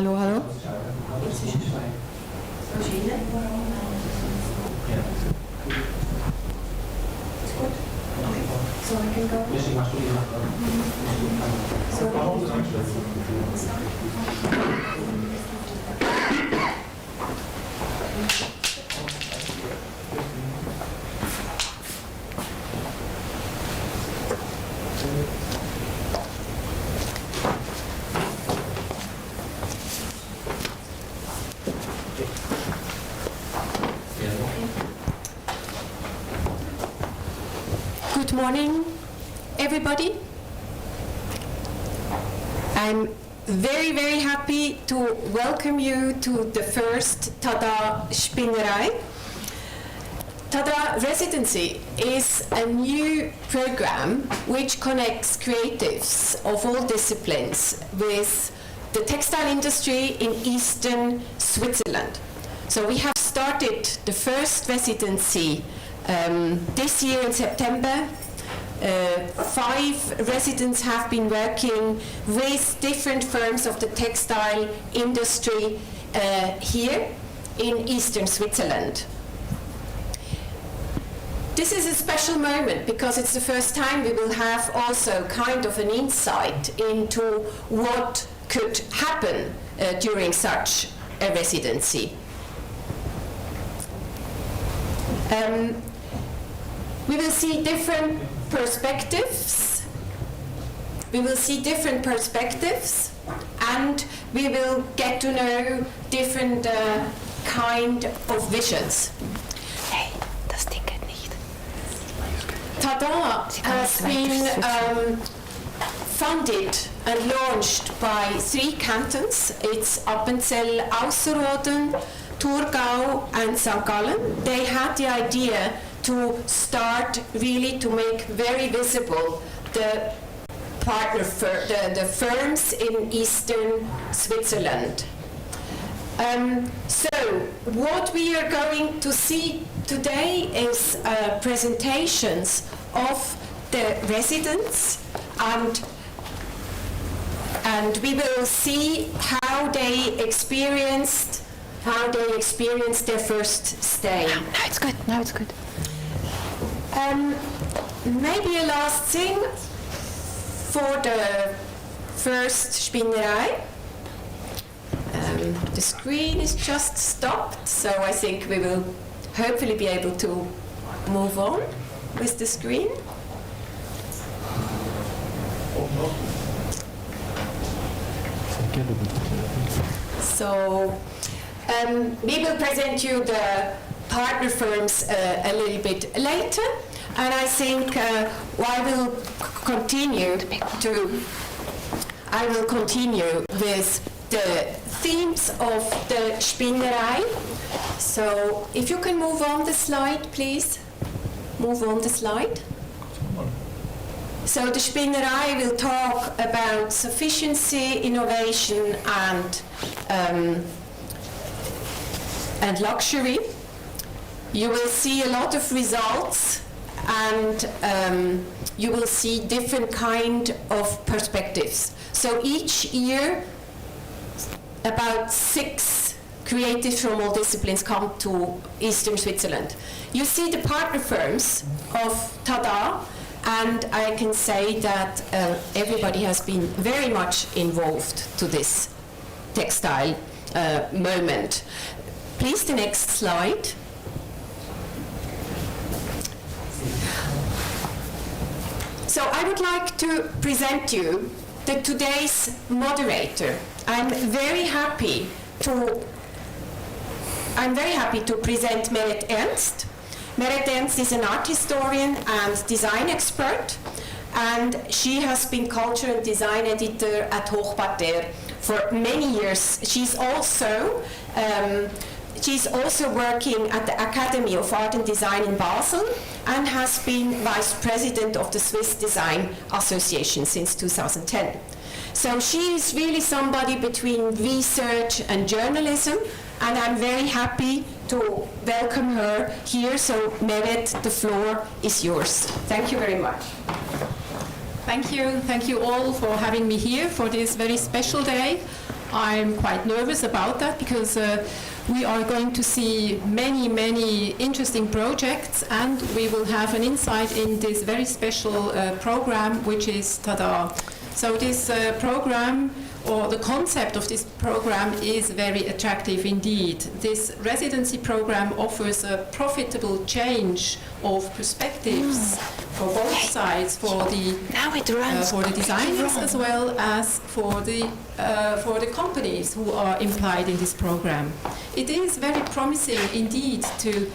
Hallo, hallo. So I can go. Good morning, everybody. I'm very, very happy to welcome you to the first TaDA Spinnerei. TaDA Residency is a new program which connects creatives of all disciplines with the textile industry in eastern Switzerland. So we have started the first residency this year in September. 5 residents have been working with different firms of the textile industry here in eastern Switzerland. This is a special moment because it's the first time we will have also kind of an insight into what could happen during such a residency. We will see different perspectives. And we will get to know different kind of visions. Hey, das Ding geht nicht. TaDA has been funded and launched by 3 cantons. It's Appenzell Ausserrhoden, Thurgau and St. Gallen. They had the idea to start really to make very visible the the firms in eastern Switzerland. So what we are going to see today is presentations of the residents, and we will see how they experienced their first stay. Now it's good. Now it's good. Maybe a last thing for the first Spinnerei. The screen is just stopped, so I think we will hopefully be able to move on with the screen. So we will present you the partner firms a little bit later, and I think I will continue with the themes of the Spinnerei. So if you can move on the slide, please. Move on the slide. So the Spinnerei will talk about sufficiency, innovation, and luxury. You will see a lot of results, and you will see different kind of perspectives. So each year, about 6 creatives from all disciplines come to eastern Switzerland. You see the partner firms of TaDA, and I can say that everybody has been very much involved to this textile moment. Please, the next slide. So I would like to present you today's moderator. I'm very happy to present Merit Ernst. Merit Ernst is an art historian and design expert, and she has been culture and design editor at Hochparterre for many years. She's also working at the Academy of Art and Design in Basel and has been vice president of the Swiss Design Association since 2010. So she is really somebody between research and journalism, and I'm very happy to welcome her here. So Merit, the floor is yours. Thank you very much. Thank you all for having me here for this very special day. I'm quite nervous about that because we are going to see many interesting projects, and we will have an insight in this very special program, which is TaDA. So this program, or the concept of this program, is very attractive indeed. This residency program offers a profitable change of perspectives for both sides, for the designers as well as for the companies who are implied in this program. It is very promising indeed to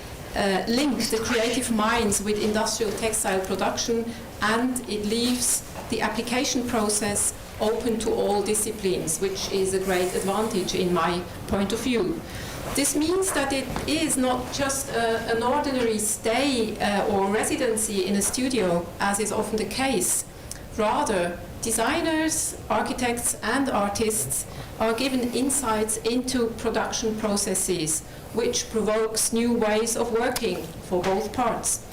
link the creative minds with industrial textile production, and it leaves the application process open to all disciplines, which is a great advantage in my point of view. This means that it is not just an ordinary stay or residency in a studio, as is often the case. Rather, designers, architects, and artists are given insights into production processes, which provokes new ways of working for both parts.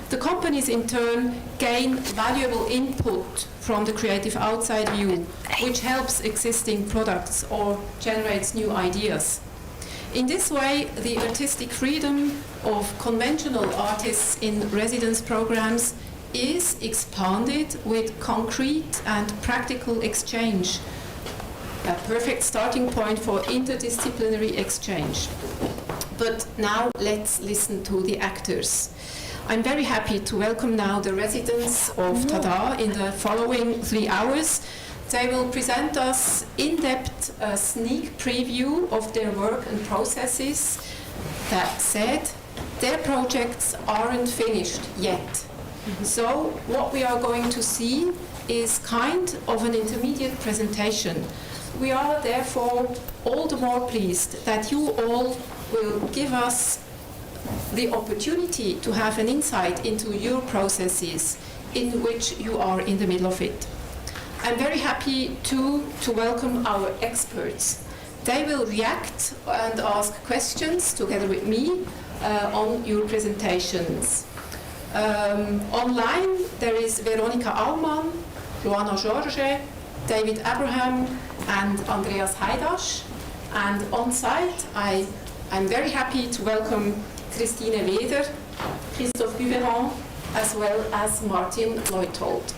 The companies, in turn, gain valuable input from the creative outside view, which helps existing products or generates new ideas. In this way, the artistic freedom of conventional artists in residence programs is expanded with concrete and practical exchange, a perfect starting point for interdisciplinary exchange. But now let's listen to the actors. I'm very happy to welcome now the residents of TaDA in the following 3 hours. They will present us in-depth a sneak preview of their work and processes. That said, their projects aren't finished yet. So what we are going to see is kind of an intermediate presentation. We are therefore all the more pleased that you all will give us the opportunity to have an insight into your processes in which you are in the middle of it. I'm very happy to welcome our experts. They will react and ask questions together with me on your presentations. Online there is Veronika Aumann, Joanna George, David Abraham and Andreas Haidasch. And on site I'm very happy to welcome Christine Weder, Christophe Guveron, as well as Martin Leuthold.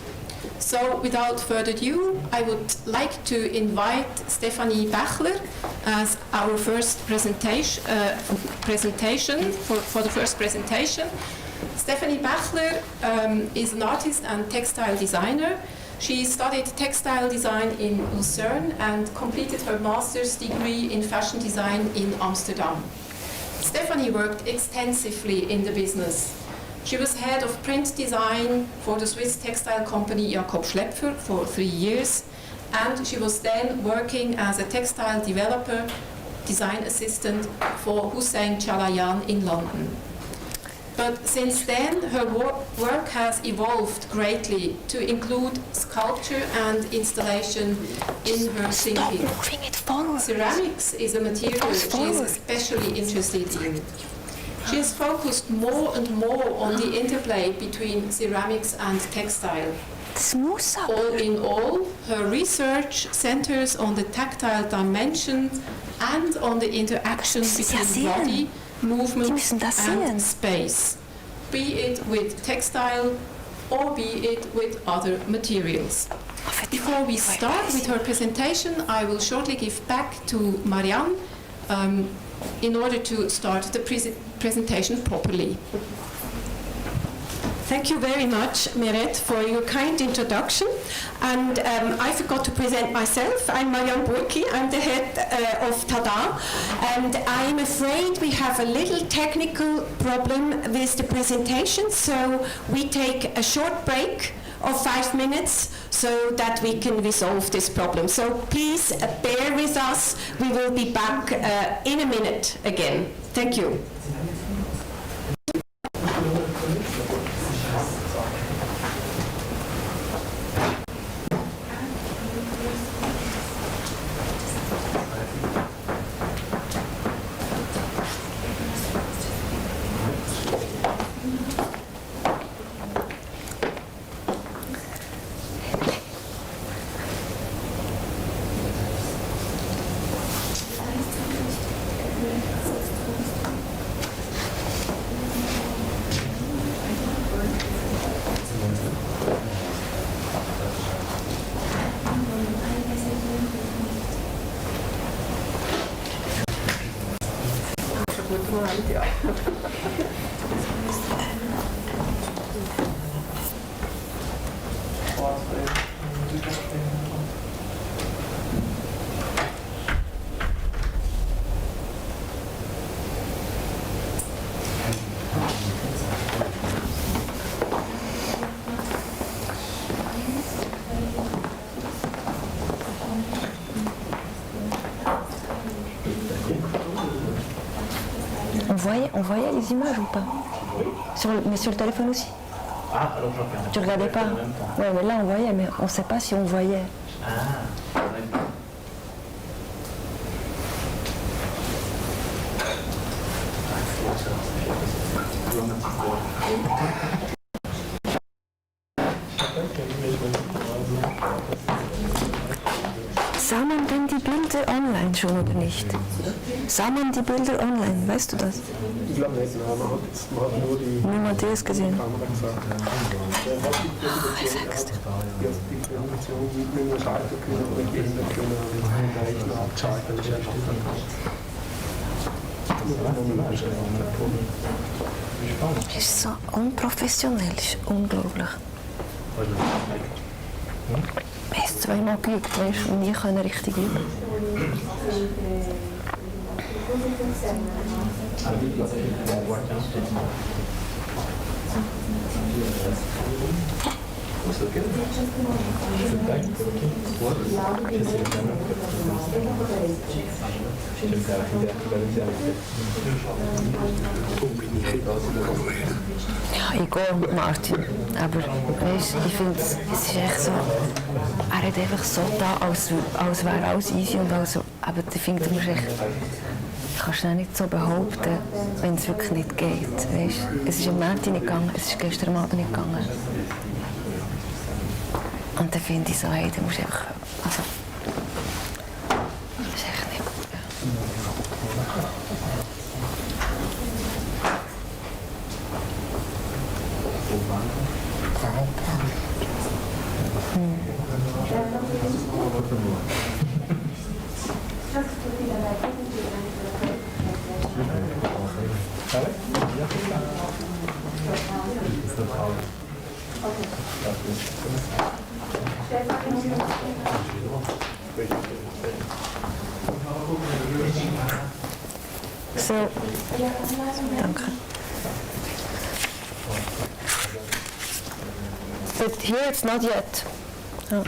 So without further ado, I would like to invite Stéphanie Baechler as our first presentation for the first presentation. Stéphanie Baechler is an artist and textile designer. She studied textile design in Lucerne and completed her master's degree in fashion design in Amsterdam. Stéphanie worked extensively in the business. She was head of print design for the Swiss textile company Jakob Schlepfer for 3 years, and she was then working as a textile developer, design assistant for Hussein Chalayan in London. But since then, her work has evolved greatly to include sculpture and installation in her thinking. Ceramics is a material she is especially interested in. She has focused more and more on the interplay between ceramics and textile. All in all, her research centers on the tactile dimension and on the interaction between body, movement and space, be it with textile or be it with other materials. Before we start with her presentation, I will shortly give back to Marianne in order to start the presentation properly. Thank you very much, Meret, for your kind introduction. And I forgot to present myself. I'm Marianne Burki. I'm the head of TaDA. And I'm afraid we have a little technical problem with the presentation, so we take a short break of 5 minutes so that we can resolve this problem. So please bear with us. We will be back in a minute again. Thank you. on voyait les images ou pas? Mais sur le téléphone aussi. Ah, alors je regarde. Tu regardais pas? Ouais, mais là on voyait, mais on sait pas si on voyait. Ah, d'accord. Sah man denn die Bilder online schon oder nicht? Sah man die Bilder online, weißt du das? Ich glaube nicht, nein, man hat nur die Niemand hat es gesehen. Kamera gesagt. Ich sag's dir. Die Präsentation mit einem Schalter können oder Bilder können den Rechner abschalten. Das ist einfach Es ist so unprofessionell, es ist unglaublich. Wir haben es zweimal geübt, weißt du, und nie können richtig üben. Ja, ich gehe mit Martin, aber weißt, ich finde, es ist echt so, er hat einfach so da, als wäre alles easy und alles so, aber ich finde, du musst echt, kannst du nicht so behaupten, wenn es wirklich nicht geht, weißt. Es ist am Montag nicht gegangen, es ist gestern Abend nicht gegangen. Und dann finde ich so, hey, du musst einfach, also, das ist echt nicht gut. So, danke. But here it's not yet. Oh.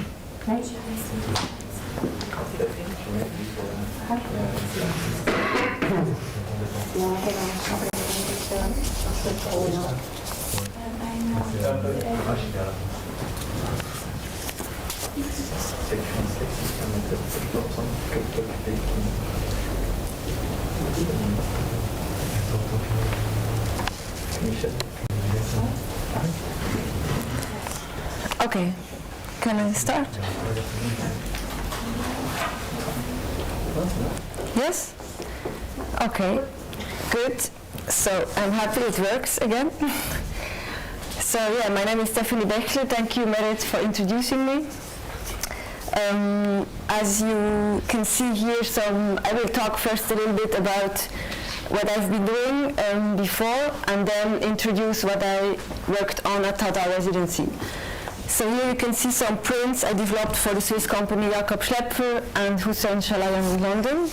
Okay, can I start? Yes? Okay, good. So I'm happy it works again. So yeah, my name is Stéphanie Baechler. Thank you, Merit, for introducing me. As you can see here, I will talk first a little bit about what I've been doing before, and then introduce what I worked on at TaDA residency. So here you can see some prints I developed for the Swiss company Jakob Schlepfer and Hussein Shalayan in London.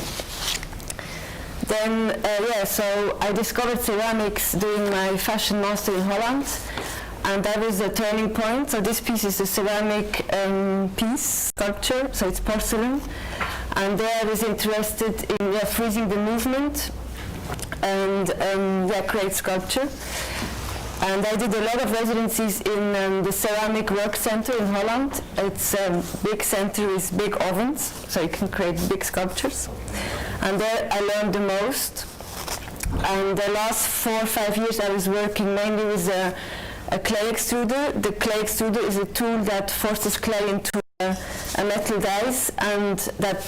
Then, so I discovered ceramics doing my fashion master in Holland, and that was a turning point. So this piece is a ceramic piece, sculpture, so it's porcelain. And there I was interested in freezing the movement and create sculpture. And I did a lot of residencies in the Ceramic Work Center in Holland. It's a big center with big ovens, so you can create big sculptures. And there I learned the most. And the last 4 or 5 years I was working mainly with a clay extruder. The clay extruder is a tool that forces clay into a metal dies, and that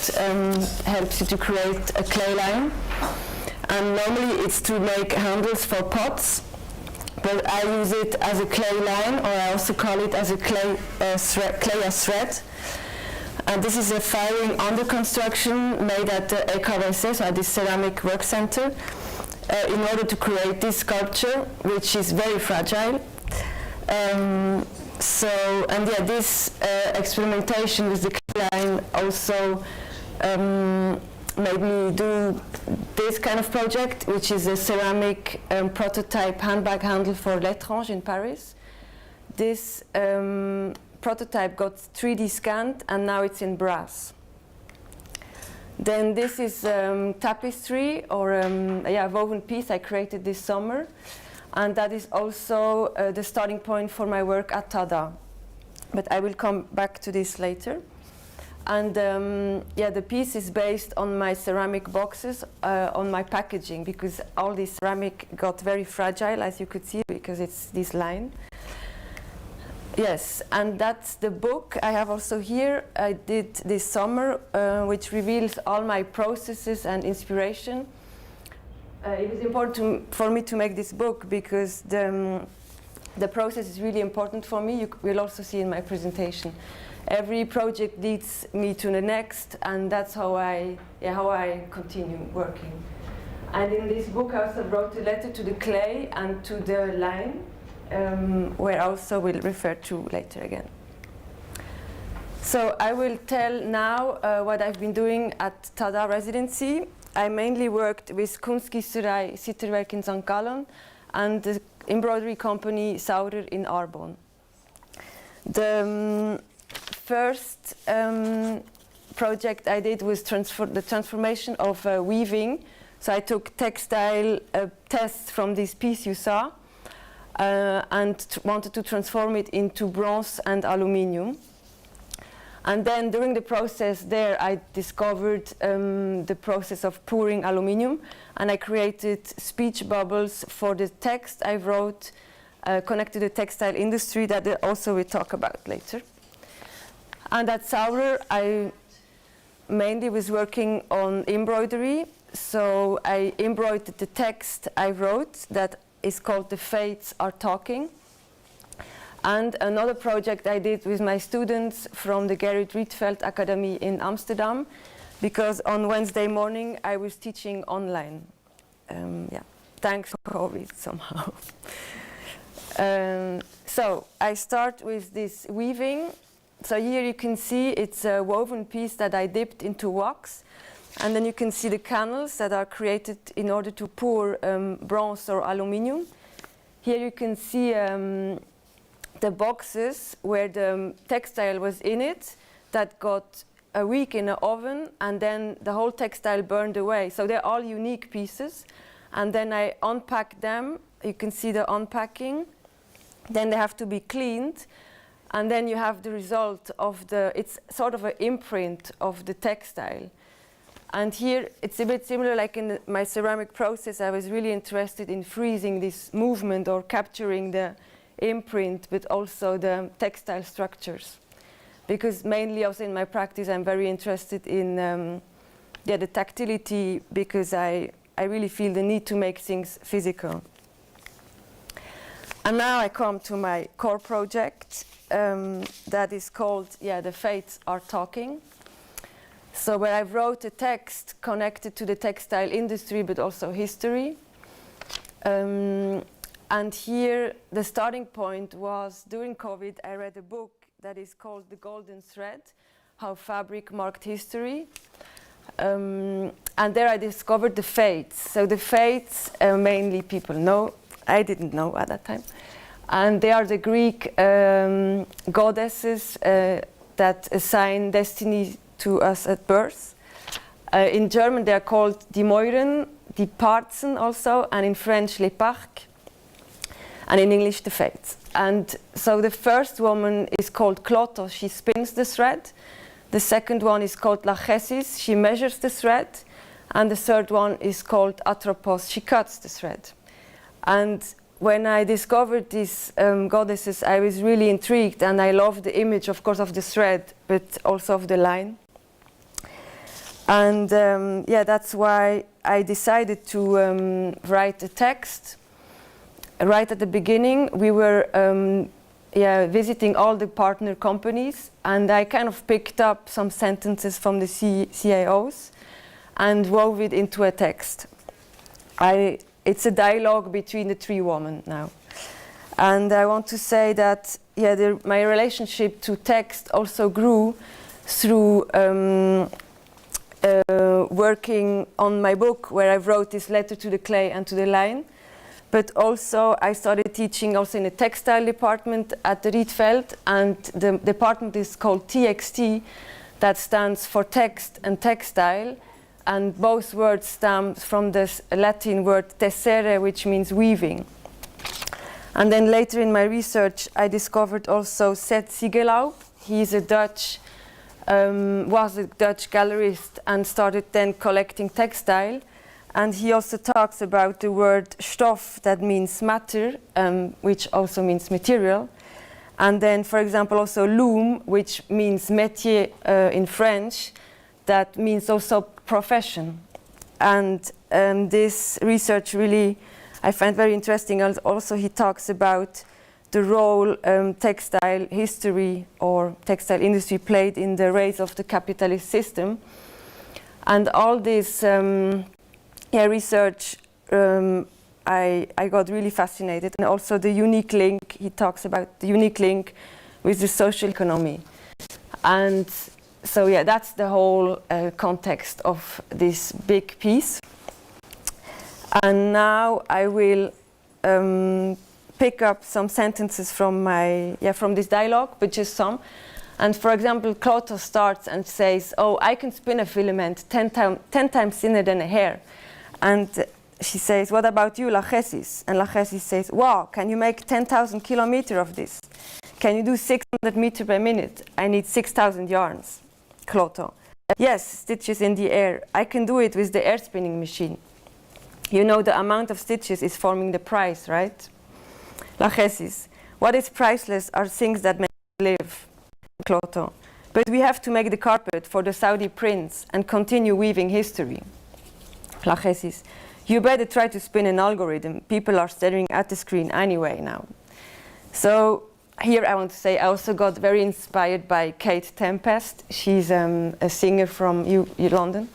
helps you to create a clay line. And normally it's to make handles for pots, but I use it as a clay line, or I also call it as a clay as thread. And this is a firing under construction made at the EKWC, so at the Ceramic Work Center, in order to create this sculpture, which is very fragile. This experimentation with the clay line also made me do this kind of project, which is a ceramic prototype handbag handle for L'Étrange in Paris. This prototype got 3D scanned, and now it's in brass. Then this is tapestry, or woven piece I created this summer. And that is also the starting point for my work at TaDA. But I will come back to this later. And the piece is based on my ceramic boxes, on my packaging, because all this ceramic got very fragile, as you could see, because it's this line. Yes, and that's the book I have also here. I did this summer, which reveals all my processes and inspiration. It was important for me to make this book because the process is really important for me. You will also see in my presentation. Every project leads me to the next, and that's how I continue working. And in this book, I also wrote a letter to the clay and to the line, where I also will refer to later again. So I will tell now what I've been doing at TaDA residency. I mainly worked with Kunstgießerei Zitterwerk in St. Gallen and the embroidery company Saurer in Arbon. The first project I did was the transformation of weaving. So I took textile tests from this piece you saw and wanted to transform it into bronze and aluminium. And then during the process there, I discovered the process of pouring aluminium, and I created speech bubbles for the text I wrote connected to the textile industry that also we'll talk about later. And at Saurer, I mainly was working on embroidery. So I embroidered the text I wrote that is called The Fates Are Talking. And another project I did with my students from the Gerrit Rietveld Academy in Amsterdam, because on Wednesday morning I was teaching online. Thanks for COVID somehow. So I start with this weaving. So here you can see it's a woven piece that I dipped into wax. And then you can see the canals that are created in order to pour bronze or aluminium. Here you can see the boxes where the textile was in it that got a week in the oven, and then the whole textile burned away. So they're all unique pieces. And then I unpack them. You can see the unpacking. Then they have to be cleaned. And then you have the result of it's sort of an imprint of the textile. And here it's a bit similar, like in my ceramic process, I was really interested in freezing this movement or capturing the imprint, but also the textile structures. Because mainly also in my practice, I'm very interested in the tactility, because I really feel the need to make things physical. And now I come to my core project that is called The Fates Are Talking. So where I wrote a text connected to the textile industry, but also history. And here the starting point was, during COVID, I read a book that is called The Golden Thread, How Fabric Marked History. And there I discovered the fates. So the fates, mainly people know, I didn't know at that time. And they are the Greek goddesses that assign destiny to us at birth. In German they are called die Moiren, die Parzen also, and in French les Parcs, and in English the Fates. And so the first woman is called Klotos, she spins the thread. The second one is called Lachesis, she measures the thread. And the third one is called Atropos, she cuts the thread. And when I discovered these goddesses, I was really intrigued, and I loved the image, of course, of the thread, but also of the line. And that's why I decided to write a text. Right at the beginning, we were visiting all the partner companies, and I kind of picked up some sentences from the CIOs and wove it into a text. It's a dialogue between the three women now. And I want to say that my relationship to text also grew through working on my book, where I wrote this letter to the clay and to the line. But also I started teaching also in the textile department at the Rietveld, and the department is called TXT. that stands for text and textile, and both words stem from this Latin word tessere, which means weaving. And then later in my research, I discovered also Seth Siegelau. He's a was a Dutch gallerist and started then collecting textile. And he also talks about the word stoff, that means matter, which also means material. And then, for example, also loom, which means métier in French, that means also profession. And this research really I find very interesting. Also, he talks about the role textile history or textile industry played in the rise of the capitalist system. And all this research, I got really fascinated. And also the unique link, he talks about the unique link with the social economy. And so yeah, that's the whole context of this big piece. And now I will pick up some sentences from from this dialogue, but just some. And for example, Clotho starts and says, "Oh, I can spin a filament 10 times thinner than a hair." And she says, "What about you, Lachesis?" And Lachesis says, "Wow, can you make 10,000 kilometers of this? Can you do 600 meters per minute? I need 6,000 yarns." Clotho: "Yes, stitches in the air. I can do it with the air spinning machine. You know the amount of stitches is forming the price, right?" Lachesis: "What is priceless are things that make us live." Clotho: "But we have to make the carpet for the Saudi prince and continue weaving history." Lachesis: "You better try to spin an algorithm. People are staring at the screen anyway now." So here I want to say I also got very inspired by Kate Tempest. She's a singer from London.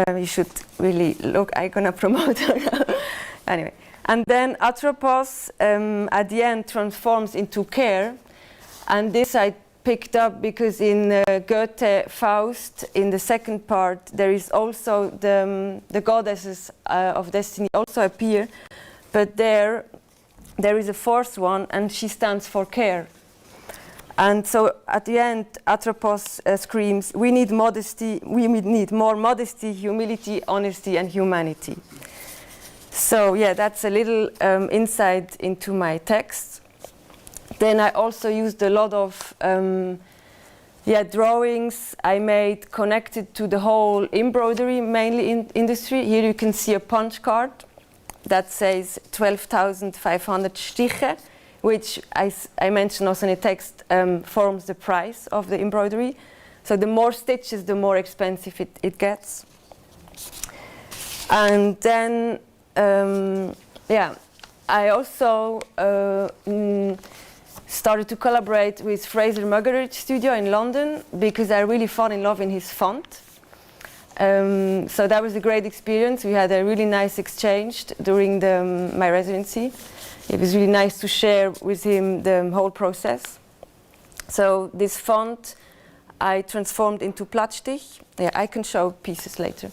You should really look, I'm gonna promote her. Anyway, and then Atropos at the end transforms into care, and this I picked up because in Goethe Faust, in the second part, there is also the goddesses of destiny also appear, but there is a fourth one, and she stands for care. And so at the end, Atropos screams, "We need modesty, we need more modesty, humility, honesty, and humanity." So yeah, that's a little insight into my text. Then I also used a lot of drawings I made connected to the whole embroidery, mainly industry. Here you can see a punch card that says 12,500 Stiche, which I mentioned also in the text, forms the price of the embroidery. So the more stitches, the more expensive it gets. And then, I also started to collaborate with Fraser Muggeridge Studio in London because I really fell in love in his font. So that was a great experience. We had a really nice exchange during my residency. It was really nice to share with him the whole process. So this font I transformed into Plattstich. Yeah, I can show pieces later.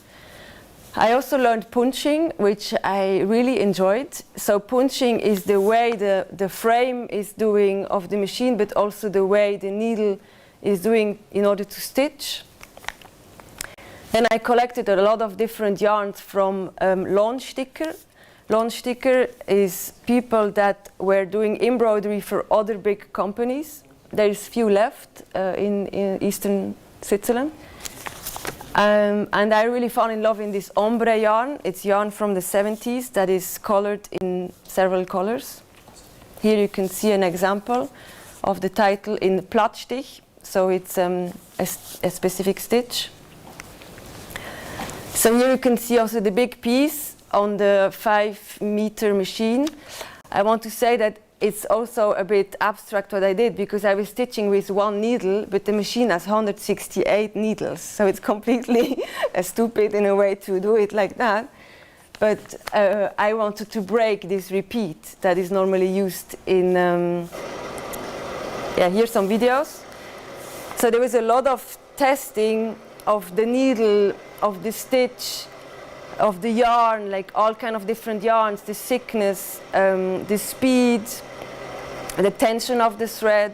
I also learned punching, which I really enjoyed. So punching is the way the frame is doing of the machine, but also the way the needle is doing in order to stitch. Then I collected a lot of different yarns from Lohnsticker. Lohnsticker is people that were doing embroidery for other big companies. There is few left in eastern Switzerland. And I really fell in love in this ombre yarn. It's yarn from the 70s that is colored in several colors. Here you can see an example of the title in Plattstich. So it's a specific stitch. So here you can see also the big piece on the 5-meter machine. I want to say that it's also a bit abstract what I did because I was stitching with one needle, but the machine has 168 needles. So it's completely stupid in a way to do it like that. But I wanted to break this repeat that is normally used in, here's some videos. So there was a lot of testing of the needle, of the stitch, of the yarn, like all kind of different yarns, the thickness, the speed, the tension of the thread,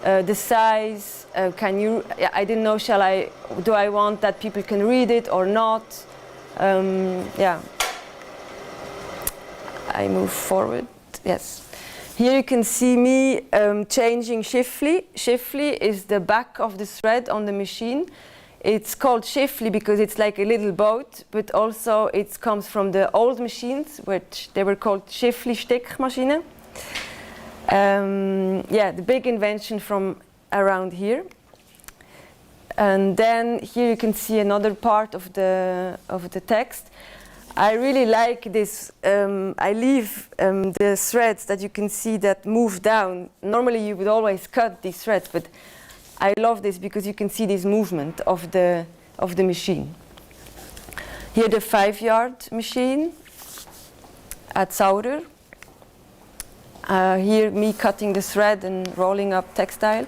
the size, I didn't know, do I want that people can read it or not? Yeah. I move forward, yes. Here you can see me changing shiftly. Shiftly is the back of the thread on the machine. It's called shiftly because it's like a little boat, but also it comes from the old machines, which they were called shiftly Steckmaschine. Yeah, the big invention from around here. And then here you can see another part of the text. I really like this. I leave the threads that you can see that move down. Normally you would always cut these threads, but I love this because you can see this movement of the machine. Here the 5-yard machine at Saurer. Here me cutting the thread and rolling up textile.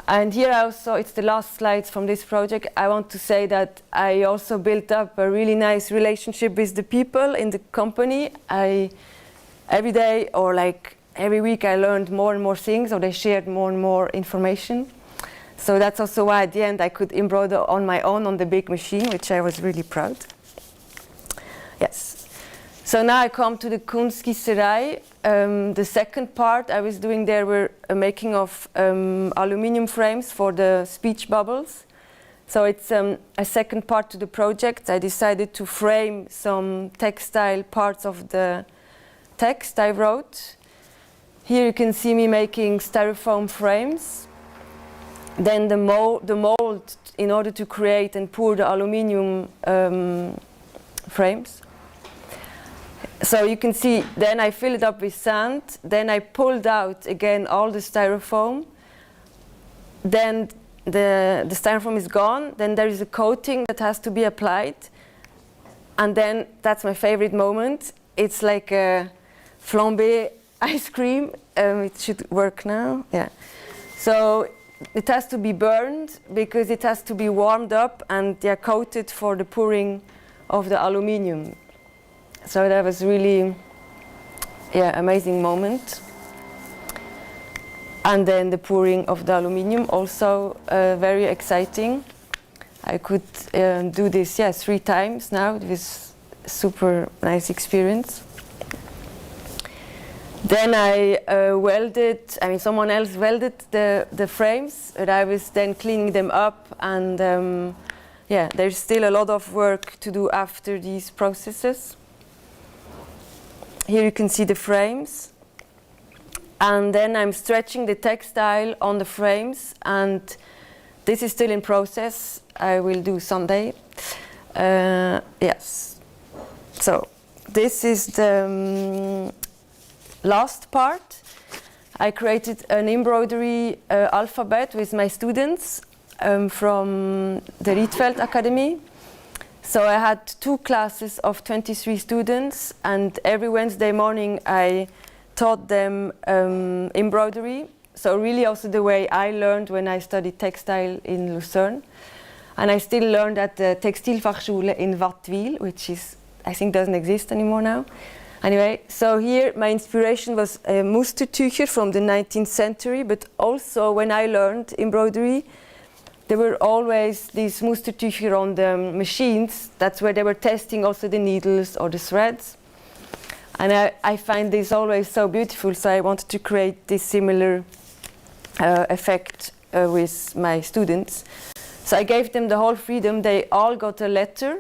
And here also, it's the last slides from this project. I want to say that I also built up a really nice relationship with the people in the company. Every day or like every week I learned more and more things, or they shared more and more information. So that's also why at the end I could embroider on my own on the big machine, which I was really proud. Yes. So now I come to the Kunstgießerei. The second part I was doing there were a making of aluminium frames for the speech bubbles. So it's a second part to the project. I decided to frame some textile parts of the text I wrote. Here you can see me making styrofoam frames. Then the mold in order to create and pour the aluminium frames. So you can see, then I fill it up with sand, then I pulled out again all the styrofoam, then the styrofoam is gone, then there is a coating that has to be applied, and then that's my favorite moment. It's like a flambé ice cream. It should work now, yeah. So it has to be burned because it has to be warmed up and they're coated for the pouring of the aluminium. So that was really, yeah, amazing moment. And then the pouring of the aluminium, also very exciting. I could do this, 3 times now. It was a super nice experience. Then I someone else welded the frames, but I was then cleaning them up, and there's still a lot of work to do after these processes. Here you can see the frames. And then I'm stretching the textile on the frames, and this is still in process. I will do someday. Yes. So this is the last part. I created an embroidery alphabet with my students from the Rietveld Academy. So I had 2 classes of 23 students, and every Wednesday morning I taught them embroidery. So really also the way I learned when I studied textile in Lucerne. And I still learned at the Textilfachschule in Wattwil, which is, I think doesn't exist anymore now. Anyway, so here my inspiration was Mustertücher from the 19th century, but also when I learned embroidery, there were always these Mustertücher on the machines. That's where they were testing also the needles or the threads. And I find this always so beautiful, so I wanted to create this similar effect with my students. So I gave them the whole freedom. They all got a letter,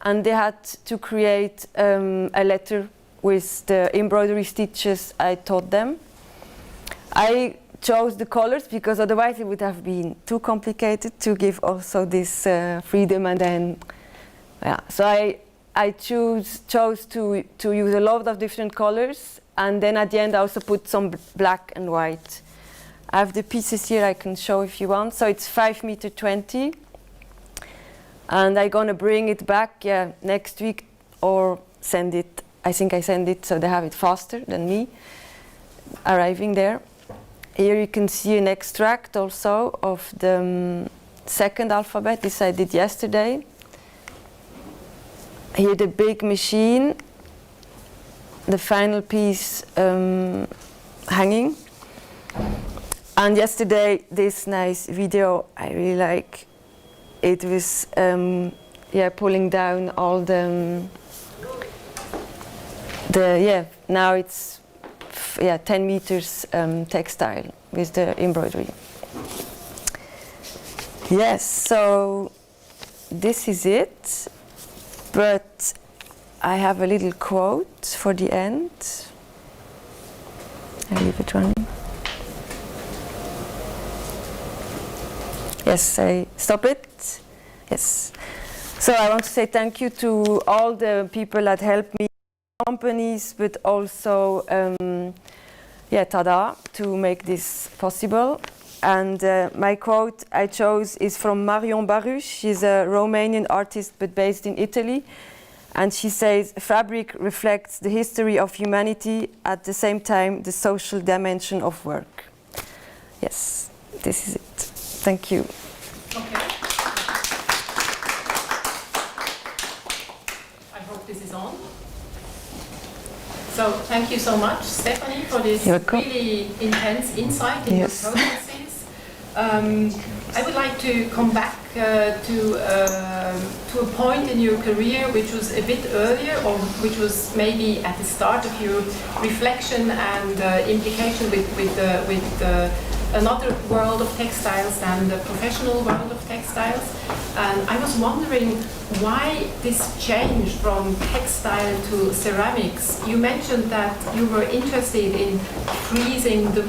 and they had to create a letter with the embroidery stitches I taught them. I chose the colors because otherwise it would have been too complicated to give also this freedom, and then so I chose to use a lot of different colors, and then at the end I also put some black and white. I have the pieces here I can show if you want. So it's 5.20 meters, and I'm gonna bring it back next week or send it. I think I send it so they have it faster than me arriving there. Here you can see an extract also of the second alphabet. This I did yesterday. Here the big machine, the final piece hanging. And yesterday, this nice video I really like. It was pulling down all now it's 10 meters textile with the embroidery. Yes, so this is it, but I have a little quote for the end. I leave it running. Yes, I stop it. Yes. So I want to say thank you to all the people that helped me, companies, but also TaDA to make this possible. And my quote I chose is from Marion Baruch. She's a Romanian artist but based in Italy. And she says, fabric reflects the history of humanity, at the same time the social dimension of work. Yes, this is it. Thank you. Okay. I hope this is on. So thank you so much, Stéphanie, for this really intense insight in your processes. I would like to come back to a point in your career which was a bit earlier, or which was maybe at the start of your reflection and implication with another world of textiles than the professional world of textiles. And I was wondering why this change from textile to ceramics. You mentioned that you were interested in freezing the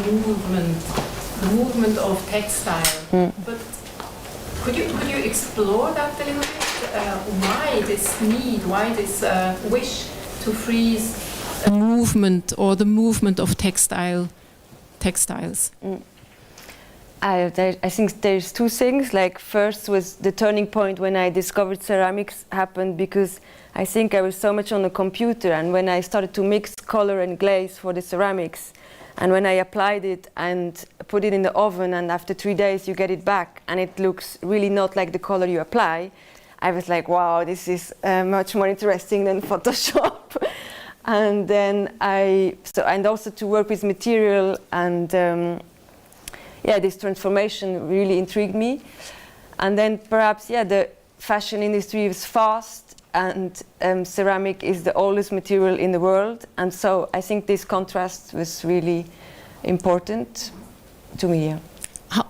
movement of textile. But could you explore that a little bit? Why this need, why this wish to freeze a movement or the movement of textiles? I think there's two things. Like, first was the turning point when I discovered ceramics happened because I think I was so much on the computer, and when I started to mix color and glaze for the ceramics, and when I applied it and put it in the oven, and after 3 days you get it back and it looks really not like the color you apply, I was like, wow, this is much more interesting than Photoshop. And then and also to work with material, and this transformation really intrigued me. And then perhaps, the fashion industry is fast, and ceramic is the oldest material in the world. And so I think this contrast was really important to me. Yeah.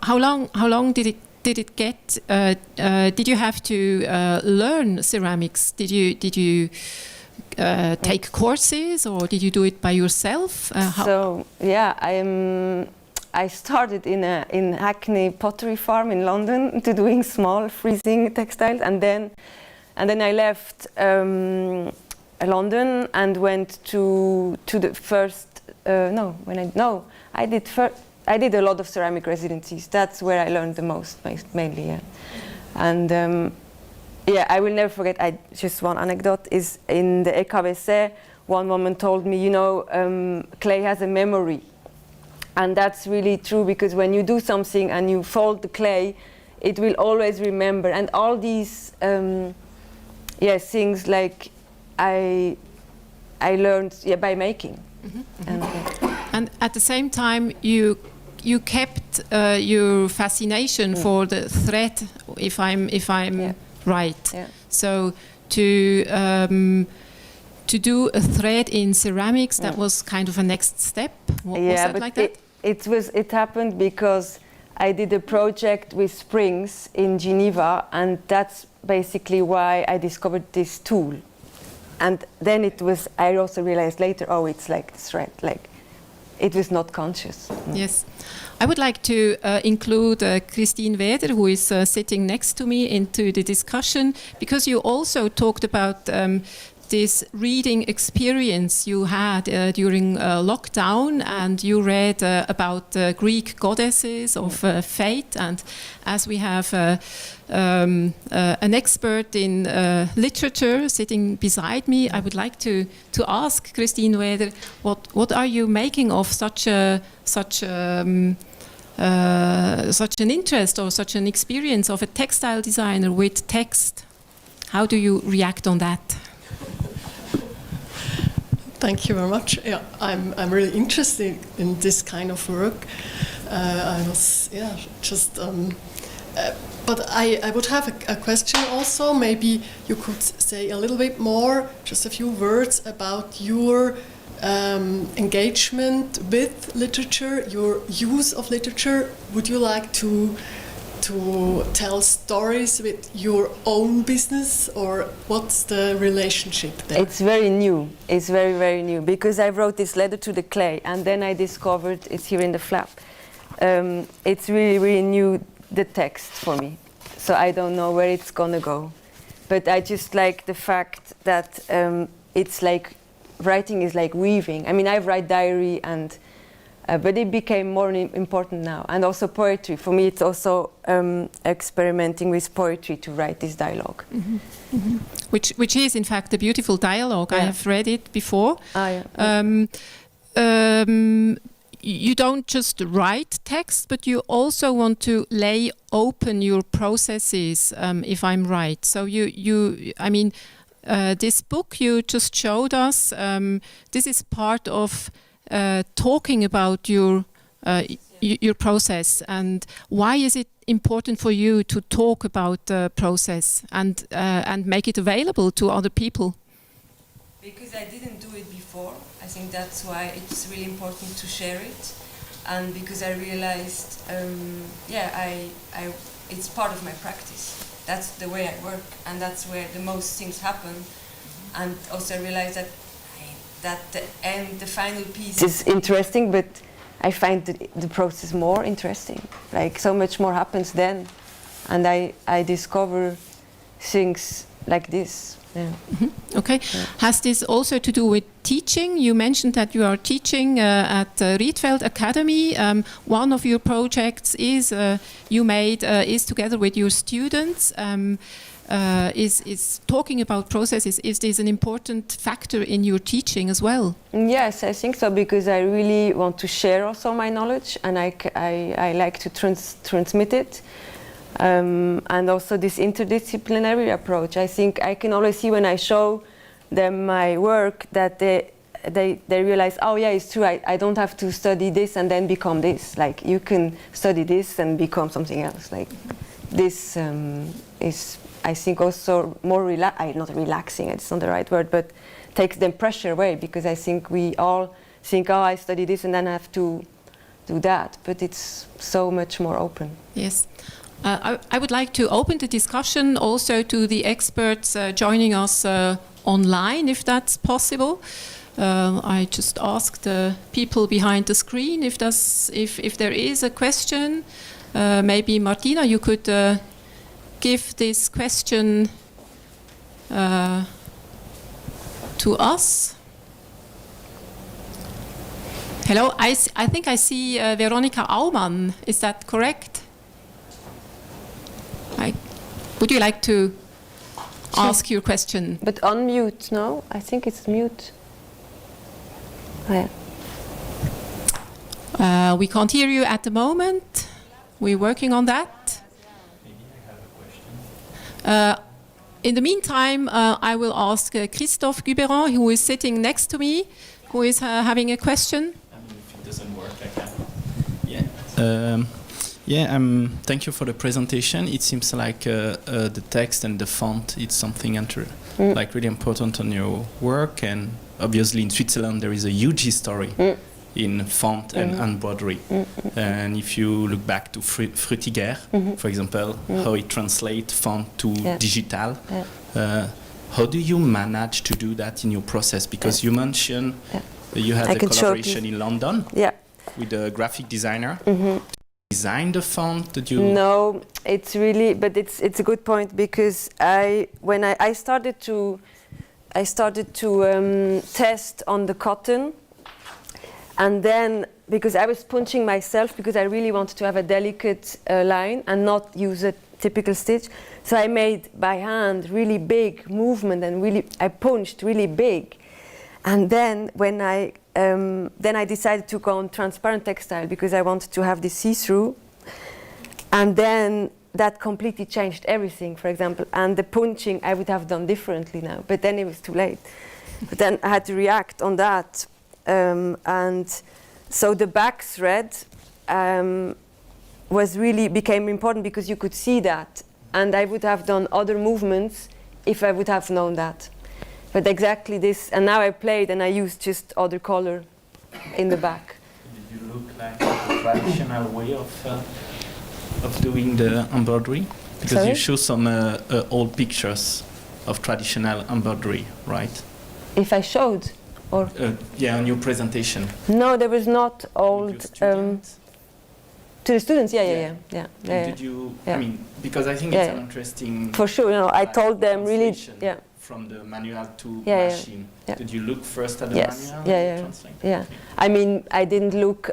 How long did it get? Did you have to learn ceramics? Did you take courses, or did you do it by yourself? I started in Hackney Pottery Farm in London to doing small freezing textiles, and then I left London and went to the first. I did a lot of ceramic residencies. That's where I learned the most, mainly. Yeah. And I will never forget. Just one anecdote is in the EKWC. One woman told me, clay has a memory. And that's really true, because when you do something and you fold the clay, it will always remember. And all these things like I learned by making. Mm-hmm. And at the same time, you kept your fascination for the thread, if I'm right. Yeah. So to do a thread in ceramics, that was kind of a next step. Was that like that? It happened because I did a project with springs in Geneva, and that's basically why I discovered this tool. And then I also realized later, it's like thread, like it was not conscious. Yes. I would like to include Christine Weder, who is sitting next to me, into the discussion, because you also talked about this reading experience you had during lockdown, and you read about Greek goddesses of fate. And as we have an expert in literature sitting beside me, I would like to ask Christine Weder, what are you making of such an interest or such an experience of a textile designer with text? How do you react on that? Thank you very much. Yeah, I'm really interested in this kind of work. I was, just. But I would have a question also. Maybe you could say a little bit more, just a few words about your engagement with literature, your use of literature. Would you like to tell stories with your own business, or what's the relationship there? It's very new. It's very, very new, because I wrote this letter to the clay, and then I discovered it's here in the flap. It's really, really new, the text, for me. So I don't know where it's gonna go. But I just like the fact that it's like, writing is like weaving. I mean, I write diary, and but it became more important now. And also poetry. For me, it's also experimenting with poetry to write this dialogue. Mm-hmm. Mm-hmm. Which is, in fact, a beautiful dialogue. I have read it before. You don't just write text, but you also want to lay open your processes, if I'm right. So this book you just showed us, this is part of talking about your process. And why is it important for you to talk about the process and make it available to other people? Because I didn't do it before. I think that's why it's really important to share it. And because I realized, it's part of my practice. That's the way I work, and that's where the most things happen. And also I realized that the final piece is interesting, but I find the process more interesting. Like, so much more happens then, and I discover things like this. Yeah. Mm-hmm. Okay. Yeah. Has this also to do with teaching? You mentioned that you are teaching at Rietveld Academy. One of your projects is is together with your students. Is talking about processes. Is this an important factor in your teaching as well? Yes, I think so, because I really want to share also my knowledge, and I like to transmit it. And also this interdisciplinary approach. I think I can always see when I show them my work that they realize, oh yeah, it's true, I don't have to study this and then become this. Like, you can study this and become something else. Like, this is, I think, also more not relaxing, it's not the right word, but takes the pressure away, because I think we all think, oh, I study this and then I have to do that, but it's so much more open. Yes. I would like to open the discussion also to the experts joining us online, if that's possible. I just ask the people behind the screen if there is a question. Maybe Martina, you could give this question to us. Hello, I think I see Veronika Aumann. Is that correct? Would you like to ask your question? But unmute, no? I think it's mute. Oh, yeah. We can't hear you at the moment. We're working on that. Maybe I have a question. In the meantime, I will ask Christophe Guberan, who is sitting next to me, who is having a question. I mean, if it doesn't work, I can. Thank you for the presentation. It seems like the text and the font, it's something like really important on your work. And obviously in Switzerland there is a huge history in font and embroidery. And if you look back to Reiterer, for example, how it translates font to digital, how do you manage to do that in your process? Because you mentioned you had a collaboration in London with a graphic designer. Design the font? Did you? No, it's really, but it's a good point, because when I started to test on the cotton, and then because I was punching myself, because I really wanted to have a delicate line and not use a typical stitch, so I made by hand really big movement, and I punched really big, and then when I decided to go on transparent textile, because I wanted to have the see-through, and then that completely changed everything, for example. And the punching I would have done differently now, but then it was too late. But then I had to react on that, and so the back thread, was really became important because you could see that, and I would have done other movements if I would have known that. But exactly this, and now I played and I used just other color in the back. Did you look like the traditional way of doing the embroidery? Because Sorry? you show some old pictures of traditional embroidery, right? If I showed, or yeah, on your presentation. no, there was not With your old. students? To the students, yeah. And did you? Yeah. I mean, because I think Yeah, it's yeah. an interesting. For sure, I told them really, translation From the manual to Yeah, machine. yeah. Did you look first at the Yes, manual? yeah, and yeah. translate? yeah. Okay. I mean, I didn't look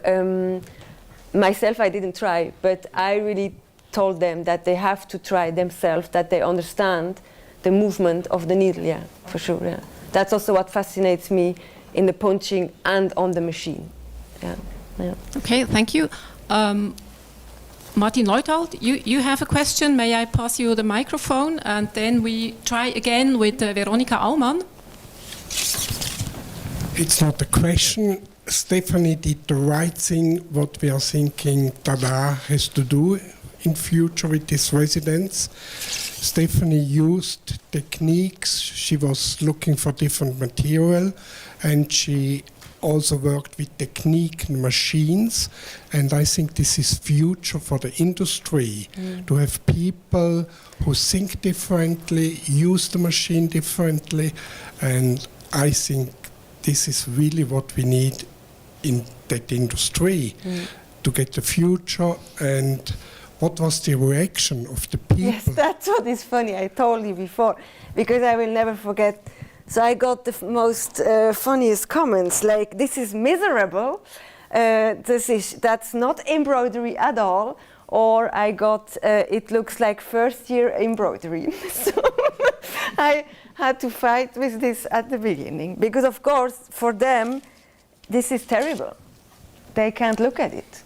myself. I didn't try, but I really told them that they have to try themselves, that they understand the movement of the needle. Yeah, for sure. Yeah, that's also what fascinates me in the punching and on the machine. Yeah. Okay, thank you. Martin Leuthold, you have a question. May I pass you the microphone? And then we try again with Veronika Aumann. It's not a question. Stephanie did the right thing, what we are thinking TaDA has to do in future with this residence. Stephanie used techniques. She was looking for different material, and she also worked with technique and machines. And I think this is future for the industry, to have people who think differently, use the machine differently. And I think this is really what we need in that industry to get the future. And what was the reaction of the people? Yes, that's what is funny. I told you before, because I will never forget. So I got the most funniest comments, like, "This is miserable. That's not embroidery at all." Or I got, "It looks like first-year embroidery." So I had to fight with this at the beginning, because of course for them this is terrible. They can't look at it.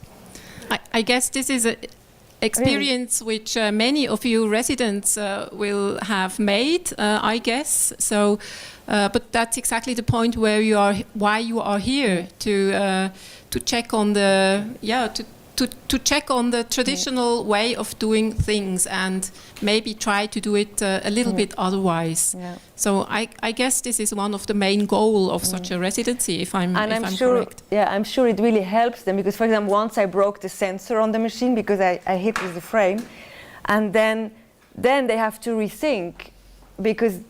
I guess this is an experience which many of you residents will have made, I guess. So, but that's exactly the point where why you are here, to check on the to check on the traditional way of doing things and maybe try to do it a little bit otherwise. Yeah. So I guess this is one of the main goal of such a residency, if I'm sure, correct. Yeah, I'm sure it really helps them, because, for example, once I broke the sensor on the machine because I hit with the frame, and then they have to rethink, because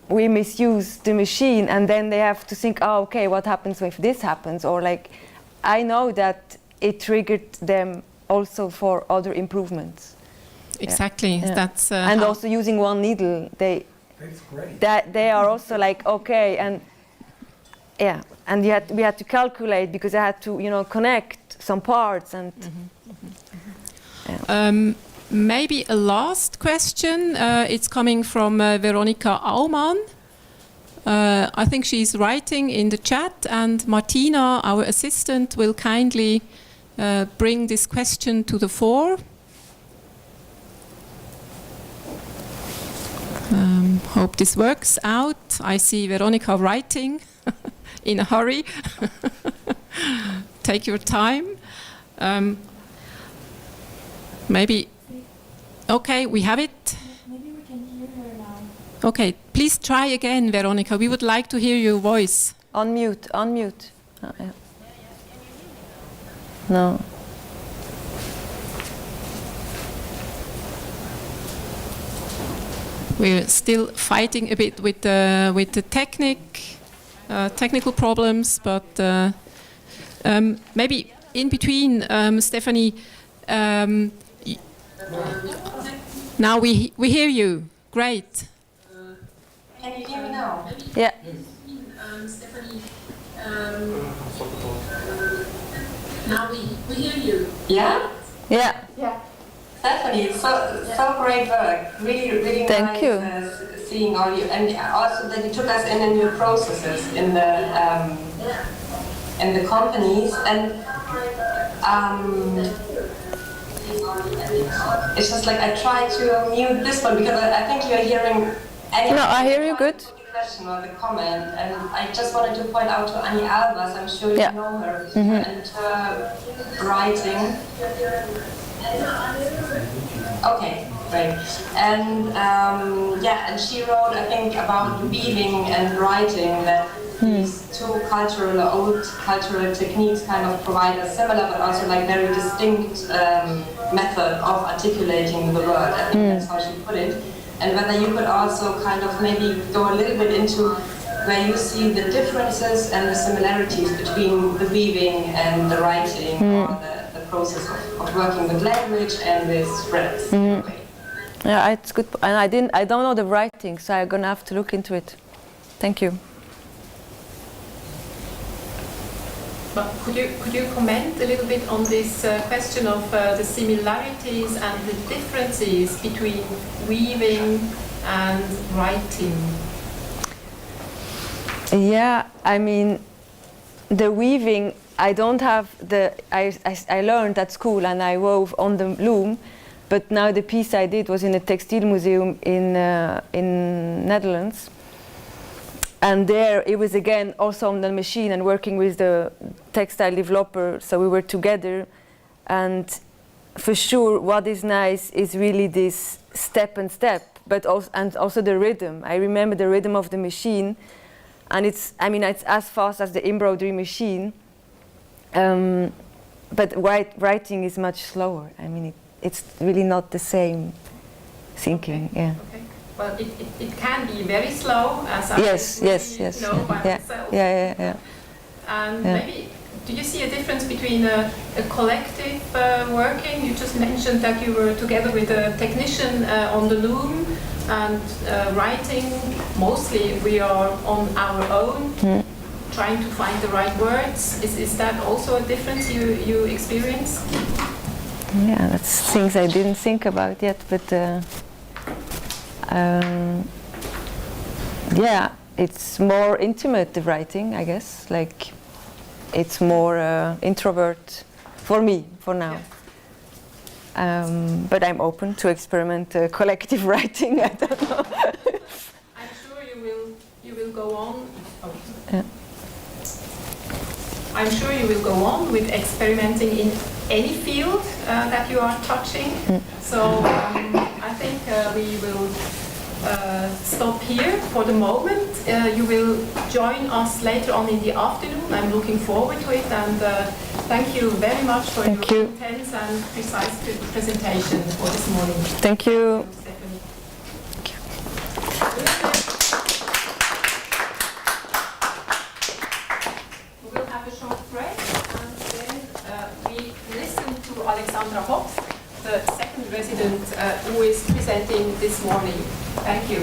we misuse the machine, and then they have to think, oh, okay, what happens if this happens? Or like, I know that it triggered them also for other improvements. Exactly. Yeah. That's and how- also using one needle, That's great. that they are also like, okay, and yeah, and we had to calculate, because I had to connect some parts and. Maybe a last question. It's coming from Veronika Aumann. I think she's writing in the chat, and Martina, our assistant, will kindly bring this question to the fore. Hope this works out. I see Veronika writing in a hurry. Take your time. Maybe. Okay, we have it. Maybe we can hear her now. Okay, please try again, Veronika. We would like to hear your voice. Unmute. Oh, yeah. No. We're still fighting a bit with the technical problems, but maybe in between, Stephanie. Now we hear you. Great. Can you hear me now? Yeah. Stephanie. Now we hear you. Yeah? Yeah. Stephanie, so great work. Really Thank nice you. Seeing all you, and also that you took us in the new processes in the companies, and it's just like I try to mute this one because I think you're hearing. No, I hear you good. question or the comment, and I just wanted to point out to Annie Albers, I'm sure you know her, and her writing. Okay, great. And and she wrote, I think, about weaving and writing, that these two old cultural techniques kind of provide a similar but also like very distinct method of articulating the word. I think that's how she put it. And whether you could also kind of maybe go a little bit into where you see the differences and the similarities between the weaving and the writing, or the process of working with language and with threads. Yeah, it's good. And I don't know the writing, so I'm gonna have to look into it. Thank you. But could you comment a little bit on this question of the similarities and the differences between weaving and writing? Yeah, I mean, the weaving, I don't have the. I learned at school and I wove on the loom, but now the piece I did was in a textile museum in Netherlands. And there it was again also on the machine and working with the textile developer, so we were together. And for sure what is nice is really this step and step, but also the rhythm. I remember the rhythm of the machine, and it's as fast as the embroidery machine, but writing is much slower. I mean it's really not the same thinking. Okay. Yeah. Okay. Well, it can be very slow, as I yes. know by myself. Yeah. And maybe, do you see a difference between a collective working? You just mentioned that you were together with a technician on the loom, and writing, mostly we are on our own, trying to find the right words. Is that also a difference you experience? Yeah, that's things I didn't think about yet, but yeah, it's more intimate, the writing, I guess. Like, it's more introvert for me, for now. But I'm open to experiment collective writing, I don't know. I'm sure you will go on. Oh. Yeah. I'm sure you will go on with experimenting in any field that you are touching. So I think we will stop here for the moment. You will join us later on in the afternoon. I'm looking forward to it, and thank you very much for your intense and precise presentation for this morning. Thank you. Stephanie. We will have a short break, and then we listen to Alexandra Hopf, the second resident who is presenting this morning. Thank you.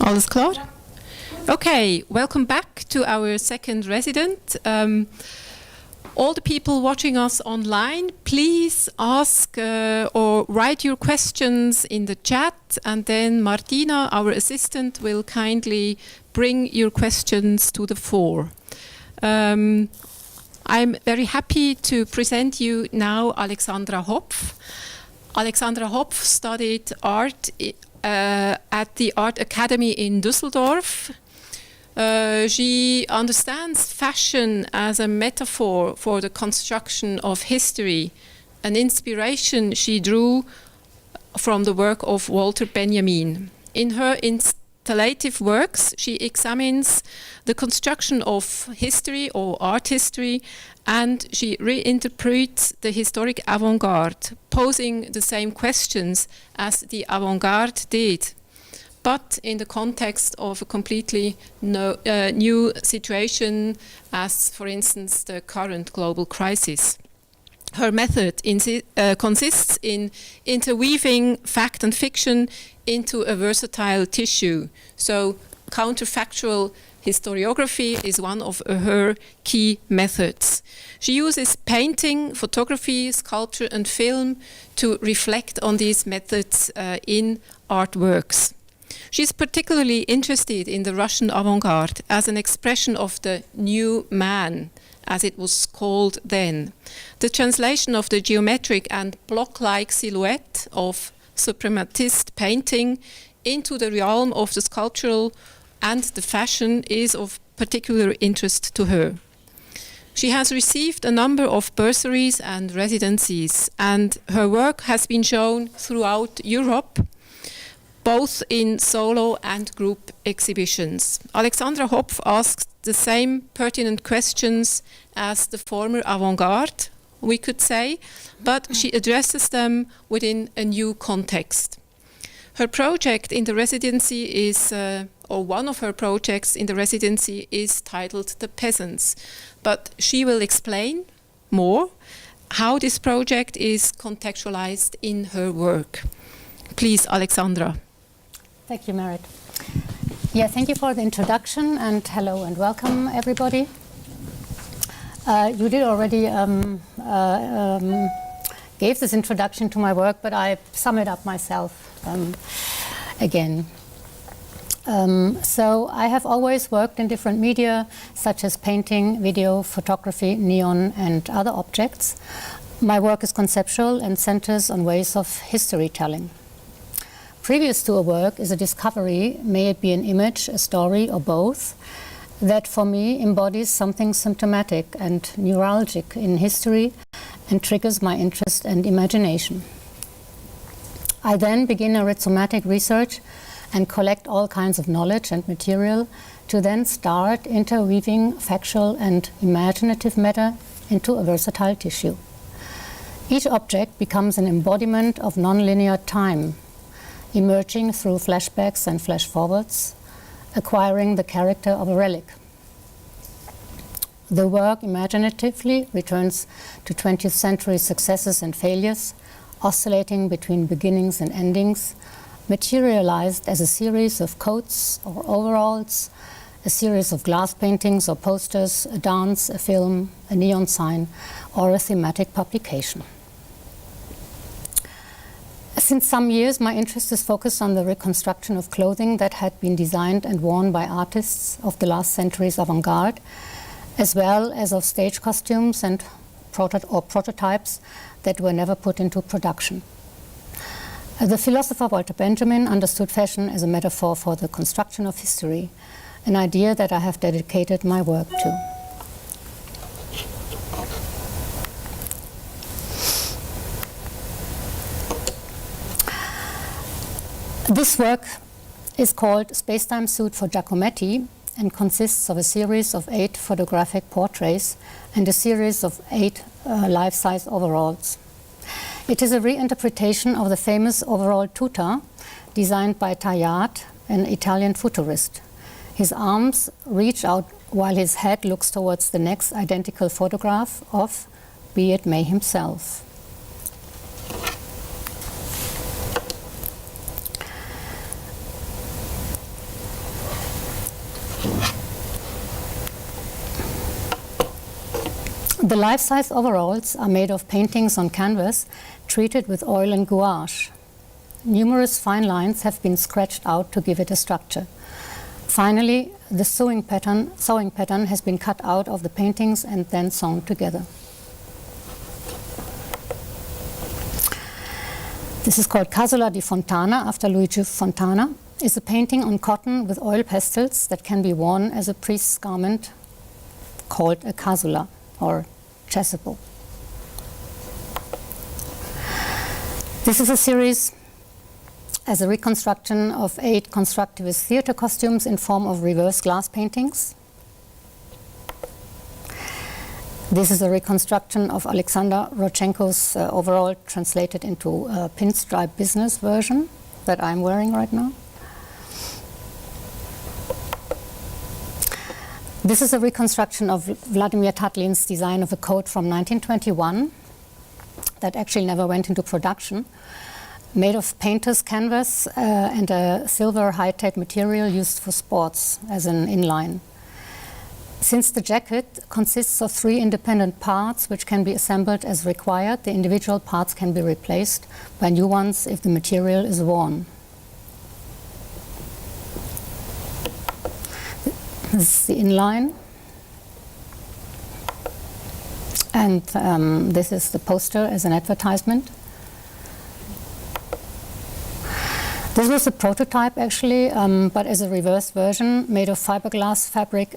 Alles klar? Okay, welcome back to our second resident. All the people watching us online, please ask or write your questions in the chat, and then Martina, our assistant, will kindly bring your questions to the fore. I'm very happy to present you now Alexandra Hopf. Alexandra Hopf studied art at the Art Academy in Düsseldorf. She understands fashion as a metaphor for the construction of history, an inspiration she drew from the work of Walter Benjamin. In her installative works, she examines the construction of history or art history, and she reinterprets the historic avant-garde, posing the same questions as the avant-garde did, but in the context of a completely new situation, as, for instance, the current global crisis. Her method consists in interweaving fact and fiction into a versatile tissue. So counterfactual historiography is one of her key methods. She uses painting, photography, sculpture and film to reflect on these methods in artworks. She's particularly interested in the Russian avant-garde as an expression of the new man, as it was called then. The translation of the geometric and block-like silhouette of suprematist painting into the realm of the sculptural and the fashion is of particular interest to her. She has received a number of bursaries and residencies, and her work has been shown throughout Europe, both in solo and group exhibitions. Alexandra Hopf asks the same pertinent questions as the former avant-garde, we could say, but she addresses them within a new context. Her project in the residency is, or one of her projects in the residency is titled The Peasants, but she will explain more how this project is contextualized in her work. Please, Alexandra. Thank you, Merit. Yeah, thank you for the introduction, and hello and welcome, everybody. You did already gave this introduction to my work, but I sum it up myself again. So I have always worked in different media, such as painting, video, photography, neon, and other objects. My work is conceptual and centers on ways of history telling. Previous to a work is a discovery, may it be an image, a story, or both, that for me embodies something symptomatic and neuralgic in history and triggers my interest and imagination. I then begin a rhizomatic research and collect all kinds of knowledge and material to then start interweaving factual and imaginative matter into a versatile tissue. Each object becomes an embodiment of nonlinear time, emerging through flashbacks and flash-forwards, acquiring the character of a relic. The work imaginatively returns to 20th century successes and failures, oscillating between beginnings and endings, materialized as a series of coats or overalls, a series of glass paintings or posters, a dance, a film, a neon sign, or a thematic publication. Since some years, my interest is focused on the reconstruction of clothing that had been designed and worn by artists of the last century's avant-garde, as well as of stage costumes and prototypes that were never put into production. The philosopher Walter Benjamin understood fashion as a metaphor for the construction of history, an idea that I have dedicated my work to. This work is called Spacetime Suit for Giacometti and consists of a series of 8 photographic portraits and a series of 8 life-size overalls. It is a reinterpretation of the famous overall tuta designed by TaDA, an Italian futurist. His arms reach out while his head looks towards the next identical photograph of, be it May himself. The life-size overalls are made of paintings on canvas treated with oil and gouache. Numerous fine lines have been scratched out to give it a structure. Finally, the sewing pattern has been cut out of the paintings and then sewn together. This is called Casola di Fontana, after Luigi Fontana. It's a painting on cotton with oil pastels that can be worn as a priest's garment called a casola or chasuble. This is a series as a reconstruction of 8 constructivist theater costumes in form of reverse glass paintings. This is a reconstruction of Alexander Rodchenko's overall translated into a pinstripe business version that I'm wearing right now. This is a reconstruction of Vladimir Tatlin's design of a coat from 1921 that actually never went into production, made of painter's canvas and a silver high-tech material used for sports as an inline. Since the jacket consists of 3 independent parts which can be assembled as required, the individual parts can be replaced by new ones if the material is worn. This is the inline. And this is the poster as an advertisement. This was a prototype actually, but as a reverse version made of fiberglass fabric.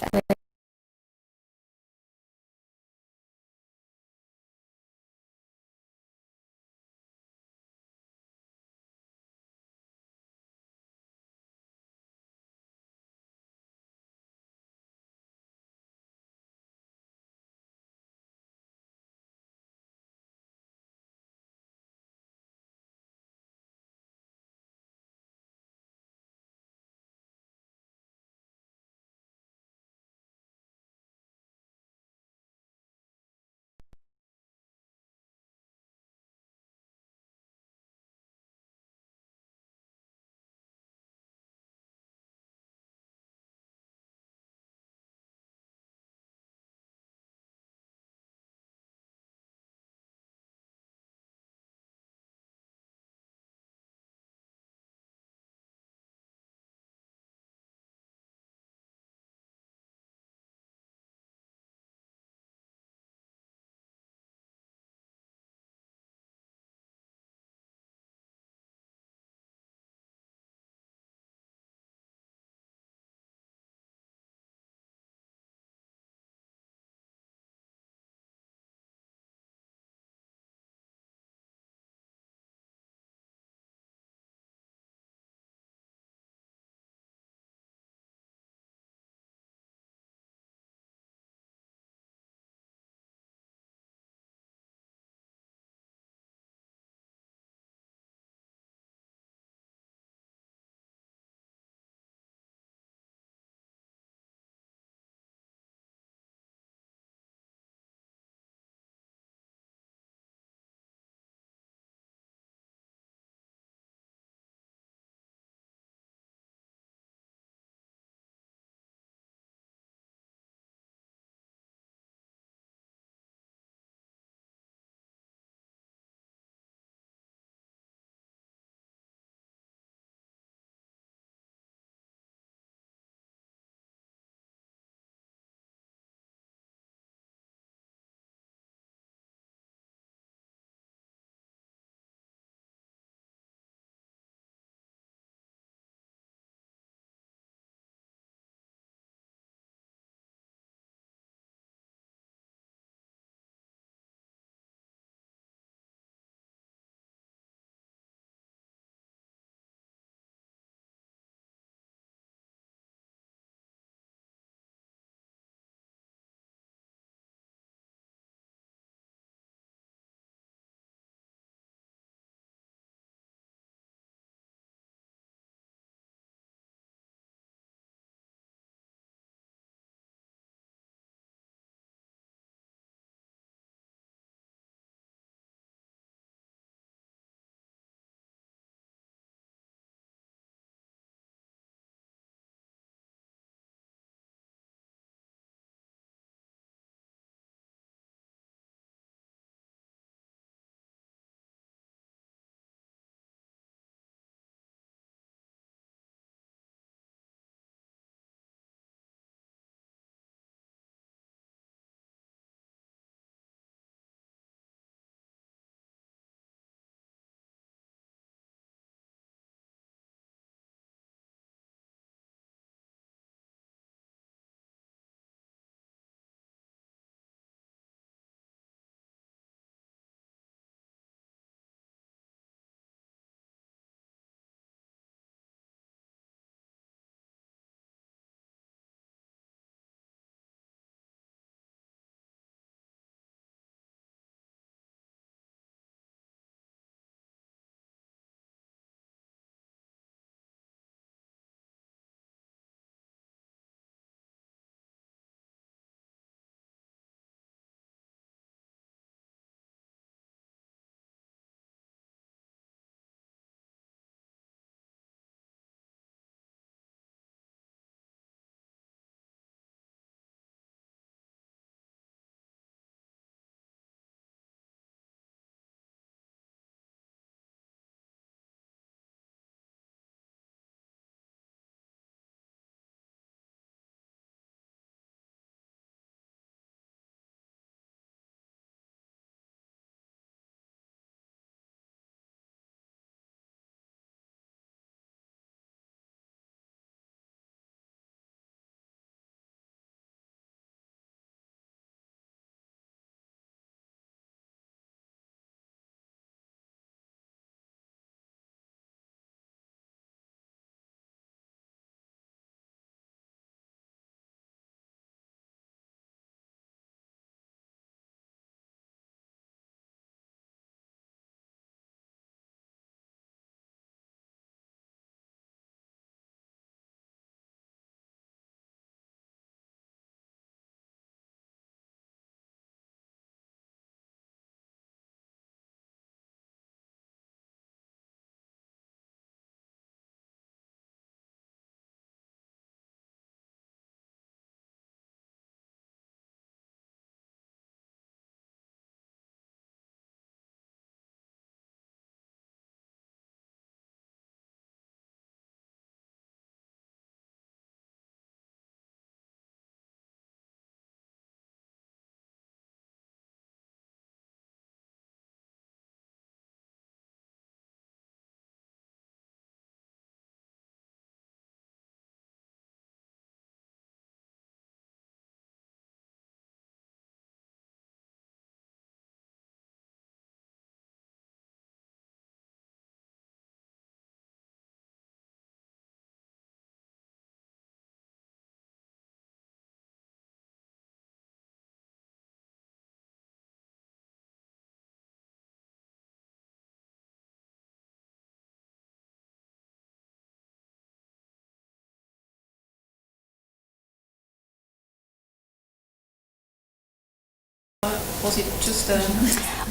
Was it just a...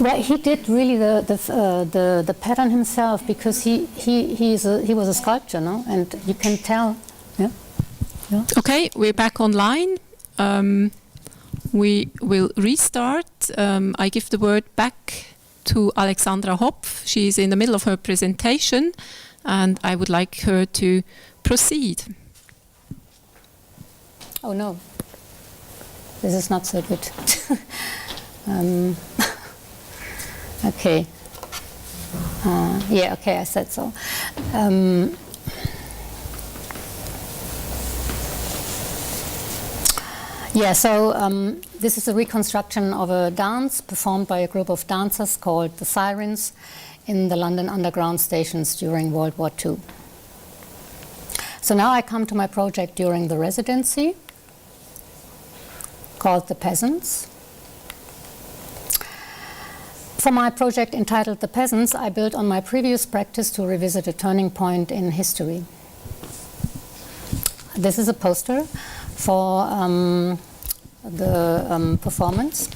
Well, he did really the pattern himself, because he was a sculptor, no? And you can tell. Yeah. Yeah. Okay, we're back online. We will restart. I give the word back to Alexandra Hopf. She is in the middle of her presentation, and I would like her to proceed. Oh no, this is not so good. Okay. Yeah, okay, I said so. Yeah, so this is a reconstruction of a dance performed by a group of dancers called the Sirens in the London Underground stations during World War II. So now I come to my project during the residency, called The Peasants. For my project entitled The Peasants, I built on my previous practice to revisit a turning point in history. This is a poster for the performance,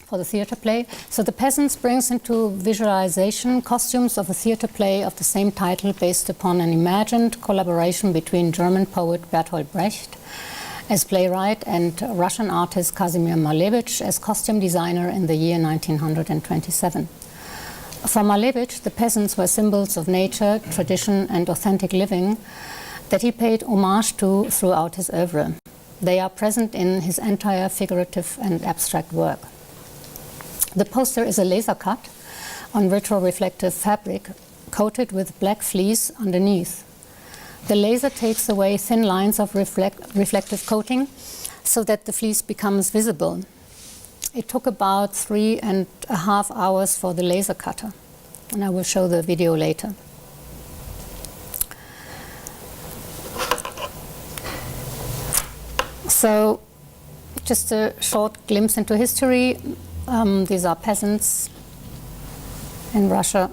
for the theatre play. So The Peasants brings into visualization costumes of a theatre play of the same title, based upon an imagined collaboration between German poet Bertolt Brecht as playwright and Russian artist Kazimir Malevich as costume designer in the year 1927. For Malevich, the peasants were symbols of nature, tradition, and authentic living that he paid homage to throughout his oeuvre. They are present in his entire figurative and abstract work. The poster is a laser cut on retroreflective fabric coated with black fleece underneath. The laser takes away thin lines of reflective coating so that the fleece becomes visible. It took about 3.5 hours for the laser cutter, and I will show the video later. So, just a short glimpse into history. These are peasants in Russia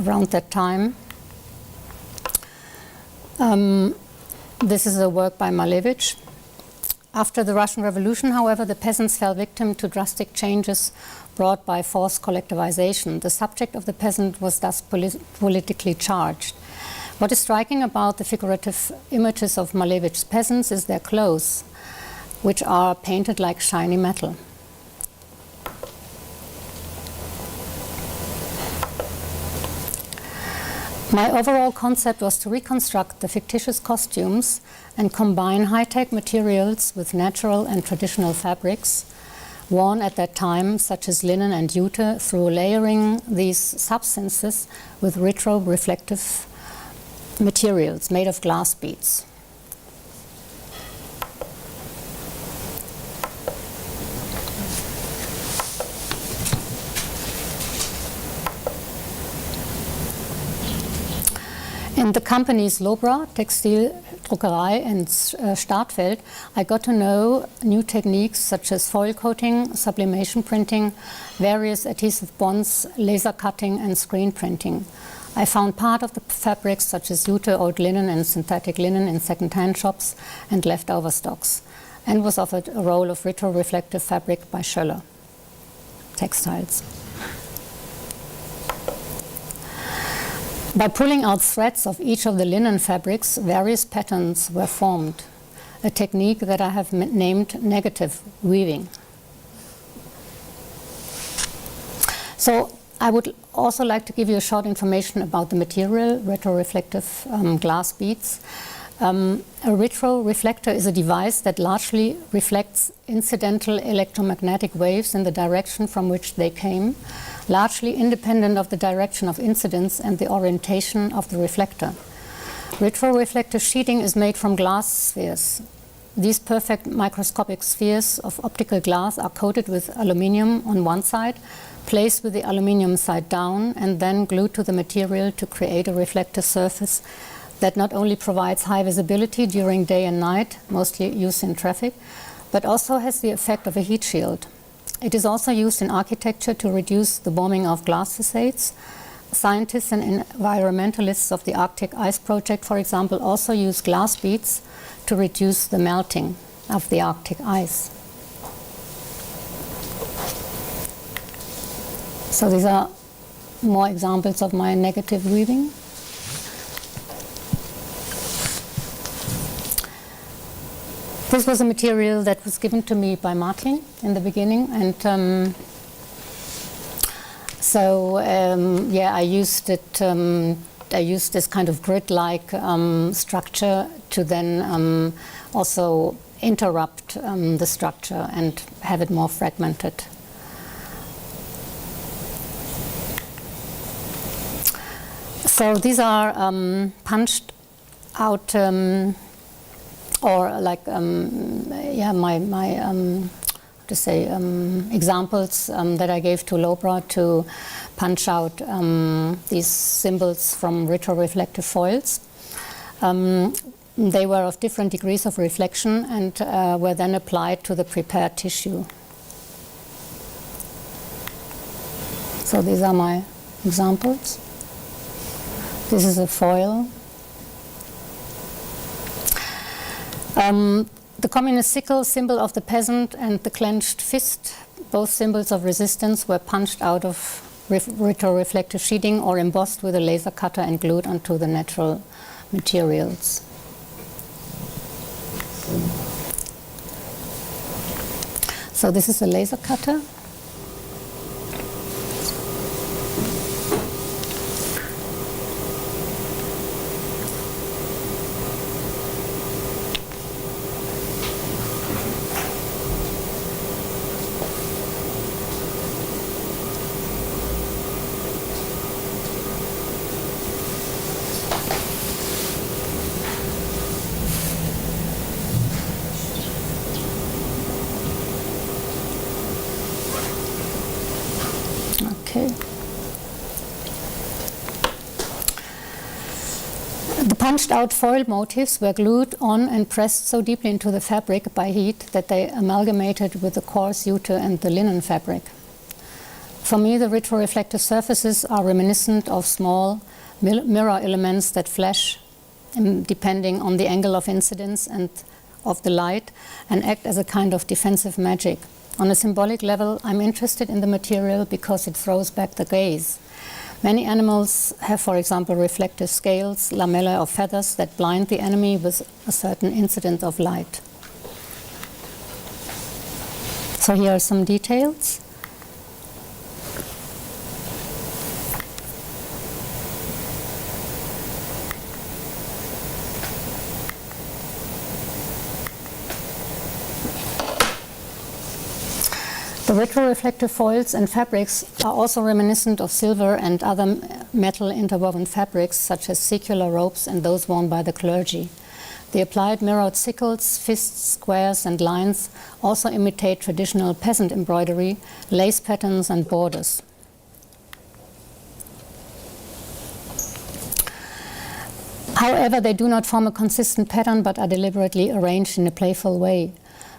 around that time. This is a work by Malevich. After the Russian Revolution, however, the peasants fell victim to drastic changes brought by forced collectivization. The subject of the peasant was thus politically charged. What is striking about the figurative images of Malevich's peasants is their clothes, which are painted like shiny metal. My overall concept was to reconstruct the fictitious costumes and combine high-tech materials with natural and traditional fabrics worn at that time, such as linen and jute, through layering these substances with retroreflective materials made of glass beads. In the companies Lobra, Textile, Druckerei and Startfeld, I got to know new techniques such as foil coating, sublimation printing, various adhesive bonds, laser cutting and screen printing. I found part of the fabrics such as jute, old linen and synthetic linen in second-hand shops and leftover stocks, and was offered a roll of retroreflective fabric by Schöller Textiles. By pulling out threads of each of the linen fabrics, various patterns were formed, a technique that I have named negative weaving. So I would also like to give you a short information about the material, retroreflective glass beads. A retroreflector is a device that largely reflects incidental electromagnetic waves in the direction from which they came, largely independent of the direction of incidence and the orientation of the reflector. Retroreflective sheeting is made from glass spheres. These perfect microscopic spheres of optical glass are coated with aluminium on one side, placed with the aluminium side down, and then glued to the material to create a reflective surface that not only provides high visibility during day and night, mostly used in traffic, but also has the effect of a heat shield. It is also used in architecture to reduce the warming of glass facades. Scientists and environmentalists of the Arctic Ice Project, for example, also use glass beads to reduce the melting of the Arctic ice. So these are more examples of my negative weaving. This was a material that was given to me by Maklott in the beginning, and I used it. I used this kind of grid-like structure to then also interrupt the structure and have it more fragmented. So these are punched out, or like examples that I gave to Lobra to punch out these symbols from retroreflective foils. They were of different degrees of reflection and were then applied to the prepared tissue. So these are my examples. This is a foil. The communist sickle, symbol of the peasant, and the clenched fist, both symbols of resistance, were punched out of retroreflective sheeting or embossed with a laser cutter and glued onto the natural materials. So this is a laser cutter. The punched out foil motifs were glued on and pressed so deeply into the fabric by heat that they amalgamated with the coarse jute and the linen fabric. For me, the retroreflective surfaces are reminiscent of small mirror elements that flash depending on the angle of incidence and of the light and act as a kind of defensive magic. On a symbolic level, I'm interested in the material because it throws back the gaze. Many animals have, for example, reflective scales, lamellae or feathers that blind the enemy with a certain incident of light. So here are some details. The retroreflective foils and fabrics are also reminiscent of silver and other metal interwoven fabrics, such as secular ropes and those worn by the clergy. The applied mirrored sickles, fists, squares, and lines also imitate traditional peasant embroidery, lace patterns, and borders. However, they do not form a consistent pattern but are deliberately arranged in a playful way.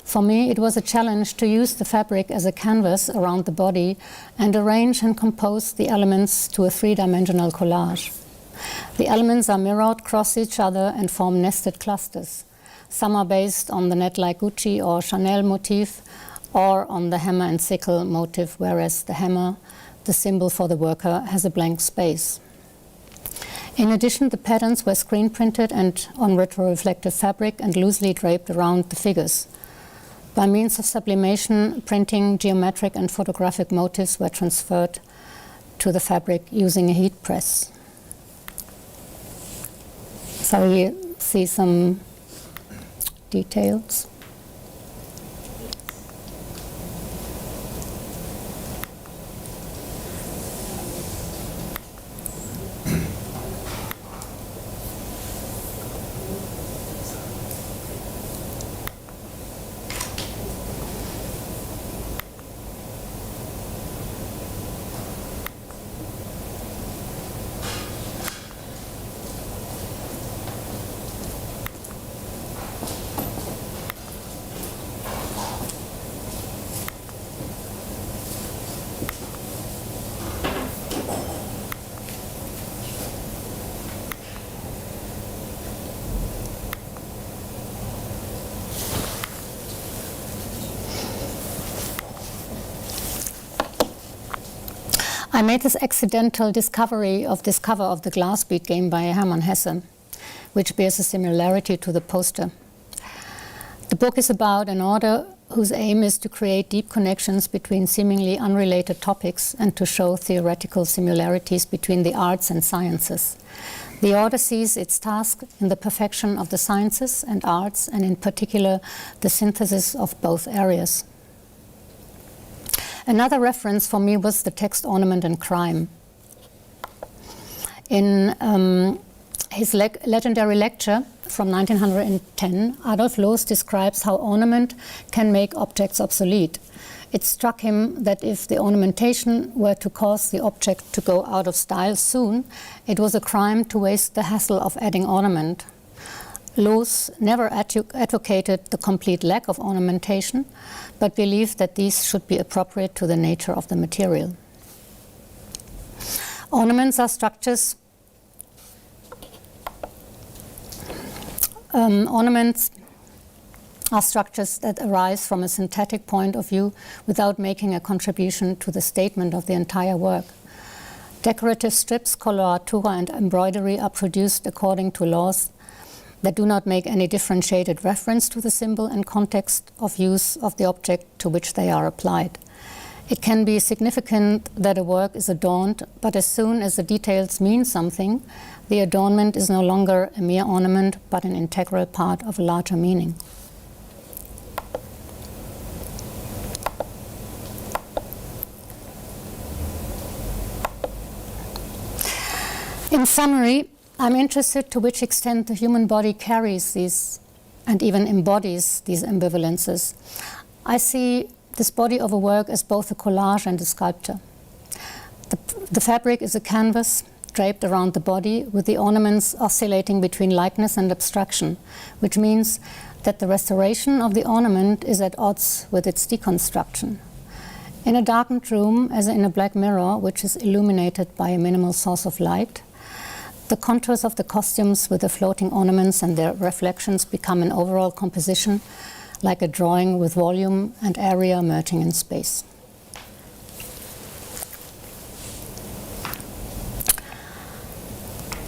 For me, it was a challenge to use the fabric as a canvas around the body and arrange and compose the elements to a three-dimensional collage. The elements are mirrored, cross each other, and form nested clusters. Some are based on the net-like Gucci or Chanel motif, or on the hammer and sickle motif, whereas the hammer, the symbol for the worker, has a blank space. In addition, the patterns were screen printed and on retroreflective fabric and loosely draped around the figures. By means of sublimation, printing, geometric and photographic motifs were transferred to the fabric using a heat press. So here you see some details. I made this accidental discovery of this cover of the Glass Bead game by Hermann Hesse, which bears a similarity to the poster. The book is about an author whose aim is to create deep connections between seemingly unrelated topics and to show theoretical similarities between the arts and sciences. The author sees its task in the perfection of the sciences and arts, and in particular the synthesis of both areas. Another reference for me was the text Ornament and Crime. In his legendary lecture from 1910, Adolf Loos describes how ornament can make objects obsolete. It struck him that if the ornamentation were to cause the object to go out of style soon, it was a crime to waste the hassle of adding ornament. Loos never advocated the complete lack of ornamentation, but believed that these should be appropriate to the nature of the material. Ornaments are structures that arise from a synthetic point of view without making a contribution to the statement of the entire work. Decorative strips, coloratura, and embroidery are produced according to laws that do not make any differentiated reference to the symbol and context of use of the object to which they are applied. It can be significant that a work is adorned, but as soon as the details mean something, the adornment is no longer a mere ornament, but an integral part of a larger meaning. In summary, I'm interested to which extent the human body carries these and even embodies these ambivalences. I see this body of a work as both a collage and a sculpture. The fabric is a canvas draped around the body, with the ornaments oscillating between likeness and abstraction, which means that the restoration of the ornament is at odds with its deconstruction. In a darkened room, as in a black mirror, which is illuminated by a minimal source of light, the contours of the costumes with the floating ornaments and their reflections become an overall composition, like a drawing with volume and area merging in space.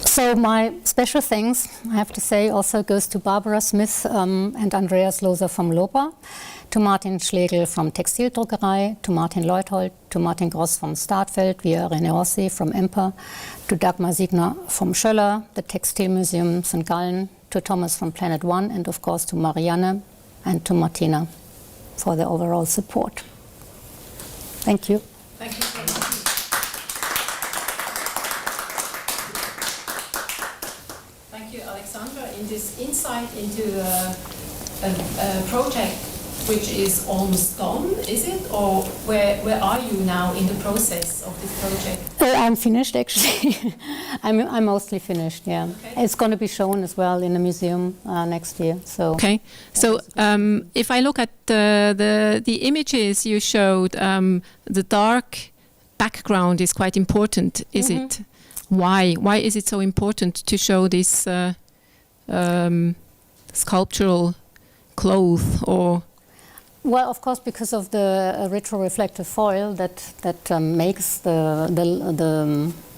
So my special thanks, I have to say, also goes to Barbara Smith and Andreas Loser from Lopa, to Martin Schlegel from Textile Druckerei, to Martin Leuthold, to Martin Gross from Startfeld, via René Rossi from Emper, to Dagmar Siegner from Schöller, the Textile Museum St. Gallen, to Thomas from Planet One, and of course to Marianne and to Martina for their overall support. Thank you. Thank you so much. Thank you, Alexandra, in this insight into a project which is almost gone, is it? Or where are you now in the process of this project? I'm finished, actually. I'm mostly finished, yeah. Okay. It's going to be shown as well in the museum next year. So. Okay. So if I look at the images you showed, the dark background is quite important, is it? Why? Why is it so important to show this sculptural cloth or? Well, of course, because of the retroreflective foil that makes the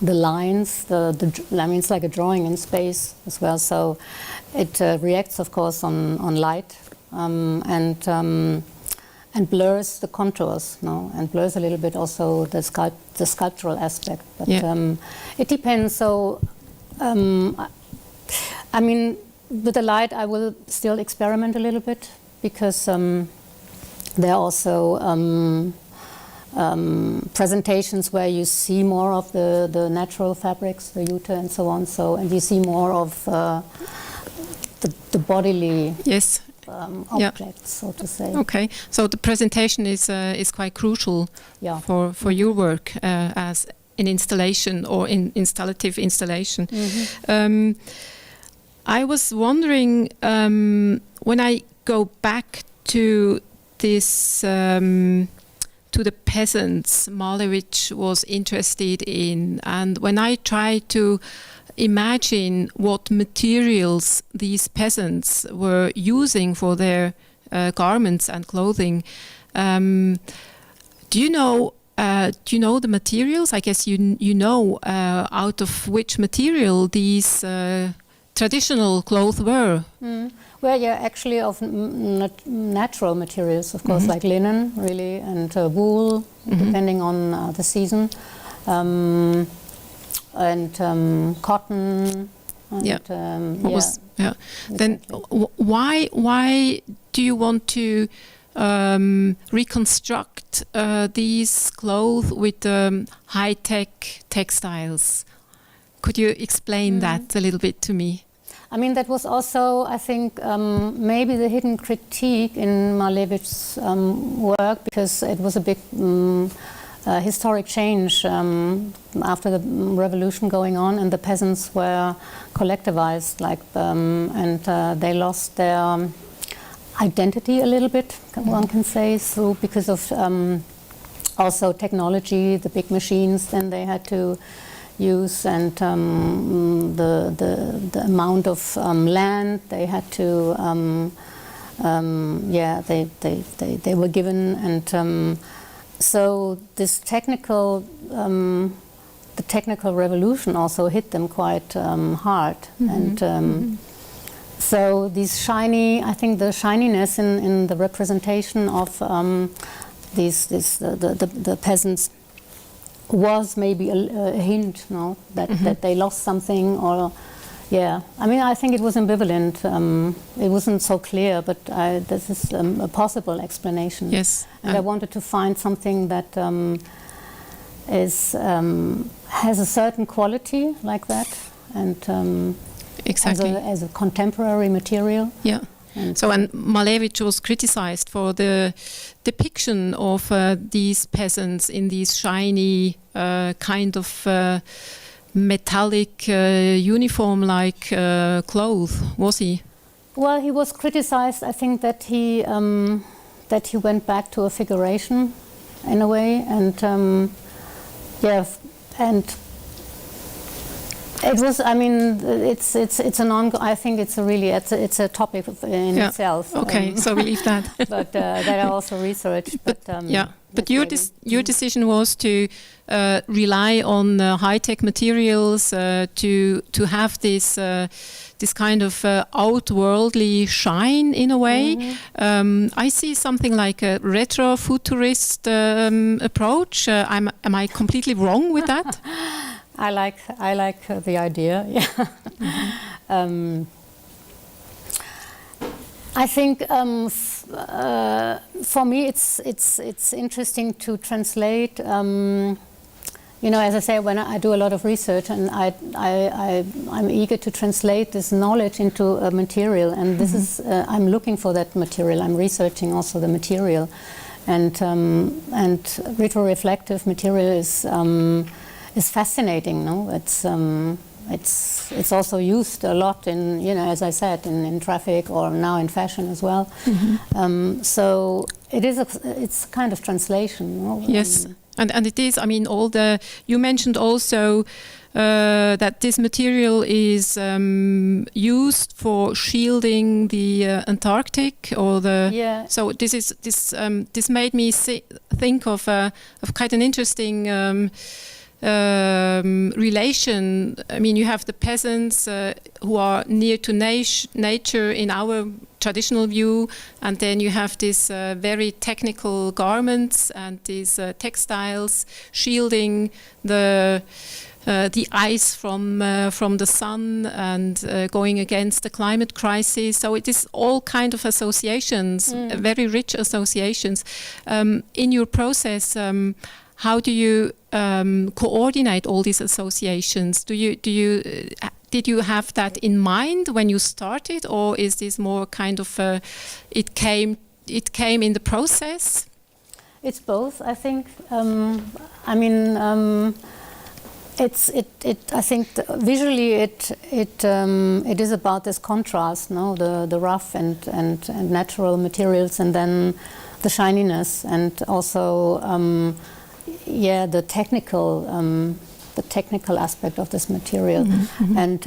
lines. I mean, it's like a drawing in space as well. So it reacts, of course, on light and blurs the contours, no, and blurs a little bit also the sculptural aspect. But it depends. So I mean, with the light, I will still experiment a little bit because. There are also presentations where you see more of the natural fabrics, the jute and so on. So, and you see more of the bodily objects, so to say. Okay, so the presentation is quite crucial for your work as an installation or installative installation. I was wondering when I go back to this to the peasants Malevich was interested in, and when I try to imagine what materials these peasants were using for their garments and clothing, do you know do you know the materials? I guess you know out of which material these traditional clothes were. Well, yeah, actually of natural materials, of course, like linen, really, and wool, depending on the season, and cotton. And, Then, why do you want to reconstruct these clothes with high-tech textiles? Could you explain that a little bit to me? I mean, that was also, I think, maybe the hidden critique in Malevich's work, because it was a big historic change after the revolution going on, and the peasants were collectivized, and they lost their identity a little bit, one can say, because of also technology, the big machines then they had to use, and the amount of land they had to they were given, and so this technical the technical revolution also hit them quite hard, and so these shiny, I think the shininess in the representation of the peasants was maybe a hint, no, that they lost something, or I mean, I think it was ambivalent. It wasn't so clear, but this is a possible explanation. Yes, and I wanted to find something that has a certain quality like that, and exactly as a contemporary material. Yeah. And Malevich was criticized for the depiction of these peasants in these shiny kind of metallic uniform-like clothes. Was he? Well, he was criticized. I think that he went back to a figuration, in a way, and and. It was. I mean, it's an ongoing. I think it's a topic in itself. Okay, so we leave that. But that I also researched. But your decision was to rely on high-tech materials to have this kind of outworldly shine in a way. I see something like a retro-futurist approach. Am I completely wrong with that? I like the idea. Yeah. I think for me it's interesting to translate. You know, as I say, when I do a lot of research, and I'm eager to translate this knowledge into a material, and this is I'm looking for that material. I'm researching also the material, and retroreflective material is fascinating. No, it's also used a lot in, you know, as I said, in traffic, or now in fashion as well. So it's kind of translation. No? Yes, and it is. I mean, you mentioned also that this material is used for shielding the Antarctic, or the. Yeah. So this made me think of quite an interesting. Relation. I mean, you have the peasants who are near to nature in our traditional view, and then you have these very technical garments and these textiles shielding the ice from the sun, and going against the climate crisis. So it is all kind of associations, very rich associations. In your process, how do you coordinate all these associations? Did you have that in mind when you started, or is this more kind of it came in the process? It's both, I think. I mean, I think visually it is about this contrast, no, the rough and natural materials, and then the shininess, and also. The technical aspect of this material, and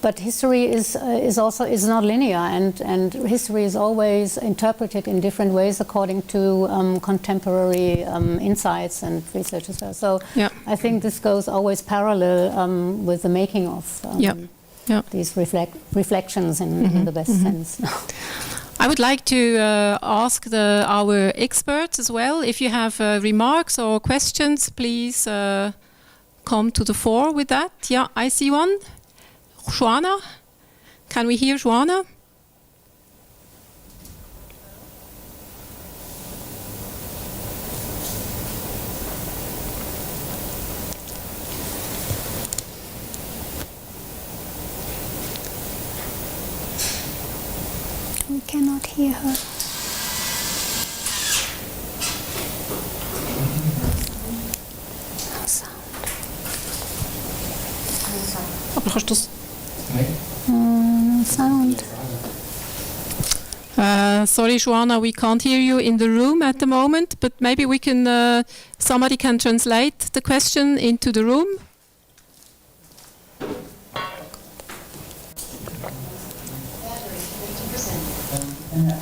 but history is not linear, and history is always interpreted in different ways according to contemporary insights and research as well. So I think this goes always parallel with the making of these reflections in the best sense. I would like to ask our experts as well. If you have remarks or questions, please come to the fore with that. Yeah, I see one. Joanna? Can we hear Joanna? We cannot hear her. Aber kannst du das? Sound. Sorry, Joanna, we can't hear you in the room at the moment, but maybe we can. Somebody can translate the question into the room.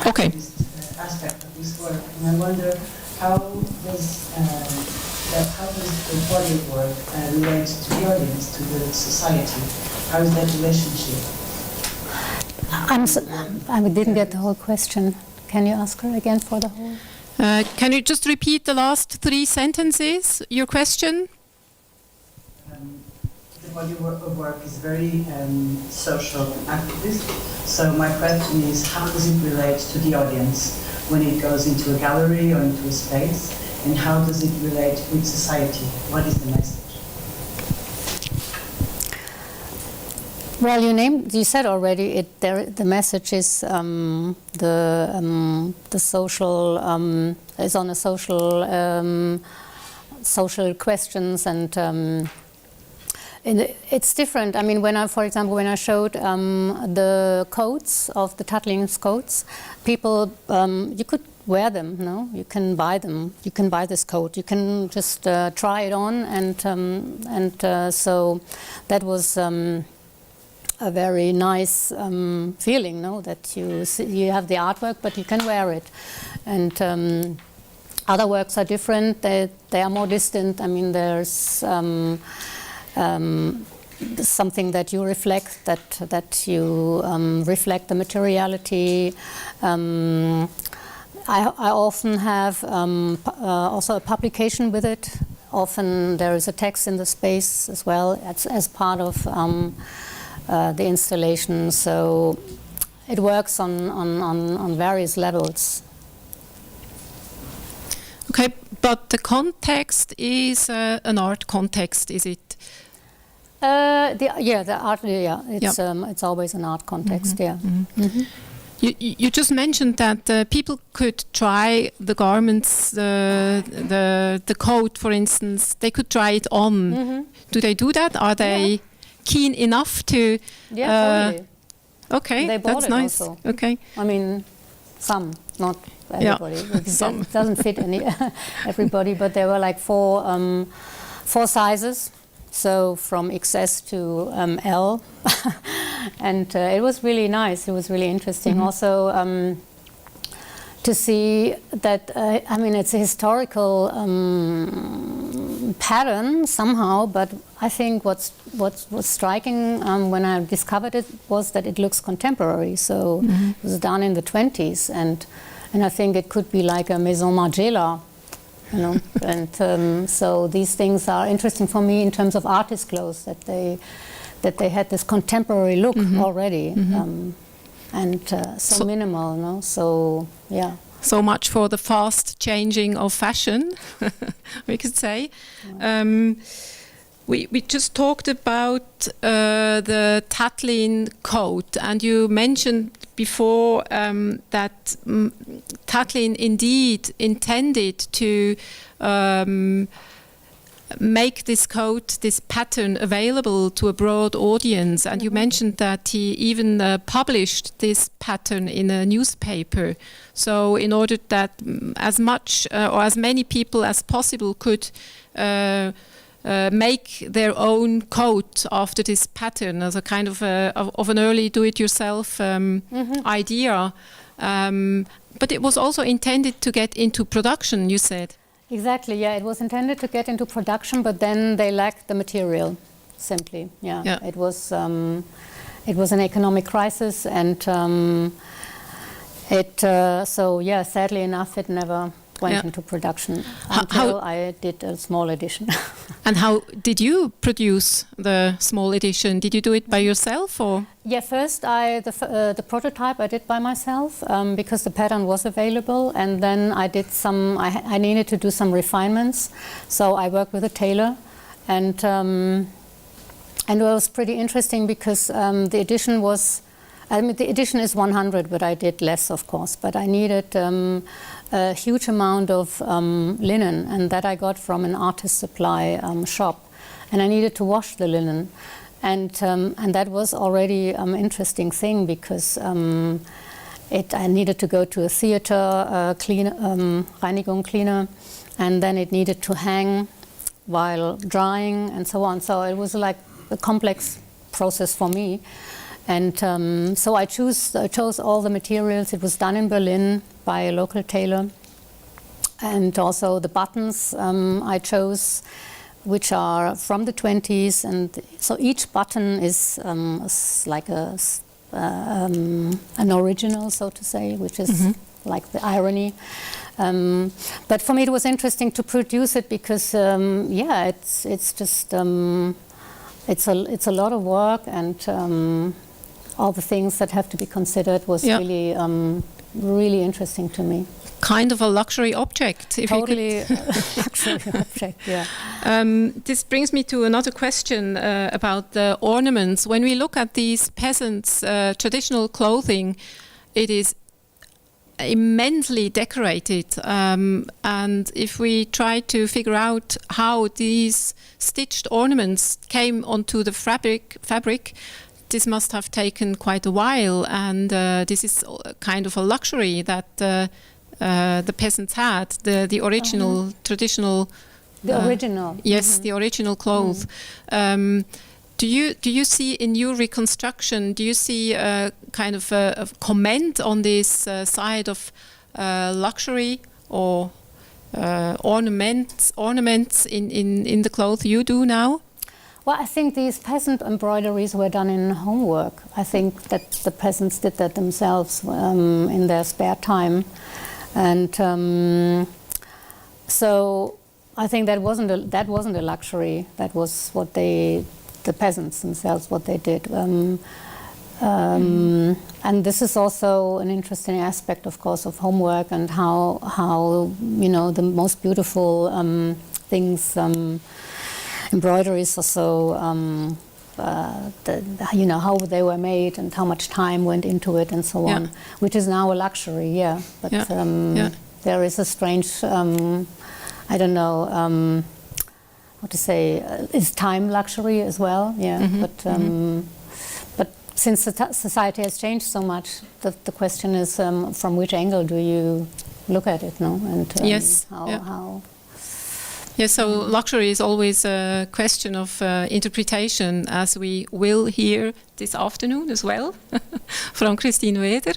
Okay. Aspect of this work, and I wonder how does the body work relate to the audience, to the society? How is that relationship? I didn't get the whole question. Can you ask her again for the whole? Can you just repeat the last 3 sentences? Your question. The body of work is very social activist. So my question is, how does it relate to the audience when it goes into a gallery or into a space? And how does it relate with society? What is the message? Well, you said already the message is the social is on a social questions, and it's different. I mean, for example, when I showed the coats of the Tatlin's coats, people you could wear them. No, you can buy them. You can buy this coat. You can just try it on, and so that was a very nice feeling. No, that you have the artwork, but you can wear it, and other works are different. They are more distant. I mean, there's something that you reflect, that you reflect the materiality. I often have also a publication with it. Often there is a text in the space as well as part of the installation. So it works on various levels. Okay, but the context is an art context, is it? The art. Yeah, it's always an art context. Yeah. You just mentioned that people could try the garments, the coat, for instance. They could try it on. Do they do that? Are they keen enough to? Yeah, totally. Okay, they bought that's it nice. Also. Okay. I mean, some, not everybody. It doesn't fit everybody, but there were like 4 sizes. So from XS to L, and it was really nice. It was really interesting. Also to see that. I mean, it's a historical pattern somehow, but I think what was striking when I discovered it was that it looks contemporary. So it was done in the 20s, and I think it could be like a Maison Margiela. You know, and so these things are interesting for me in terms of artist clothes, that they had this contemporary look already, and so minimal, no? So yeah. So much for the fast changing of fashion, we could say. We just talked about the Tatlin coat, and you mentioned before that Tatlin indeed intended to make this coat, this pattern, available to a broad audience. And you mentioned that he even published this pattern in a newspaper. So in order that as much or as many people as possible could make their own coat after this pattern as a kind of an early do-it-yourself idea. But it was also intended to get into production, you said. Exactly, yeah. It was intended to get into production, but then they lacked the material, simply. Yeah. It was an economic crisis, and sadly enough, it never went into production until I did a small edition. And how did you produce the small edition? Did you do it by yourself, or? Yeah, first the prototype I did by myself because the pattern was available, and then I did I needed to do some refinements, so I worked with a tailor, and it was pretty interesting because the edition was. The edition is 100, but I did less, of course. But I needed a huge amount of linen, and that I got from an artist supply shop. And I needed to wash the linen, and that was already an interesting thing because I needed to go to a theater Reinigung cleaner, and then it needed to hang while drying and so on. So it was like a complex process for me. And so I chose all the materials. It was done in Berlin by a local tailor. And also the buttons I chose, which are from the 20s. And so each button is like an original, so to say, which is like the irony. But for me it was interesting to produce it because, it's just, it's a lot of work, and all the things that have to be considered was really interesting to me. Kind of a luxury object. Totally luxury object, yeah. This brings me to another question about the ornaments. When we look at these peasants' traditional clothing, it is immensely decorated. And if we try to figure out how these stitched ornaments came onto the fabric, this must have taken quite a while, and this is kind of a luxury that the peasants had, the original traditional. The original. Yes, the original clothes. Do you see in your reconstruction? Do you see a kind of a comment on this side of luxury or ornaments in the clothes you do now? Well, I think these peasant embroideries were done in homework. I think that the peasants did that themselves in their spare time, and so I think that wasn't a luxury. That was what the peasants themselves, what they did. And this is also an interesting aspect, of course, of homework, and how the most beautiful things. Embroideries also, how they were made and how much time went into it and so on, which is now a luxury, But there is a strange, I don't know, what to say, is time luxury as well, But since society has changed so much, the question is from which angle do you look at it, no? And how Yeah, so luxury is always a question of interpretation, as we will hear this afternoon as well from Christine Weder.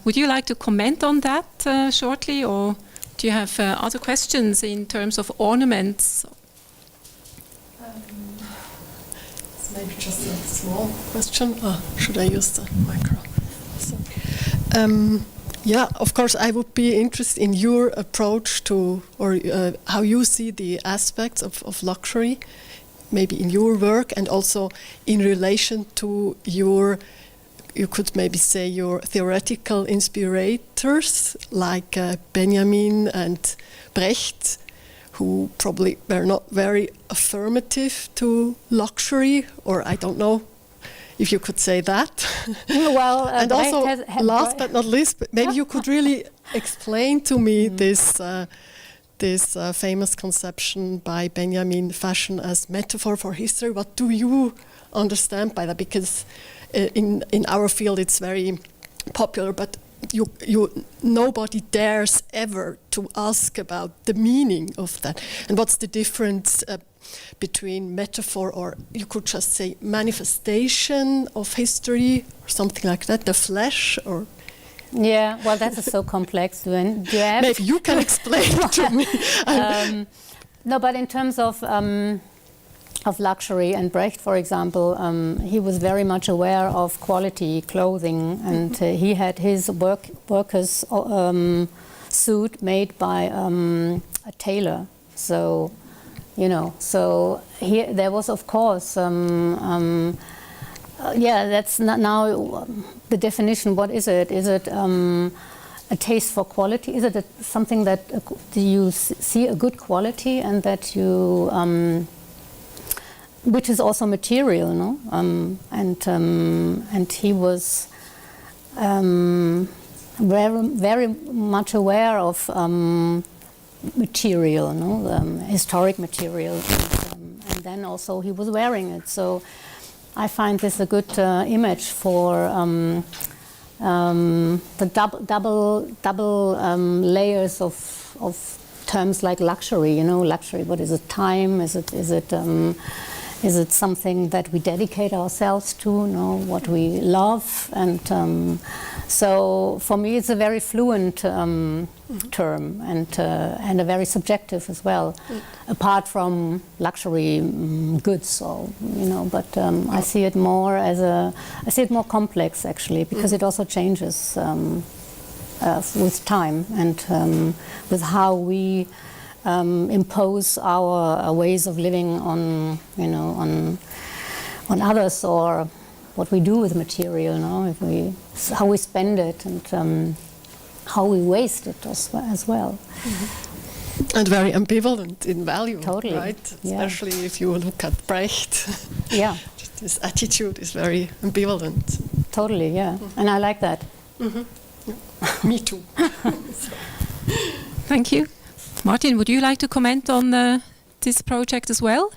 Would you like to comment on that shortly, or do you have other questions in terms of ornaments? It's maybe just a small question. Should I use the micro? Yeah, of course, I would be interested in your approach to, or how you see the aspects of luxury, maybe in your work, and also in relation to your, you could maybe say, your theoretical inspirators, like Benjamin and Brecht, who probably were not very affirmative to luxury, or I don't know if you could say that. Well, and also, last but not least, maybe you could really explain to me this famous conception by Benjamin, fashion as metaphor for history. What do you understand by that? Because in our field it's very popular, but nobody dares ever to ask about the meaning of that. And what's the difference between metaphor, or you could just say manifestation of history, or something like that, the flesh, or... Yeah, well, that is so complex. Do you have... Maybe you can explain it to me. No, but in terms of luxury, and Brecht, for example, he was very much aware of quality clothing, and he had his worker's suit made by a tailor. So, you know, so here there was, of course, yeah, that's not now the definition. What is it? Is it a taste for quality? Is it something that you see a good quality and that you, which is also material, no? And he was very much aware of material, no? Historic material, and then also he was wearing it. So I find this a good image for the double layers of terms like luxury. You know, luxury. What is it? Time? Is it something that we dedicate ourselves to? No, what we love, and so for me, it's a very fluent term, and a very subjective as well. Apart from luxury goods, or you know, but I see it more as I see it more complex actually, because it also changes with time and with how we impose our ways of living on, you know, on others, or what we do with material, no? If we, how we spend it, and how we waste it as well. And very ambivalent in value, totally, right? Yeah. Especially if you look at Brecht. Yeah. This attitude is very ambivalent. Totally, yeah. And I like that. Yeah. Me too. Thank you. Martin, would you like to comment on this project as well?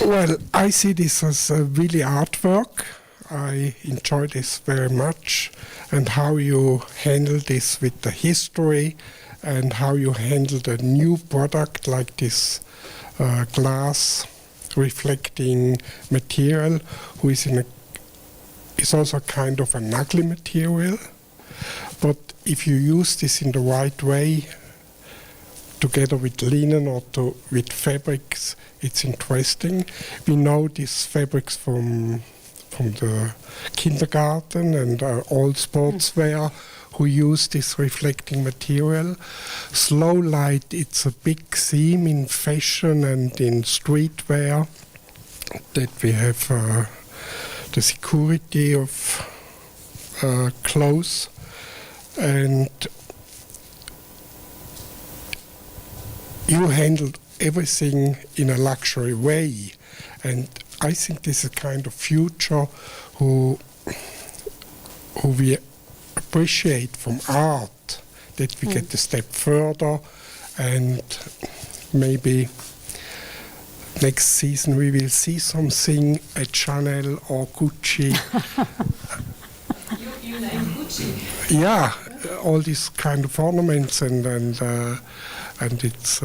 Well, I see this as a really artwork. I enjoy this very much, and how you handle this with the history, and how you handle the new product like this glass reflecting material, who is is also kind of an ugly material. But if you use this in the right way, together with linen or with fabrics, it's interesting. We know these fabrics from the kindergarten and all sportswear who use this reflecting material. Slow light, it's a big theme in fashion and in streetwear, that we have the security of clothes. And you handled everything in a luxury way, and I think this is kind of future who we appreciate from art, that we get a step further, and maybe next season we will see something at Chanel or Gucci. You name Gucci? Yeah, all these kind of ornaments, and it's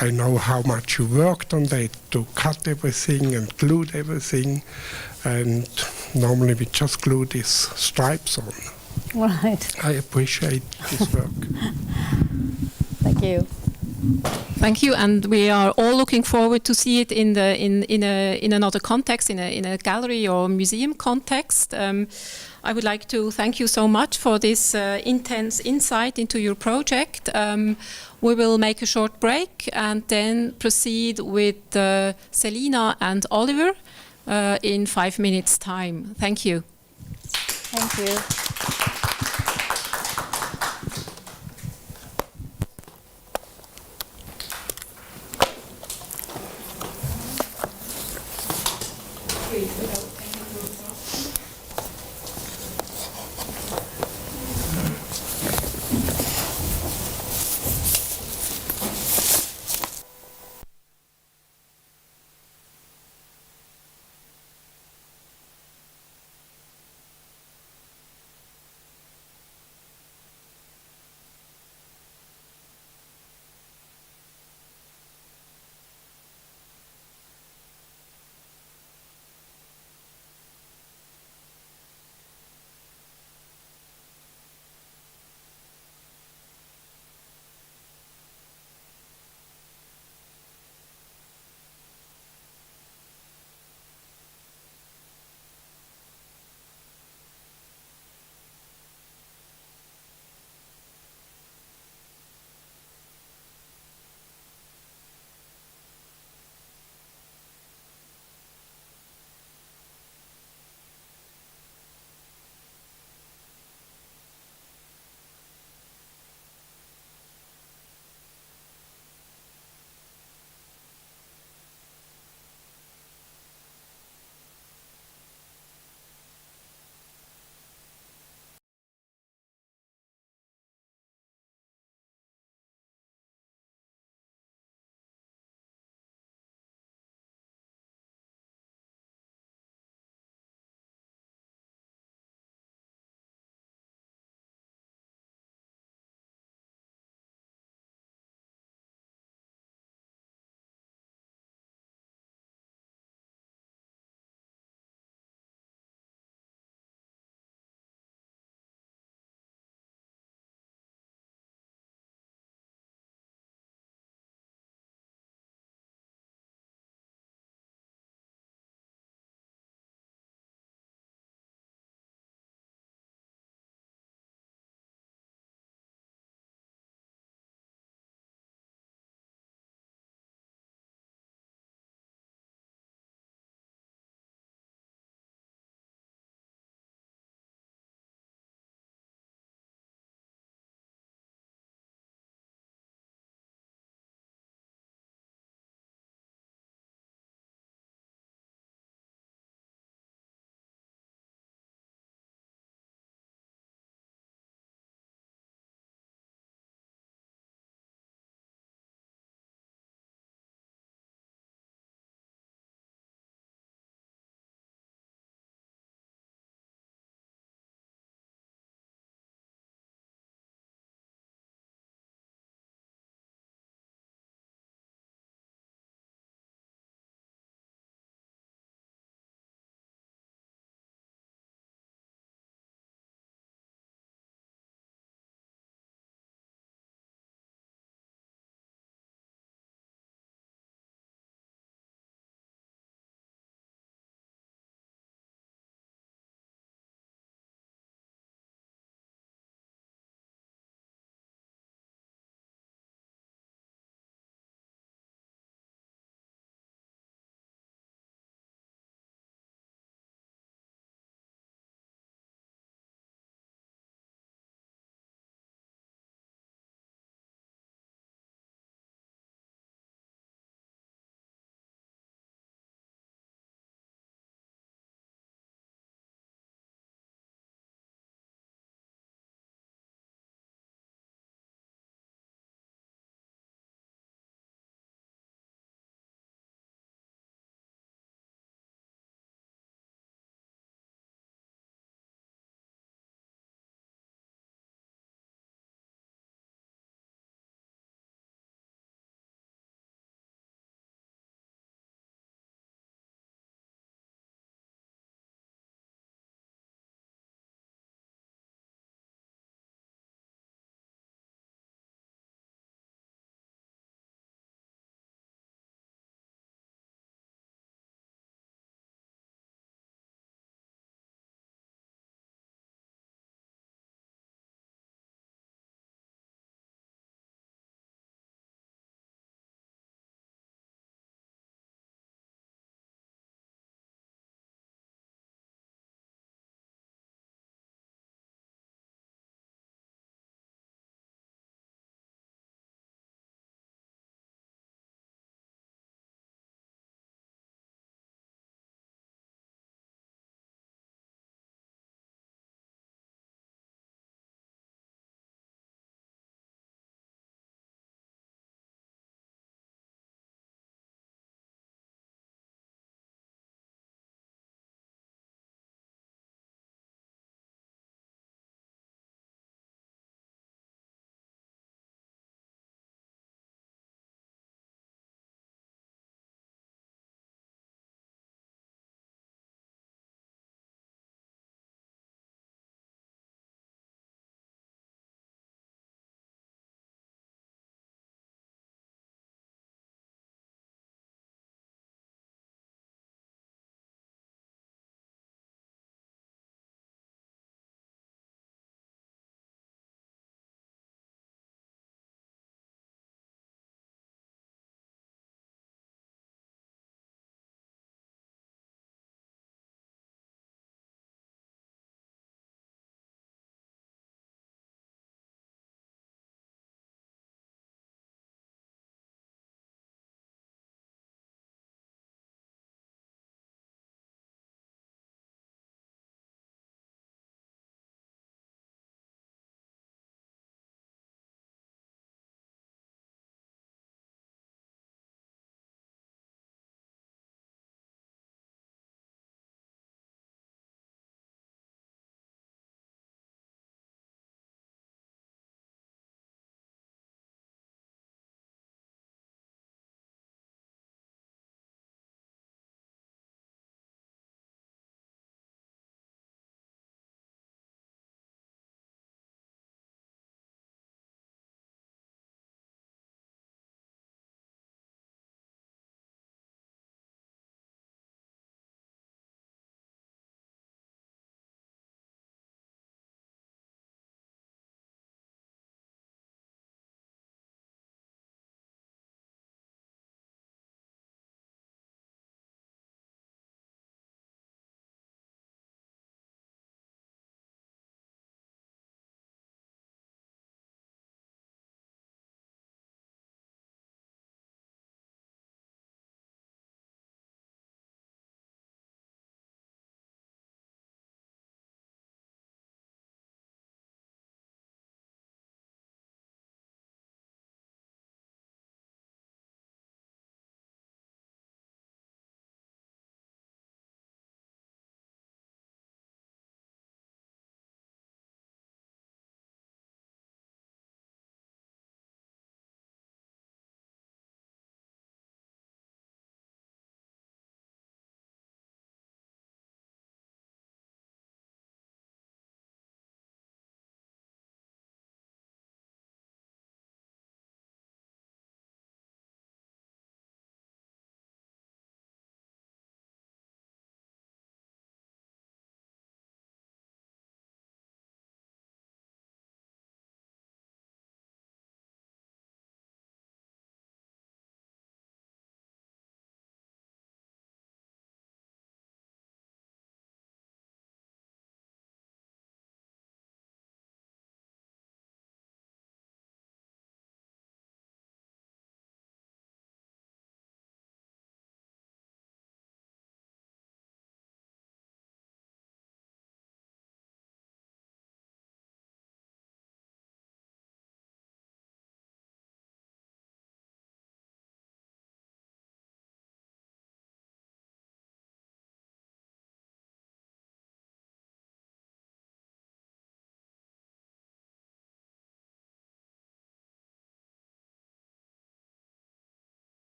I know how much you worked on that, to cut everything and glued everything, and normally we just glue these stripes on. Right. I appreciate this work. Thank you. Thank you, and we are all looking forward to see it in another context, in a gallery or museum context. I would like to thank you so much for this intense insight into your project. We will make a short break and then proceed with Selina and Oliver in 5 minutes' time. Thank you. Thank you.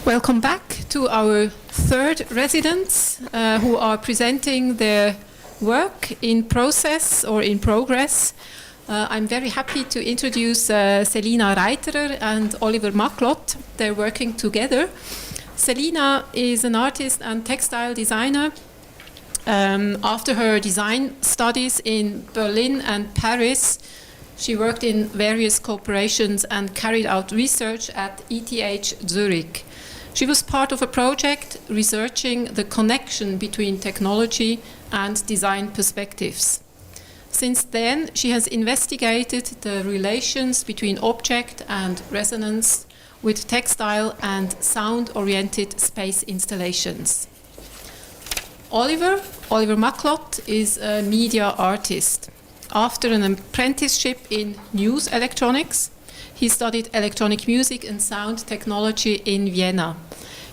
Welcome back to our third residents who are presenting their work in process or in progress. I'm very happy to introduce Selina Reiterer and Oliver Maklott. They're working together. Selina is an artist and textile designer. After her design studies in Berlin and Paris, she worked in various corporations and carried out research at ETH Zurich. She was part of a project researching the connection between technology and design perspectives. Since then, she has investigated the relations between object and resonance with textile and sound-oriented space installations. Oliver Maklott is a media artist. After an apprenticeship in news electronics, he studied electronic music and sound technology in Vienna.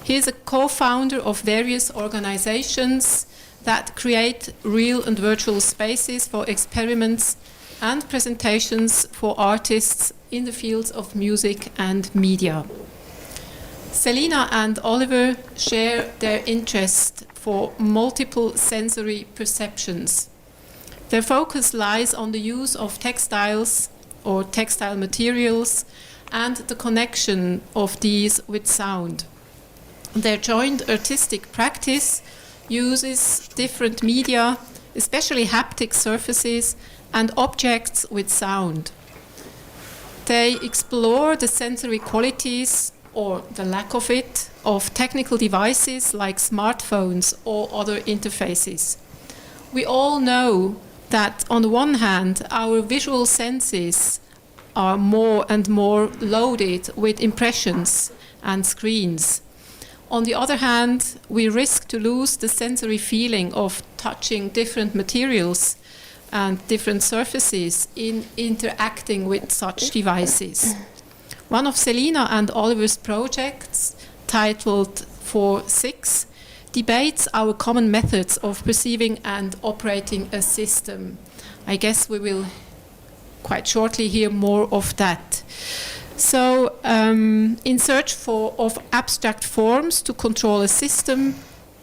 He is a co-founder of various organizations that create real and virtual spaces for experiments and presentations for artists in the fields of music and media. Selina and Oliver share their interest for multiple sensory perceptions. Their focus lies on the use of textiles or textile materials and the connection of these with sound. Their joint artistic practice uses different media, especially haptic surfaces and objects with sound. They explore the sensory qualities, or the lack of it, of technical devices like smartphones or other interfaces. We all know that on the one hand, our visual senses are more and more loaded with impressions and screens. On the other hand, we risk to lose the sensory feeling of touching different materials and different surfaces in interacting with such devices. One of Selina and Oliver's projects, titled 4-6, debates our common methods of perceiving and operating a system. I guess we will quite shortly hear more of that. So, in search of abstract forms to control a system,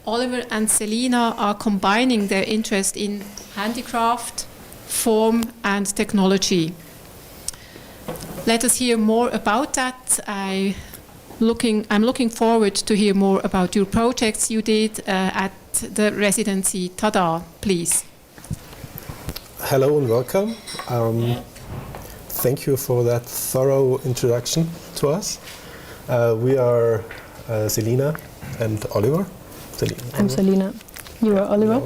Oliver and Selina are combining their interest in handicraft, form, and technology. Let us hear more about that. I'm looking forward to hear more about your projects you did at the residency. TaDA, please. Hello and welcome. Thank you for that thorough introduction to us. We are Selina and Oliver. I'm Selina. You are Oliver.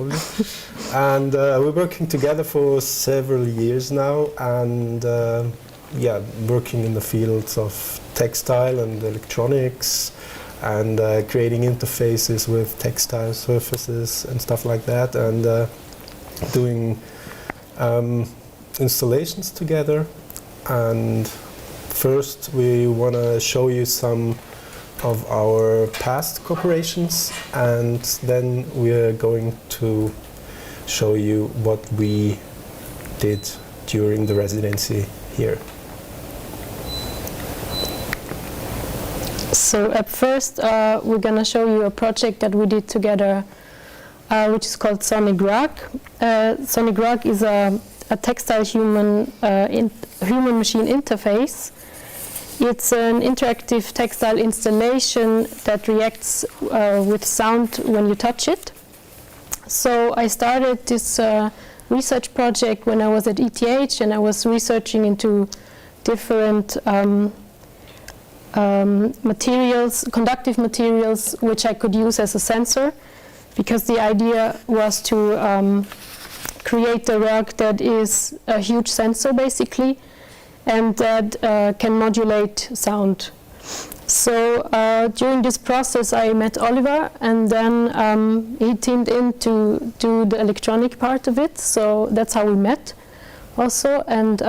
And we're working together for several years now, and working in the fields of textile and electronics, and creating interfaces with textile surfaces and stuff like that, and doing installations together. And first we want to show you some of our past cooperations, and then we're going to show you what we did during the residency here. So at first we're going to show you a project that we did together, which is called Sonic Rug. Sonic Rug is a textile human-machine interface. It's an interactive textile installation that reacts with sound when you touch it. So I started this research project when I was at ETH, and I was researching into different materials, conductive materials, which I could use as a sensor, because the idea was to create a rug that is a huge sensor, basically, and that can modulate sound. So during this process I met Oliver, and then he teamed in to do the electronic part of it, so that's how we met also. And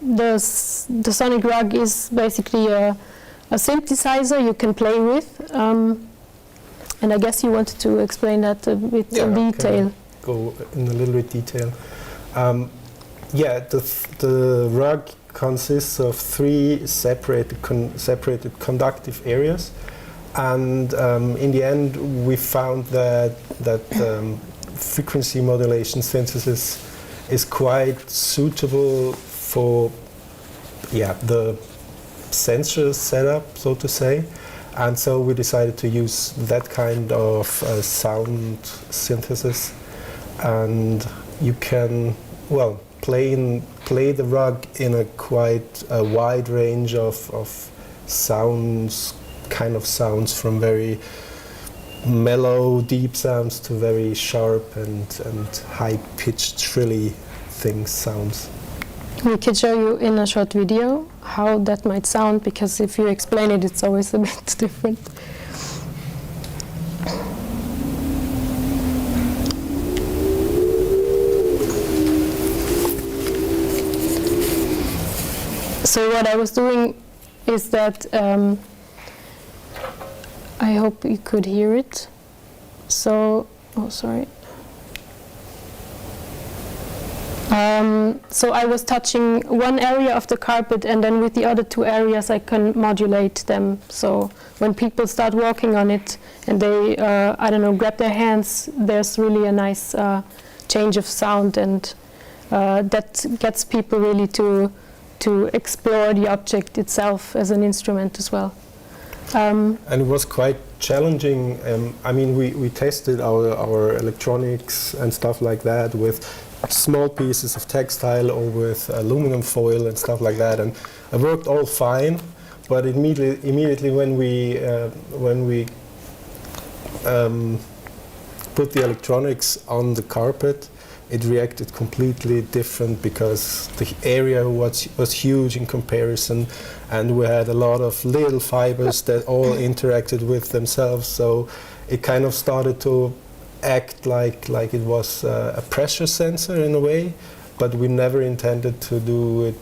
the Sonic Rug is basically a synthesizer you can play with, and I guess you wanted to explain that a bit in detail. Go in a little bit detail. Yeah, the rug consists of 3 separated conductive areas, and in the end we found that frequency modulation synthesis is quite suitable for the sensor setup, so to say, and so we decided to use that kind of sound synthesis, and you can play the rug in a quite wide range of sounds, from very mellow, deep sounds to very sharp and high-pitched, shrilly sounds. We could show you in a short video how that might sound, because if you explain it, it's always a bit different. So what I was doing is that, I hope you could hear it. So, sorry. So I was touching one area of the carpet, and then with the other 2 areas I can modulate them. So when people start walking on it and they, grab their hands, there's really a nice change of sound, and that gets people really to explore the object itself as an instrument as well. And it was quite challenging. We tested our electronics and stuff like that with small pieces of textile or with aluminum foil and stuff like that, and it worked all fine. But immediately when we put the electronics on the carpet, it reacted completely different, because the area was huge in comparison, and we had a lot of little fibers that all interacted with themselves. So it kind of started to act like it was a pressure sensor in a way, but we never intended to do it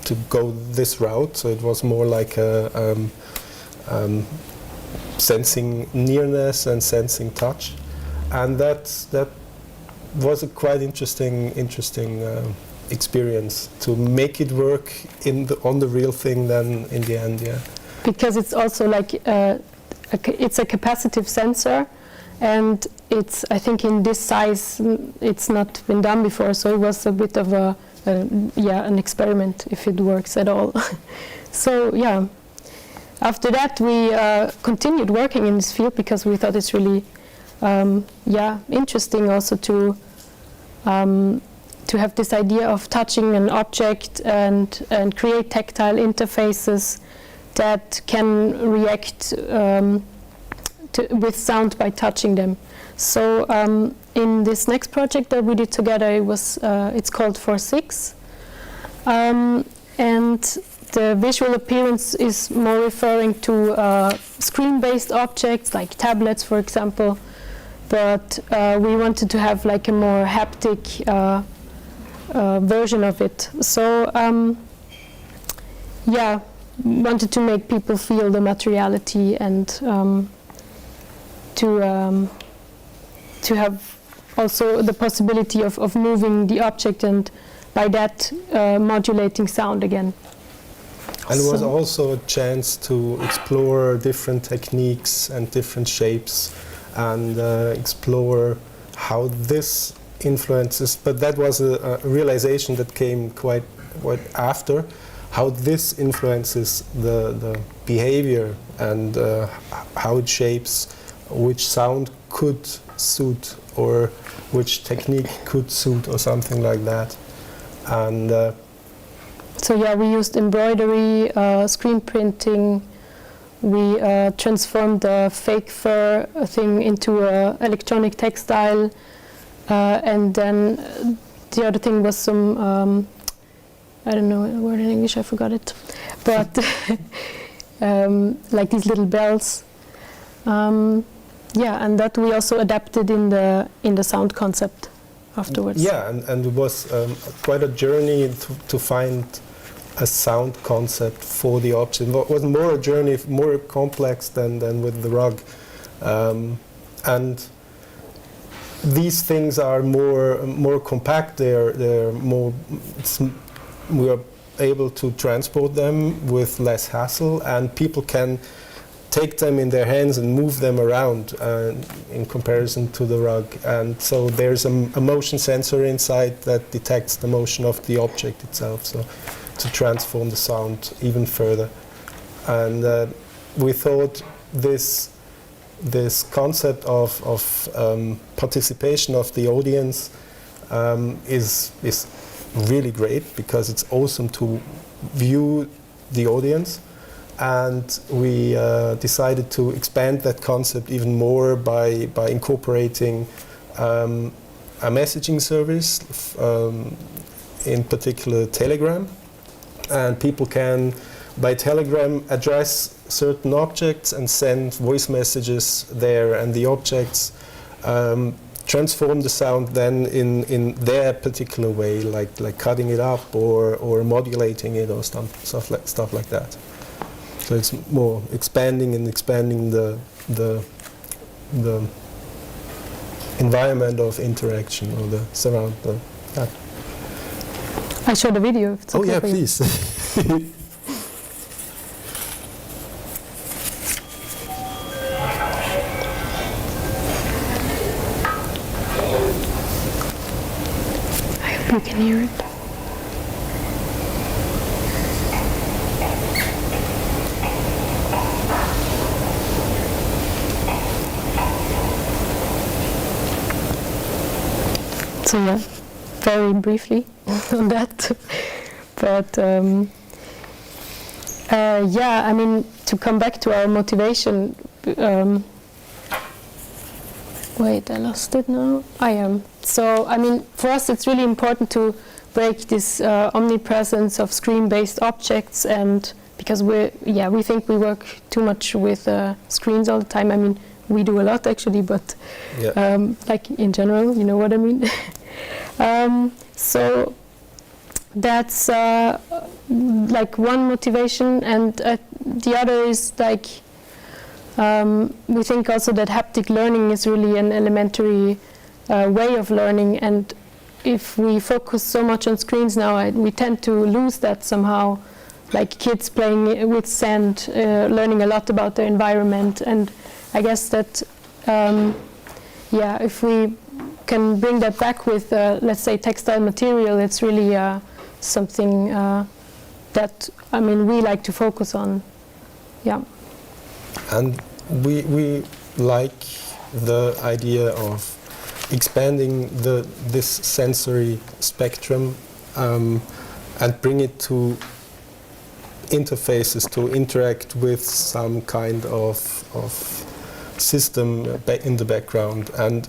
to go this route. So it was more like a sensing nearness and sensing touch, and that was a quite interesting experience to make it work on the real thing. Then in the end, yeah. Because it's also like it's a capacitive sensor, and I think in this size it's not been done before, so it was a bit of an experiment if it works at all. So yeah, after that we continued working in this field, because we thought it's really interesting also to have this idea of touching an object and create tactile interfaces that can react with sound by touching them. So in this next project that we did together, it's called 4/6, and the visual appearance is more referring to screen-based objects like tablets, for example. But we wanted to have like a more haptic version of it. So wanted to make people feel the materiality, and to have also the possibility of moving the object, and by that modulating sound again. And it was also a chance to explore different techniques and different shapes, and explore how this influences, but that was a realization that came quite after, how this influences the behavior, and how it shapes which sound could suit, or which technique could suit, or something like that. And so we used embroidery, screen printing. We transformed the fake fur thing into electronic textile, and then the other thing was some, I don't know the word in English, I forgot it, but like these little bells. And that we also adapted in the sound concept afterwards. Yeah, and it was quite a journey to find a sound concept for the object. It was more a journey, more complex than with the rug. And these things are more compact. They're more. We are able to transport them with less hassle, and people can take them in their hands and move them around in comparison to the rug. And so there's a motion sensor inside that detects the motion of the object itself, so to transform the sound even further. And we thought this concept of participation of the audience is really great, because it's awesome to view the audience. And we decided to expand that concept even more by incorporating a messaging service, in particular Telegram. And people can, by Telegram, address certain objects and send voice messages there, and the objects transform the sound then in their particular way, like cutting it up or modulating it or stuff like that. So it's more expanding the environment of interaction, or the surround. I showed a video. If it's okay yeah, for you. please. I hope you can hear it. So yeah, very briefly on that. But yeah, I mean, to come back to our motivation. Wait, I lost it now. I am. So I mean, for us, it's really important to break this omnipresence of screen-based objects, and because we think we work too much with screens all the time. I mean, we do a lot actually, but like in general, you know what I mean. So that's like one motivation, and the other is like we think also that haptic learning is really an elementary way of learning, and if we focus so much on screens now, we tend to lose that somehow, like kids playing with sand, learning a lot about their environment. And I guess that if we can bring that back with, let's say, textile material, it's really something that, I mean, we like to focus on. Yeah. And we like the idea of expanding this sensory spectrum and bring it to interfaces to interact with some kind of system in the background. And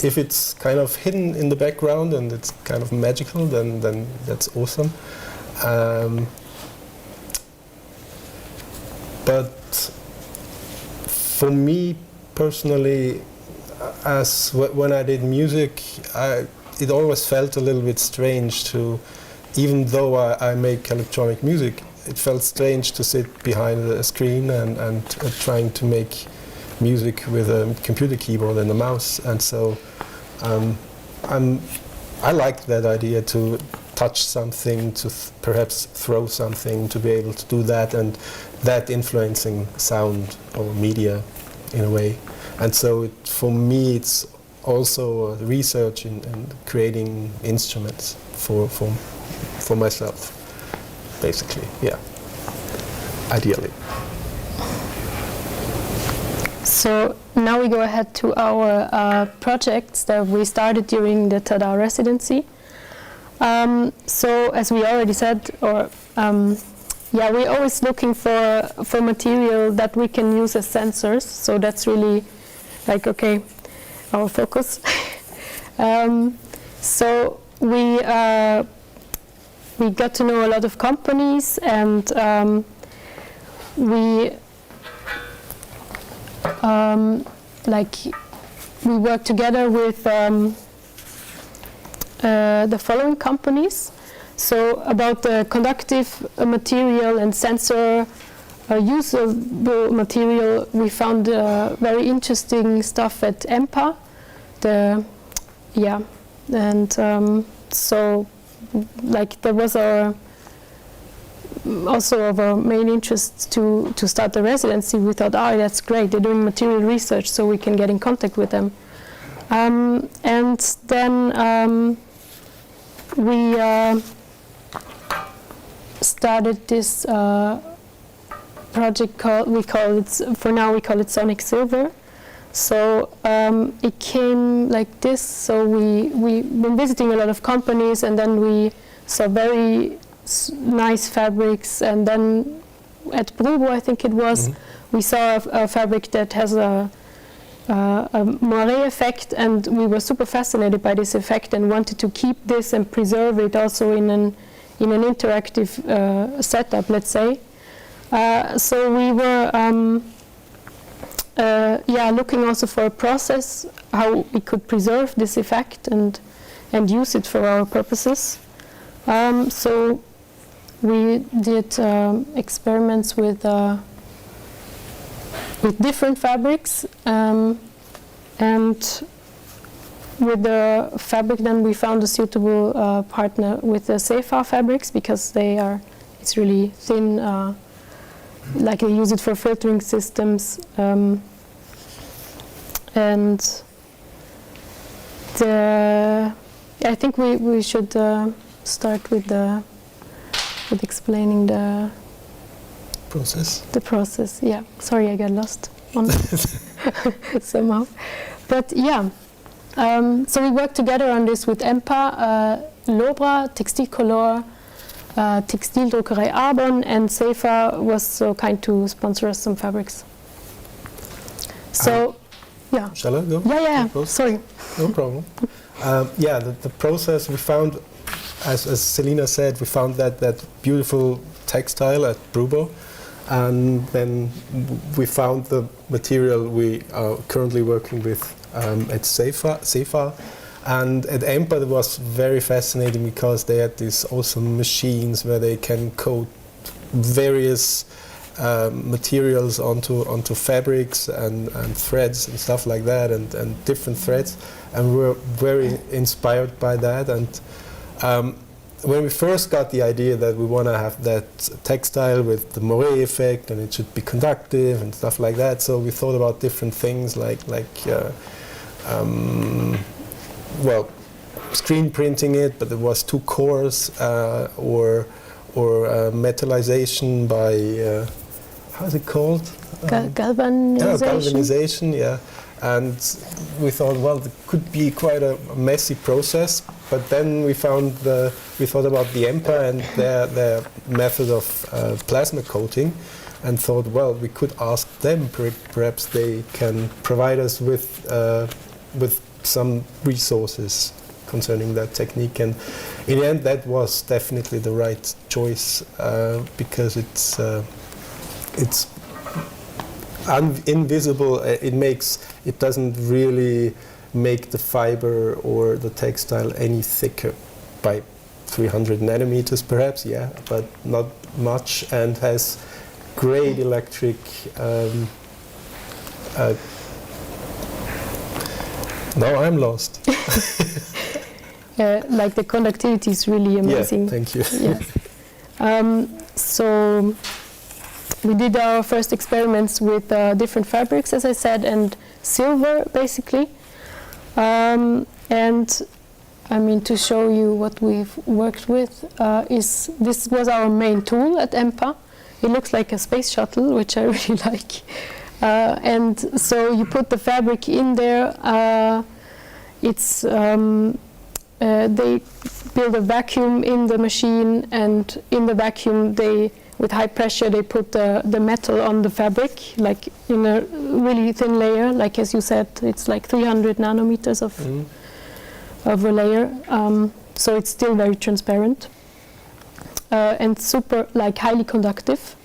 if it's kind of hidden in the background and it's kind of magical, then that's awesome. But for me personally, when I did music, it always felt a little bit strange to, even though I make electronic music, it felt strange to sit behind a screen and trying to make music with a computer keyboard and a mouse. And so I liked that idea to touch something, to perhaps throw something, to be able to do that, and that influencing sound or media in a way. And so for me it's also research in creating instruments for myself, basically, yeah, ideally. So now we go ahead to our projects that we started during the TaDA residency. So as we already said, we're always looking for material that we can use as sensors. So that's really like, okay, our focus. So we got to know a lot of companies, and we work together with the following companies. So about the conductive material and sensor usable material, we found very interesting stuff at EMPA. So like that was also of our main interest to start the residency. We thought, oh, that's great, they're doing material research, so we can get in contact with them. And then we started this project we call it Sonic Silver. So it came like this. So we've been visiting a lot of companies, and then we saw very nice fabrics. And then at Brubo, I think it was, we saw a fabric that has a moire effect, and we were super fascinated by this effect and wanted to keep this and preserve it also in an interactive setup, let's say. So we were looking also for a process how we could preserve this effect and use it for our purposes. So we did experiments with different fabrics, and with the fabric then we found a suitable partner with the Sefa fabrics, because it's really thin, like they use it for filtering systems, and I think we should start with explaining the process. The process, yeah. Sorry, I got lost on somehow. But yeah, so we worked together on this with EMPA, Lobra, Textile Color, Textile Druckerei Arbon, and Sefa was so kind to sponsor us some fabrics. So, yeah. Shall I go? Yeah. Sorry. No problem. The process we found, as Selina said, we found that beautiful textile at Brubo, and then we found the material we are currently working with at Sefa. And at EMPA it was very fascinating because they had these awesome machines where they can coat various materials onto fabrics and threads and stuff like that, and different threads, and we were very inspired by that. And when we first got the idea that we want to have that textile with the moire effect and it should be conductive and stuff like that, so we thought about different things like screen printing it, but it was too coarse, or metallization by how's it called? Galvanization. Galvanization, yeah. And we thought, well, it could be quite a messy process. But then we thought about the EMPA and their method of plasma coating, and thought, well, we could ask them. Perhaps they can provide us with some resources concerning that technique. And in the end, that was definitely the right choice, because it's invisible. It doesn't really make the fiber or the textile any thicker, by 300 nanometers perhaps, yeah, but not much, and has great electric now I'm lost. Like the conductivity is really amazing. Yeah, thank you. Yeah. So we did our first experiments with different fabrics, as I said, and silver, basically. And I mean, to show you what we've worked with, this was our main tool at EMPA. It looks like a space shuttle, which I really like. And so you put the fabric in there. They build a vacuum in the machine, and in the vacuum with high pressure they put the metal on the fabric, like in a really thin layer, like as you said, it's like 300 nanometers of a layer, so it's still very transparent, and super, like, highly conductive,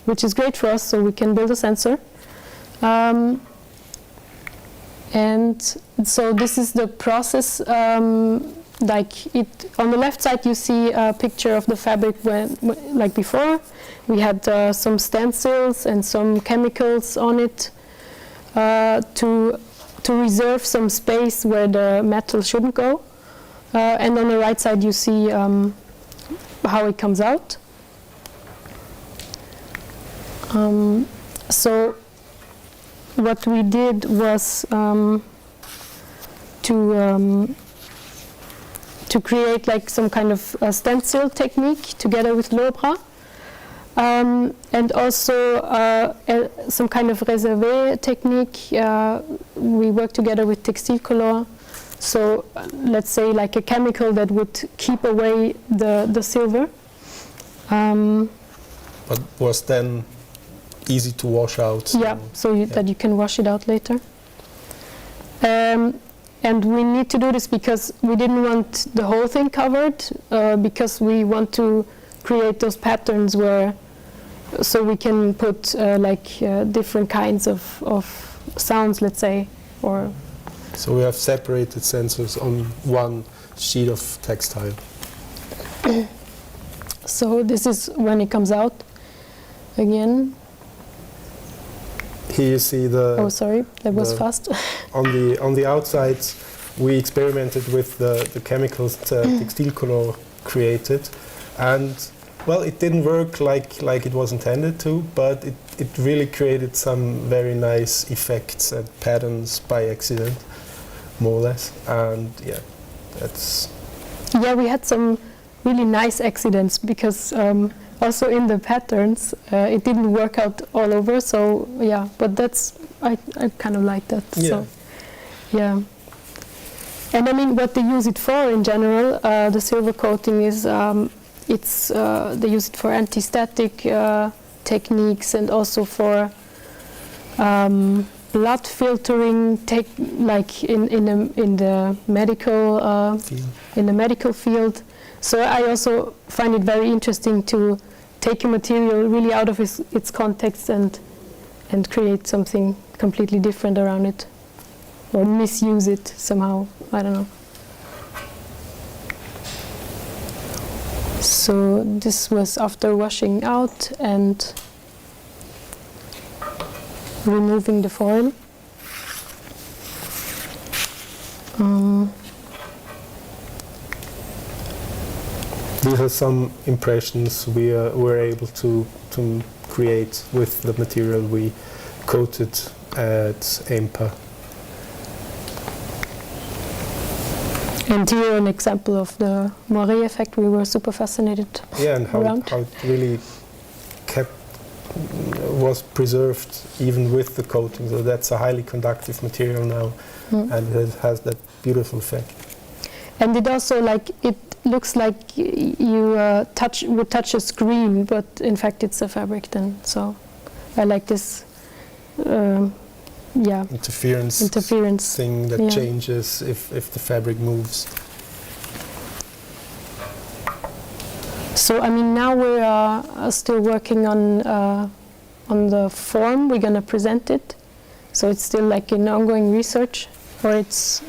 which is great for us, so we can build a sensor. And so this is the process. Like it, on the left side you see a picture of the fabric like before. We had some stencils and some chemicals on it to to reserve some space where the metal shouldn't go. And on the right side you see how it comes out. So what we did was to create like some kind of stencil technique together with Lobra, and also some kind of réservé technique. We work together with Textile color. So let's say like a chemical that would keep away the silver. But was then easy to wash out. Yeah, so that you can wash it out later. And we need to do this because we didn't want the whole thing covered, because we want to create those patterns where, so we can put different kinds of sounds, let's say, or. So we have separated sensors on one sheet of textile. So this is when it comes out again. Here you see the. Oh, sorry, that was fast. On the outside, we experimented with the chemicals Textile color created, and well, it didn't work like it was intended to, but it really created some very nice effects and patterns by accident, more or less. And yeah, that's. Yeah, we had some really nice accidents because. Also in the patterns, it didn't work out all over, so yeah, but that's, I kind of like that. Yeah. So, yeah. And I mean, what they use it for in general, the silver coating is, they use it for anti-static techniques and also for blood filtering, like in the medical field. So I also find it very interesting to take a material really out of its context and create something completely different around it, or misuse it somehow. I don't know. So this was after washing out and removing the foil. These are some impressions we were able to create with the material we coated at EMPA. And here an example of the moire effect we were super fascinated and how it really was preserved even with the coating. So that's a highly conductive material now, and it has that beautiful effect. And it also it looks like you would touch a screen, but in fact it's a fabric then. So I like this interference thing that changes if the fabric moves. So I mean, now we are still working on the form we're gonna present it. So it's still like an ongoing research, or it's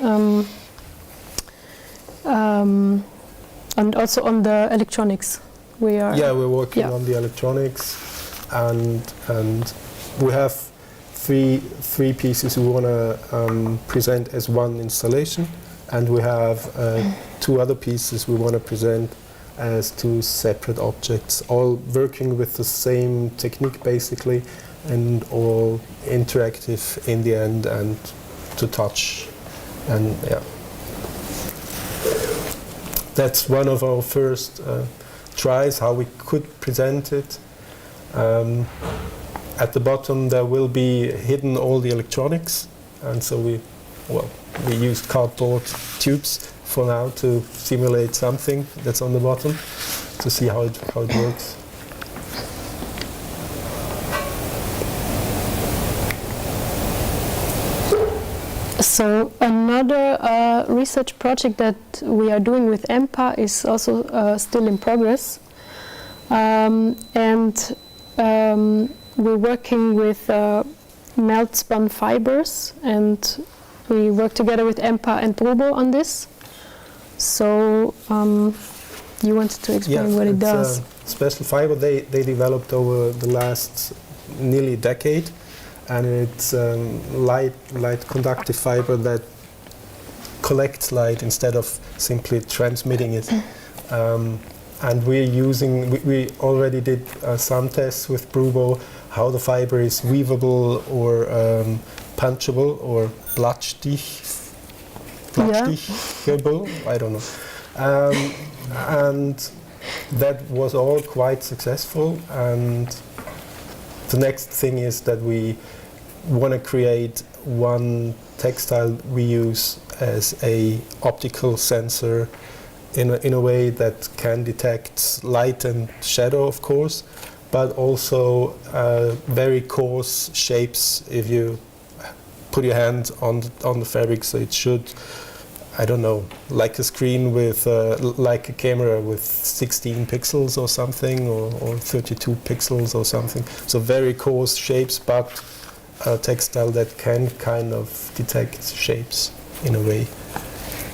and also on the electronics. We're working on the electronics, and we have three pieces we want to present as one installation, and we have 2 other pieces we want to present as 2 separate objects, all working with the same technique basically, and all interactive in the end and to touch, and yeah. That's one of our first tries how we could present it. At the bottom there will be hidden all the electronics, and so we used cardboard tubes for now to simulate something that's on the bottom to see how it works. So another research project that we are doing with EMPA is also still in progress, and we're working with melt spun fibers, and we work together with EMPA and Brubo on this. So you wanted to explain what it does? Special fiber they developed over the last nearly decade, and it's light conductive fiber that collects light instead of simply transmitting it. And we already did some tests with Brubo, how the fiber is weavable or punchable or Blattstichable, I don't know. And that was all quite successful. And the next thing is that we want to create one textile we use as a optical sensor in a way that can detect light and shadow, of course, but also very coarse shapes if you put your hand on the fabric. So it should, I don't know, like a screen with, like a camera with 16 pixels or something, or 32 pixels or something. So very coarse shapes, but a textile that can kind of detect shapes in a way.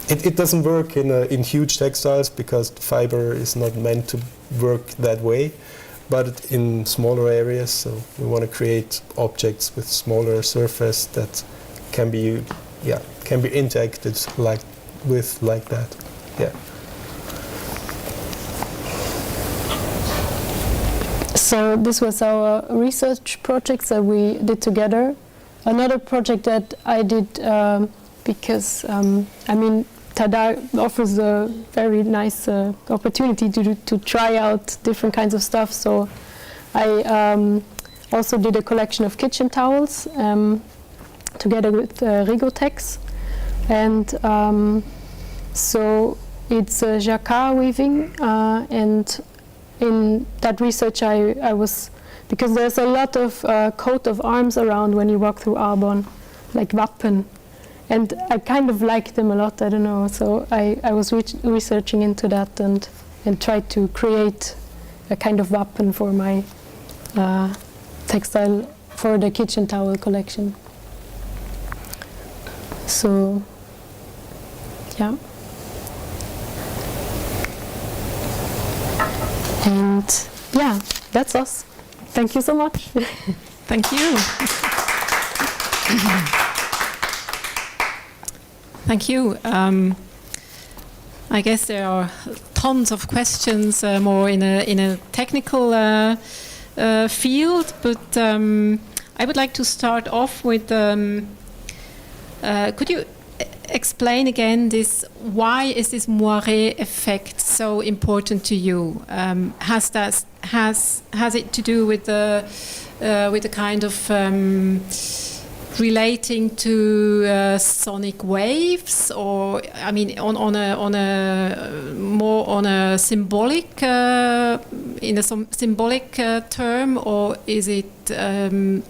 It doesn't work in huge textiles because the fiber is not meant to work that way, but in smaller areas. So we want to create objects with smaller surface that can be interacted like that. Yeah. So this was our research projects that we did together. Another project that I did because I mean, TaDA offers a very nice opportunity to try out different kinds of stuff. So I also did a collection of kitchen towels together with Rigotex, and so it's jacquard weaving, and in that research I was, because there's a lot of coat of arms around when you walk through Arbonne, like Wappen. And I kind of like them a lot, I don't know, so I was researching into that and tried to create a kind of Wappen for my textile, for the kitchen towel collection. So, yeah. And yeah, that's us. Thank you so much. Thank you. Thank you. I guess there are tons of questions more in a technical field, but I would like to start off with, could you explain again this, why is this moiré effect so important to you? Has it to do with the kind of relating to sonic waves, or I mean on a more on a symbolic in a symbolic term, or is it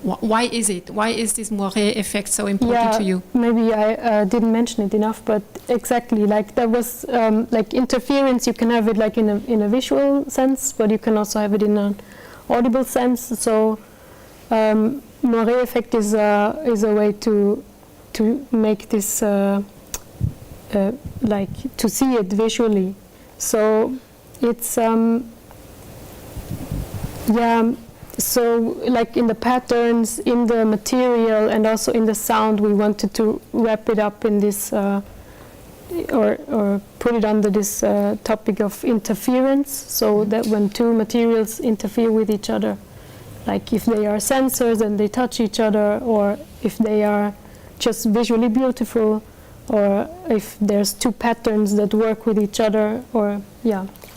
why is this moiré effect so important to you? Maybe I didn't mention it enough, but exactly, like that was like interference. You can have it like in a visual sense, but you can also have it in an audible sense. So moiré effect is a way to make this like to see it visually. So it's so like in the patterns, in the material, and also in the sound, we wanted to wrap it up in this or put it under this topic of interference, so that when two materials interfere with each other, like if they are sensors and they touch each other, or if they are just visually beautiful, or if there's two patterns that work with each other, or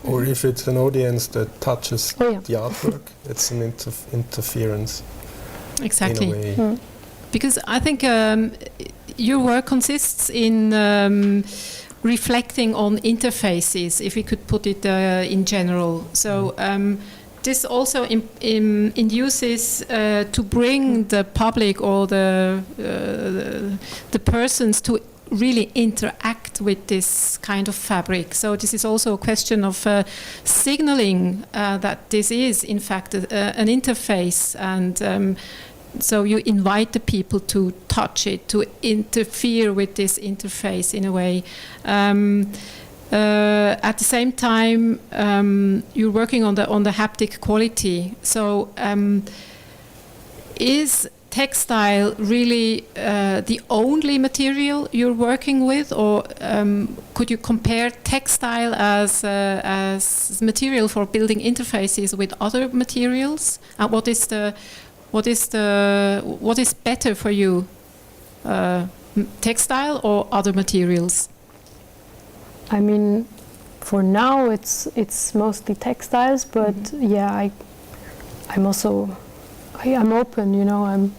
or if it's an audience that touches the artwork, it's an interference. Exactly. In a way. Because I think your work consists in reflecting on interfaces, if we could put it in general. So this also induces to bring the public or the persons to really interact with this kind of fabric. So this is also a question of signaling that this is in fact an interface, and so you invite the people to touch it, to interfere with this interface in a way. At the same time, you're working on the haptic quality. So is textile really the only material you're working with, or could you compare textile as material for building interfaces with other materials? And what is better for you, textile or other materials? I mean, for now it's mostly textiles, but yeah, I'm open, you know.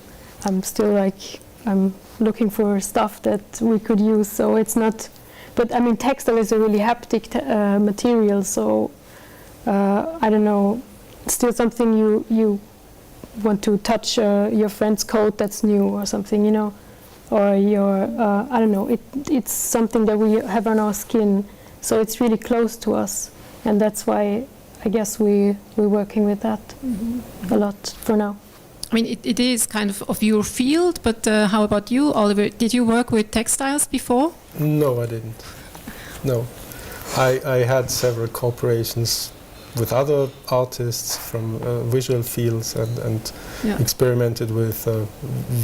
I'm still like, I'm looking for stuff that we could use. So it's not, but I mean, textile is a really haptic material. So I don't know, still something you want to touch your friend's coat that's new or something, you know, or your I don't know. It's something that we have on our skin. So it's really close to us, and that's why I guess we're working with that a lot for now. I mean, it is kind of your field, but how about you, Oliver? Did you work with textiles before? No, I didn't. No. I had several cooperations with other artists from visual fields and experimented with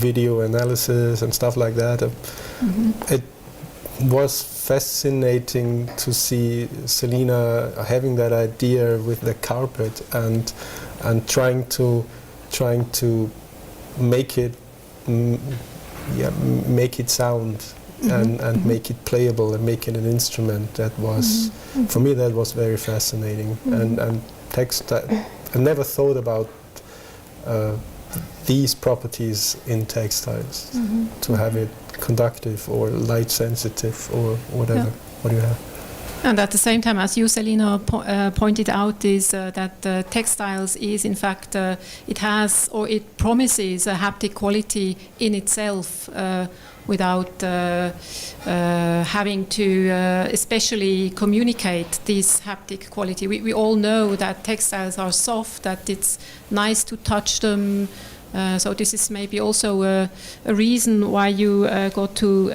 video analysis and stuff like that. It was fascinating to see Selina having that idea with the carpet and trying to make it sound and make it playable and make it an instrument. That was for me, that was very fascinating. And textile, I never thought about these properties in textiles, to have it conductive or light sensitive or whatever. What do you have? And at the same time, as you, Selina, pointed out, is that textiles is in fact it has, or it promises, a haptic quality in itself without having to especially communicate this haptic quality. We all know that textiles are soft, that it's nice to touch them. So this is maybe also a reason why you got to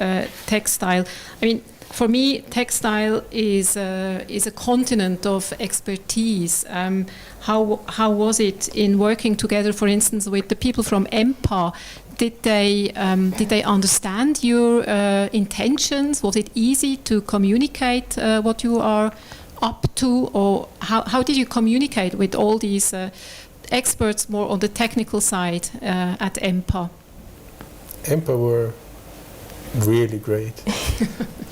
textile. I mean, for me, textile is a continent of expertise. How was it in working together, for instance, with the people from EMPA? Did they understand your intentions? Was it easy to communicate what you are up to, or how did you communicate with all these experts more on the technical side at EMPA? EMPA were really great.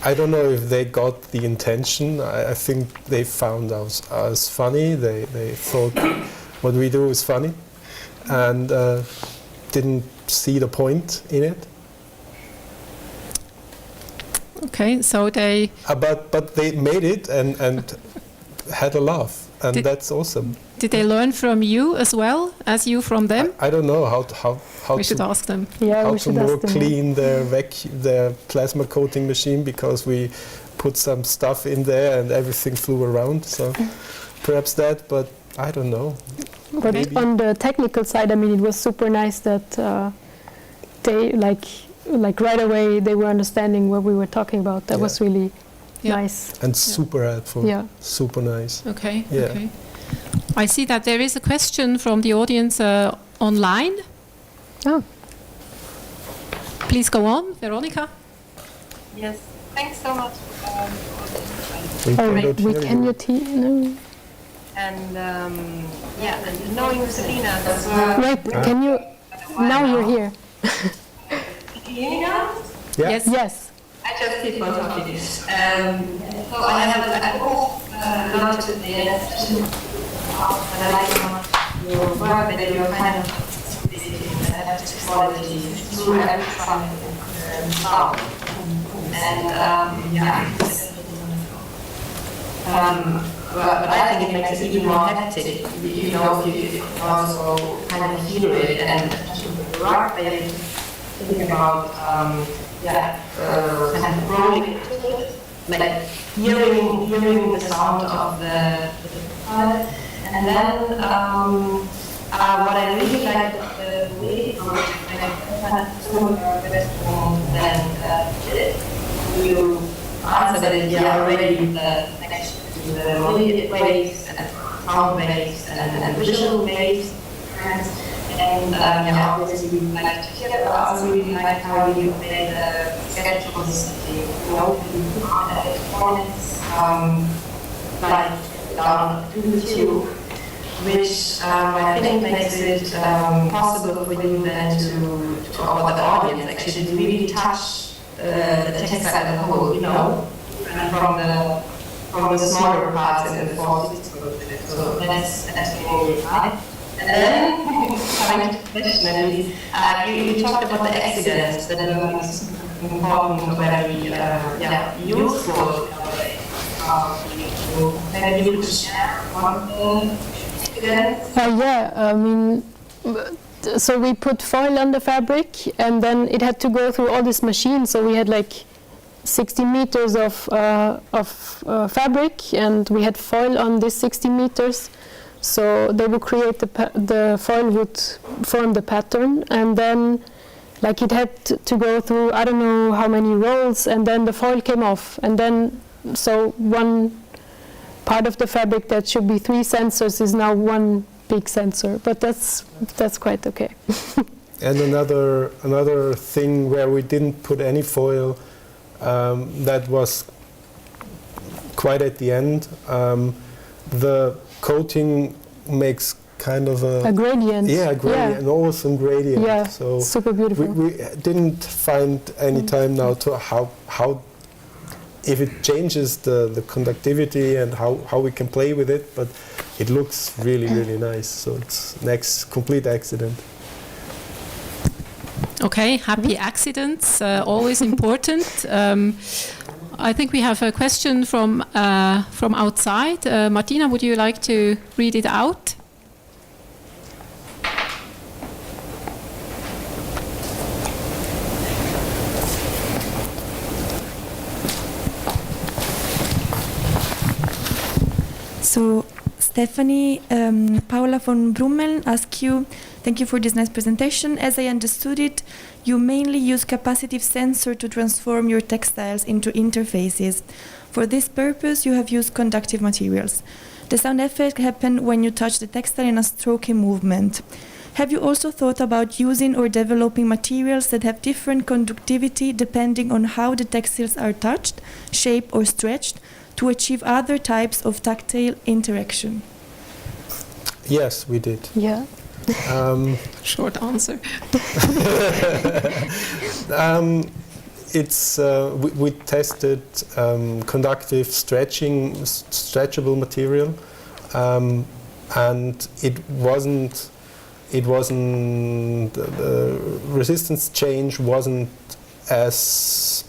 I don't know if they got the intention. I think they found us funny. They thought what we do is funny, and didn't see the point in it. Okay, so they. But they made it and had a laugh, and that's awesome. Did they learn from you as well as you from them? I don't know how we should ask them. Yeah, how we should to more ask them. clean their plasma coating machine, because we put some stuff in there and everything flew around. So perhaps that, but I don't know. But Maybe. On the technical side, I mean, it was super nice that they like right away they were understanding what we were talking about. That was really nice and super helpful. Yeah, super nice. Okay. Yeah. Okay. I see that there is a question from the audience online. Oh. Please go on, Veronica. Yes, thanks so much. We can you no. And and knowing Selina, Wait, can you? Now you're here. Can you hear me now? Yeah. Yes. Yes. I just did want to talk to this. So I have a lot to the and I like how much your work that you're kind of this quality through everything and sound. But I think it makes it even more hectic. You know, you also kind of hear it, and the rock they think about kind of rolling, like hearing the sound of the pilot. And then what I really like the way you answer that you are already the connection to the melodic waves and sound waves and visual waves. And obviously we would like to hear, but I also really like how you made a schedule listing, electronics, like down to you, which I think makes it possible for you then to for the audience actually to really touch the textile as a whole, and from the smaller parts in the fourth. So that's really right. And then, coming to the question, you talked about the accidents that are super important, very useful. Maybe you could share one accident? I mean, so we put foil on the fabric, and then it had to go through all this machine. So we had like 60 meters of fabric, and we had foil on this 60 meters. So they would create the foil would form the pattern, and then like it had to go through I don't know how many rolls, and then the foil came off, and then so one part of the fabric that should be 3 sensors is now one big sensor, but that's quite okay. And another thing where we didn't put any foil, that was quite at the end. The coating makes kind of a gradient. Yeah, a gradient, an awesome gradient. Yeah, so super beautiful. We didn't find any time now to how if it changes the conductivity and how we can play with it, but it looks really, really nice. So it's next complete accident. Okay, happy accidents, always important. I think we have a question from outside. Martina, would you like to read it out? So, Stephanie, Paula von Brummel asked you, thank you for this nice presentation. As I understood it, you mainly use capacitive sensor to transform your textiles into interfaces. For this purpose, you have used conductive materials. The sound effect happens when you touch the textile in a stroking movement. Have you also thought about using or developing materials that have different conductivity depending on how the textiles are touched, shaped or stretched, to achieve other types of tactile interaction? Yes, we did. Yeah. Short answer. We tested conductive stretchable material, and the resistance change wasn't as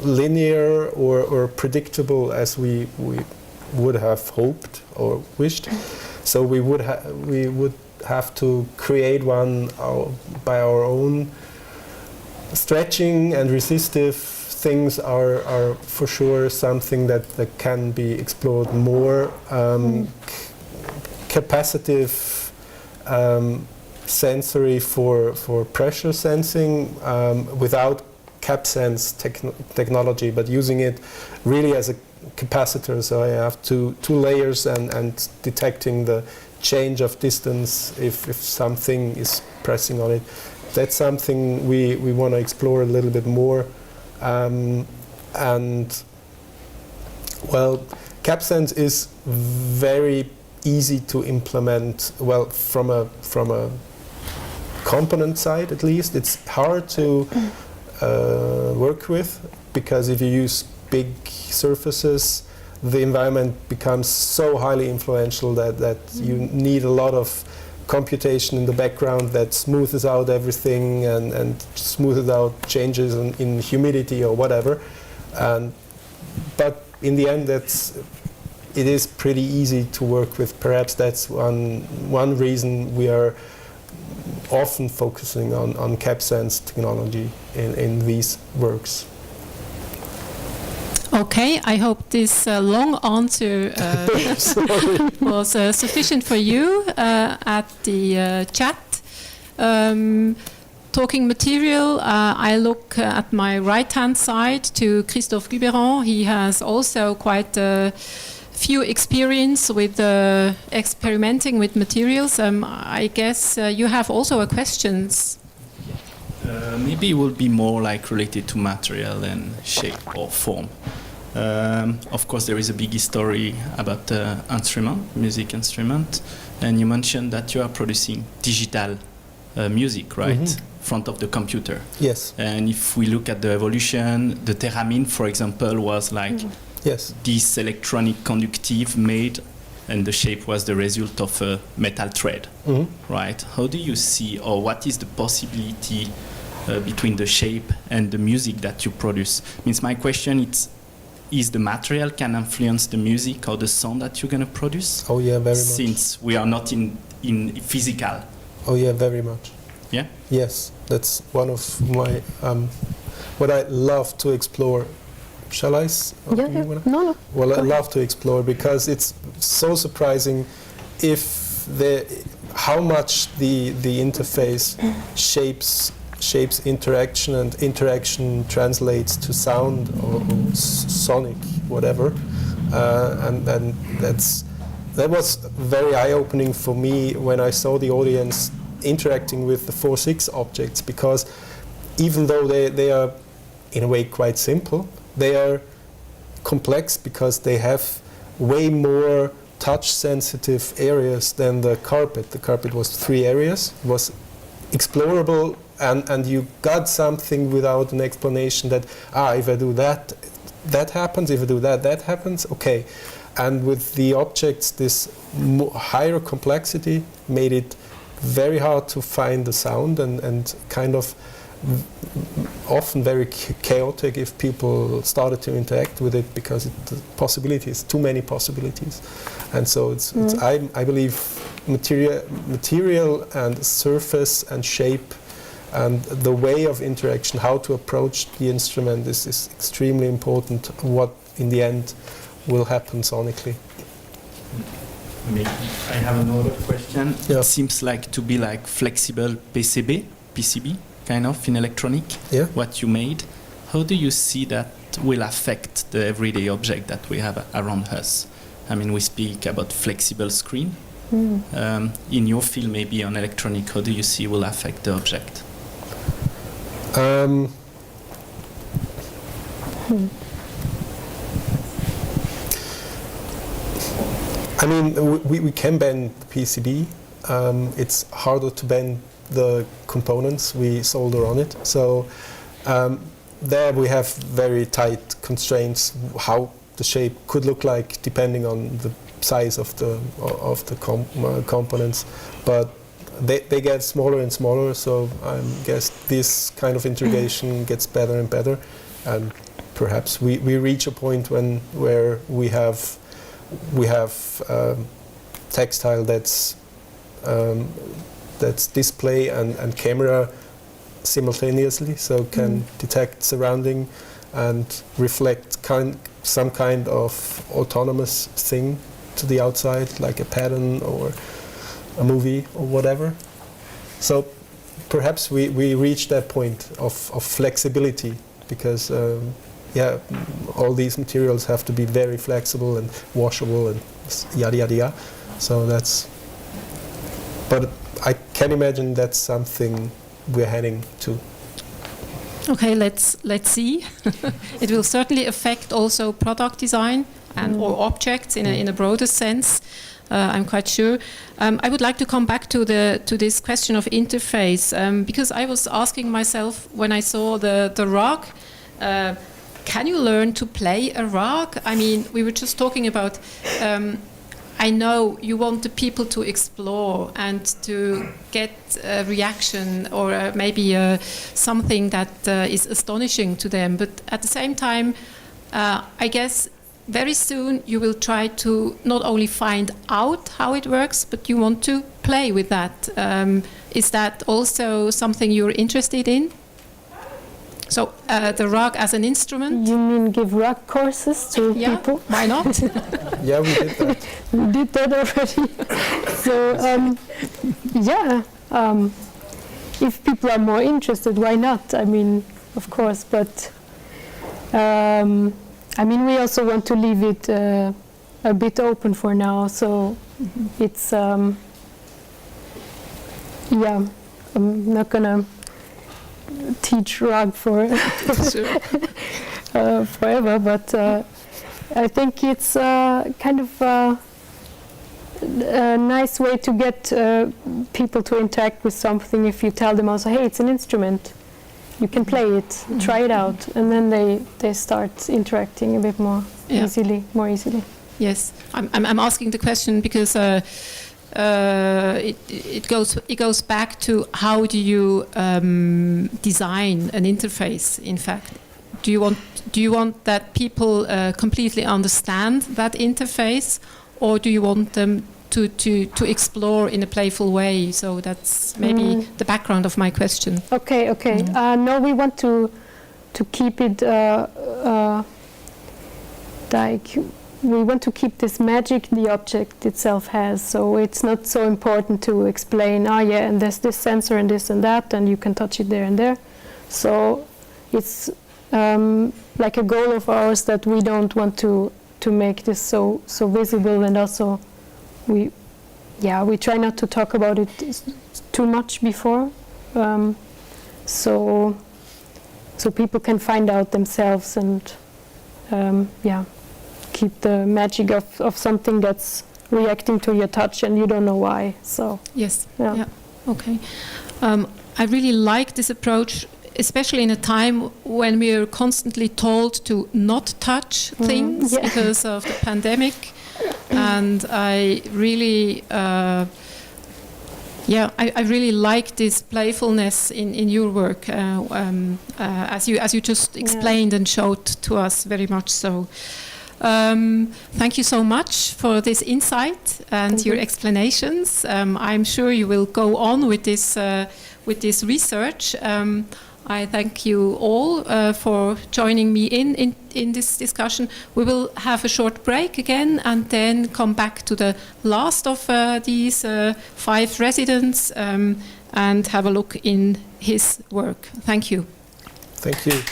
linear or predictable as we would have hoped or wished. So we would have to create one by our own. Stretching and resistive things are for sure something that can be explored more. Capacitive sensory for pressure sensing without CapSense technology, but using it really as a capacitor. So I have two layers and detecting the change of distance if something is pressing on it. That's something we want to explore a little bit more. And well, CapSense is very easy to implement. Well, from a component side at least, it's hard to work with, because if you use big surfaces, the environment becomes so highly influential that you need a lot of computation in the background that smoothes out everything and smoothes out changes in humidity or whatever. But in the end, it is pretty easy to work with. Perhaps that's one reason we are often focusing on CapSense technology in these works. Okay, I hope this long answer was sufficient for you at the chat. Talking material, I look at my right-hand side to Christophe Guberon. He has also quite a few experience with experimenting with materials. I guess you have also a questions. Maybe it will be more like related to material and shape or form. Of course, there is a big history about the music instrument, and you mentioned that you are producing digital music, right? Mm-hmm. Front of the computer. Yes. And if we look at the evolution, the theremin, for example, was like yes, this electronic conductive made, and the shape was the result of a metal thread, right? How do you see, or what is the possibility between the shape and the music that you produce? Means my question is the material can influence the music or the sound that you're going to produce? Oh yeah, very much. Since we are not in physical. Oh yeah, very much. Yeah? Yes, that's one of my, what I love to explore. Shall I? No. Well, I love to explore because it's so surprising how much the interface shapes interaction, and interaction translates to sound or sonic, whatever. And that was very eye-opening for me when I saw the audience interacting with the 4/6 objects, because even though they are in a way quite simple, they are complex because they have way more touch-sensitive areas than the carpet. The carpet was 3 areas, was explorable, and you got something without an explanation that, if I do that, that happens, if I do that, that happens, okay. And with the objects, this higher complexity made it very hard to find the sound, and kind of often very chaotic if people started to interact with it, because too many possibilities. And so I believe material and surface and shape and the way of interaction, how to approach the instrument is extremely important, what in the end will happen sonically. Maybe I have another question. Yeah. It seems like to be like flexible PCB, kind of in electronic, what you made. How do you see that will affect the everyday object that we have around us? I mean, we speak about flexible screen. In your field, maybe on electronic, how do you see will affect the object? I mean, we can bend the PCB. It's harder to bend the components we solder on it. So there we have very tight constraints how the shape could look like depending on the size of the components. But they get smaller and smaller. So I guess this kind of integration gets better and better, and perhaps we reach a point where we have textile that's display and camera simultaneously, so can detect surrounding and reflect some kind of autonomous thing to the outside, like a pattern or a movie or whatever. So perhaps we reach that point of flexibility, because all these materials have to be very flexible and washable and yada yada yada. So but I can imagine that's something we're heading to. Okay, let's see. It will certainly affect also product design and or objects in a broader sense. I'm quite sure. I would like to come back to this question of interface, because I was asking myself when I saw the rug. Can you learn to play a rug? I mean, we were just talking about. I know you want the people to explore and to get a reaction or maybe something that is astonishing to them. But at the same time, I guess very soon you will try to not only find out how it works, but you want to play with that. Is that also something you're interested in? So the rug as an instrument? You mean give rug courses to people? Why not? Yeah, we did that. We did that already. So if people are more interested, why not? I mean, of course, but I mean, we also want to leave it a bit open for now. So it's yeah, I'm not gonna teach rug for forever, but I think it's kind of a nice way to get people to interact with something. If you tell them also, hey, it's an instrument, you can play it, try it out, and then they start interacting a bit more easily. Yes, I'm asking the question because it goes back to how do you design an interface? In fact, do you want that people completely understand that interface, or do you want them to explore in a playful way? So that's maybe the background of my question. Okay. No, we want to keep it like. We want to keep this magic the object itself has, so it's not so important to explain, and there's this sensor and this and that, and you can touch it there and there. So it's like a goal of ours that we don't want to make this so visible, and also we try not to talk about it too much before, so people can find out themselves and keep the magic of something that's reacting to your touch and you don't know why. So yes, okay. I really like this approach, especially in a time when we are constantly told to not touch things because of the pandemic. And I really, I really like this playfulness in your work, as you just explained and showed to us very much so. Thank you so much for this insight and your explanations. I'm sure you will go on with this research. I thank you all for joining me in this discussion. We will have a short break again and then come back to the last of these 5 residents and have a look in his work. Thank you. Thank you.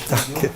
Danke.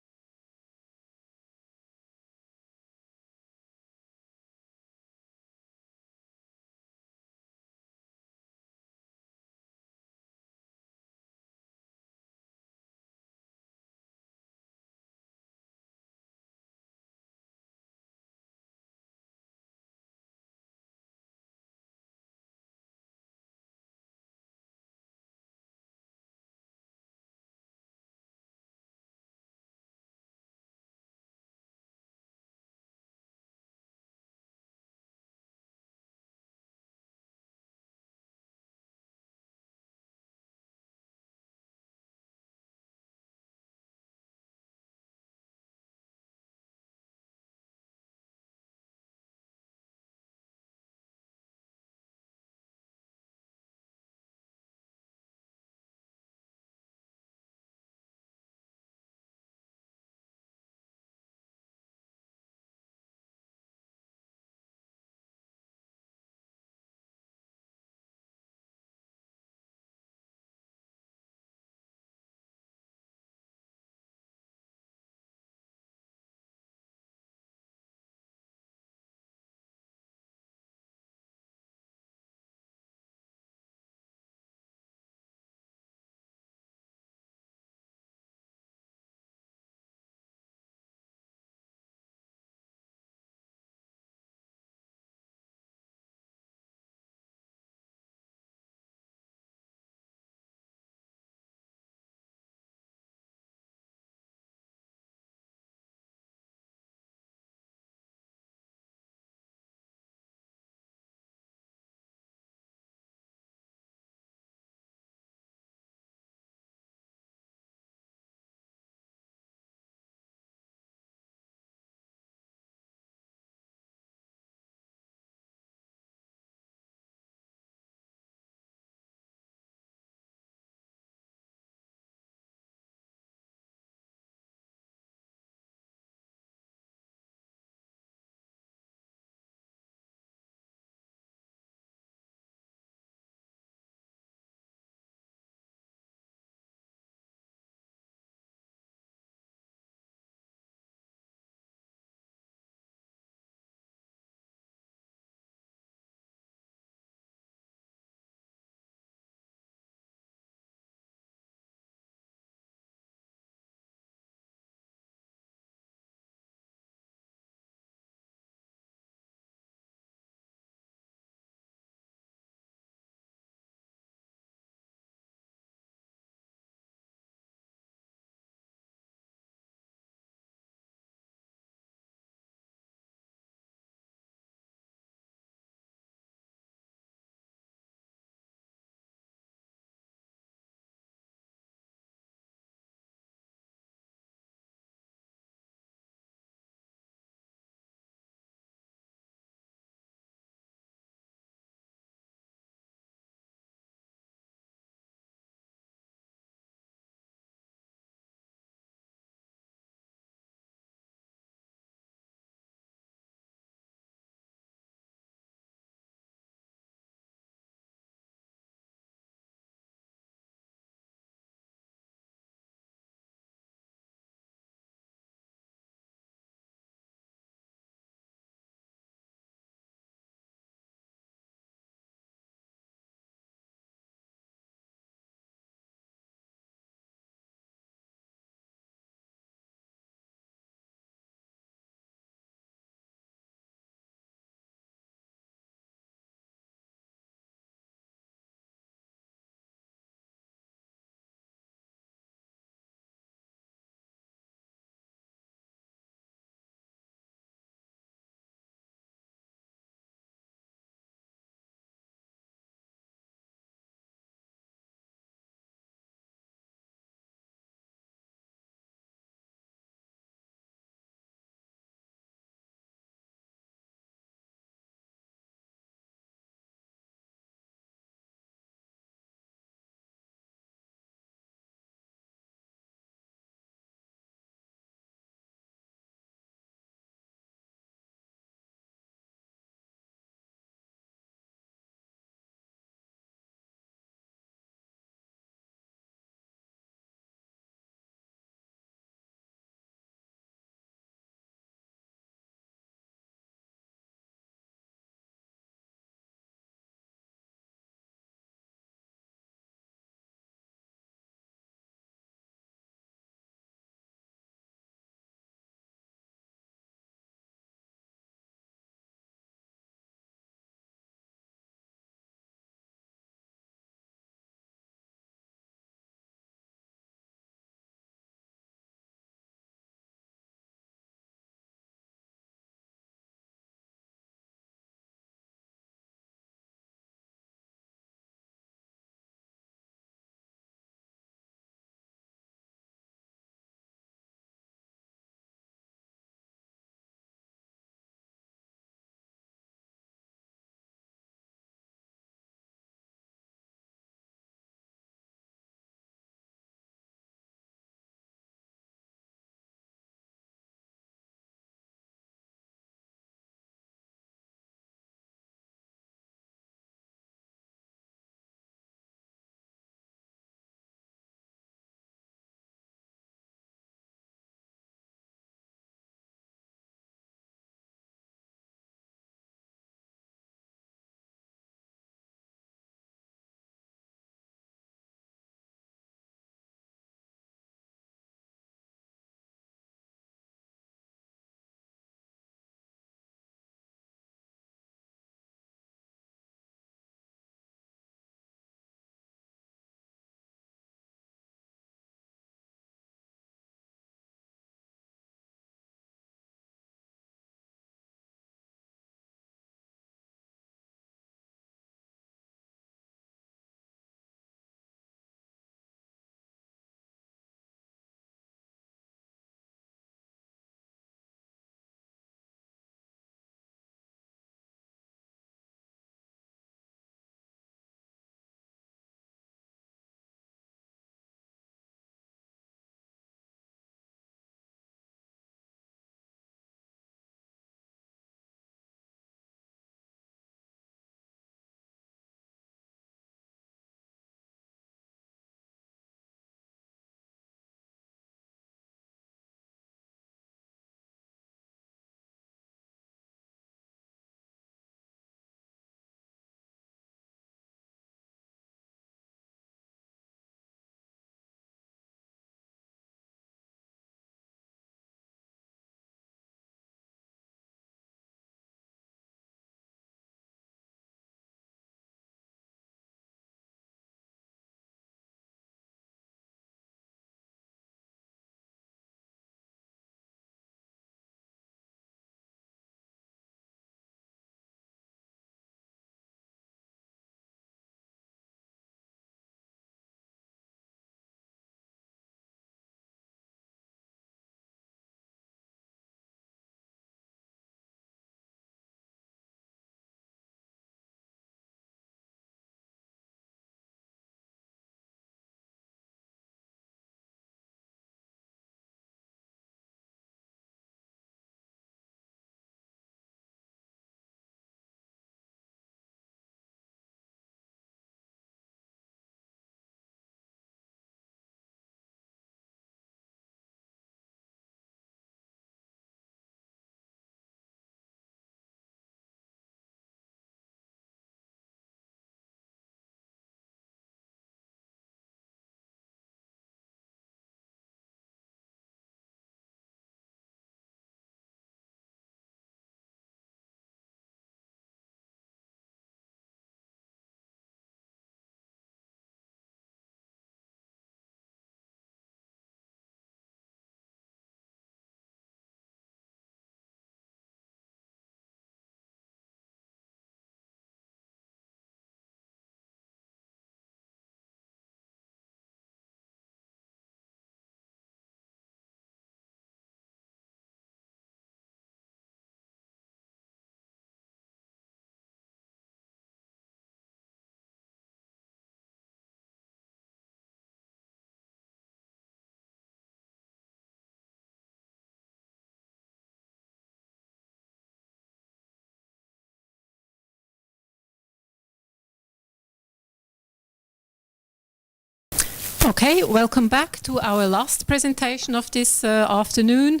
Okay, welcome back to our last presentation of this afternoon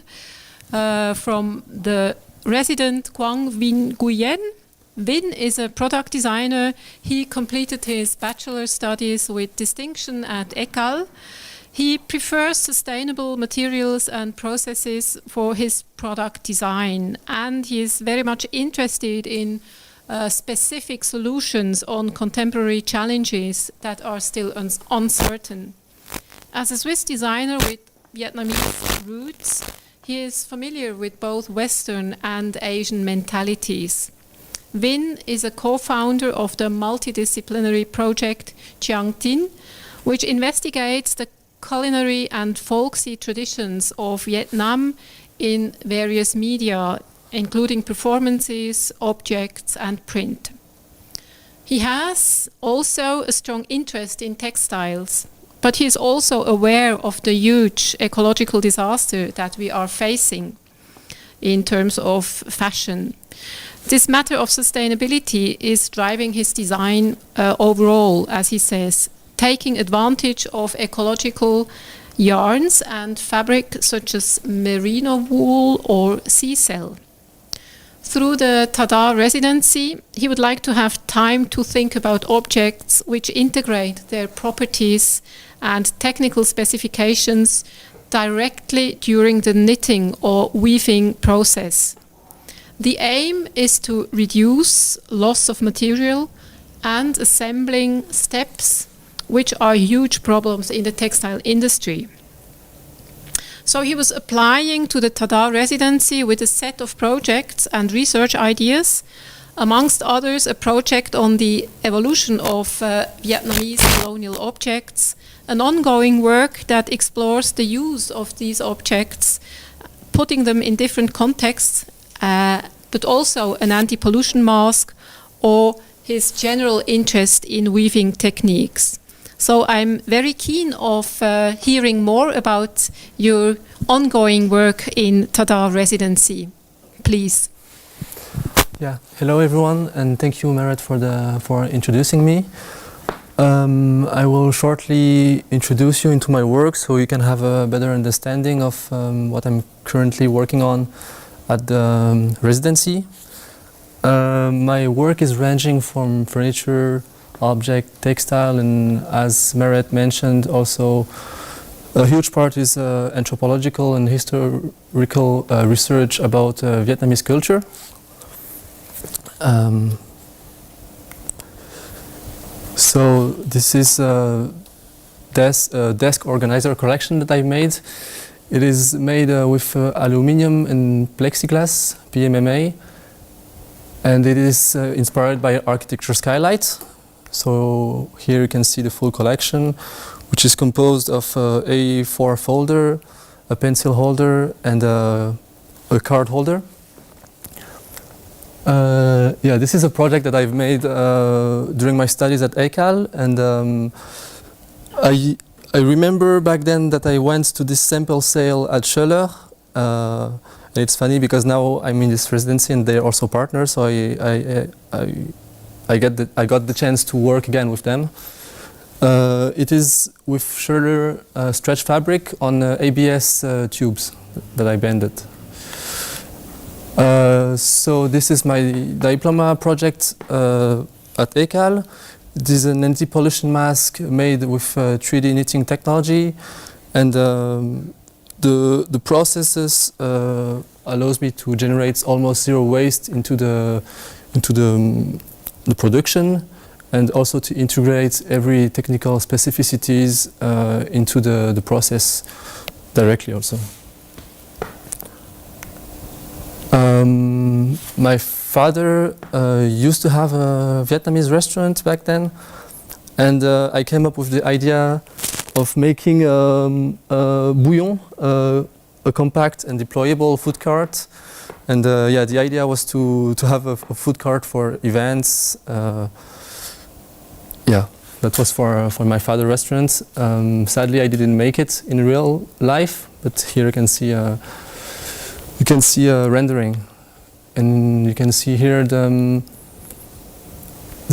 from the resident Quang Vinh Nguyen. Vinh is a product designer. He completed his bachelor studies with distinction at ECAL. He prefers sustainable materials and processes for his product design, and he is very much interested in specific solutions on contemporary challenges that are still uncertain. As a Swiss designer with Vietnamese roots, he is familiar with both Western and Asian mentalities. Vinh is a co-founder of the multidisciplinary project Chiang Tin, which investigates the culinary and folksy traditions of Vietnam in various media, including performances, objects, and print. He has also a strong interest in textiles, but he is also aware of the huge ecological disaster that we are facing in terms of fashion. This matter of sustainability is driving his design overall, as he says, taking advantage of ecological yarns and fabric such as merino wool or sea cell. Through the TaDA residency, he would like to have time to think about objects which integrate their properties and technical specifications directly during the knitting or weaving process. The aim is to reduce loss of material and assembling steps, which are huge problems in the textile industry. So he was applying to the TaDA residency with a set of projects and research ideas, amongst others a project on the evolution of Vietnamese colonial objects, an ongoing work that explores the use of these objects, putting them in different contexts, but also an anti-pollution mask or his general interest in weaving techniques. So I'm very keen of hearing more about your ongoing work in TaDA residency. Please. Yeah, hello everyone, and thank you, Merit, for introducing me. I will shortly introduce you into my work so you can have a better understanding of what I'm currently working on at the residency. My work is ranging from furniture, object, textile, and as Merit mentioned, also a huge part is anthropological and historical research about Vietnamese culture. So this is a desk organizer collection that I made. It is made with aluminium and plexiglass, PMMA, and it is inspired by architecture skylight. So here you can see the full collection, which is composed of a A4 folder, a pencil holder, and a card holder. Yeah, this is a project that I've made during my studies at ECAL, and I remember back then that I went to this sample sale at Schöller. And it's funny because now I'm in this residency and they're also partners, so I got the chance to work again with them. It is with Schöller stretch fabric on ABS tubes that I bended. So this is my diploma project at ECAL. This is an anti-pollution mask made with 3D knitting technology, and the processes allows me to generate almost zero waste into the production, and also to integrate every technical specificities into the process directly also. My father used to have a Vietnamese restaurant back then, and I came up with the idea of making a bouillon, a compact and deployable food cart. And yeah, the idea was to have a food cart for events. Yeah, that was for my father's restaurant. Sadly, I didn't make it in real life, but here you can see a rendering, and you can see here the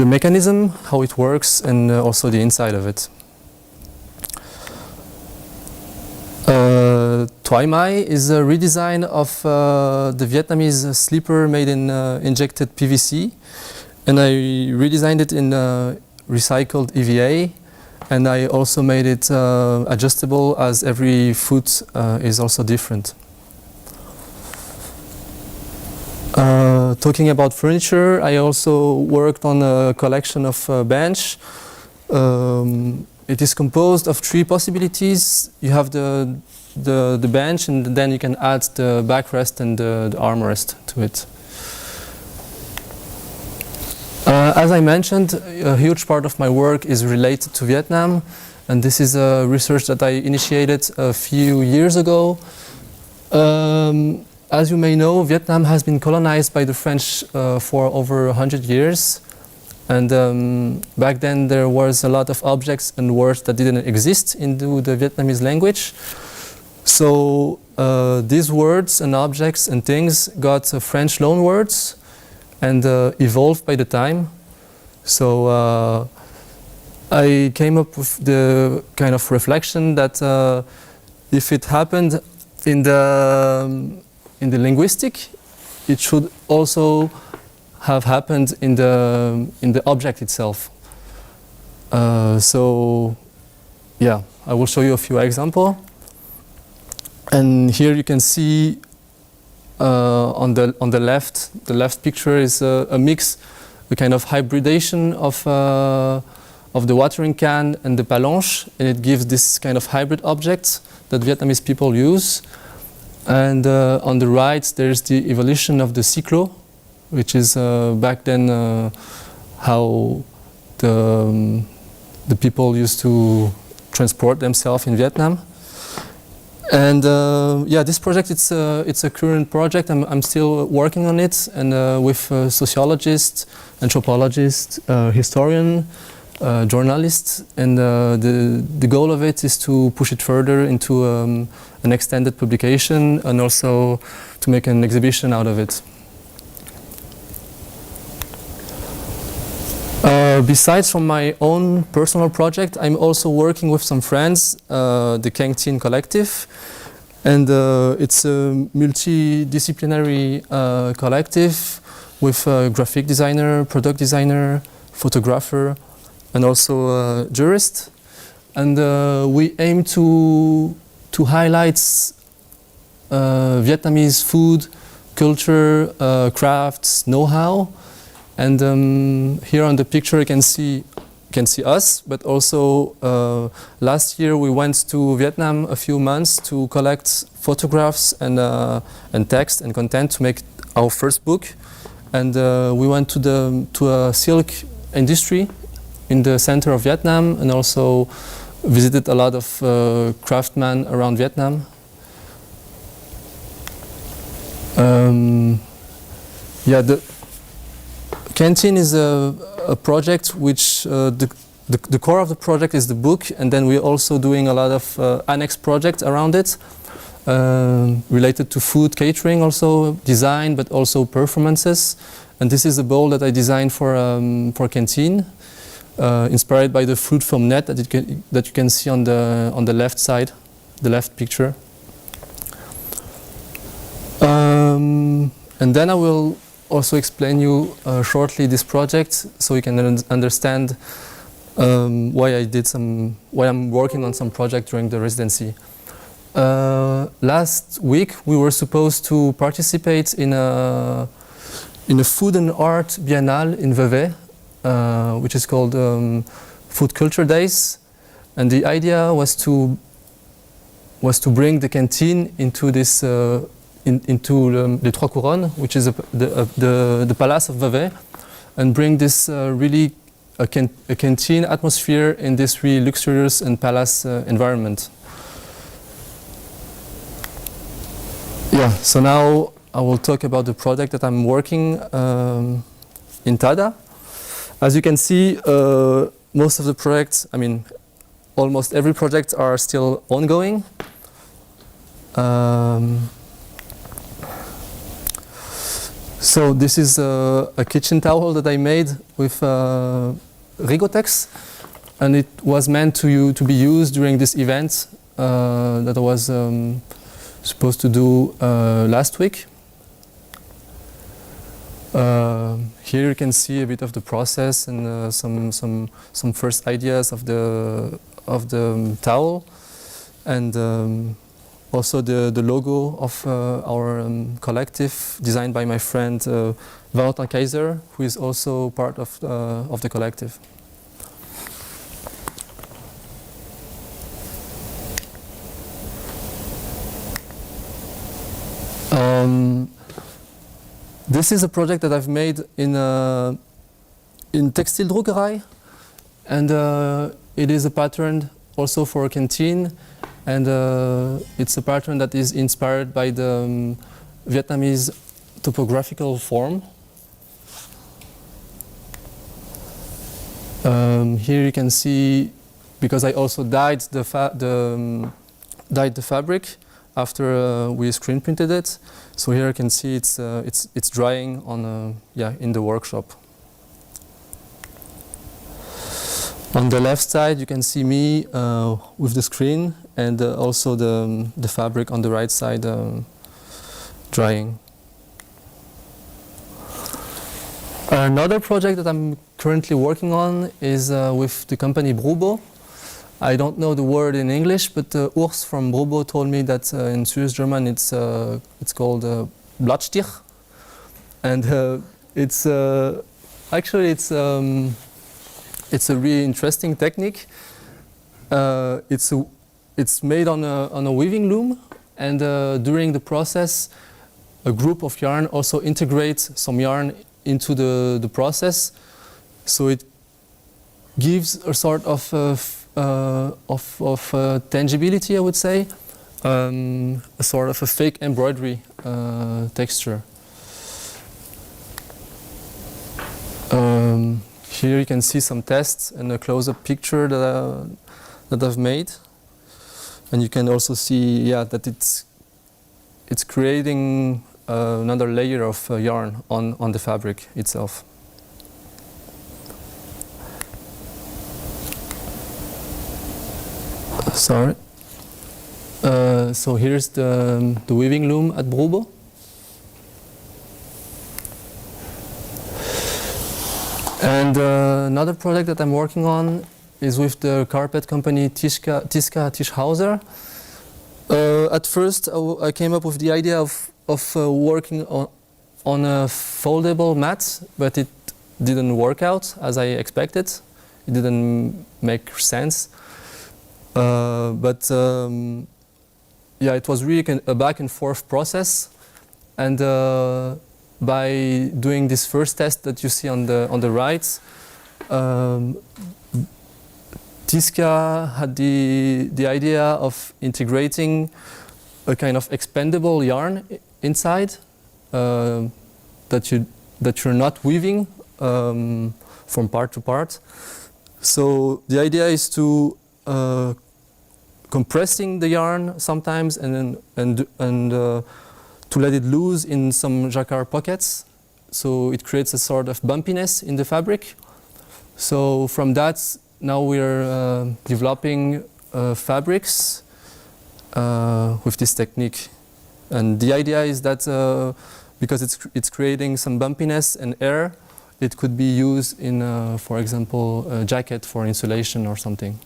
mechanism, how it works, and also the inside of it. Thoai Mai is a redesign of the Vietnamese slipper made in injected PVC, and I redesigned it in recycled EVA, and I also made it adjustable as every foot is also different. Talking about furniture, I also worked on a collection of bench. It is composed of 3 possibilities. You have the bench, and then you can add the backrest and the armrest to it. As I mentioned, a huge part of my work is related to Vietnam, and this is a research that I initiated a few years ago. As you may know, Vietnam has been colonized by the French for over 100 years. And back then there was a lot of objects and words that didn't exist in the Vietnamese language. So these words and objects and things got French loan words and evolved by the time. So I came up with the kind of reflection that if it happened in the linguistic, it should also have happened in the object itself. So yeah, I will show you a few examples. And here you can see on the left picture is a mix, a kind of hybridation of the watering can and the palanche, and it gives this kind of hybrid object that Vietnamese people use. And on the right there's the evolution of the cyclo, which is back then how the people used to transport themselves in Vietnam. And yeah, this project, it's a current project. I'm still working on it, and with sociologists, anthropologists, historian, journalists, and the goal of it is to push it further into an extended publication, and also to make an exhibition out of it. Besides from my own personal project, I'm also working with some friends, the Quang collective, and it's a multidisciplinary collective with a graphic designer, product designer, photographer, and also a jurist. And we aim to highlight Vietnamese food, culture, crafts, know-how. And here on the picture you can see us, but also last year we went to Vietnam a few months to collect photographs and text and content to make our first book. And we went to a silk industry in the center of Vietnam, and also visited a lot of craftsmen around Vietnam. Yeah, the Canteen is a project which the core of the project is the book, and then we're also doing a lot of annex projects around it, related to food catering, also design, but also performances. And this is a bowl that I designed for Canteen, inspired by the fruit from net that you can see on the left side, the left picture. And then I will also explain you shortly this project, so you can understand why I'm working on some project during the residency. Last week we were supposed to participate in a food and art biennale in Vevey, which is called Food Culture Days, and the idea was to bring the canteen into this into Les Trois Couronnes, which is the palace of Vevey, and bring this really a canteen atmosphere in this really luxurious and palace environment. Yeah, so now I will talk about the project that I'm working in TaDA. As you can see, most of the projects, I mean, almost every project are still ongoing. So this is a kitchen towel that I made with Rigotex, and it was meant to be used during this event that was supposed to do last week. Here you can see a bit of the process and some first ideas of the towel, and also the logo of our collective, designed by my friend Valentin Kaiser, who is also part of the collective. This is a project that I've made in Textile Druckerei, and it is a pattern also for a canteen, and it's a pattern that is inspired by the Vietnamese topographical form. Here you can see, because I also dyed the fabric after we screen printed it. So here you can see it's drying on in the workshop. On the left side you can see me with the screen, and also the fabric on the right side drying. Another project that I'm currently working on is with the company Brubo. I don't know the word in English, but Urs from Brubo told me that in Swiss German it's called Blattstich, and it's actually it's a really interesting technique. It's made on a weaving loom, and during the process, a group of yarn also integrates some yarn into the process, so it gives a sort of tangibility, I would say, a sort of a fake embroidery texture. Here you can see some tests and a close-up picture that I've made, and you can also see, that it's creating another layer of yarn on the fabric itself. Sorry. So here's the weaving loom at Brubo. And another project that I'm working on is with the carpet company Tiska Tischhauser. At first I came up with the idea of working on a foldable mat, but it didn't work out as I expected. It didn't make sense. But it was really a back and forth process, and by doing this first test that you see on the right, Tiska had the idea of integrating a kind of expandable yarn inside that you're not weaving from part to part. So the idea is to compressing the yarn sometimes, and to let it loose in some jacquard pockets, so it creates a sort of bumpiness in the fabric. So from that, now we're developing fabrics with this technique, and the idea is that because it's creating some bumpiness and air, it could be used in, for example, a jacket for insulation or something.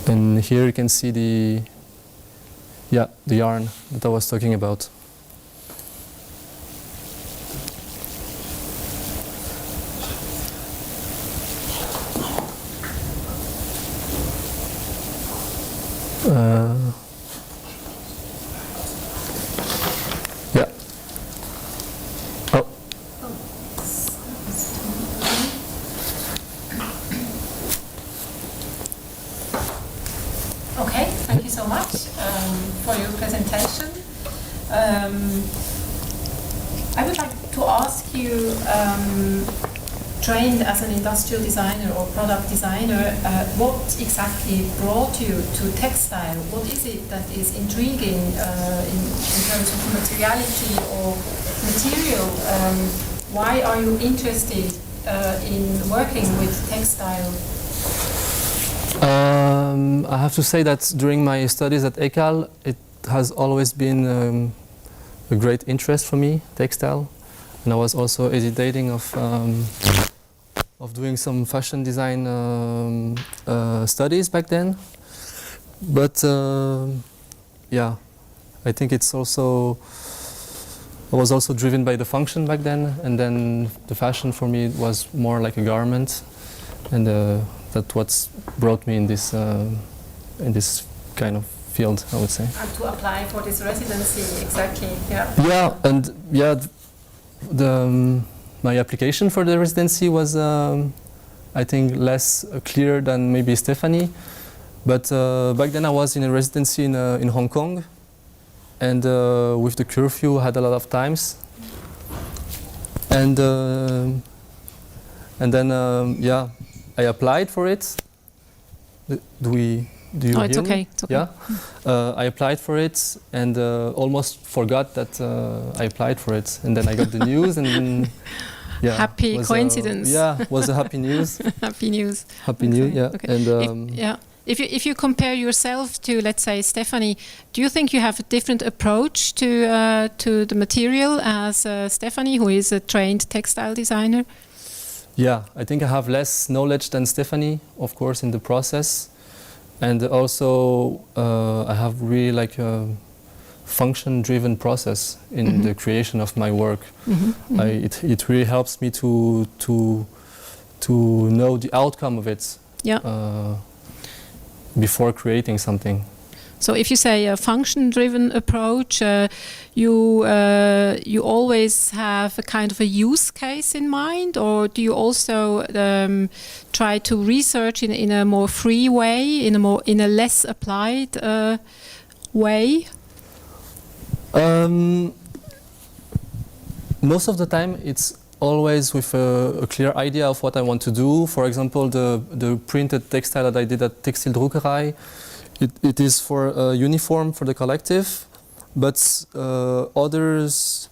And here you can see the yarn that I was talking about. Okay, thank you so much for your presentation. I would like to ask you, trained as an industrial designer or product designer, what exactly brought you to textile? What is it that is intriguing in terms of materiality or material? Why are you interested in working with textile? I have to say that during my studies at ECAL, it has always been a great interest for me, textile, and I was also hesitating of doing some fashion design studies back then. But yeah, I think it's also, I was also driven by the function back then, and then the fashion for me was more like a garment, and that's what's brought me in this kind of field, I would say. And to apply for this residency, exactly, yeah. Yeah, and yeah, my application for the residency was, I think, less clear than maybe Stéphanie. But back then I was in a residency in Hong Kong, and with the curfew I had a lot of times. And then yeah, I applied for it. Do you hear it's okay. me? It's okay. Yeah, I applied for it and almost forgot that I applied for it, and then I got the news, and then, yeah, happy was, coincidence. Yeah, was a happy news. Happy news. Happy news. Yeah, Okay. and If you compare yourself to, let's say, Stéphanie, do you think you have a different approach to the material as Stéphanie, who is a trained textile designer? Yeah, I think I have less knowledge than Stéphanie, of course, in the process, and also I have really like a function-driven process in the creation of my work. It really helps me to know the outcome of it. Yeah. Before creating something. So if you say a function-driven approach, you always have a kind of a use case in mind, or do you also try to research in a more free way, in a less applied way? Most of the time, it's always with a clear idea of what I want to do. For example, the printed textile that I did at Textile Druckerei, it is for a uniform for the collective, but others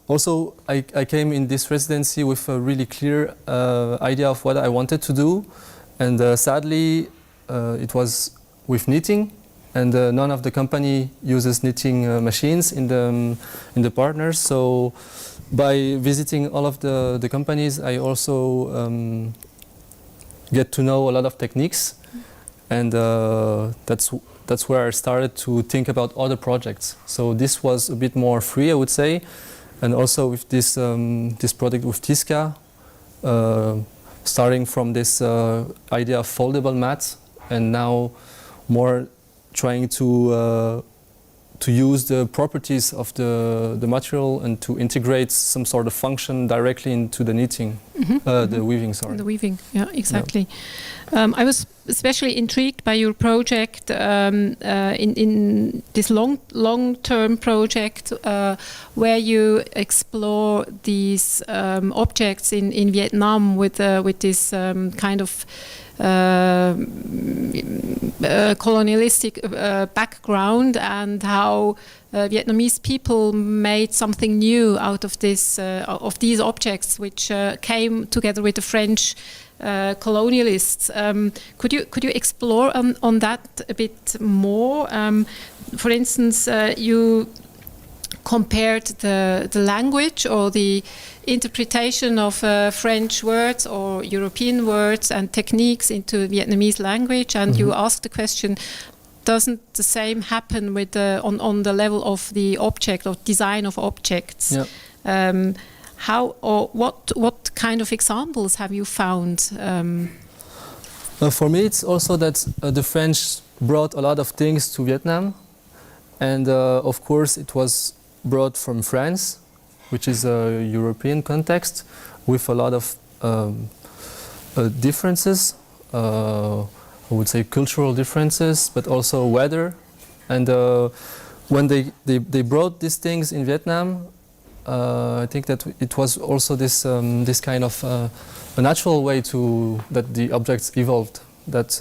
also, I came in this residency with a really clear idea of what I wanted to do, and sadly it was with knitting, and none of the company uses knitting machines in the partners. So by visiting all of the companies, I also get to know a lot of techniques, and that's where I started to think about other projects. So this was a bit more free, I would say, and also with this this project with Tiska, starting from this idea of foldable mats, and now more trying to use the properties of the material and to integrate some sort of function directly into the knitting, the weaving, sorry. The weaving, yeah, exactly. Yeah. I was especially intrigued by your project in this long-term project where you explore these objects in Vietnam with this kind of colonialistic background, and how Vietnamese people made something new out of this of these objects, which came together with the French colonialists. Could you explore on that a bit more? For instance, you compared the language or the interpretation of French words or European words and techniques into Vietnamese language, and you asked the question, doesn't the same happen with on the level of the object or design of objects? Yeah. How or what kind of examples have you found? For me, it's also that the French brought a lot of things to Vietnam, and of course it was brought from France, which is a European context with a lot of differences. I would say cultural differences, but also weather. And when they brought these things in Vietnam, I think that it was also this this kind of a natural way that the objects evolved. That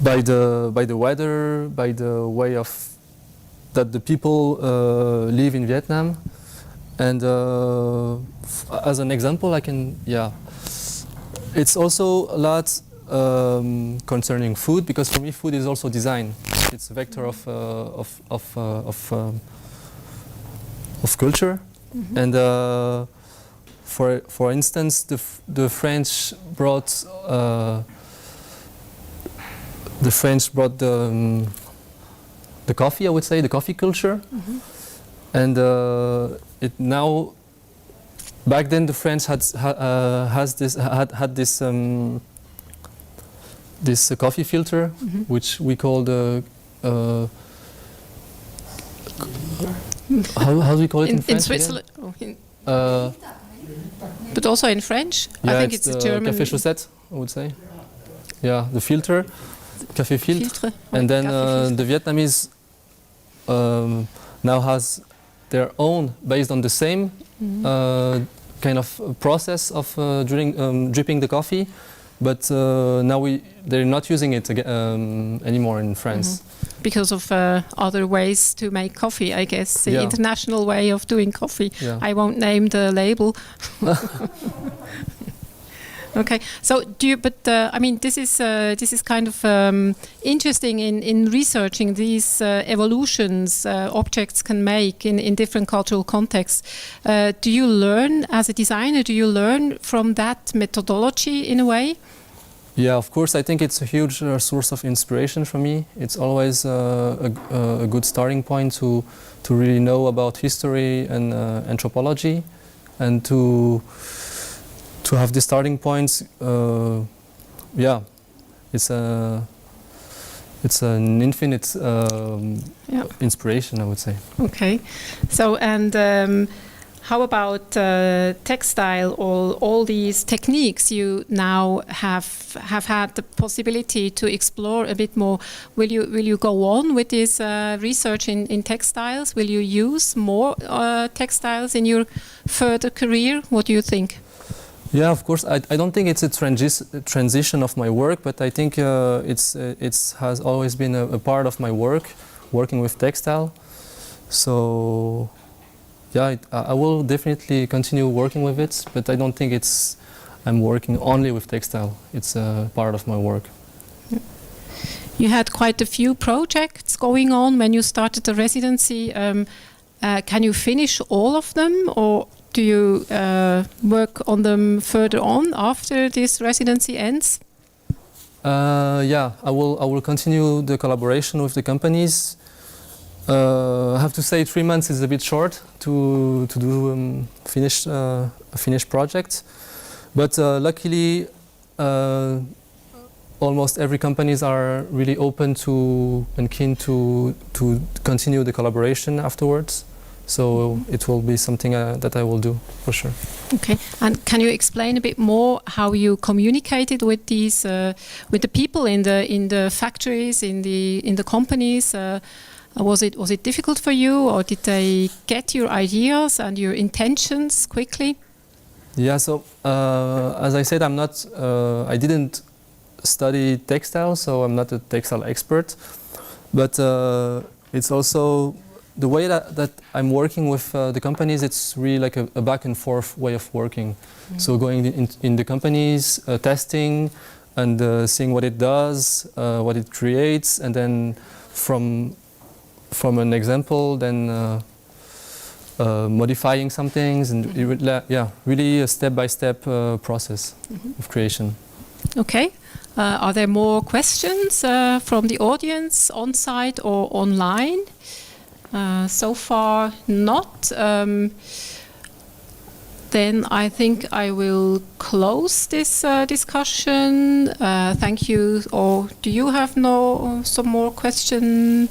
by the weather, by the way of that the people live in Vietnam, and as an example, I can it's also a lot concerning food, because for me food is also design. It's a vector of culture, and for instance, the French brought the coffee. I would say the coffee culture, and it now. Back then, the French had this coffee filter, which we called how do we call it in French? In Switzerland, but also in French. Yeah, I think it's a German. Café chaussette, I would say. Yeah, the filter, café filtre, and then the Vietnamese now has their own, based on the same kind of process of dripping the coffee, but now they're not using it anymore in France. Because of other ways to make coffee, I guess. The international way of doing coffee. Yeah. I won't name the label. Okay, so I mean, this is kind of interesting in researching these evolutions objects can make in different cultural contexts. Do you learn, as a designer, from that methodology in a way? Yeah, of course. I think it's a huge source of inspiration for me. It's always a good starting point to really know about history and anthropology, and to have the starting points. It's an infinite inspiration, I would say. Okay, so and how about textile? All these techniques you now have had the possibility to explore a bit more. Will you go on with this research in textiles? Will you use more textiles in your further career? What do you think? Yeah, of course. I don't think it's a transition of my work, but I think it has always been a part of my work, working with textile. So, yeah, I will definitely continue working with it, but I don't think I'm working only with textile. It's a part of my work. You had quite a few projects going on when you started the residency. Can you finish all of them, or do you work on them further on after this residency ends? Yeah, I will continue the collaboration with the companies. I have to say 3 months is a bit short to do a finished project, but luckily almost every companies are really open to and keen to continue the collaboration afterwards. So it will be something that I will do for sure. Okay, and can you explain a bit more how you communicated with these with the people in the factories, in the companies? Was it difficult for you, or did they get your ideas and your intentions quickly? Yeah. So as I said, I didn't study textile, so I'm not a textile expert. But it's also the way that I'm working with the companies, it's really like a back and forth way of working. So going in the companies, testing and seeing what it does, what it creates, and then from an example, then modifying some things, and really a step-by-step process of creation. Okay. Are there more questions from the audience on site or online? So far not. Then I think I will close this discussion. Thank you. Or do you have some more questions?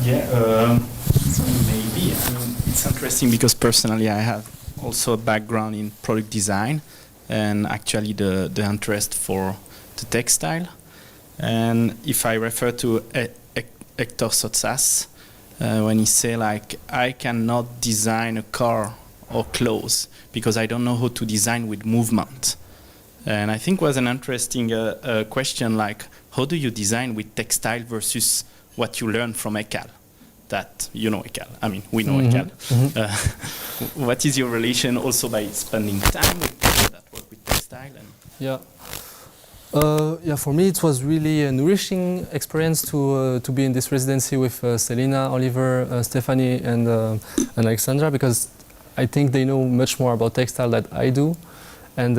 Yeah, so maybe. I mean, it's interesting because personally I have also a background in product design and actually the interest for the textile. And if I refer to Hector Sotsas, when he say like, I cannot design a car or clothes because I don't know how to design with movement. And I think was an interesting question, like how do you design with textile versus what you learn from ECAL? that you know ECAL. I mean, we know ECAL. What is your relation also by spending time with people that work with textile? And yeah. For me it was really a nourishing experience to be in this residency with Selina, Oliver, Stéphanie and Alexandra, because I think they know much more about textile than I do. And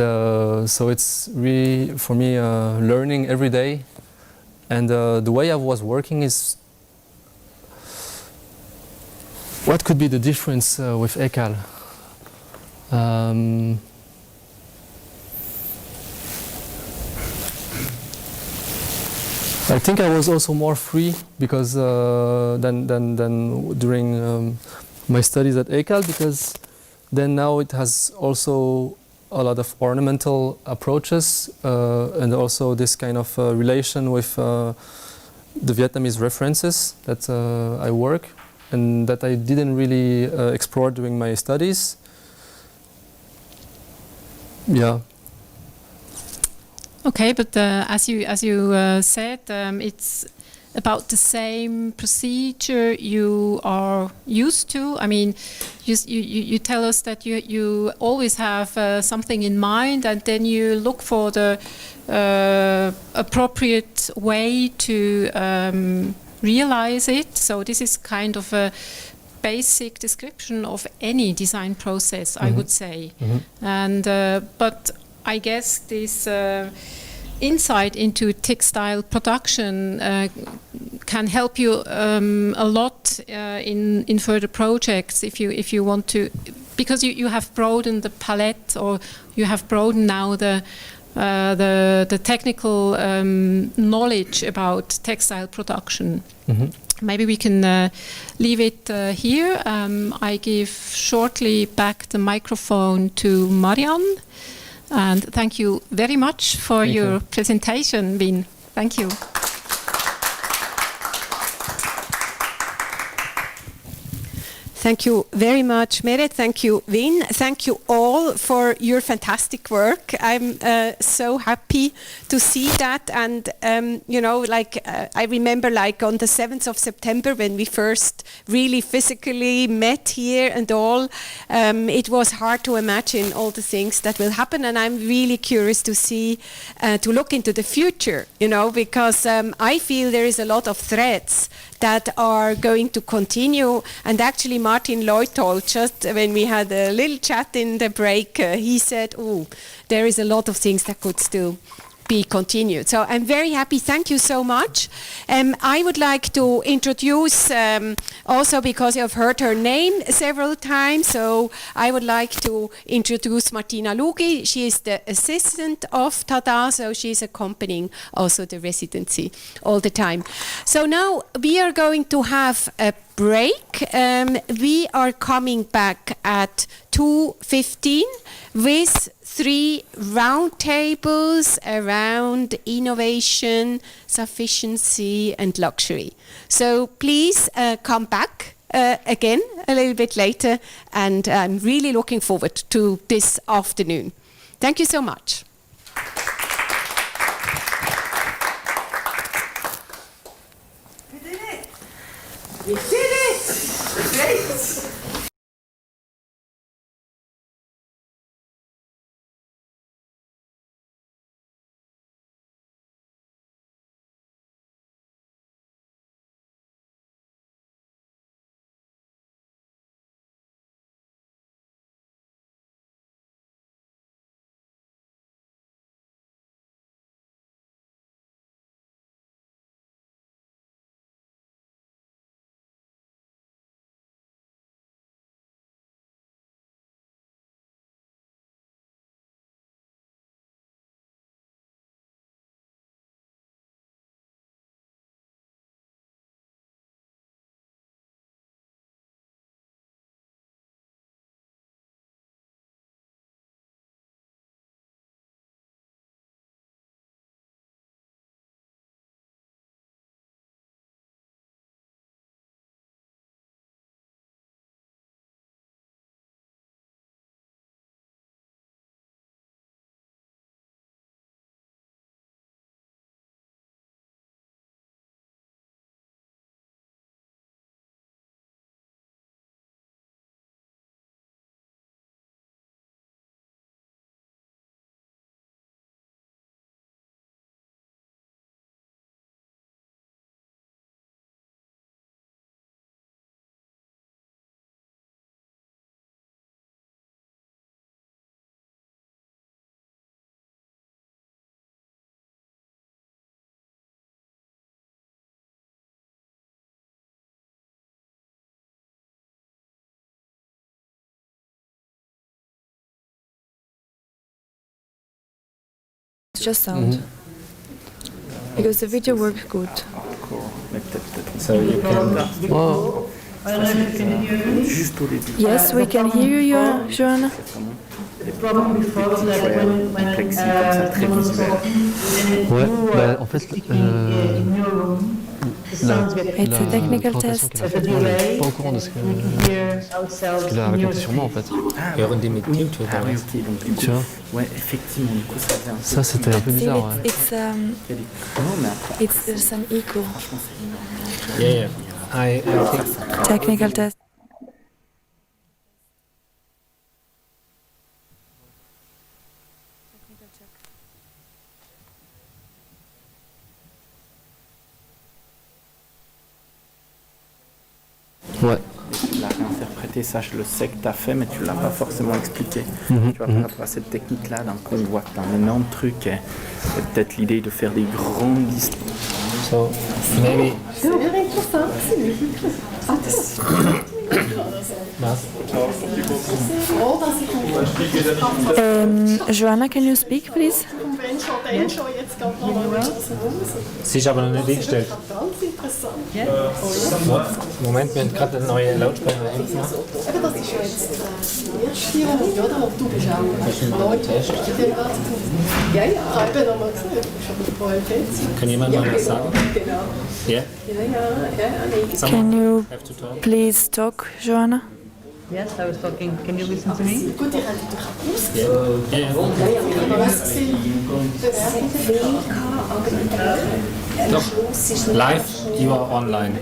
so it's really, for me, learning every day. And the way I was working is, what could be the difference with ECAL? I think I was also more free because than during my studies at ECAL, because then now it has also a lot of ornamental approaches and also this kind of relation with the Vietnamese references that I work and that I didn't really explore during my studies. Yeah. Okay, but as you said, it's about the same procedure you are used to. I mean, you tell us that you always have something in mind, and then you look for the appropriate way to realize it. So this is kind of a basic description of any design process, I would say. And but I guess this insight into textile production can help you a lot in further projects if you want to, because you have broadened the palette, or you have broadened now the technical knowledge about textile production. Maybe we can leave it here. I give shortly back the microphone to Marianne. And thank you very much for your presentation, Vinh. Thank you. Thank you very much, Meret. Thank you, Vinh. Thank you all for your fantastic work. I'm so happy to see that. And, you know, like I remember like on the 7th of September when we first really physically met here and all, it was hard to imagine all the things that will happen. And I'm really curious to see, to look into the future, you know, because I feel there is a lot of threads that are going to continue. And actually Martin Lloyd told, just when we had a little chat in the break, he said, oh, there is a lot of things that could still be continued. So I'm very happy. Thank you so much. I would like to introduce, also because you have heard her name several times, so I would like to introduce Martina Lugi. She is the assistant of TaDA, so she's accompanying also the residency all the time. So now we are going to have a break. We are coming back at 2:15 with 3 roundtables around innovation, sufficiency and luxury. So please come back again a little bit later, and I'm really looking forward to this afternoon. Thank you so much. We did it! We did it! Great! just sound. Because the video works good. So you can. Wow. Yes, we can hear you, Joanna. Ouais, bah, en fait, It's a technical présentation test. qu'elle a faite, moi, je suis pas au courant de ce qu'il a raconté sur moi, en fait. Hören die mit YouTube? Ah oui, ok, donc Tu vois? Ouais, effectivement, du coup, ça faisait un peu. Ça, c'était un peu bizarre, ouais. It's there's an echo. Yeah, I think. Technical test. Ouais. Tu l'as réinterprété, ça je le sais que tu as fait, mais tu ne l'as pas forcément expliqué. Mhm, Tu vois, par rapport à cette technique-là, d'un coup on voit que tu as un énorme truc et peut-être l'idée de faire des grandes histoires. So, maybe. Joanna, can you speak, please? Sie ist aber noch nicht eingestellt. Moment, wir haben gerade eine neue Lautsprecher gemacht. Das ist ja jetzt der erste Runde, oder? Aber du bist auch neu. Ja, eben nochmal gesehen. Du bist aber vorher PC. Kann jemand mal was sagen? Genau. Ja? Ja. Can you please talk, Joanna? Yes, I was talking. Can you listen to me? Gut, ich hätte dich raus. Ja. Aber was gesehen? Doch, live, you are online.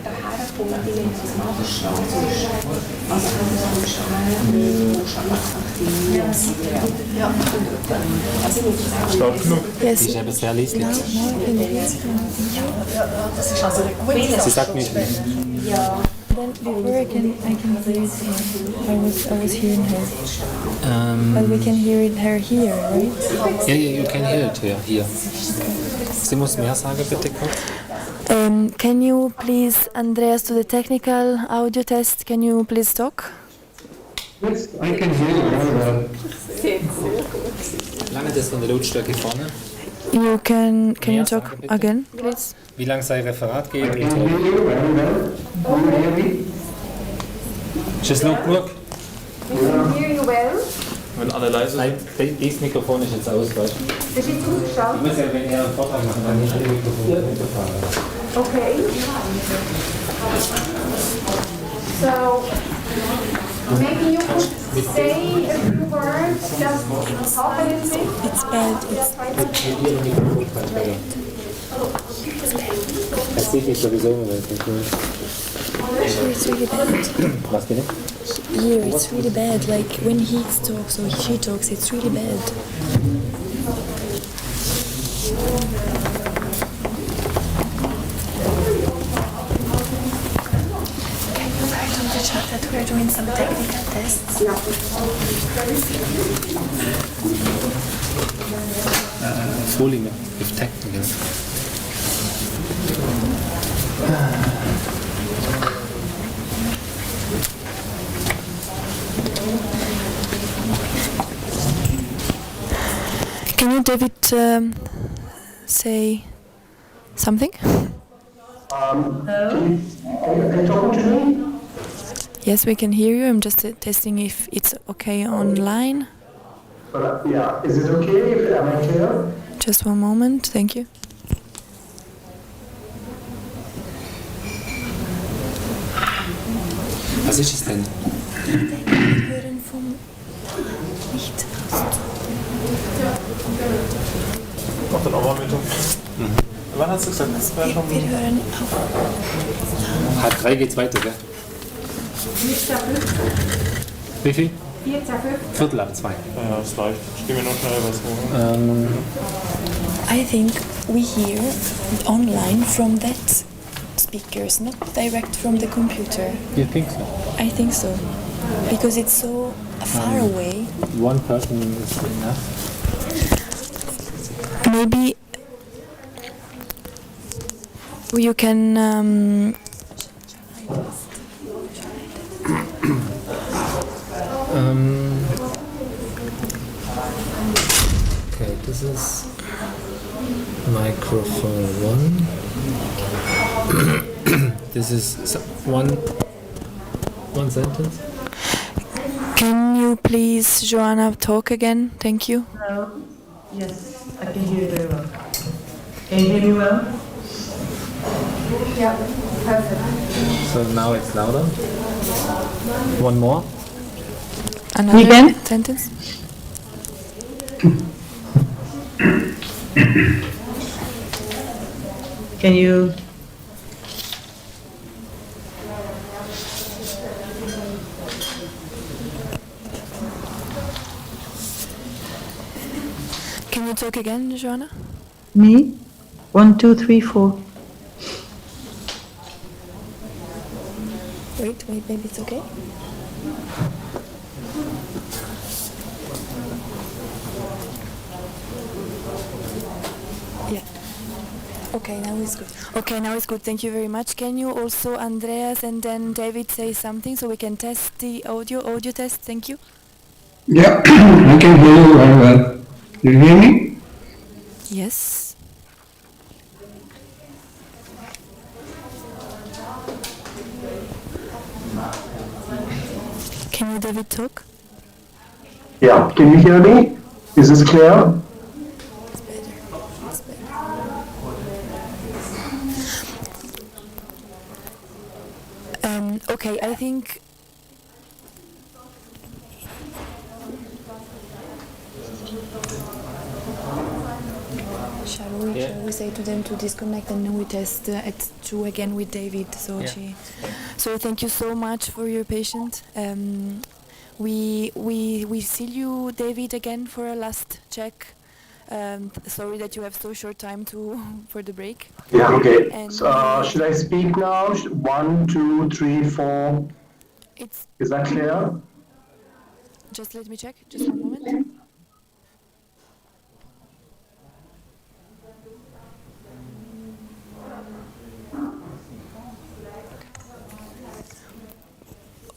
Stark genug. Sie ist eben sehr leislich. Sie sagt nicht mehr. Then before I can hear it. I was hearing her. But we can hear her here, right? Ja, you can hear it hier. Sie muss mehr sagen, bitte kurz. Can you please, Andreas, to the technical audio test, can you please talk? Yes, I can hear you very well. Lange das von der Lautstärke vorne. You can you talk again, please? Wie lange sein Referat geht? Just look. Wenn alle leise sind. Nein, dieses Mikrofon ist jetzt aus, weißt du? Das ist jetzt zugeschaltet? Ich muss ja, wenn ihr einen Vortrag machen, dann nicht alle Mikrofone runterfahren. Okay. So, maybe you could say a few words, just talk a little bit. It's bad. Das sehe ich sowieso im Moment nicht. Here it's really bad. Was bitte? Here it's really bad. Like when he talks or she talks, it's really bad. Can you write on the chat that we're doing some technical tests? Folie with technical. Can you, David, say something? Are you talking to me? Yes, we can hear you. I'm just testing if it's okay online. Yeah, is it okay if am I clear? Just one moment, thank you. Was ist es denn? Wir hören vom nicht aus. Mach dann auch mal mit. Wann hast du gesagt, das war schon... Wir hören auf. Halb 3 geht's weiter, gell? 14,5. Wie viel? 14,5. Viertel ab 2. Ja, das reicht. Ich gebe mir noch schnell was holen. I think we hear online from that speakers, not direct from the computer. You think so? I think so. Because it's so far away. One person is enough. Maybe you can Okay, this is Microphone one. This is one sentence. Can you please, Joanna, talk again? Thank you. Hello. Yes, I can hear you very well. Can you hear me well? Yeah, perfect. So now it's louder. One more. Another Again? sentence. Can you? Can you talk again, Joanna? Me? 1, 2, 3, 4. Wait, maybe it's okay. Yeah. Okay, now it's good. Okay, now it's good. Thank you very much. Can you also, Andreas and then David, say something so we can test the audio test? Thank you. Yeah, I can hear you very well. You hear me? Yes. Can you, David, talk? Yeah, can you hear me? Is this clear? Okay, I think. Shall we say to them to disconnect and then we test at 2 again with David? So Yeah. So thank you so much for your patience. We see you, David, again for a last check. Sorry that you have so short time for the break. Yeah, okay. And Should I speak now? 1, 2, 3, 4. Is that clear? Just let me check. Just one moment.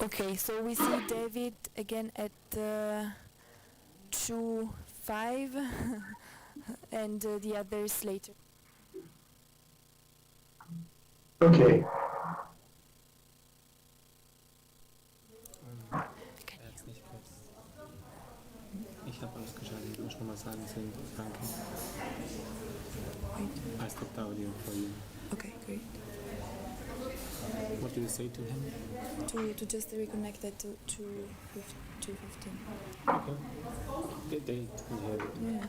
Okay, so we see David again at 2:05 and the others later. Okay. Ich habe alles geschaltet. Ich muss schon mal sagen, danke. I stopped the audio for you. Okay, great. What do you say to him? To just reconnect at 2:15. Okay. They can hear it. Yeah.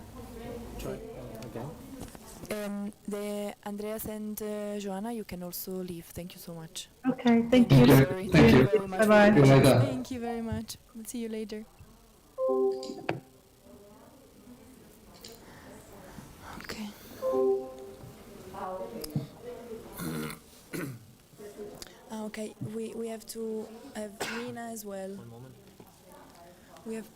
Try again. The Andreas and Joanna, you can also leave. Thank you so much. Okay, thank you. Sorry. Thank you very much. Bye-bye. See you later. Thank you very much. We'll see you later. Okay. Okay, we have to have Nina as well. One moment. We have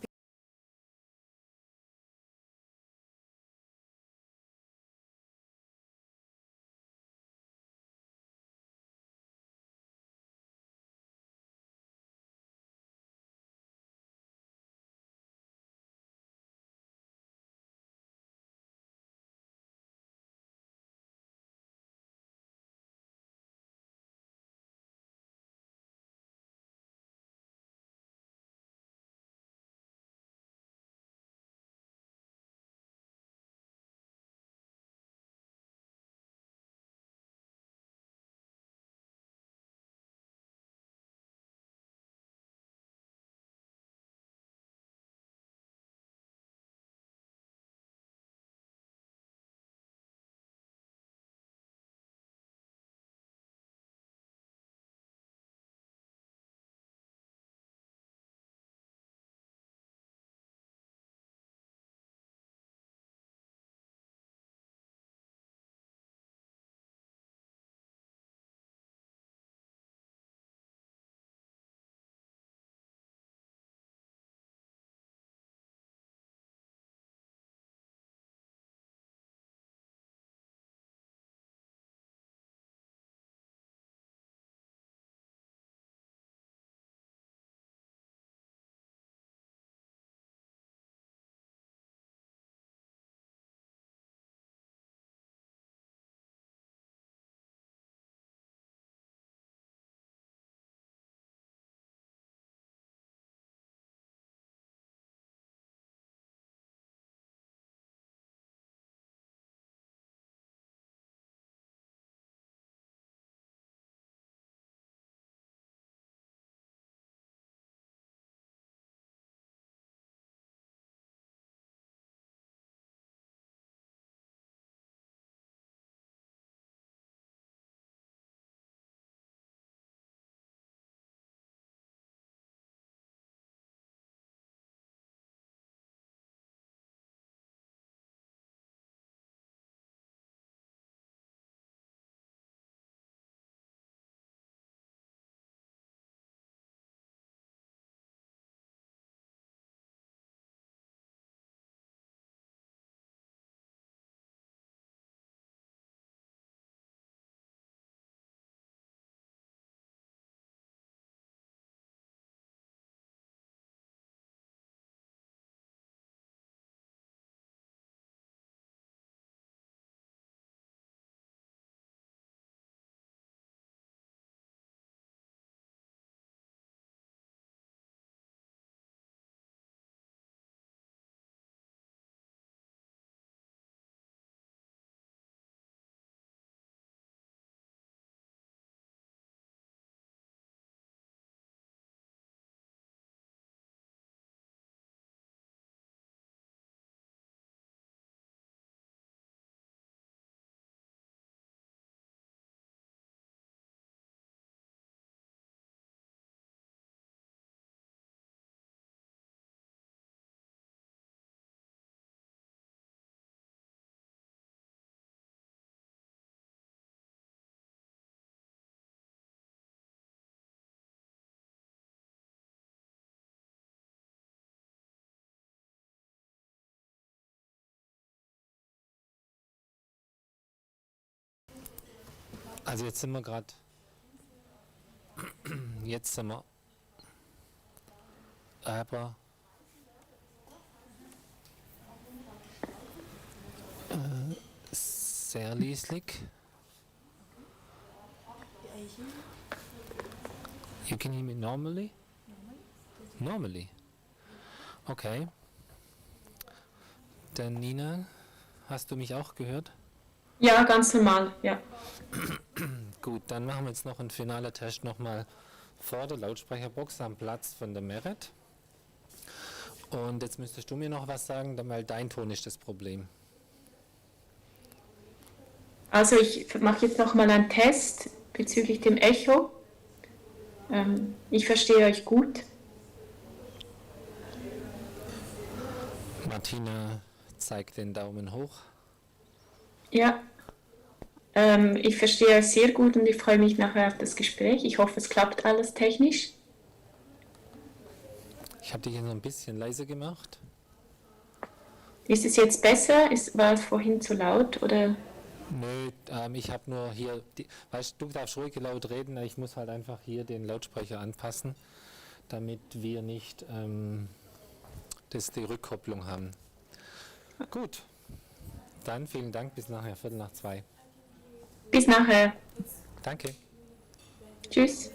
Also jetzt sind wir gerade. Jetzt sind wir. Aber. Sehr leislich. You can hear me normally? Normally. Okay. Dann Nina, hast du mich auch gehört? Ja, ganz normal, ja. Gut, dann machen wir jetzt noch einen finalen Test nochmal vor der Lautsprecherbox am Platz von der Merit. Und jetzt müsstest du mir noch was sagen, weil dein Ton ist das Problem. Also ich mache jetzt nochmal einen Test bezüglich dem Echo. Ich verstehe euch gut. Martina zeigt den Daumen hoch. Ja, ich verstehe euch sehr gut und ich freue mich nachher auf das Gespräch. Ich hoffe, es klappt alles technisch. Ich habe dich jetzt noch ein bisschen leiser gemacht. Ist es jetzt besser? War es vorhin zu laut oder? Nö, ich habe nur hier, weißt du, darfst ruhig laut reden, ich muss halt einfach hier den Lautsprecher anpassen, damit wir nicht die Rückkopplung haben. Gut, dann vielen Dank, bis nachher, 1:45. Bis nachher. Danke. Tschüss.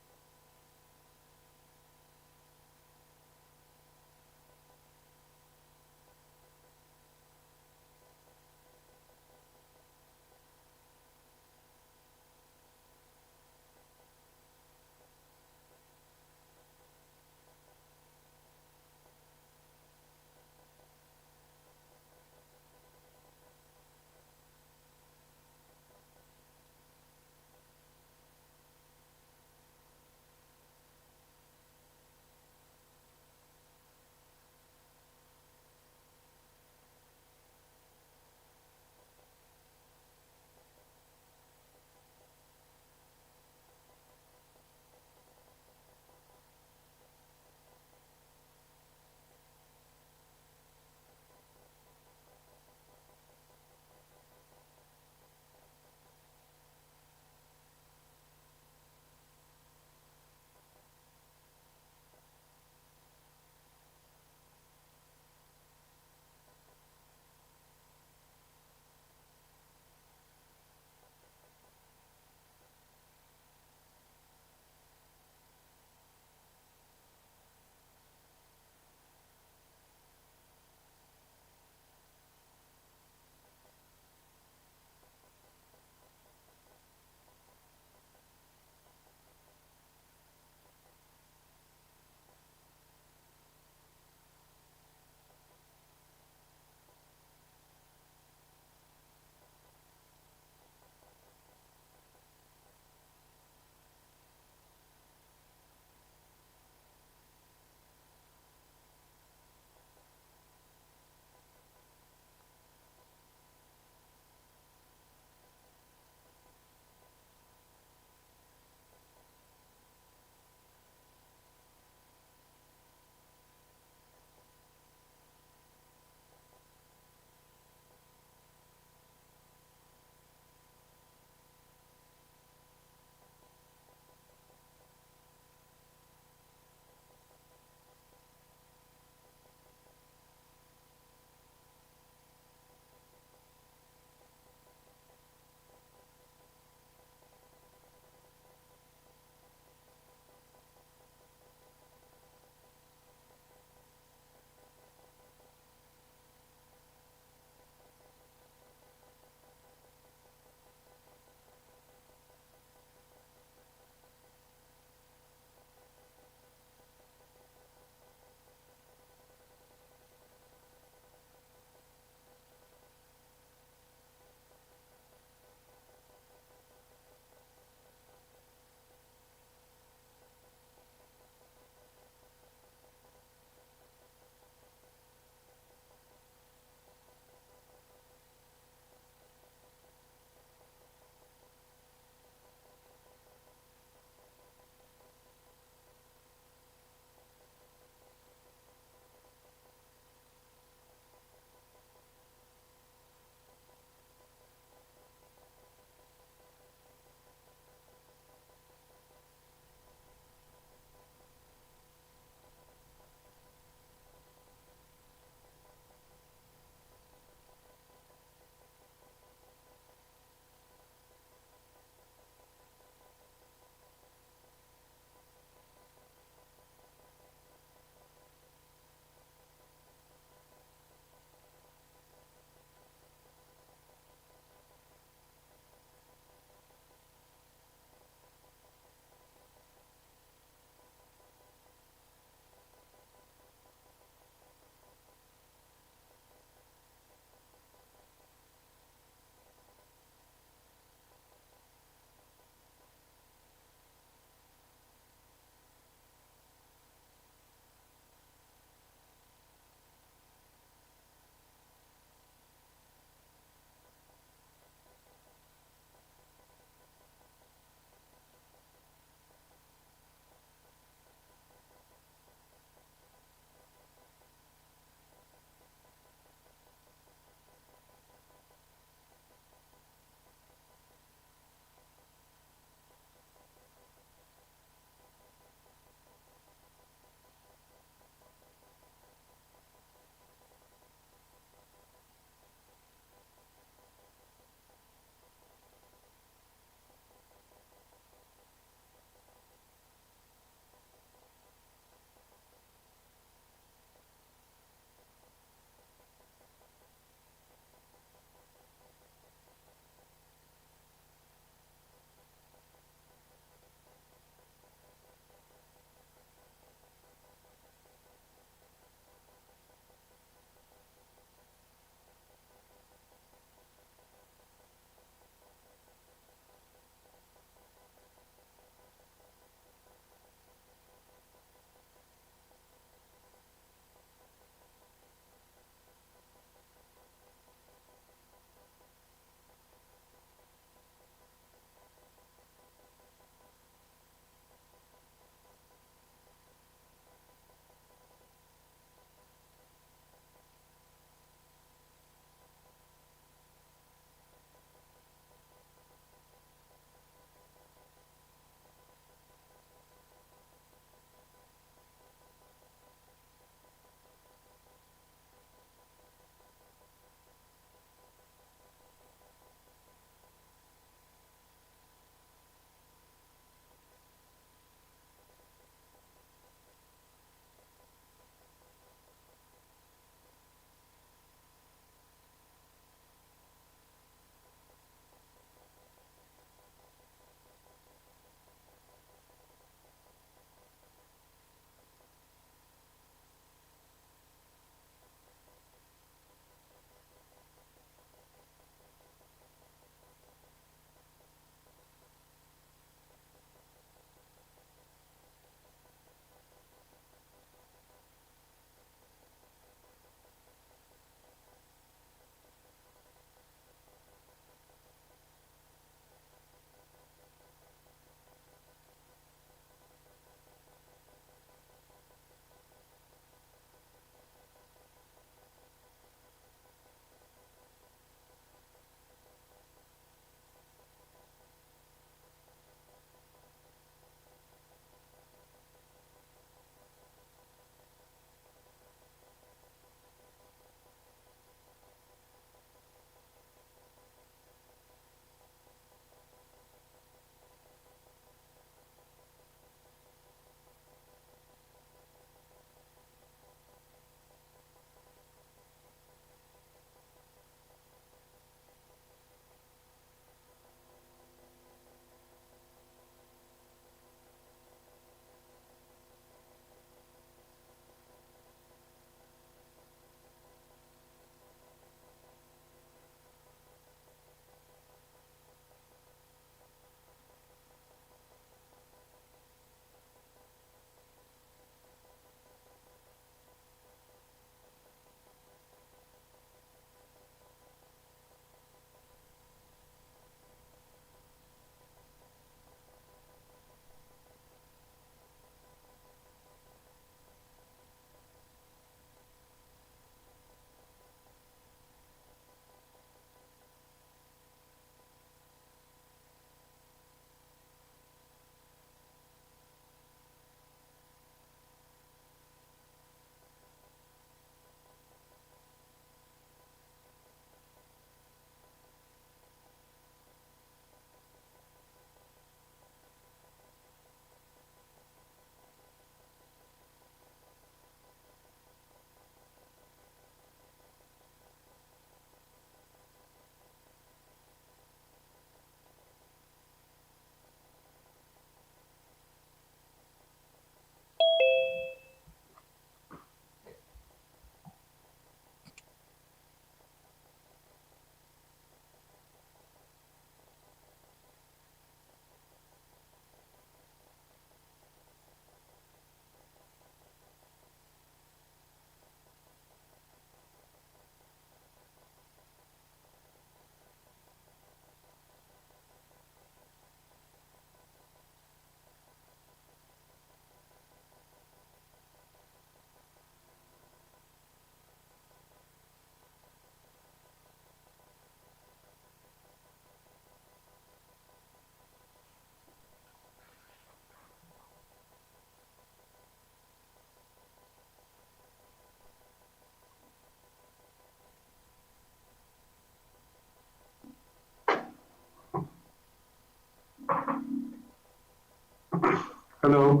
Hello.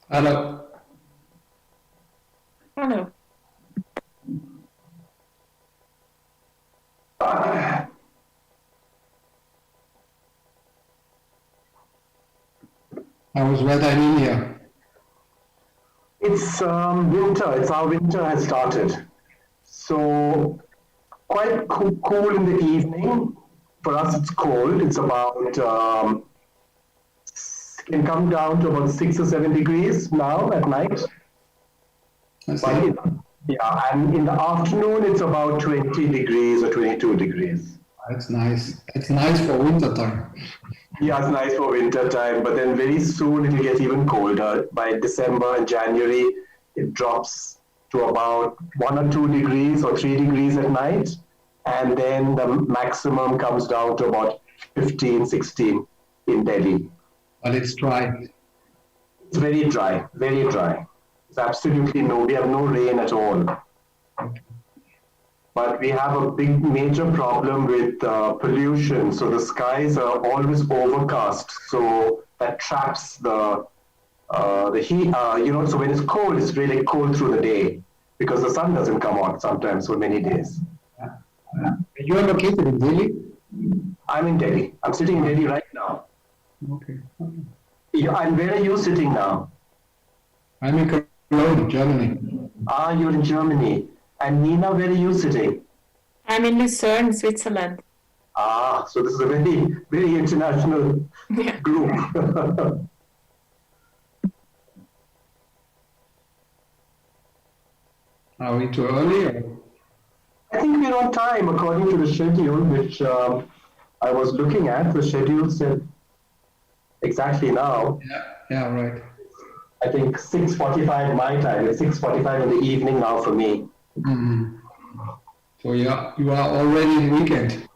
Hello. Hello. How is weather in India? It's winter. It's our winter has started. So quite cool in the evening. For us, it's cold. It's about can come down to about 6 or 7 degrees now at night. Yeah, and in the afternoon, it's about 20 degrees or 22 degrees. That's nice. It's nice for winter time. Yeah, it's nice for winter time, but then very soon it will get even colder. By December and January, it drops to about 1 or 2 degrees or 3 degrees at night. And then the maximum comes down to about 15, 16 in Delhi. But it's dry. It's very dry, very dry. It's absolutely we have no rain at all. But we have a big major problem with pollution. So the skies are always overcast. So that traps the heat. So when it's cold, it's really cold through the day because the sun doesn't come out sometimes for many days. You are located in Delhi? I'm in Delhi. I'm sitting in Delhi right now. Okay. And where are you sitting now? I'm in Cologne, Germany. Ah, you're in Germany. And Nina, where are you sitting? I'm in Lucerne, Switzerland. Ah, so this is a very, very international group. Are we too early? Or? I think we're on time according to the schedule, which I was looking at. The schedule said exactly now. Yeah, right. I think 6:45 my time. It's 6:45 in the evening now for me. Mm. So yeah, you are already in weekend.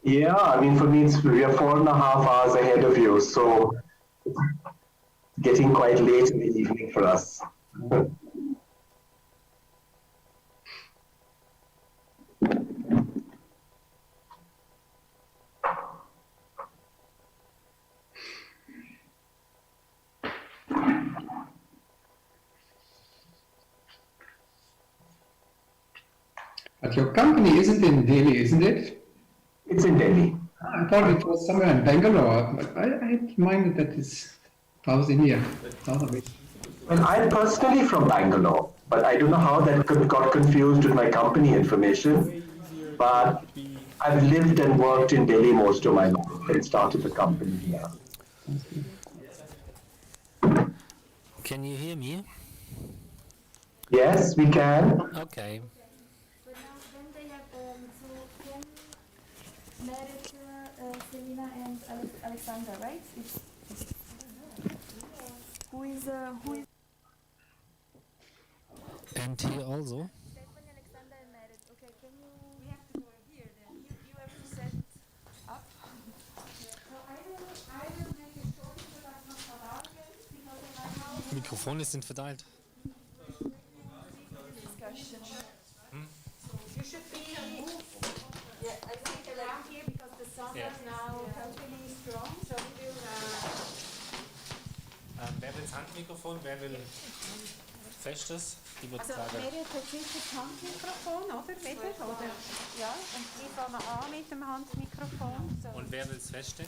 Yeah, I mean for me we are 4.5 hours ahead of you, so it's getting quite late in the evening for us. But your company isn't in Delhi, isn't it? It's in Delhi. I thought it was somewhere in Bangalore, but I had minded that it's South India, south of it. And I'm personally from Bangalore, but I don't know how that got confused with my company information. But I've lived and worked in Delhi most of my life and started the company here. Can you hear me? Yes, we can. Okay. But now then they have married Selina and Alexandra, right? Who is And here also? Stephanie Alexander and married. Okay, can you? We have to go here then. You have to set up. So I will make a short introduction of TaDA again because right now. Mikrofone sind verteilt. Discussion. You should be. Yeah, I think around here because the sun is now totally strong. So we will. Wer will das Handmikrofon? Wer will festes? Die wird Also sagen. Miriam hat sicher das Handmikrofon, oder? Wieder, oder? Ja, und ich fange an mit dem Handmikrofon. So. Und wer will das feste?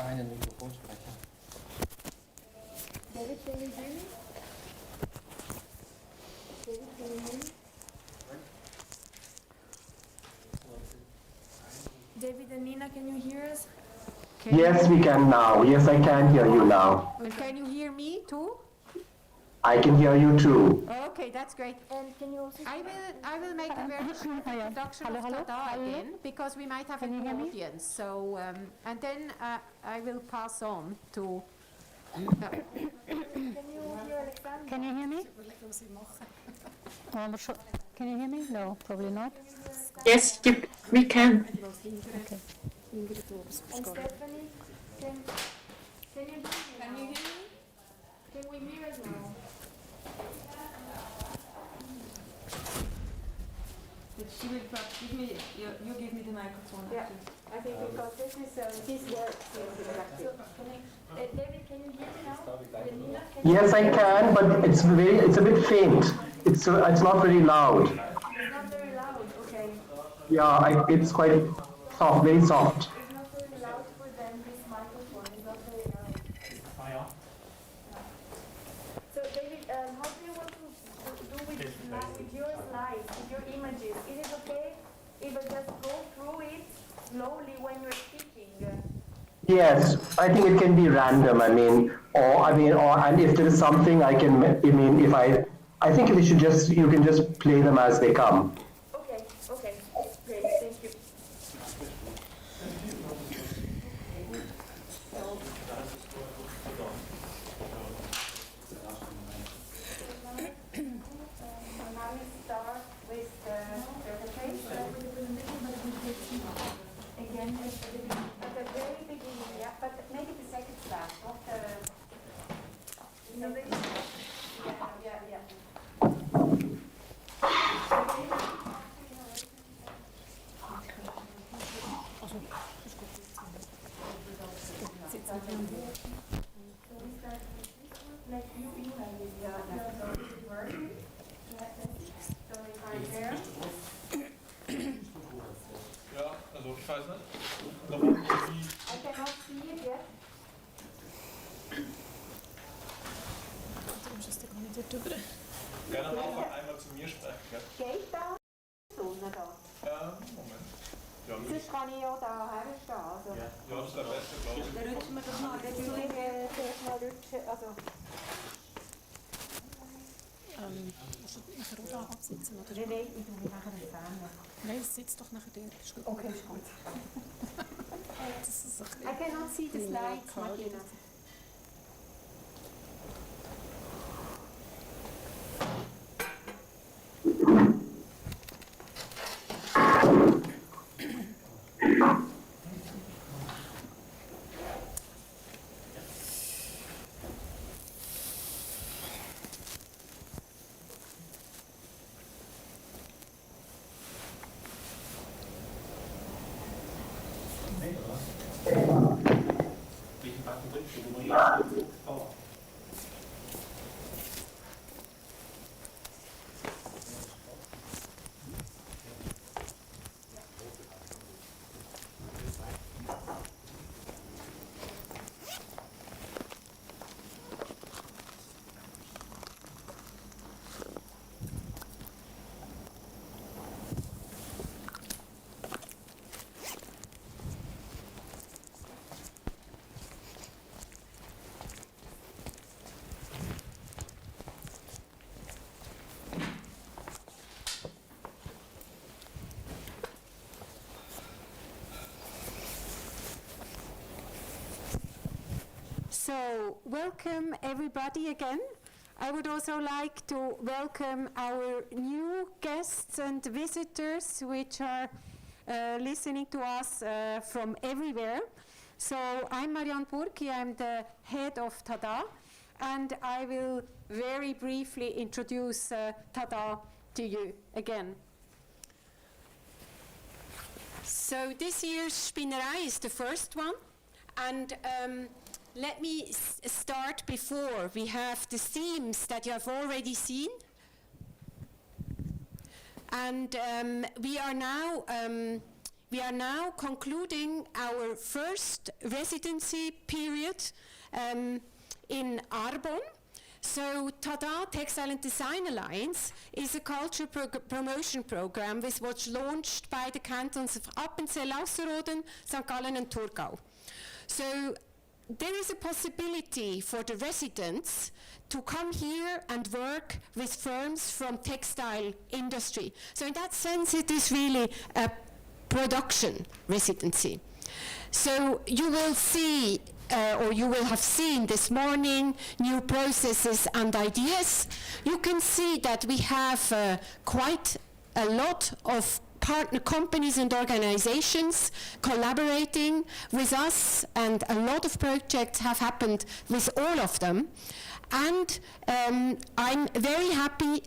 keinen Mikrofonsprecher. David, can you hear me? David, can you hear me? David and Nina, can you hear us? Yes, we can now. Yes, I can hear you now. And can you hear me too? I can hear you too. Okay, that's great. And can you also? I will make a very short introduction of TaDA again, because we might have a new audience. So, and then I will pass on to. Can you hear Alexandra? Can you hear me? Can you hear me? No, probably not. Yes, we can. Okay. And Stephanie, can you hear me? Can you hear me? Can we hear us now? She will give me, you give me the microphone. Yeah, I think because this works. So, David, can you hear me now? Selina, can you Yes, I can, but it's a bit faint. It's not very loud. It's not very loud. Okay. Yeah, it's quite soft, very soft. It's not very loud for them. This microphone is not very loud. So, David, how do you want to do with your slides, with your images? Is it okay if I just go through it slowly when you're speaking? Yes, I think it can be random. And if there is something I think you can just play them as they come. Okay, great, thank you. Now we start with the presentation. Again, at the very beginning, yeah, but maybe the second slide, not the... Yeah. Ja, also ich weiß nicht. Nochmal irgendwie. I cannot see it yet. Gerne am Anfang einmal zu mir sprechen. Gell? Geht da? Sonne da? Moment. Ja, Sonst kann ich ja da herstehen. Also. ja, das ist der beste, glaube ich. Dann rutschen wir doch mal. Dann tue ich zuerst mal rutschen. Also. Nachher auch da absitzen, oder? Nein, ich tue mich nachher entfernen. Nein, sitz doch nachher dort. Ist gut. Okay, ist gut. Das ist ein bisschen... I cannot see the slides, Martina. So, welcome everybody again. I would also like to welcome our new guests and visitors which are listening to us from everywhere. So, I'm Marianne Burki, I'm the head of TaDA, and I will very briefly introduce TaDA to you again. So, this year's Spinnerei is the first one, and let me start before. We have the themes that you have already seen. And we are now We are now concluding our first residency period in Arbon. So TaDA Textile and Design Alliance is a culture promotion program which was launched by the cantons of Appenzell Ausserrhoden, St. Gallen and Thurgau. So there is a possibility for the residents to come here and work with firms from textile industry. So in that sense it is really a production residency. So you will see or you will have seen this morning new processes and ideas. You can see that we have quite a lot of partner companies and organizations collaborating with us, and a lot of projects have happened with all of them. And I'm very happy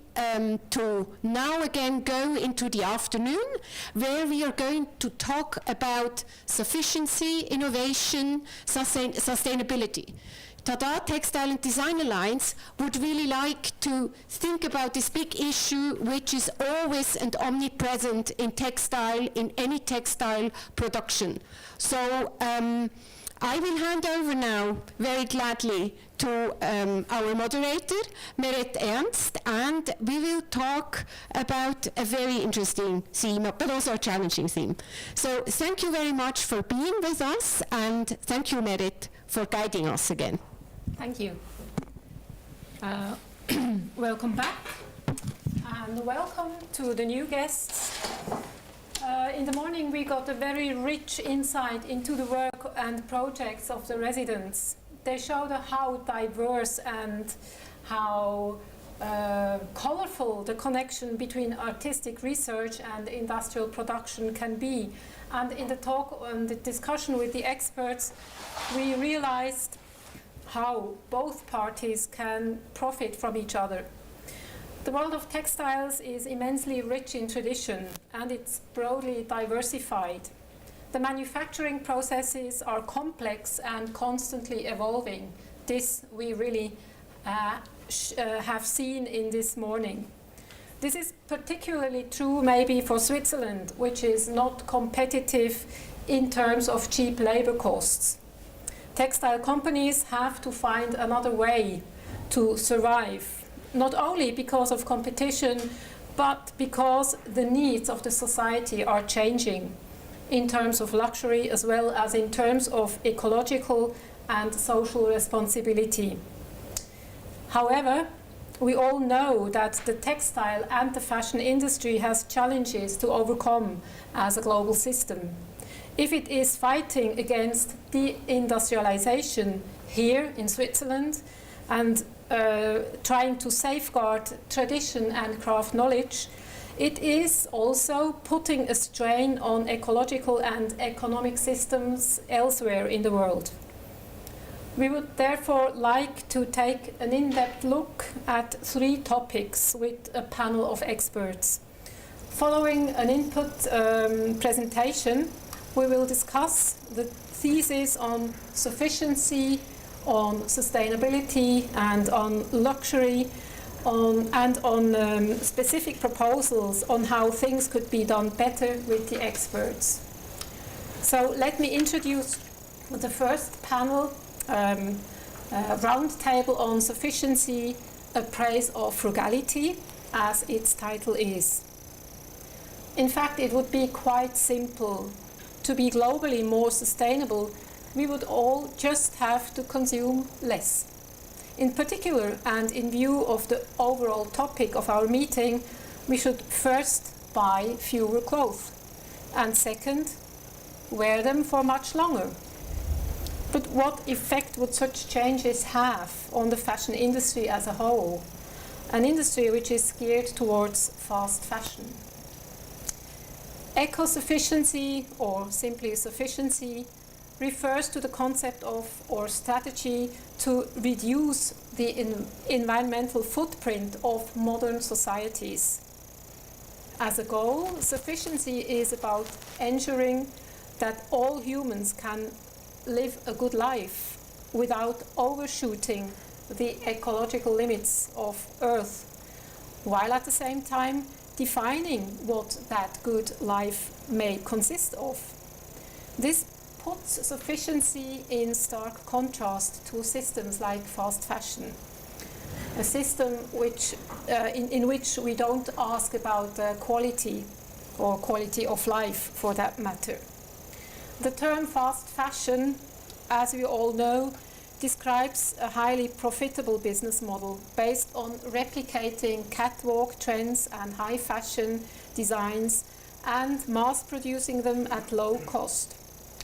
to now again go into the afternoon, where we are going to talk about sufficiency, innovation, sustainability. TaDA Textile and Design Alliance would really like to think about this big issue which is always and omnipresent in textile, in any textile production. So I will hand over now very gladly to our moderator, Meret Ernst, and we will talk about a very interesting theme, but also a challenging theme. So thank you very much for being with us, and thank you, Meret, for guiding us again. Thank you. Welcome back, and welcome to the new guests. In the morning we got a very rich insight into the work and projects of the residents. They showed how diverse and how colorful the connection between artistic research and industrial production can be. And in the talk and the discussion with the experts, we realized how both parties can profit from each other. The world of textiles is immensely rich in tradition, and it's broadly diversified. The manufacturing processes are complex and constantly evolving. This we really have seen in this morning. This is particularly true maybe for Switzerland, which is not competitive in terms of cheap labor costs. Textile companies have to find another way to survive, not only because of competition, but because the needs of the society are changing in terms of luxury as well as in terms of ecological and social responsibility. However, we all know that the textile and the fashion industry has challenges to overcome as a global system. If it is fighting against deindustrialization here in Switzerland and trying to safeguard tradition and craft knowledge, it is also putting a strain on ecological and economic systems elsewhere in the world. We would therefore like to take an in-depth look at 3 topics with a panel of experts. Following an input presentation, we will discuss the thesis on sufficiency, on sustainability, and on luxury, and on specific proposals on how things could be done better with the experts. So let me introduce the first panel, round table on sufficiency, a praise of frugality, as its title is. In fact, it would be quite simple. To be globally more sustainable, we would all just have to consume less. In particular, and in view of the overall topic of our meeting, we should first buy fewer clothes, and second, wear them for much longer. But what effect would such changes have on the fashion industry as a whole, an industry which is geared towards fast fashion? Eco-sufficiency, or simply sufficiency, refers to the concept of or strategy to reduce the environmental footprint of modern societies. As a goal, sufficiency is about ensuring that all humans can live a good life without overshooting the ecological limits of Earth, while at the same time defining what that good life may consist of. This puts sufficiency in stark contrast to systems like fast fashion, a system which, in which we don't ask about quality or quality of life for that matter. The term fast fashion, as we all know, describes a highly profitable business model based on replicating catwalk trends and high fashion designs and mass producing them at low cost.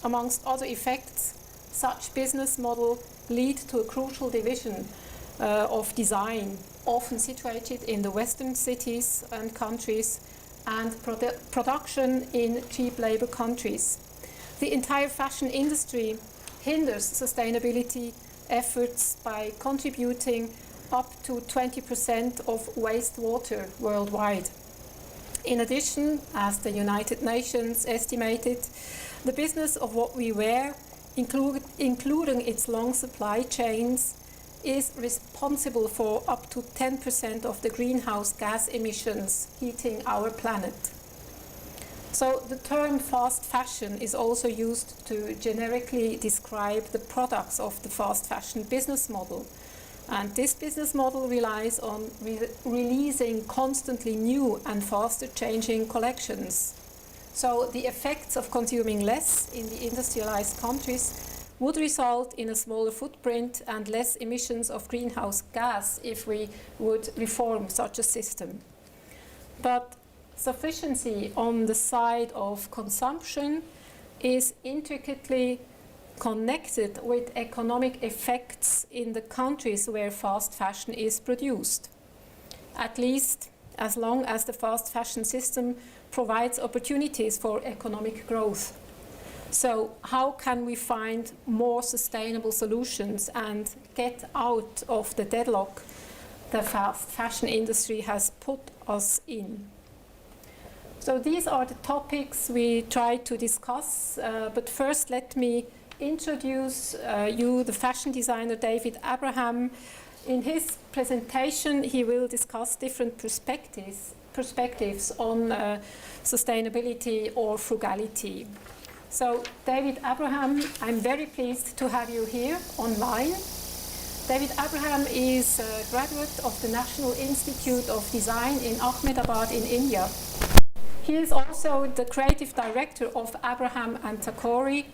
Amongst other effects, such business model lead to a crucial division of design, often situated in the Western cities and countries, and production in cheap labor countries. The entire fashion industry hinders sustainability efforts by contributing up to 20% of wastewater worldwide. In addition, as the United Nations estimated, the business of what we wear, including its long supply chains, is responsible for up to 10% of the greenhouse gas emissions heating our planet. So the term fast fashion is also used to generically describe the products of the fast fashion business model. And this business model relies on releasing constantly new and faster changing collections. So the effects of consuming less in the industrialized countries would result in a smaller footprint and less emissions of greenhouse gas if we would reform such a system. But sufficiency on the side of consumption is intricately connected with economic effects in the countries where fast fashion is produced, at least as long as the fast fashion system provides opportunities for economic growth. So how can we find more sustainable solutions and get out of the deadlock the fast fashion industry has put us in? So these are the topics we try to discuss, but first let me introduce you the fashion designer David Abraham. In his presentation he will discuss different perspectives on sustainability or frugality. So David Abraham, I'm very pleased to have you here online. David Abraham is a graduate of the National Institute of Design in Ahmedabad in India. He is also the creative director of Abraham and Takori,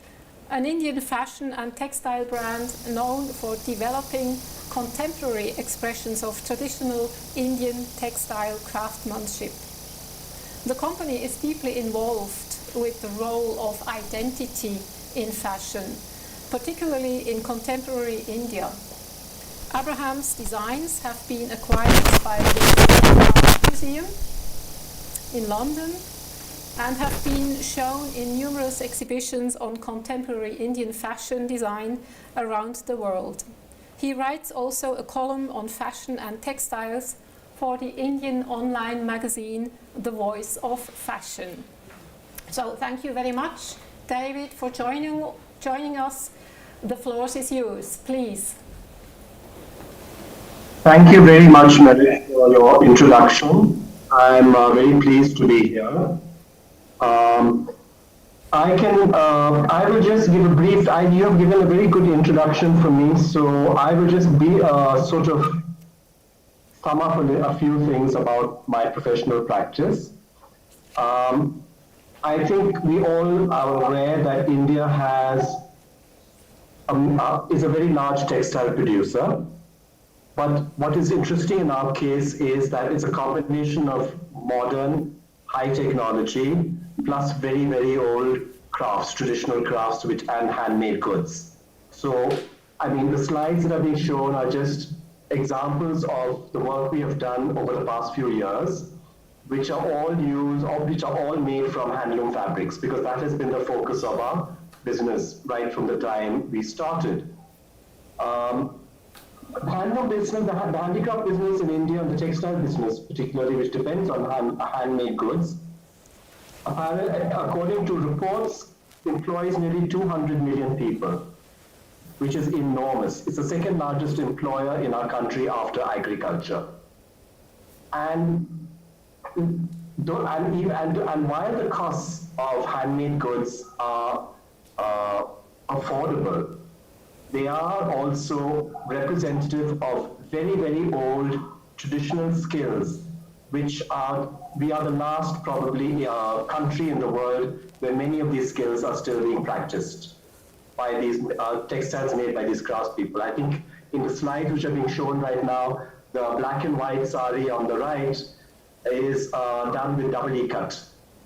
an Indian fashion and textile brand known for developing contemporary expressions of traditional Indian textile craftsmanship. The company is deeply involved with the role of identity in fashion, particularly in contemporary India. Abraham's designs have been acquired by the Art Museum in London and have been shown in numerous exhibitions on contemporary Indian fashion design around the world. He writes also a column on fashion and textiles for the Indian online magazine, The Voice of Fashion. So thank you very much, David, for joining us. The floor is yours, please. Thank you very much, Merit, for your introduction. I'm very pleased to be here. I will just give a brief, you have given a very good introduction for me, so I will just be sort of sum up a few things about my professional practice. I think we all are aware that India is a very large textile producer. But what is interesting in our case is that it's a combination of modern, high technology, plus very, very old crafts, traditional crafts and handmade goods. So, I mean, the slides that are being shown are just examples of the work we have done over the past few years, which are all made from handloom fabrics, because that has been the focus of our business right from the time we started. Handloom business, the handicraft business in India, and the textile business particularly, which depends on handmade goods, according to reports, employs nearly 200 million people, which is enormous. It's the second largest employer in our country after agriculture. And and while the costs of handmade goods are affordable, they are also representative of very, very old traditional skills, which we are the last probably country in the world where many of these skills are still being practiced by these textiles made by these craftspeople. I think in the slides which are being shown right now, the black and white sari on the right is done with double E-cut,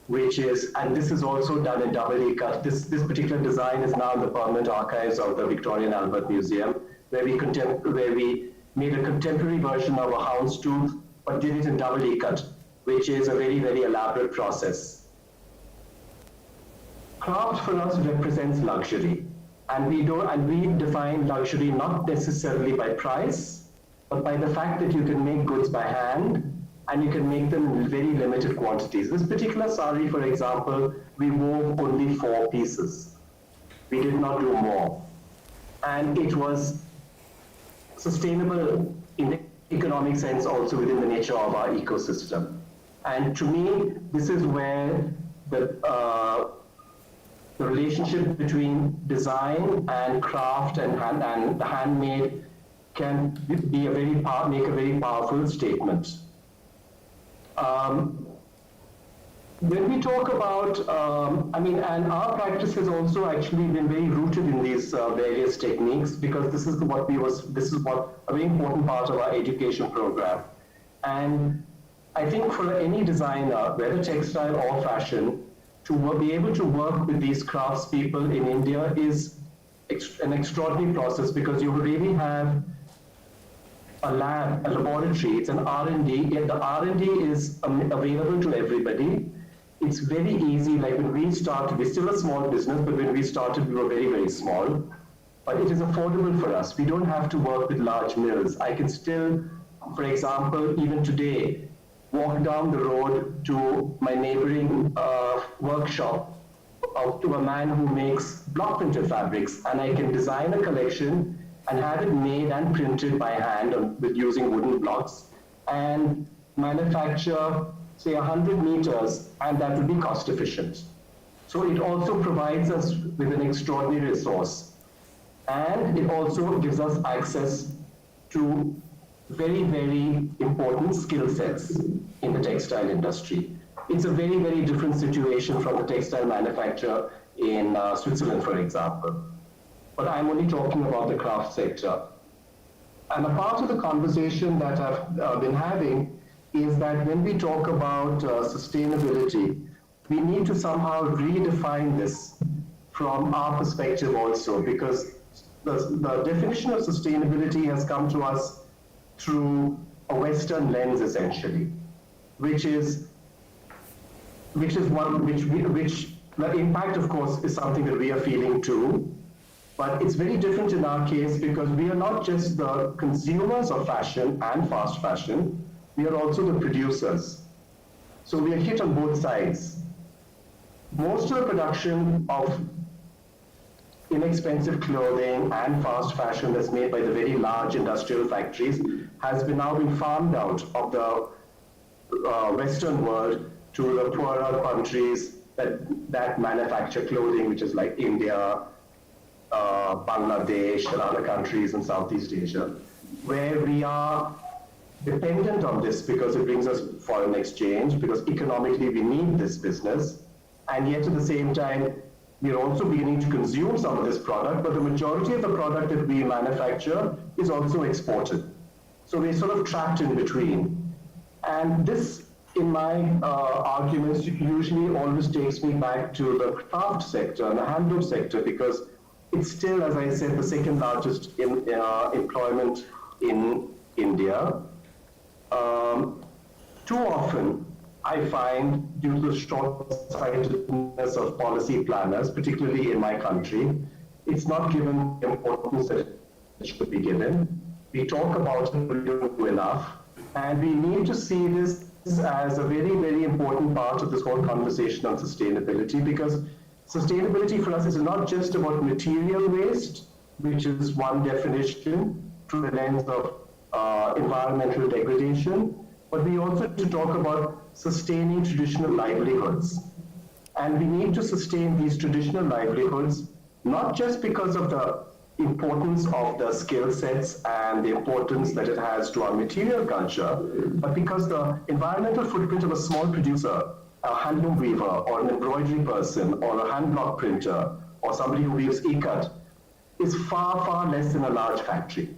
and this is also done in double E-cut. This particular design is now in the permanent archives of the Victoria and Albert Museum, where we made a contemporary version of a houndstooth, but did it in double E-cut, which is a very, very elaborate process. Craft for us represents luxury, and we define luxury not necessarily by price, but by the fact that you can make goods by hand, and you can make them in very limited quantities. This particular sari, for example, we wove only 4 pieces. We did not do more. And it was sustainable in the economic sense also within the nature of our ecosystem. And to me, this is where the relationship between design and craft and the handmade can be make a very powerful statement. When we talk about, and our practice has also actually been very rooted in these various techniques, because this is what a very important part of our education program. And I think for any designer, whether textile or fashion, to be able to work with these craftspeople in India is an extraordinary process, because you really have a lab, a laboratory, it's an R&D. The R&D is available to everybody. It's very easy. Like when we started, we're still a small business, but when we started, we were very, very small. But it is affordable for us. We don't have to work with large mills. I can still, for example, even today, walk down the road to my neighboring workshop to a man who makes block printed fabrics, and I can design a collection and have it made and printed by hand with using wooden blocks, and manufacture, say, 100 meters, and that would be cost efficient. So it also provides us with an extraordinary resource, and it also gives us access to very, very important skill sets in the textile industry. It's a very, very different situation from the textile manufacture in Switzerland, for example. But I'm only talking about the craft sector. And a part of the conversation that I've been having is that when we talk about sustainability, we need to somehow redefine this from our perspective also, because the definition of sustainability has come to us through a Western lens, essentially, which the impact, of course, is something that we are feeling too. But it's very different in our case, because we are not just the consumers of fashion and fast fashion, we are also the producers. So we are hit on both sides. Most of the production of inexpensive clothing and fast fashion that's made by the very large industrial factories has now been farmed out of the Western world to the poorer countries that manufacture clothing, which is like India, Bangladesh, and other countries in Southeast Asia, where we are dependent on this because it brings us foreign exchange, because economically we need this business, and yet at the same time we are also beginning to consume some of this product, but the majority of the product that we manufacture is also exported. So we're sort of trapped in between. And this, in my arguments, usually always takes me back to the craft sector and the handloom sector, because it's still, as I said, the second largest employment in India. Too often, I find, due to the short-sightedness of policy planners, particularly in my country, it's not given the importance that it should be given. We talk about it, but we don't do enough. And we need to see this as a very, very important part of this whole conversation on sustainability, because sustainability for us is not just about material waste, which is one definition through the lens of environmental degradation, but we also need to talk about sustaining traditional livelihoods. And we need to sustain these traditional livelihoods, not just because of the importance of the skill sets and the importance that it has to our material culture, but because the environmental footprint of a small producer, a handloom weaver, or an embroidery person, or a hand block printer, or somebody who weaves ikat, is far, far less than a large factory,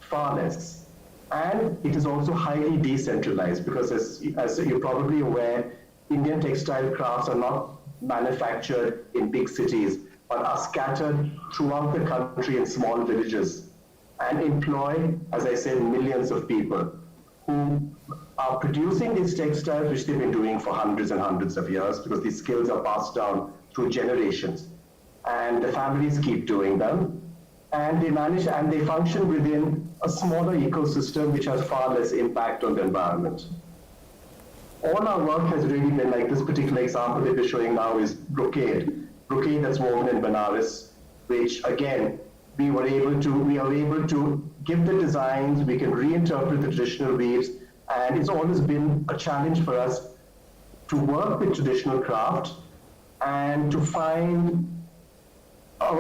far less. And it is also highly decentralized because as you're probably aware, Indian textile crafts are not manufactured in big cities, but are scattered throughout the country in small villages and employ, as I said, millions of people who are producing these textiles, which they've been doing for hundreds and hundreds of years because these skills are passed down through generations. And the families keep doing them, and they manage and they function within a smaller ecosystem which has far less impact on the environment. All our work has really been like this particular example that we're showing now is brocade that's woven in Benares, which again, we are able to give the designs, we can reinterpret the traditional weaves, and it's always been a challenge for us to work with traditional craft and to find a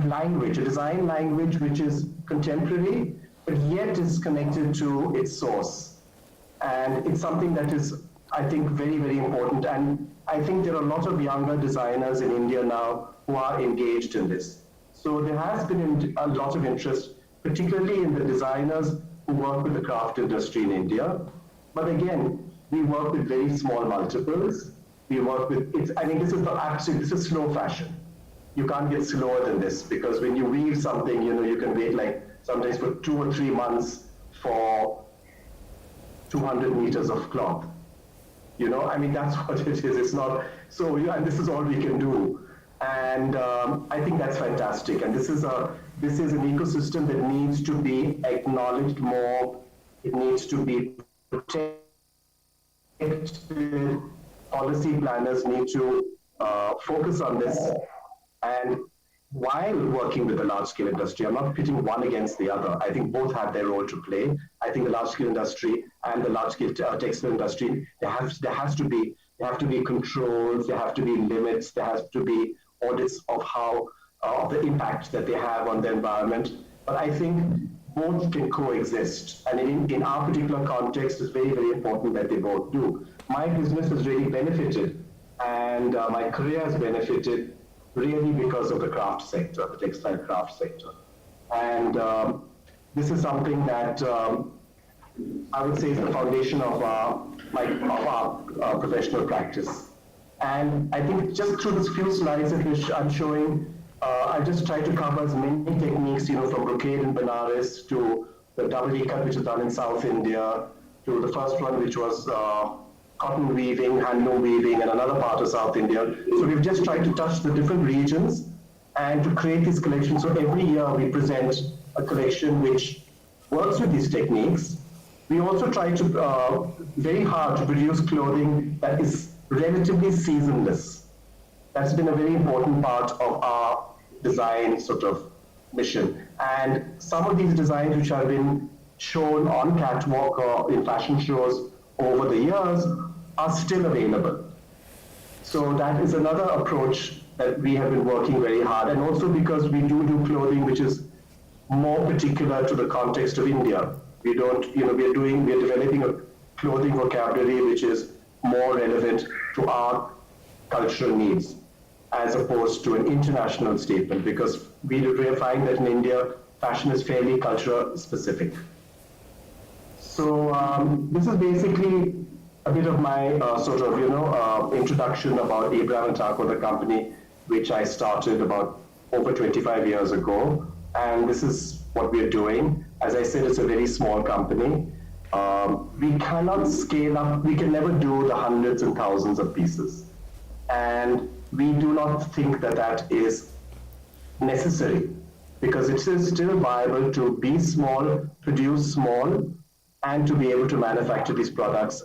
language, a design language which is contemporary, but yet is connected to its source. And it's something that is, I think, very, very important. And I think there are a lot of younger designers in India now who are engaged in this. So there has been a lot of interest, particularly in the designers who work with the craft industry in India. But again, we work with very small multiples. We work with, this is slow fashion. You can't get slower than this because when you weave something, you can wait like sometimes for 2 or 3 months for 200 meters of cloth. That's what it is. It's not, so, and this is all we can do. And I think that's fantastic. And this is an ecosystem that needs to be acknowledged more. It needs to be protected. Policy planners need to focus on this. And while working with the large-scale industry, I'm not pitting one against the other. I think both have their role to play. I think the large-scale industry and the large-scale textile industry, there have to be controls, there have to be limits, there has to be audits of how the impact that they have on the environment. But I think both can coexist. And in our particular context, it's very, very important that they both do. My business has really benefited, and my career has benefited really because of the craft sector, the textile craft sector. And this is something that I would say is the foundation of our professional practice. And I think just through these few slides that I'm showing, I just try to cover as many techniques, from brocade in Benares to the double ikat, which is done in South India, to the first one, which was cotton weaving, handloom weaving, and another part of South India. So we've just tried to touch the different regions and to create these collections. So every year we present a collection which works with these techniques. We also try to, very hard to produce clothing that is relatively seasonless. That's been a very important part of our design sort of mission. And some of these designs which have been shown on catwalk or in fashion shows over the years are still available. So that is another approach that we have been working very hard, and also because we do clothing which is more particular to the context of India. We don't, we're developing a clothing vocabulary which is more relevant to our cultural needs as opposed to an international statement, because we find that in India, fashion is fairly culture specific. So this is basically a bit of my introduction about Abraham & Thakur, the company which I started about over 25 years ago. And this is what we're doing. As I said, it's a very small company. We cannot scale up. We can never do the hundreds and thousands of pieces. And we do not think that that is necessary, because it is still viable to be small, produce small, and to be able to manufacture these products.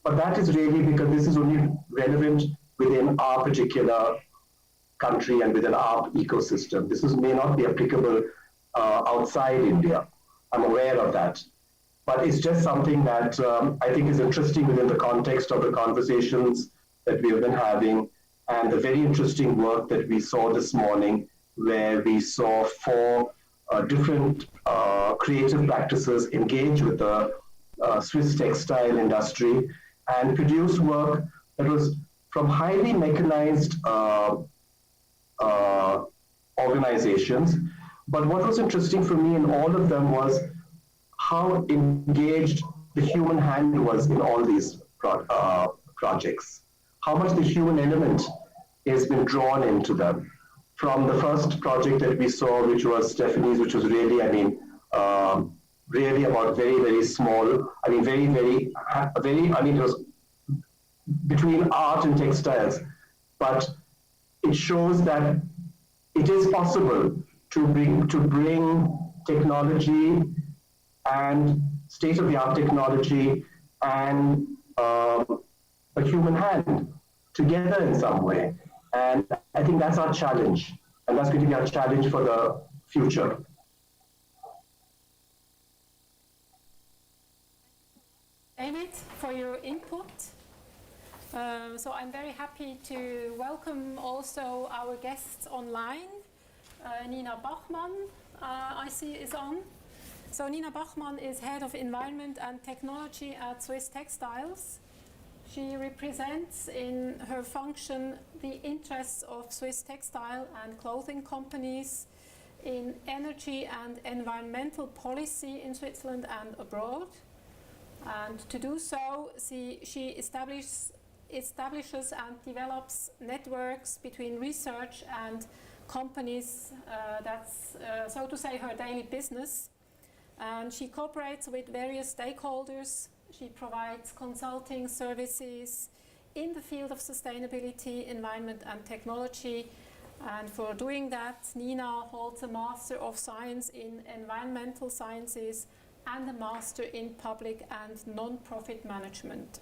But that is really because this is only relevant within our particular country and within our ecosystem. This may not be applicable outside India. I'm aware of that. but it's just something that I think is interesting within the context of the conversations that we have been having, and the very interesting work that we saw this morning, where we saw 4 different creative practices engage with the Swiss textile industry and produce work that was from highly mechanized organizations. But what was interesting for me in all of them was how engaged the human hand was in all these projects, how much the human element has been drawn into them. From the first project that we saw, which was Stephanie's, which was really, really about very, very small, it was between art and textiles, but it shows that it is possible to bring technology and state-of-the-art technology and a human hand together in some way. And I think that's our challenge, and that's going to be our challenge for the future. David, for your input. So I'm very happy to welcome also our guests online. Nina Bachmann, I see, is on. So Nina Bachmann is Head of Environment and Technology at Swiss Textiles. She represents in her function the interests of Swiss textile and clothing companies in energy and environmental policy in Switzerland and abroad. And to do so, she establishes and develops networks between research and companies. That's, so to say, her daily business. And she cooperates with various stakeholders. She provides consulting services in the field of sustainability, environment and technology. And for doing that, Nina holds a Master of Science in Environmental Sciences and a Master in Public and Non-Profit Management.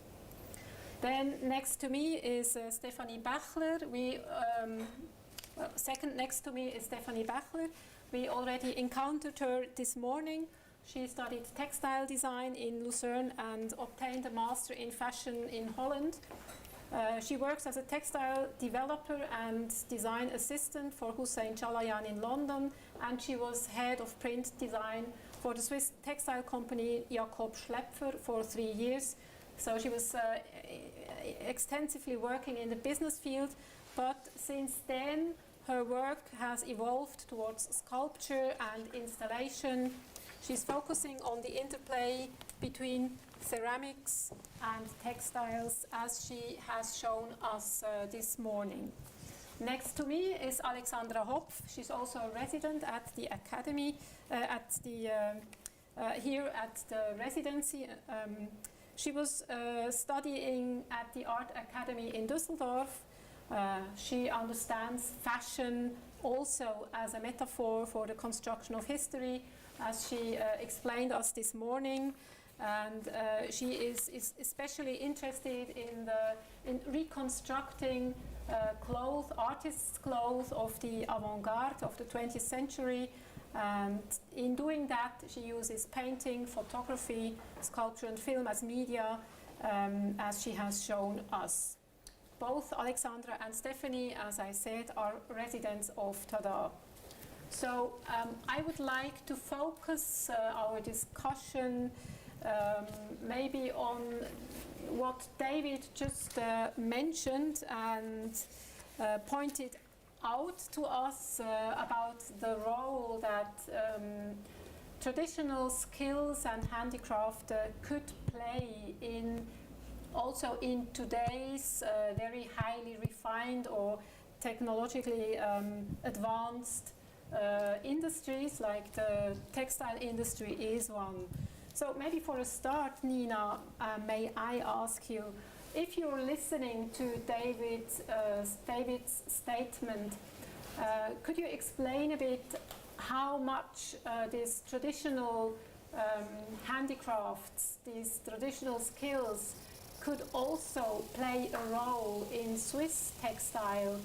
Then next to me is Stéphanie Baechler. Second next to me is Stéphanie Baechler. We already encountered her this morning. She studied textile design in Lucerne and obtained a master in fashion in Holland. She works as a textile developer and design assistant for Hussein Chalayan in London, and she was head of print design for the Swiss textile company Jakob Schlepfer for 3 years. So she was extensively working in the business field, but since then her work has evolved towards sculpture and installation. She's focusing on the interplay between ceramics and textiles, as she has shown us this morning. Next to me is Alexandra Hopf. She's also a resident at the academy, here at the residency. She was studying at the Art Academy in Düsseldorf. She understands fashion also as a metaphor for the construction of history, as she explained us this morning. And she is especially interested in reconstructing artists' clothes of the avant-garde of the 20th century. And in doing that, she uses painting, photography, sculpture and film as media, as she has shown us. Both Alexandra and Stéphanie, as I said, are residents of TaDA. So I would like to focus our discussion maybe on what David just mentioned and pointed out to us about the role that traditional skills and handicraft could play also in today's very highly refined or technologically advanced industries, like the textile industry is one. So maybe for a start, Nina, may I ask you, if you're listening to David's statement, could you explain a bit how much these traditional handicrafts, these traditional skills, could also play a role in Swiss textile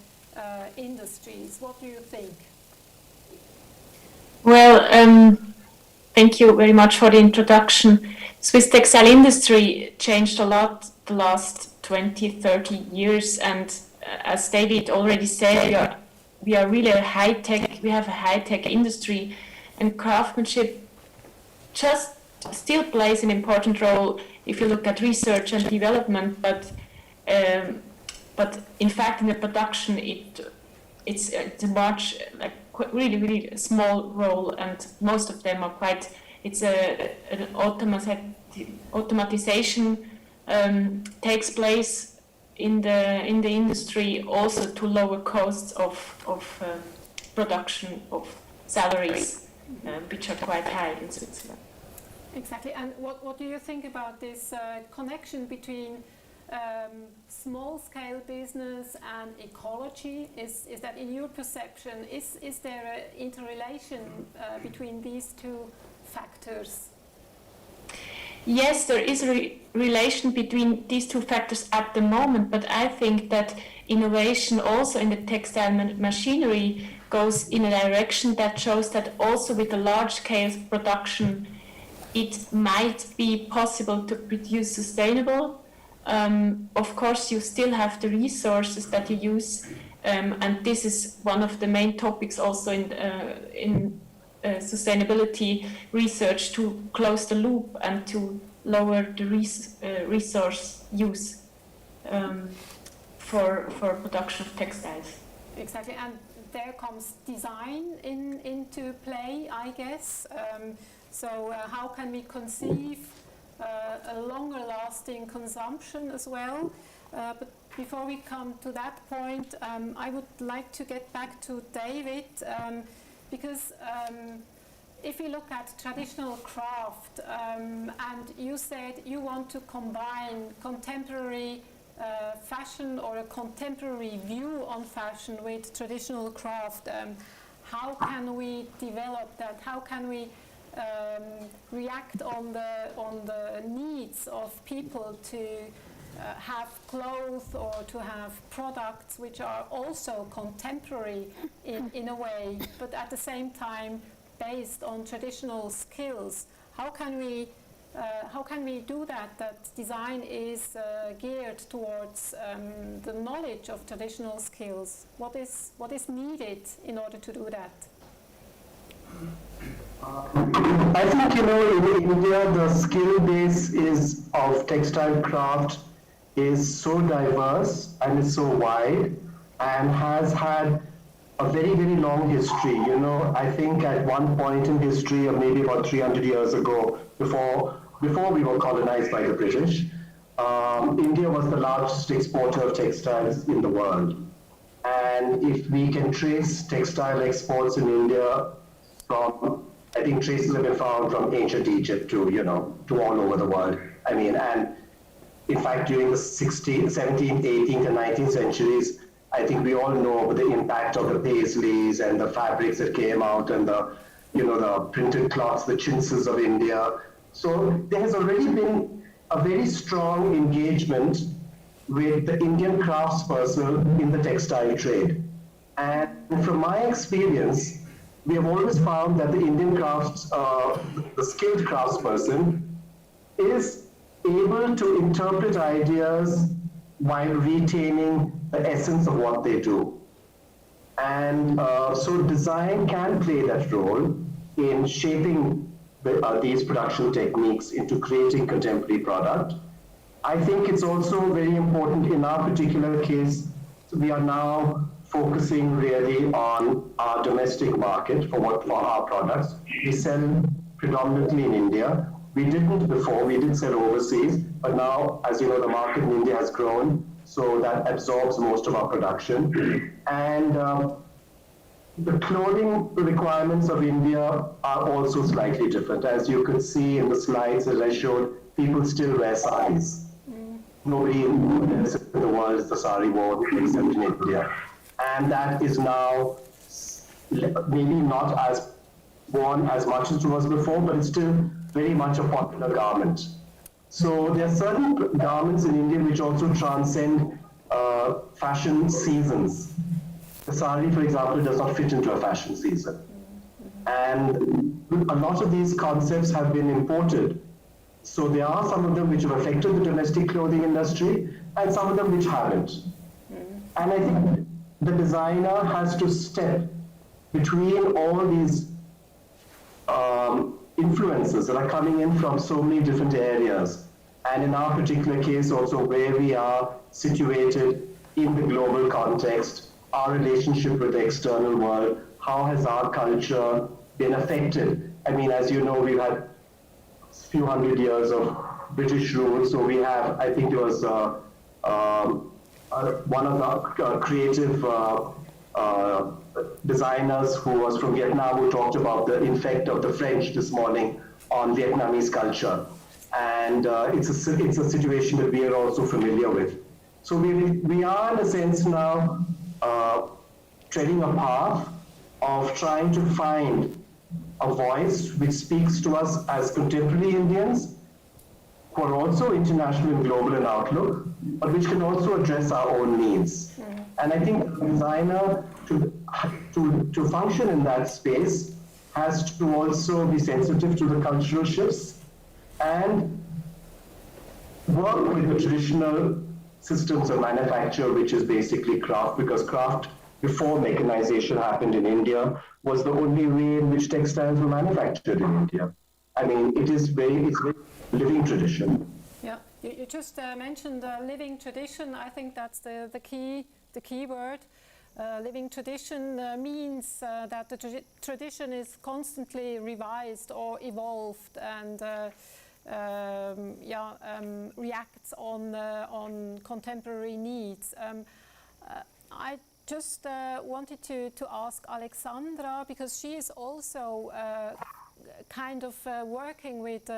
industries? What do you think? Well, thank you very much for the introduction. Swiss textile industry changed a lot the last 20, 30 years, and as David already said, we are really a high-tech, we have a high-tech industry, and craftsmanship just still plays an important role if you look at research and development, but in fact in the production it's a much really small role, and most of them are quite, it's an automatization takes place in the industry also to lower costs of production of salaries, which are quite high in Switzerland. Exactly. And what do you think about this connection between small-scale business and ecology? Is that, in your perception, is there an interrelation between these two factors? Yes, there is a relation between these two factors at the moment, but I think that innovation also in the textile machinery goes in a direction that shows that also with a large-scale production it might be possible to produce sustainable. Of course, you still have the resources that you use, and this is one of the main topics also in sustainability research, to close the loop and to lower the resource use for production of textiles. Exactly, and there comes design into play, I guess. So how can we conceive a longer lasting consumption as well? But before we come to that point, I would like to get back to David, because if we look at traditional craft, and you said you want to combine contemporary fashion or a contemporary view on fashion with traditional craft, how can we develop that? How can we react on the needs of people to have clothes or to have products which are also contemporary in a way, but at the same time based on traditional skills? How can we do that? That design is geared towards the knowledge of traditional skills. What is needed in order to do that? I think, in India, the skill base of textile craft is so diverse and is so wide and has had a very, very long history. I think at one point in history, of maybe about 300 years ago, before we were colonized by the British, India was the largest exporter of textiles in the world. And if we can trace textile exports in India from, I think traces have been found from ancient Egypt to all over the world. I mean, and in fact, during the 16th, 17th, 18th, and 19th centuries, I think we all know the impact of the paisleys and the fabrics that came out, and the printed cloths, the chintzes of India. So there has already been a very strong engagement with the Indian craftsperson in the textile trade. And from my experience, we have always found that the Indian the skilled craftsperson is able to interpret ideas while retaining the essence of what they do. And so design can play that role in shaping these production techniques into creating contemporary product. I think it's also very important in our particular case, we are now focusing really on our domestic market for our products. We sell predominantly in India. We didn't before, we did sell overseas, but now, as you know, the market in India has grown, so that absorbs most of our production. And the clothing requirements of India are also slightly different. As you could see in the slides that I showed, people still wear saris. Nobody in the world is the sari worn except in India. And that is now maybe not as worn as much as it was before, but it's still very much a popular garment. So there are certain garments in India which also transcend fashion seasons. The sari, for example, does not fit into a fashion season. And a lot of these concepts have been imported So there are some of them which have affected the domestic clothing industry and some of them which haven't. And I think the designer has to step between all these influences that are coming in from so many different areas. And in our particular case also where we are situated in the global context, our relationship with the external world, how has our culture been affected? I mean, as you know, we've had a few hundred years of British rule, so we have, I think it was one of the creative designers who was from Vietnam who talked about the effect of the French this morning on Vietnamese culture. And it's a situation that we are also familiar with. So we are in a sense now treading a path of trying to find a voice which speaks to us as contemporary Indians who are also international and global in outlook, but which can also address our own needs. And I think the designer to function in that space has to also be sensitive to the cultural shifts and work with the traditional systems of manufacture, which is basically craft, because craft before mechanization happened in India was the only way in which textiles were manufactured in India. I mean, it's very living tradition. Yeah, you just mentioned living tradition. I think that's the key word. Living tradition means that the tradition is constantly revised or evolved and reacts on contemporary needs. I just wanted to ask Alexandra, because she is also kind of working with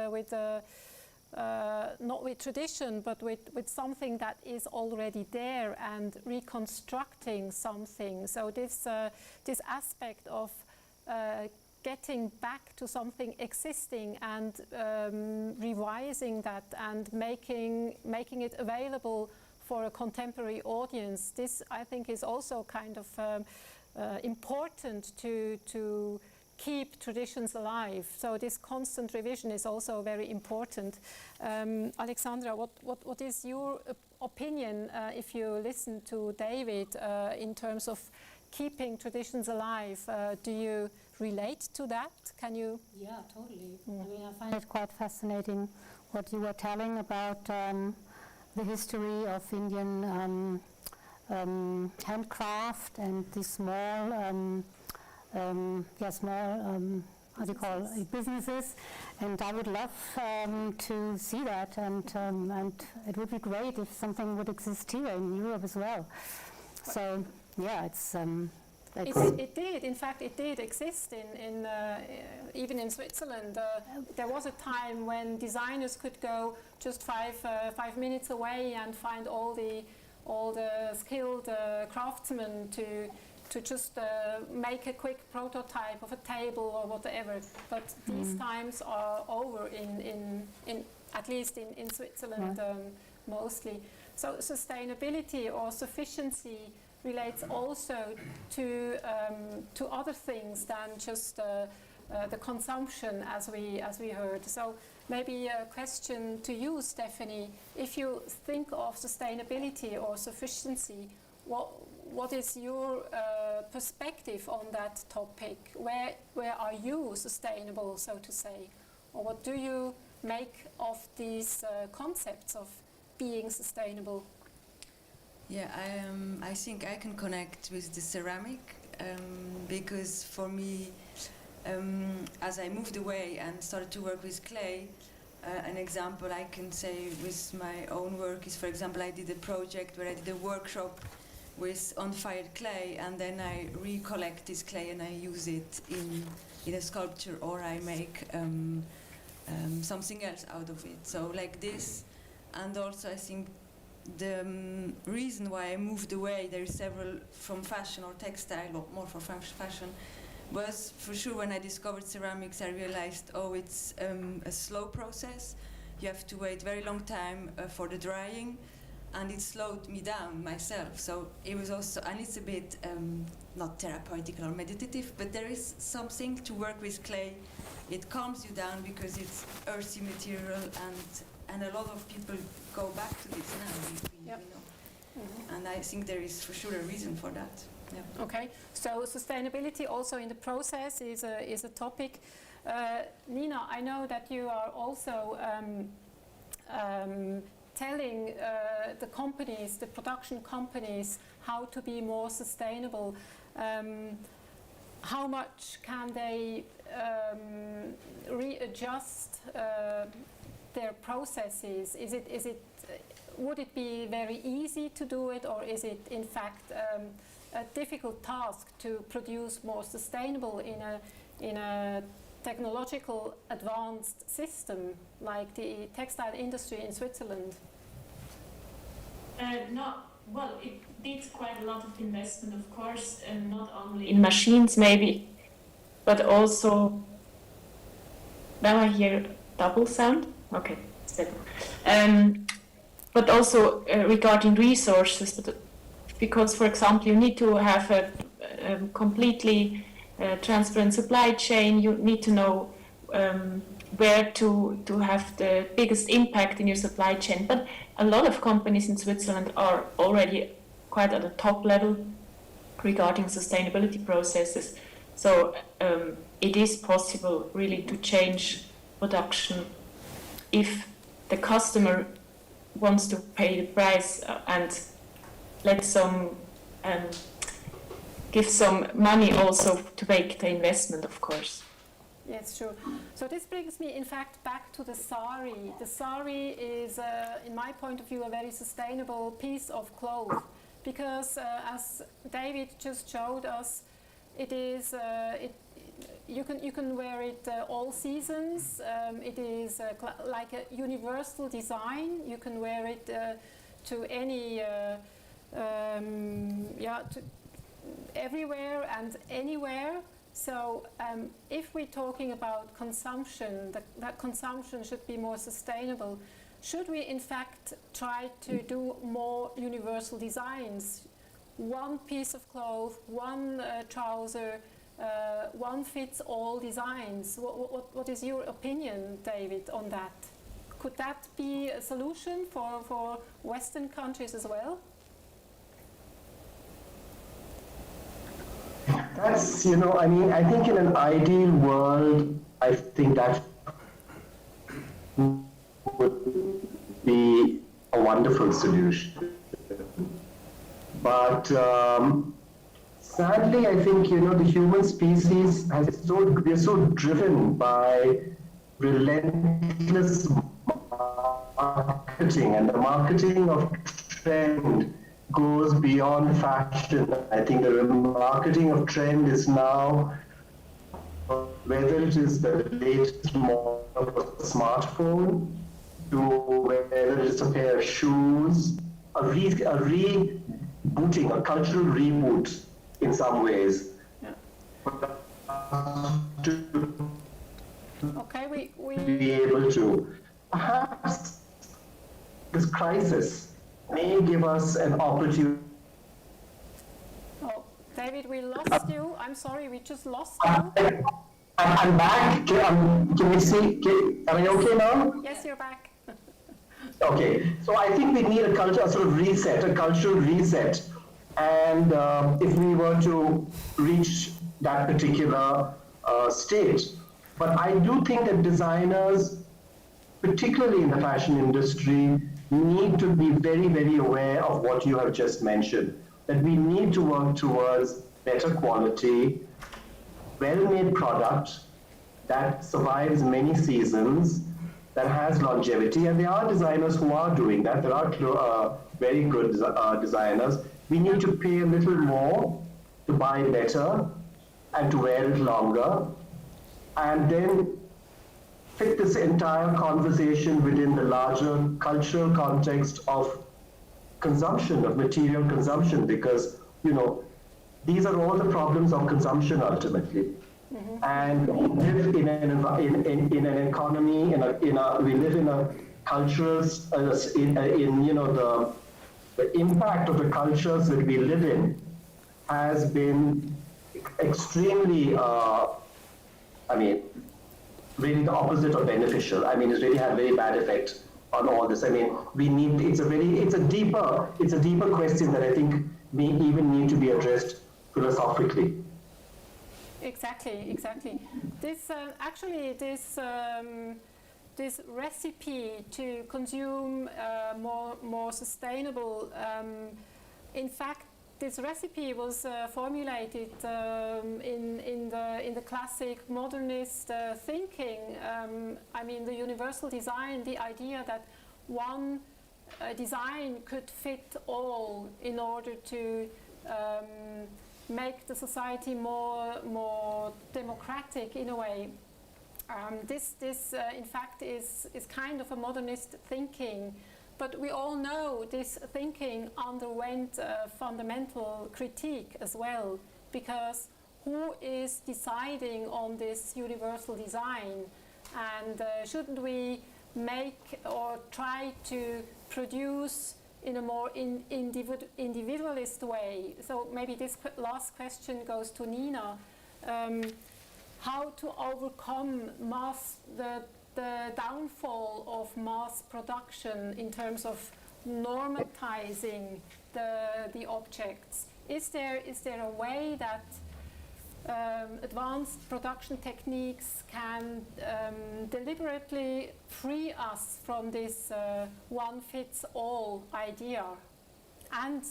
not with tradition, but with something that is already there and reconstructing something. So this aspect of getting back to something existing and revising that and making it available for a contemporary audience. This, I think, is also kind of important to keep traditions alive. So this constant revision is also very important. Alexandra, what is your opinion if you listen to David in terms of keeping traditions alive? Do you relate to that? Can you? Yeah, totally. I mean, I find it quite fascinating what you were telling about the history of Indian handcraft and the small how do you call it, businesses, and I would love to see that, and it would be great if something would exist here in Europe as well. So yeah, it did. In fact, it did exist in even in Switzerland. There was a time when designers could go just 5 minutes away and find all the skilled craftsmen to just make a quick prototype of a table or whatever. But these times are over in at least in Switzerland mostly. So sustainability or sufficiency relates also to other things than just the consumption, as we heard. So maybe a question to you, Stéphanie. If you think of sustainability or sufficiency, what is your perspective on that topic? Where are you sustainable, so to say? Or what do you make of these concepts of being sustainable? Yeah, I think I can connect with the ceramic because for me, as I moved away and started to work with clay, an example I can say with my own work is, for example, I did a project where I did a workshop with unfired clay, and then I recollect this clay and I use it in a sculpture, or I make something else out of it. So like this, and also I think the reason why I moved away, there is several, from fashion or textile, or more for fashion, was for sure when I discovered ceramics I realized, it's a slow process. You have to wait very long time for the drying, and it slowed me down myself. So it was also, and it's a bit not therapeutic or meditative, but there is something to work with clay it calms you down because it's earthy material, and a lot of people go back to this now. We know. And I think there is for sure a reason for that. Yeah. Okay, so sustainability also in the process is a topic. Nina, I know that you are also telling the companies, the production companies, how to be more sustainable. How much can they readjust their processes? Would it be very easy to do it, or is it in fact a difficult task to produce more sustainable in a technological advanced system like the textile industry in Switzerland? Well, it needs quite a lot of investment, of course, and not only in machines maybe, but also, now I hear double sound, okay, but also regarding resources, because, for example, you need to have a completely transparent supply chain. You need to know where to have the biggest impact in your supply chain. But a lot of companies in Switzerland are already quite at the top level regarding sustainability processes. So it is possible really to change production if the customer wants to pay the price and give some money also to make the investment, of course. Yes, sure. So this brings me, in fact, back to the sari. The sari is, in my point of view, a very sustainable piece of cloth because, as David just showed us, it is. You can wear it all seasons. It is like a universal design. You can wear it to any, to everywhere and anywhere. So if we're talking about consumption, that consumption should be more sustainable, should we in fact try to do more universal designs? One piece of cloth, one trouser, one fits all designs. What is your opinion, David, on that? Could that be a solution for Western countries as well? That's, I think in an ideal world, I think that would be a wonderful solution. But sadly, I think, the human species we're so driven by relentless marketing, and the marketing of trend goes beyond fashion. I think the marketing of trend is now, whether it is the latest model of a smartphone, to whether it's a pair of shoes, a rebooting, a cultural reboot in some ways. Okay, we be able to. Perhaps this crisis may give us an opportunity. Oh, David, we lost you. I'm sorry, we just lost you. I'm back. Can we see? Am I okay now? Yes, you're back. Okay, so I think we need a cultural reset, a cultural reset. And if we were to reach that particular state. But I do think that designers, particularly in the fashion industry, need to be very, very aware of what you have just mentioned, that we need to work towards better quality, well-made product that survives many seasons, that has longevity, and there are designers who are doing that. There are very good designers. We need to pay a little more to buy better and to wear it longer, and then fit this entire conversation within the larger cultural context of consumption, of material consumption, because, these are all the problems of consumption ultimately. Mm-hmm. And we live in an economy, we live in a cultural, the impact of the cultures that we live in has been extremely, really the opposite of beneficial. I mean, it's really had very bad effect on all this. I mean, it's a deeper question that I think may even need to be addressed philosophically. Exactly. This this recipe to consume more sustainable. In fact, this recipe was formulated in the classic modernist thinking. I mean, the universal design, the idea that one design could fit all in order to make the society more democratic in a way. This in fact is kind of a modernist thinking, but we all know this thinking underwent fundamental critique as well, because who is deciding on this universal design, and shouldn't we make or try to produce in a more individualist way? So maybe this last question goes to Nina. How to overcome the downfall of mass production in terms of normatizing the objects? Is there a way that advanced production techniques can deliberately free us from this one-fits-all idea and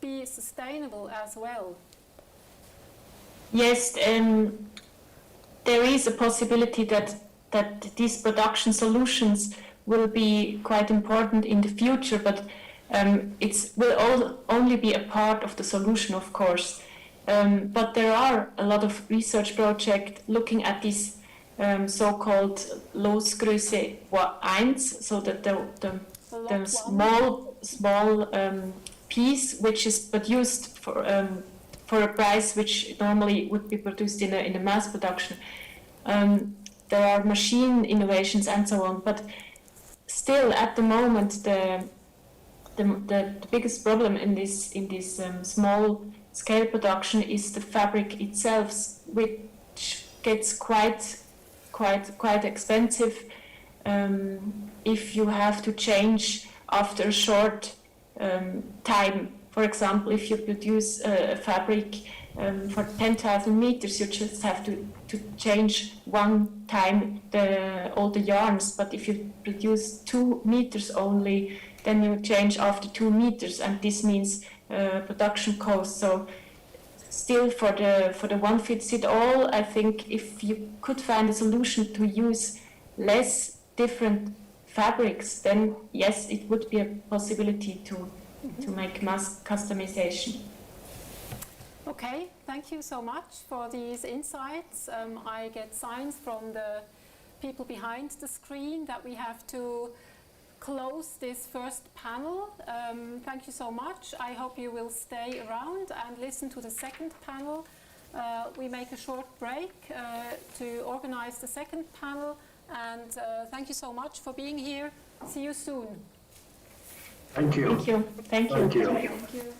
be sustainable as well? Yes, there is a possibility that these production solutions will be quite important in the future, but it will only be a part of the solution, of course. But there are a lot of research projects looking at this so-called Losgröße 1, so that the small piece which is produced for a price which normally would be produced in a mass production. There are machine innovations and so on, but still at the moment the biggest problem in this small scale production is the fabric itself, which gets quite expensive if you have to change after a short time. For example, if you produce a fabric for 10,000 meters, you just have to change one time all the yarns. But if you produce 2 meters only, then you change after 2 meters, and this means production costs. So still for the one fits it all, I think if you could find a solution to use less different fabrics, then yes, it would be a possibility to make mass customization. Okay, thank you so much for these insights. I get signs from the people behind the screen that we have to close this first panel. Thank you so much. I hope you will stay around and listen to the second panel. We make a short break to organize the second panel, and thank you so much for being here. See you soon. Thank you. Thank you. Thank you. Thank you. Thank you.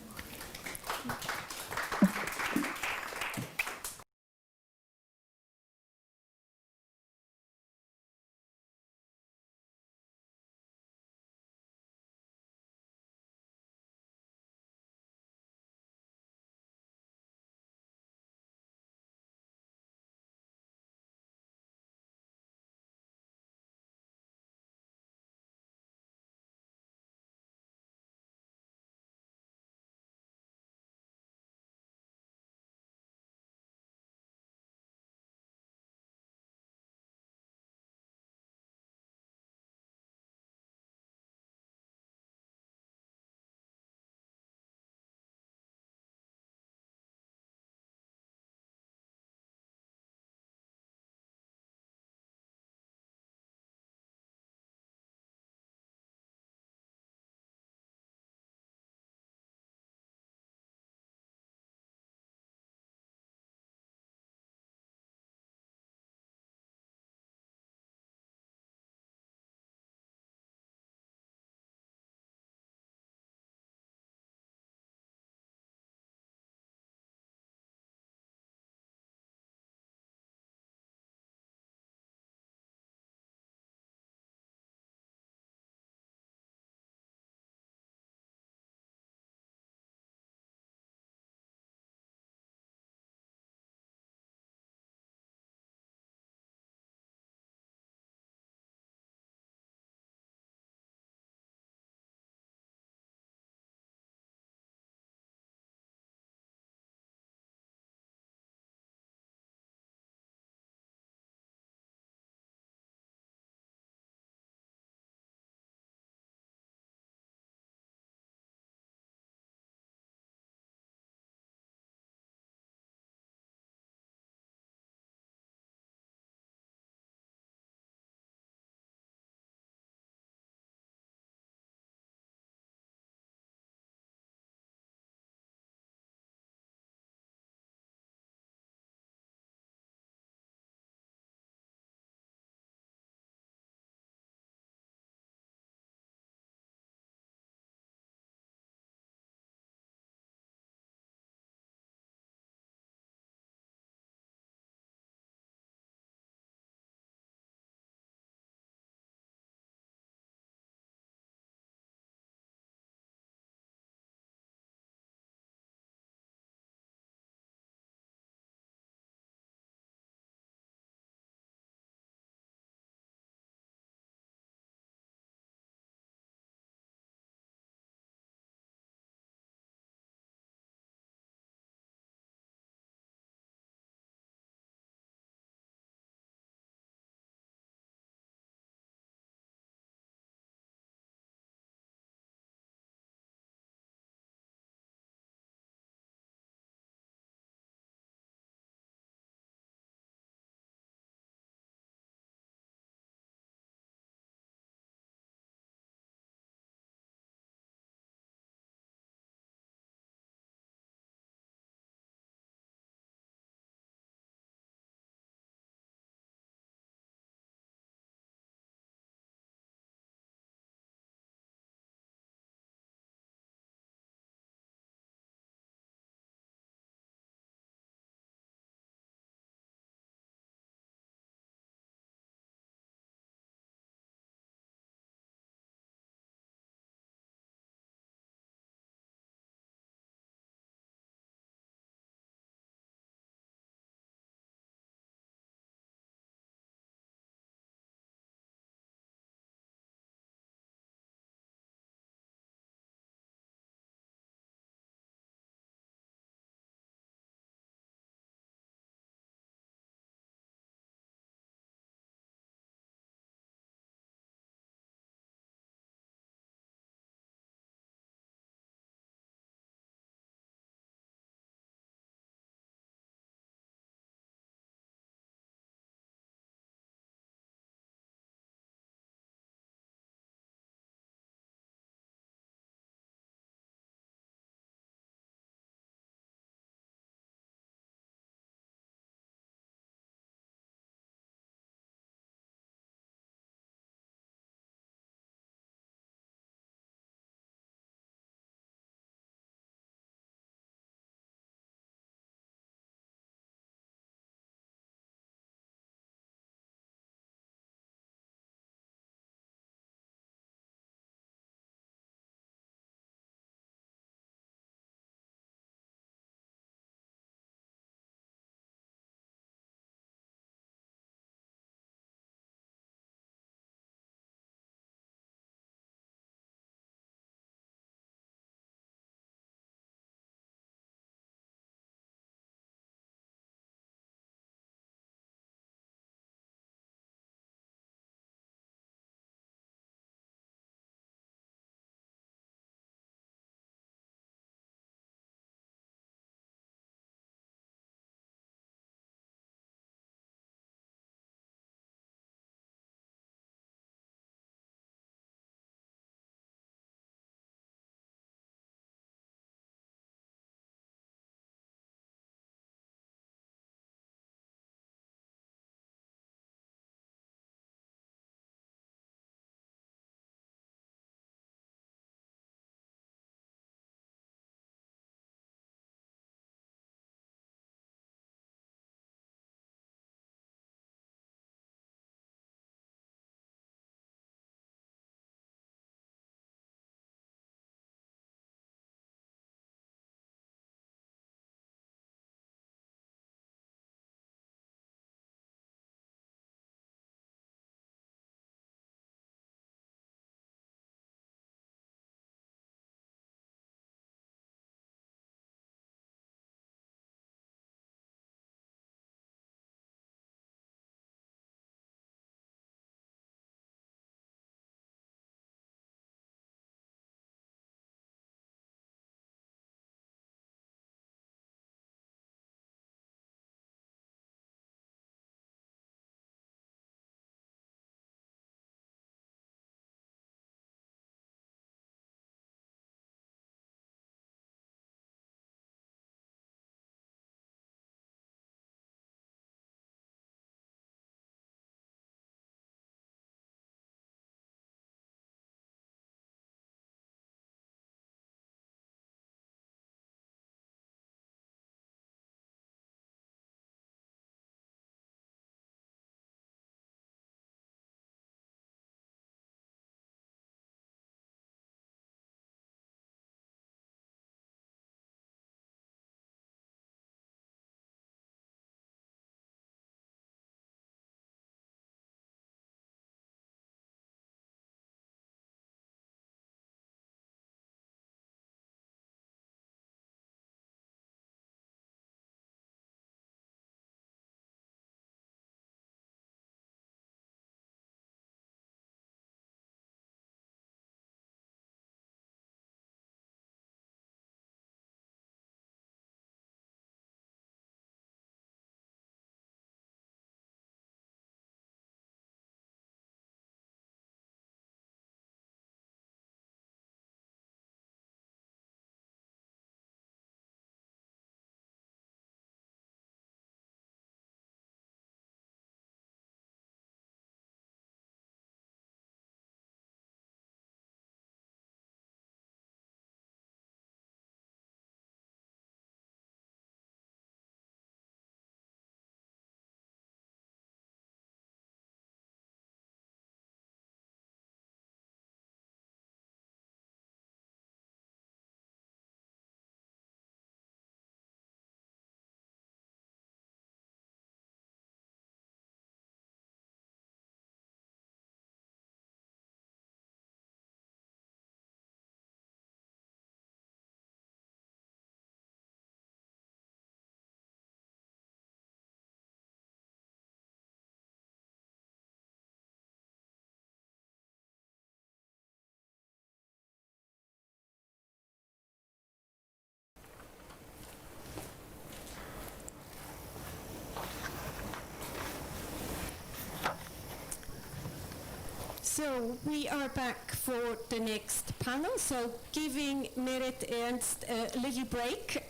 So we are back for the next panel. So giving Merit Ernst a little break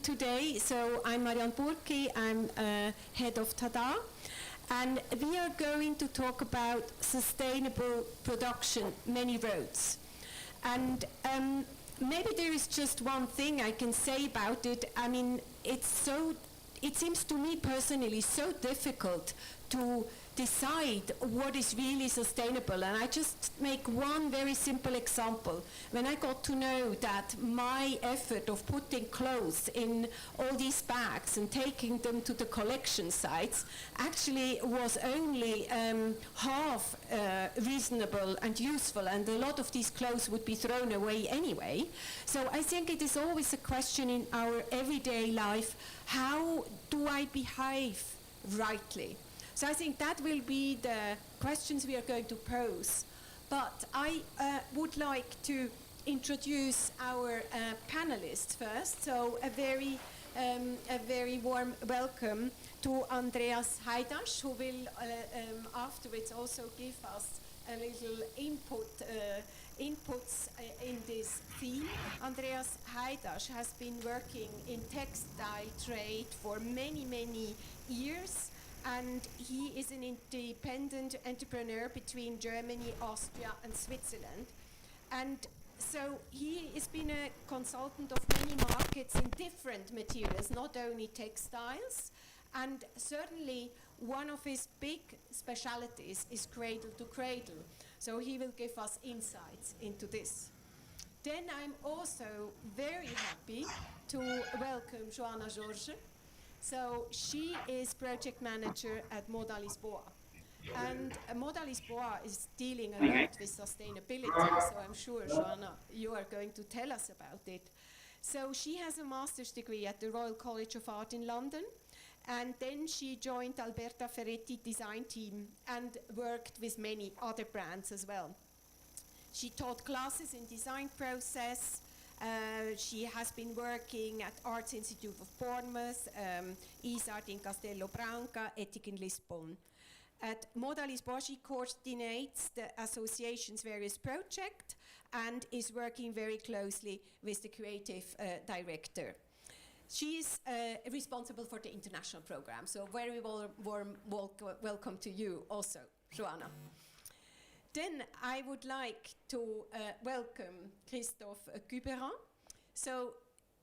today. So I'm Marianne Burki, I'm head of TaDA. And we are going to talk about sustainable production, many roads. And maybe there is just one thing I can say about it. I mean, it seems to me personally so difficult to decide what is really sustainable. And I just make one very simple example. When I got to know that my effort of putting clothes in all these bags and taking them to the collection sites actually was only half reasonable and useful, and a lot of these clothes would be thrown away anyway. So I think it is always a question in our everyday life, how do I behave rightly? So I think that will be the questions we are going to pose. But I would like to introduce our panelists first. So a very warm welcome to Andreas Haidasch, who will afterwards also give us a little inputs in this theme. Andreas Haidasch has been working in textile trade for many, many years. And he is an independent entrepreneur between Germany, Austria, and Switzerland. And so he has been a consultant of many markets in different materials, not only textiles. And certainly one of his big specialities is cradle to cradle. So he will give us insights into this. Then I'm also very happy to welcome Joanna George. So she is project manager at Moda Lisboa. And Moda Lisboa is dealing a lot with sustainability, so I'm sure, Joanna, you are going to tell us about it. So she has a master's degree at the Royal College of Art in London, and then she joined Alberta Ferretti design team and worked with many other brands as well. She taught classes in design process. She has been working at Arts Institute of Bournemouth, ISART in Castelo Branco, ETIC in Lisbon. At Moda Lisboa, she coordinates the association's various projects and is working very closely with the creative director. She is responsible for the international program, so very warm welcome to you also, Joanna. Then I would like to welcome Christophe Cuberan. So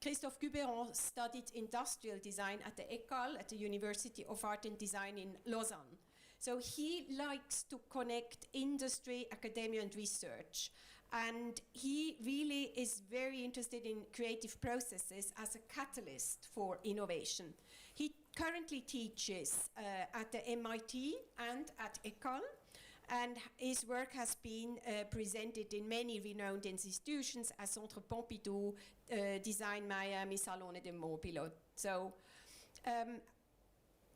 Christophe Cuberan studied industrial design at the École, at the University of Art and Design in Lausanne. So he likes to connect industry, academia, and research. And he really is very interested in creative processes as a catalyst for innovation. He currently teaches at the MIT and at École. And his work has been presented in many renowned institutions as Centre Pompidou, Design Miami, Salone del Mobile. So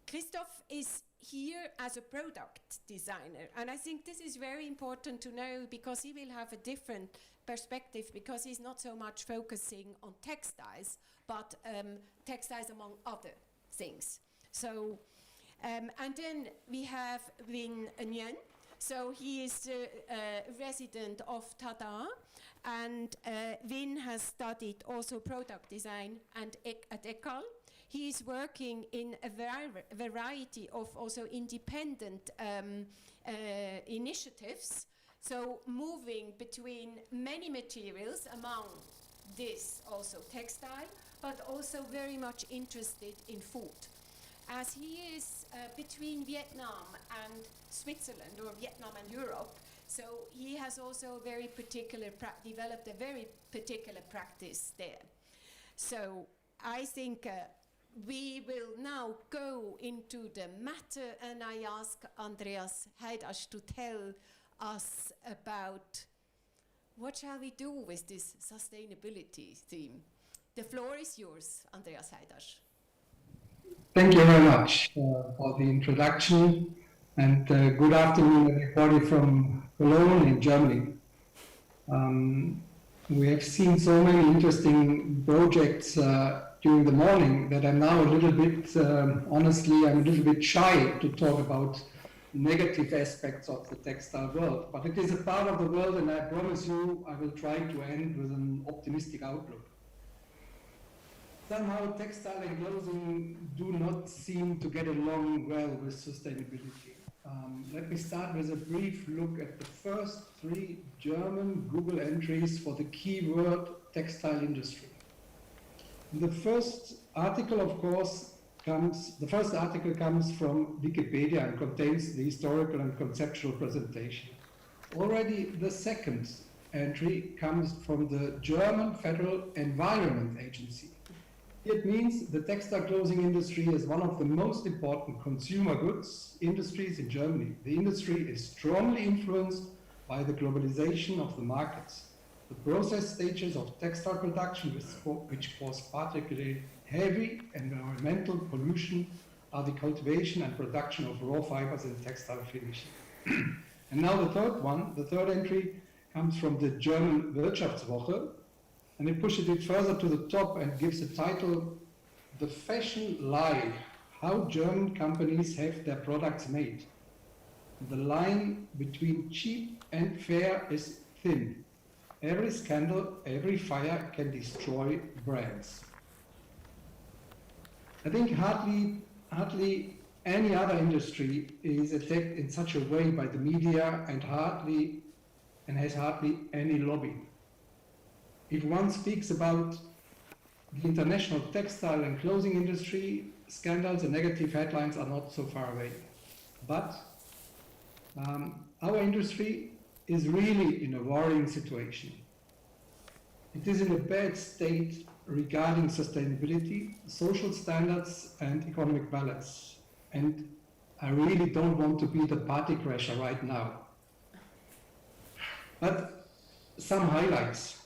Christophe is here as a product designer. And I think this is very important to know because he will have a different perspective because he's not so much focusing on textiles, but textiles among other things. So, and then we have Vinh Nguyen. So he is a resident of TaDA, and Vinh has studied also product design and at École. He is working in a variety of also independent initiatives, so moving between many materials, among this also textile, but also very much interested in food. As he is between Vietnam and Switzerland, or Vietnam and Europe, so he has also very particular developed a very particular practice there. So I think we will now go into the matter, and I ask Andreas Haidasch to tell us about what shall we do with this sustainability theme. The floor is yours, Andreas Haidasch. Thank you very much for the introduction, and good afternoon everybody from Cologne in Germany. We have seen so many interesting projects during the morning that I'm now a little bit, honestly, I'm a little bit shy to talk about negative aspects of the textile world, but it is a part of the world, and I promise you I will try to end with an optimistic outlook. Somehow textile and clothing do not seem to get along well with sustainability. Let me start with a brief look at the first 3 German Google entries for the keyword textile industry. The first article, of course, comes from Wikipedia and contains the historical and conceptual presentation. Already the second entry comes from the German Federal Environment Agency. It means the textile clothing industry is one of the most important consumer goods industries in Germany. The industry is strongly influenced by the globalization of the markets. The process stages of textile production, which cause particularly heavy environmental pollution, are the cultivation and production of raw fibers and textile finishing. And now the third entry comes from the German Wirtschaftswoche, and it pushes it further to the top and gives the title, "The Fashion Lie, How German Companies Have Their Products Made." The line between cheap and fair is thin. Every scandal, every fire can destroy brands. I think hardly any other industry is attacked in such a way by the media and has hardly any lobby. If one speaks about the international textile and clothing industry, scandals and negative headlines are not so far away. But our industry is really in a worrying situation. It is in a bad state regarding sustainability, social standards, and economic balance. And I really don't want to be the party crasher right now. But some highlights.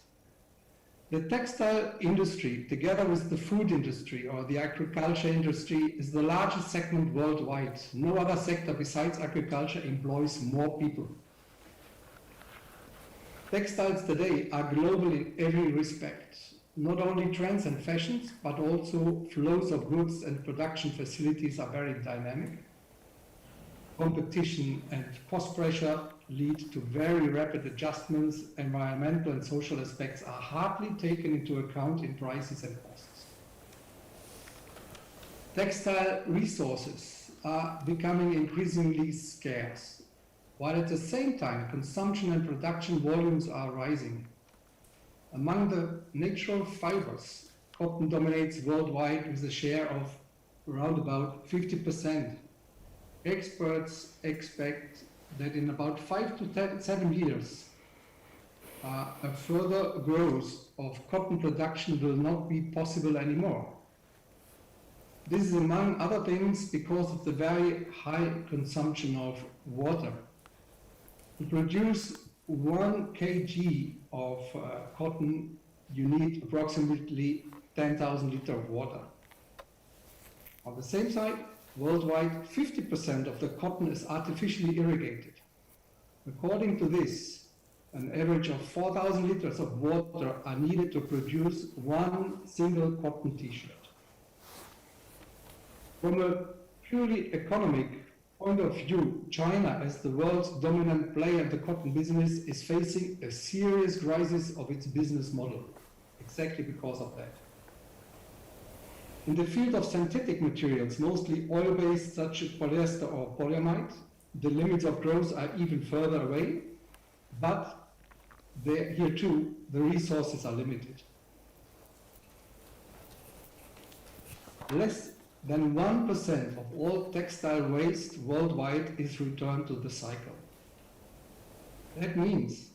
The textile industry, together with the food industry or the agriculture industry, is the largest segment worldwide. No other sector besides agriculture employs more people. Textiles today are global in every respect. Not only trends and fashions, but also flows of goods and production facilities are very dynamic. Competition and cost pressure lead to very rapid adjustments. Environmental and social aspects are hardly taken into account in prices and costs. Textile resources are becoming increasingly scarce, while at the same time consumption and production volumes are rising. Among the natural fibers, cotton dominates worldwide with a share of around about 50%. Experts expect that in about 5 to 7 years, a further growth of cotton production will not be possible anymore. This is, among other things, because of the very high consumption of water. To produce 1 kg of cotton, you need approximately 10,000 liters of water. On the same side, worldwide, 50% of the cotton is artificially irrigated. According to this, an average of 4,000 liters of water are needed to produce 1 single cotton t-shirt. From a purely economic point of view, China, as the world's dominant player in the cotton business, is facing a serious crisis of its business model, exactly because of that. In the field of synthetic materials, mostly oil-based, such as polyester or polyamide, the limits of growth are even further away, but here too, the resources are limited. Less than 1% of all textile waste worldwide is returned to the cycle. That means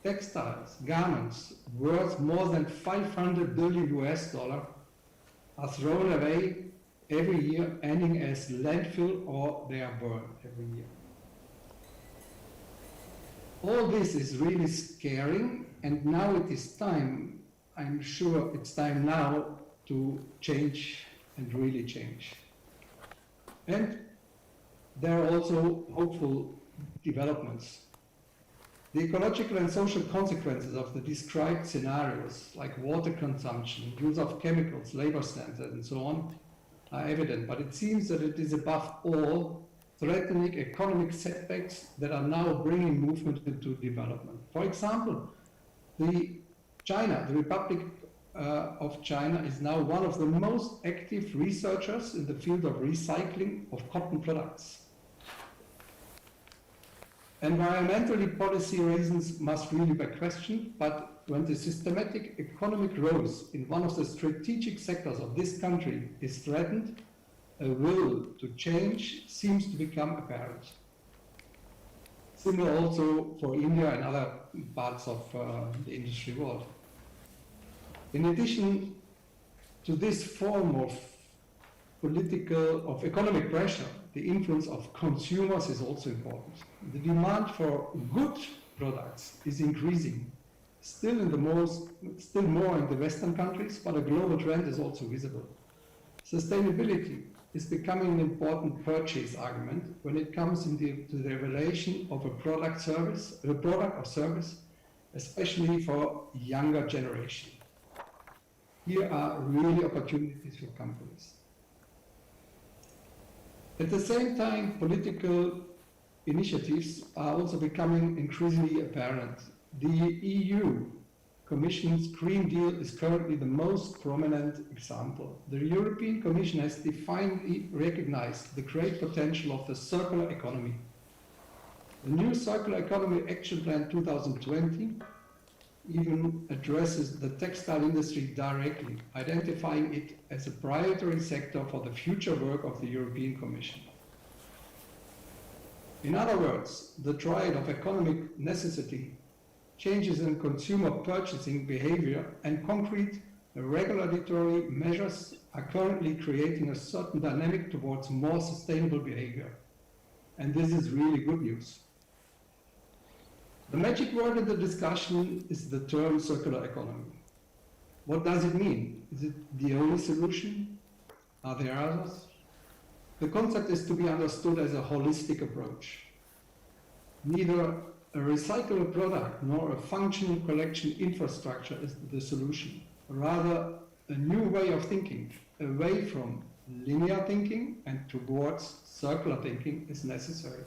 textiles, garments worth more than $500 billion are thrown away every year, ending as landfill or they are burned every year. All this is really scaring, and now it is time, I'm sure it's time now to change and really change. And there are also hopeful developments. The ecological and social consequences of the described scenarios, like water consumption, use of chemicals, labor standards, and so on, are evident. But it seems that it is above all threatening economic setbacks that are now bringing movement into development. For example, the Republic of China is now one of the most active researchers in the field of recycling of cotton products. Environmentally, policy reasons must really be questioned, but when the systematic economic growth in one of the strategic sectors of this country is threatened, a will to change seems to become apparent. Similar also for India and other parts of the industry world. In addition to this form of economic pressure, the influence of consumers is also important. The demand for good products is increasing, still more in the Western countries, but a global trend is also visible. Sustainability is becoming an important purchase argument when it comes to the relation of a product or service, especially for younger generation. Here are really opportunities for companies. At the same time, political initiatives are also becoming increasingly apparent. The EU Commission's Green Deal is currently the most prominent example. The European Commission has definitely recognized the great potential of the circular economy. The new Circular Economy Action Plan 2020 even addresses the textile industry directly, identifying it as a priority sector for the future work of the European Commission. In other words, the triad of economic necessity, changes in consumer purchasing behavior, and concrete regulatory measures are currently creating a certain dynamic towards more sustainable behavior. And this is really good news. The magic word in the discussion is the term circular economy. What does it mean? Is it the only solution? Are there others? The concept is to be understood as a holistic approach. Neither a recyclable product nor a functional collection infrastructure is the solution. Rather, a new way of thinking, away from linear thinking and towards circular thinking, is necessary.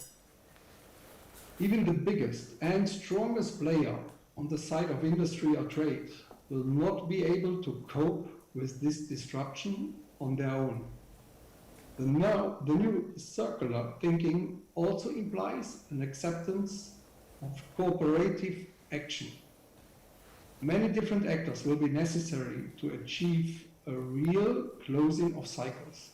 Even the biggest and strongest player on the side of industry or trade will not be able to cope with this disruption on their own. The new circular thinking also implies an acceptance of cooperative action. Many different actors will be necessary to achieve a real closing of cycles.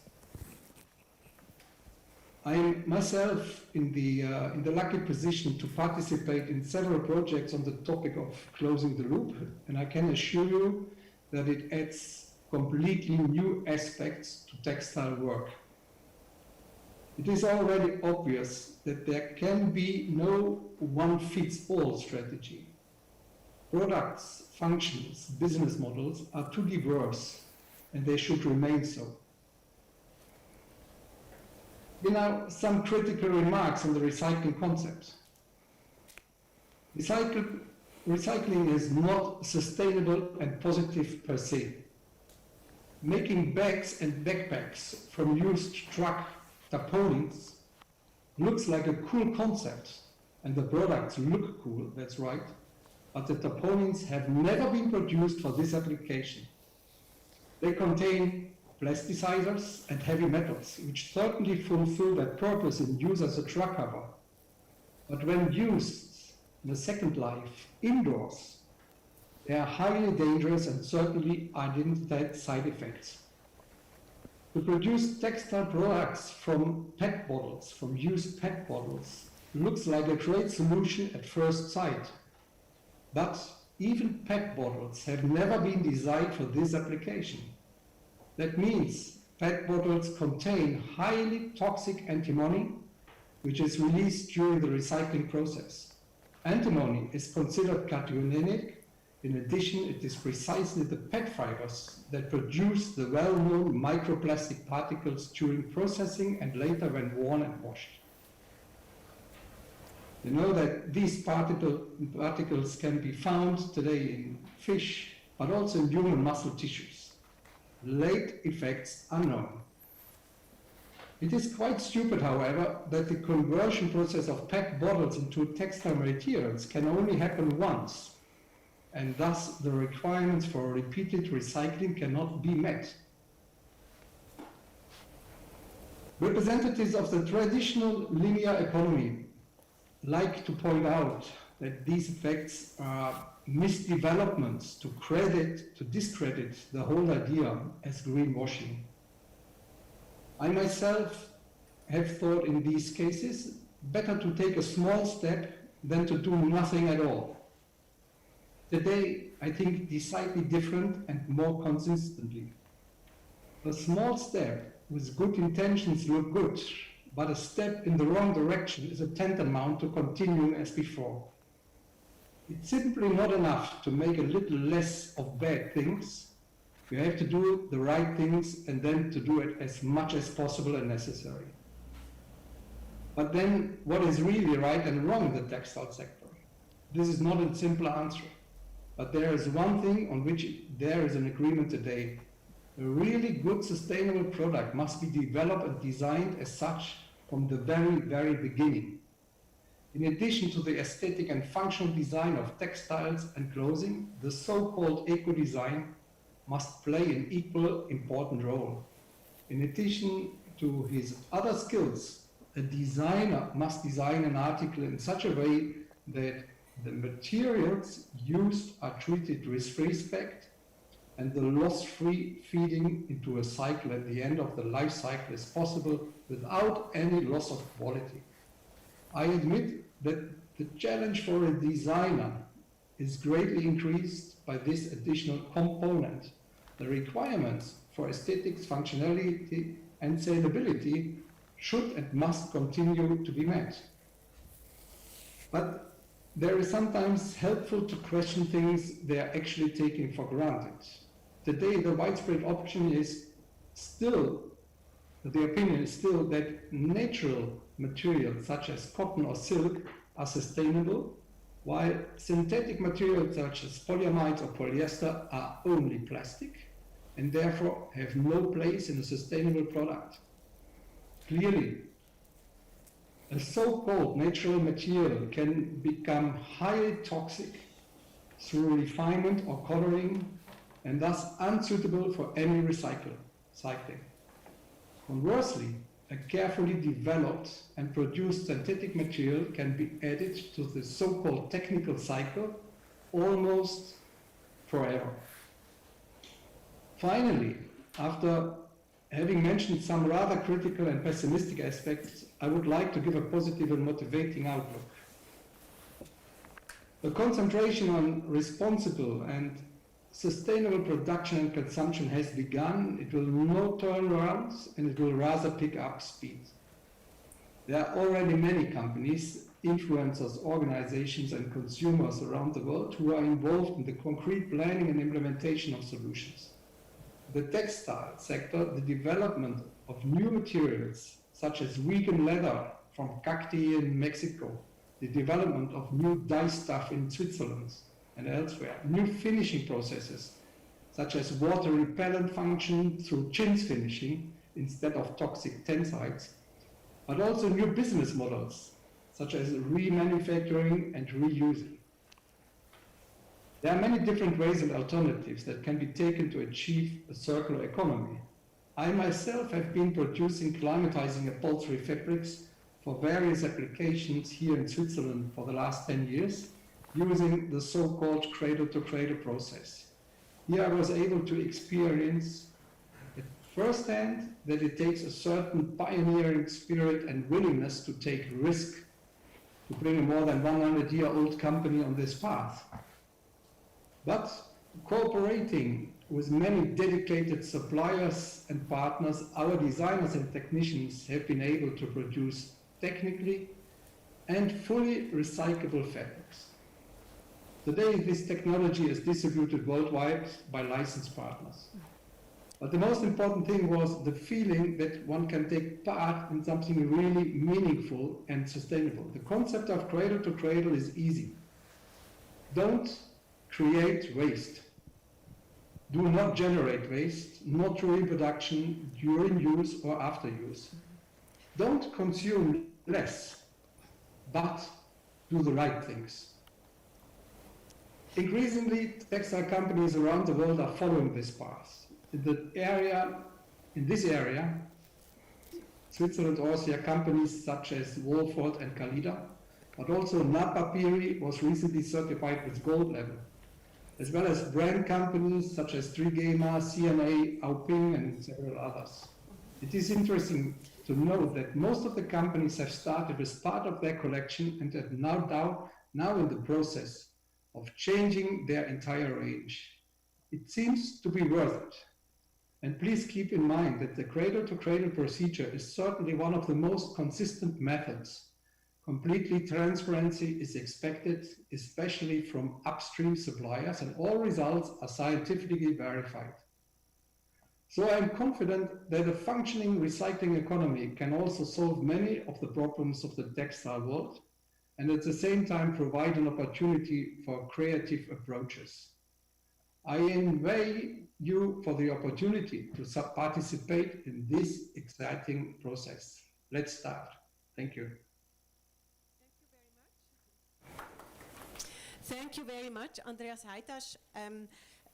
I am myself in the lucky position to participate in several projects on the topic of closing the loop, and I can assure you that it adds completely new aspects to textile work. It is already obvious that there can be no one-fits-all strategy. Products, functions, business models are too diverse, and they should remain so. Now, some critical remarks on the recycling concept. Recycling is not sustainable and positive per se. Making bags and backpacks from used truck tarpaulins looks like a cool concept, and the products look cool, that's right, but the tarpaulins have never been produced for this application. They contain plasticizers and heavy metals, which certainly fulfill their purpose in use as a truck cover. But when used in a second life, indoors, they are highly dangerous and certainly identified side effects. To produce textile products from PET bottles, from used PET bottles, looks like a great solution at first sight. But even PET bottles have never been designed for this application. That means PET bottles contain highly toxic antimony, which is released during the recycling process. Antimony is considered carcinogenic. In addition, it is precisely the PET fibers that produce the well-known microplastic particles during processing and later when worn and washed. You know that these particles can be found today in fish, but also in human muscle tissues. Late effects are known. It is quite stupid, however, that the conversion process of PET bottles into textile materials can only happen once, and thus the requirements for repeated recycling cannot be met. Representatives of the traditional linear economy like to point out that these effects are misdevelopments to discredit the whole idea as greenwashing. I myself have thought in these cases better to take a small step than to do nothing at all. Today, I think decidedly different and more consistently. A small step with good intentions look good, but a step in the wrong direction is a tantamount to continuing as before. It's simply not enough to make a little less of bad things. You have to do the right things and then to do it as much as possible and necessary. But then, what is really right and wrong in the textile sector? This is not a simple answer. But there is one thing on which there is an agreement today. A really good sustainable product must be developed and designed as such from the very, very beginning. In addition to the aesthetic and functional design of textiles and clothing, the so-called eco-design must play an equal important role. In addition to his other skills, a designer must design an article in such a way that the materials used are treated with respect and the loss-free feeding into a cycle at the end of the life cycle is possible without any loss of quality. I admit that the challenge for a designer is greatly increased by this additional component. The requirements for aesthetics, functionality, and saleability should and must continue to be met. But there is sometimes helpful to question things they are actually taking for granted. Today, the widespread opinion is still that natural materials such as cotton or silk are sustainable, while synthetic materials such as polyamides or polyester are only plastic and therefore have no place in a sustainable product. Clearly, a so-called natural material can become highly toxic through refinement or coloring and thus unsuitable for any recycling. Conversely, a carefully developed and produced synthetic material can be added to the so-called technical cycle almost forever. Finally, after having mentioned some rather critical and pessimistic aspects, I would like to give a positive and motivating outlook. The concentration on responsible and sustainable production and consumption has begun. It will no turnarounds and it will rather pick up speed. There are already many companies, influencers, organizations and consumers around the world who are involved in the concrete planning and implementation of solutions. The textile sector, the development of new materials such as vegan leather from cacti in Mexico, the development of new dye stuff in Switzerland and elsewhere, new finishing processes such as water repellent function through chintz finishing instead of toxic tensides, but also new business models such as remanufacturing and reusing. There are many different ways and alternatives that can be taken to achieve a circular economy. I myself have been producing climatizing upholstery fabrics for various applications here in Switzerland for the last 10 years, using the so-called cradle-to-cradle process. Here I was able to experience at first hand that it takes a certain pioneering spirit and willingness to take risk to bring a more than 100-year-old company on this path. But cooperating with many dedicated suppliers and partners, our designers and technicians have been able to produce technically and fully recyclable fabrics. Today, this technology is distributed worldwide by licensed partners. But the most important thing was the feeling that one can take part in something really meaningful and sustainable. The concept of cradle to cradle is easy. Don't create waste. Do not generate waste, not during production, during use or after use. don't consume less, but do the right things. Increasingly, textile companies around the world are following this path. In this area, Switzerland, Austria, companies such as Wolford and Kalida, but also Napapiri was recently certified with gold level, as well as brand companies such as Trigema, CNA, Auping, and several others. It is interesting to note that most of the companies have started with part of their collection and are now in the process of changing their entire range. It seems to be worth it. And please keep in mind that the cradle-to-cradle procedure is certainly one of the most consistent methods. Completely transparency is expected, especially from upstream suppliers, and all results are scientifically verified. So I am confident that a functioning recycling economy can also solve many of the problems of the textile world, and at the same time provide an opportunity for creative approaches. I invite you for the opportunity to participate in this exciting process. Let's start. Thank you. Thank you very much, Andreas Heitasch.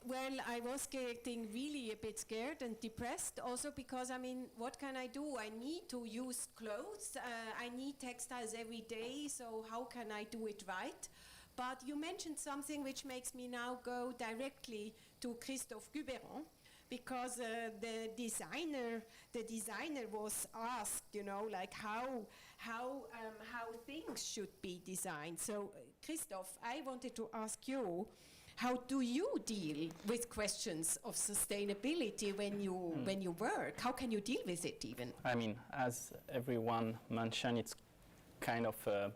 Well, I was getting really a bit scared and depressed also because, I mean, what can I do? I need to use clothes. I need textiles every day, so how can I do it right? But you mentioned something which makes me now go directly to Christophe Guberon, because the designer was asked, you know, like how things should be designed. So, Christophe, I wanted to ask you, how do you deal with questions of sustainability when you work? How can you deal with it even? I mean, as everyone mentioned, it's kind of a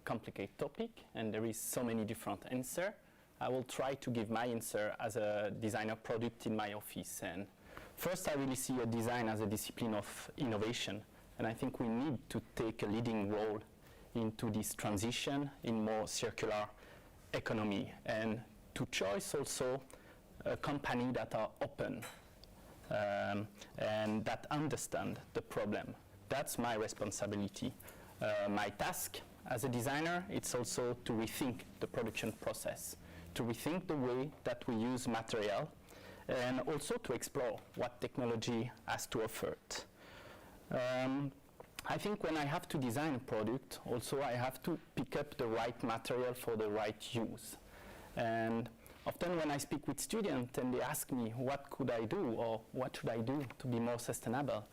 complicated topic, and there is so many different answers. I will try to give my answer as a designer product in my office. And first, I really see a design as a discipline of innovation, and I think we need to take a leading role into this transition in more circular economy, and to choose also a company that are open and that understand the problem. That's my responsibility. My task as a designer, it's also to rethink the production process, to rethink the way that we use material, and also to explore what technology has to offer it. I think when I have to design a product, also I have to pick up the right material for the right use. And often when I speak with students and they ask me what could I do or what should I do to be more sustainable,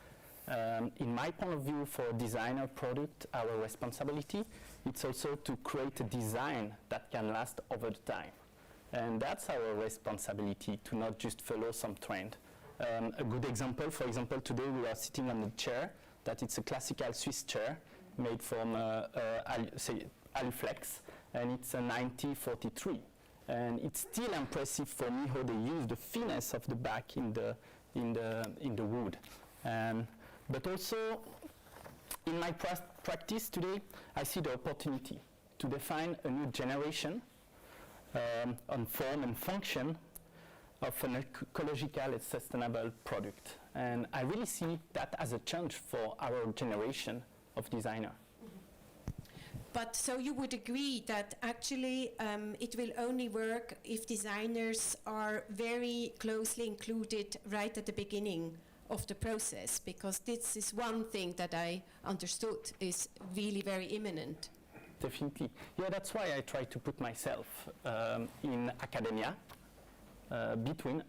in my point of view, for a designer product, our responsibility, it's also to create a design that can last over the time. And that's our responsibility, to not just follow some trend. A good example, for example, today we are sitting on a chair that it's a classical Swiss chair made from Aluflex, and it's a 1943. And it's still impressive for me how they use the finesse of the back in the wood. But also, in my practice today, I see the opportunity to define a new generation on form and function of an ecological and sustainable product. And I really see that as a challenge for our generation of designers. But so you would agree that actually it will only work if designers are very closely included right at the beginning of the process, because this is one thing that I understood is really very imminent. Definitely. Yeah, that's why I try to put myself in academia, between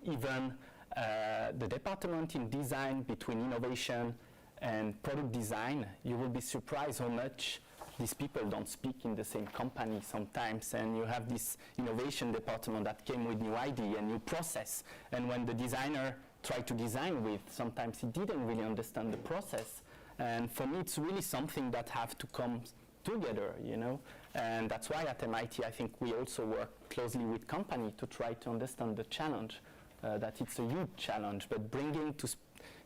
even the department in design, between innovation and product design. You will be surprised how much these people don't speak in the same company sometimes, and you have this innovation department that came with new idea and new process, and when the designer tried to design with, sometimes he didn't really understand the process. And for me, it's really something that have to come together, you know. And that's why at MIT, I think we also work closely with company to try to understand the challenge, that it's a huge challenge, but bringing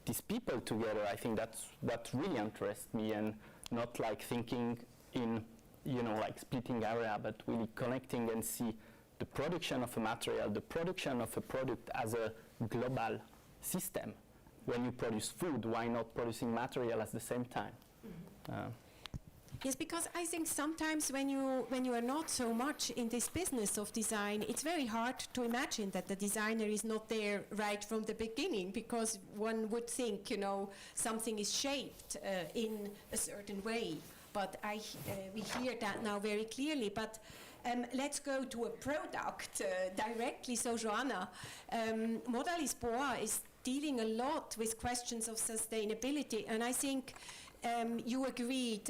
these people together, I think that's what really interests me, and not like thinking in, you know, like splitting area, but really connecting and see the production of a material, the production of a product as a global system when you produce food, why not producing material at the same time? Yes, because I think sometimes when you are not so much in this business of design, it's very hard to imagine that the designer is not there right from the beginning, because one would think, you know, something is shaped in a certain way. But we hear that now very clearly. But let's go to a product directly. So, Joanna, Modalis Boa is dealing a lot with questions of sustainability, and I think you agreed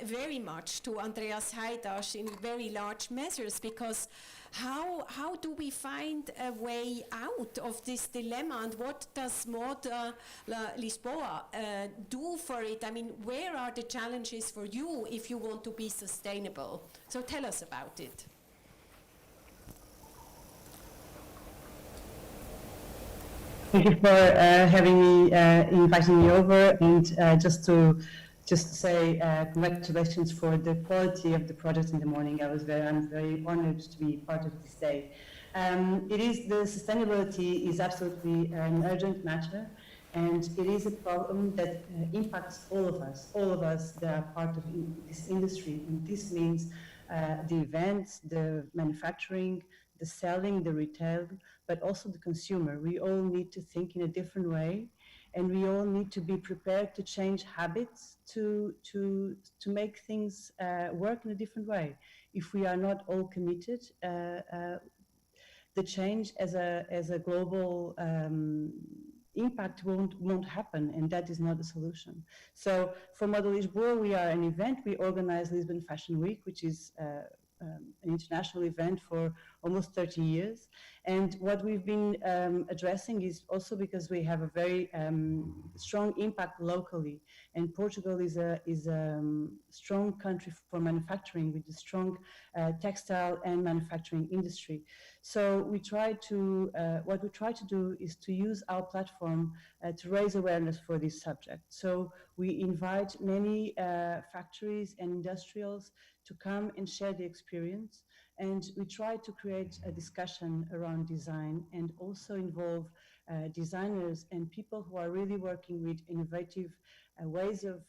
very much to Andreas Haidas in very large measures, because how do we find a way out of this dilemma, and what does Moda Lisboa do for it? I mean, where are the challenges for you if you want to be sustainable? So tell us about it. Thank you for having me, inviting me over, and just to say congratulations for the quality of the project in the morning. I'm very honored to be part of this day. The sustainability is absolutely an urgent matter, and it is a problem that impacts all of us that are part of this industry. And this means the events, the manufacturing, the selling, the retail, but also the consumer. We all need to think in a different way, and we all need to be prepared to change habits to make things work in a different way. If we are not all committed, the change as a global impact won't happen, and that is not a solution. So for Moda Lisboa, we are an event. We organize Lisbon Fashion Week, which is an international event for almost 30 years. And what we've been addressing is also because we have a very strong impact locally. And Portugal is a strong country for manufacturing, with a strong textile and manufacturing industry. So we try to, what we try to do is to use our platform to raise awareness for this subject. So we invite many factories and industrials to come and share the experience, and we try to create a discussion around design and also involve designers and people who are really working with innovative ways of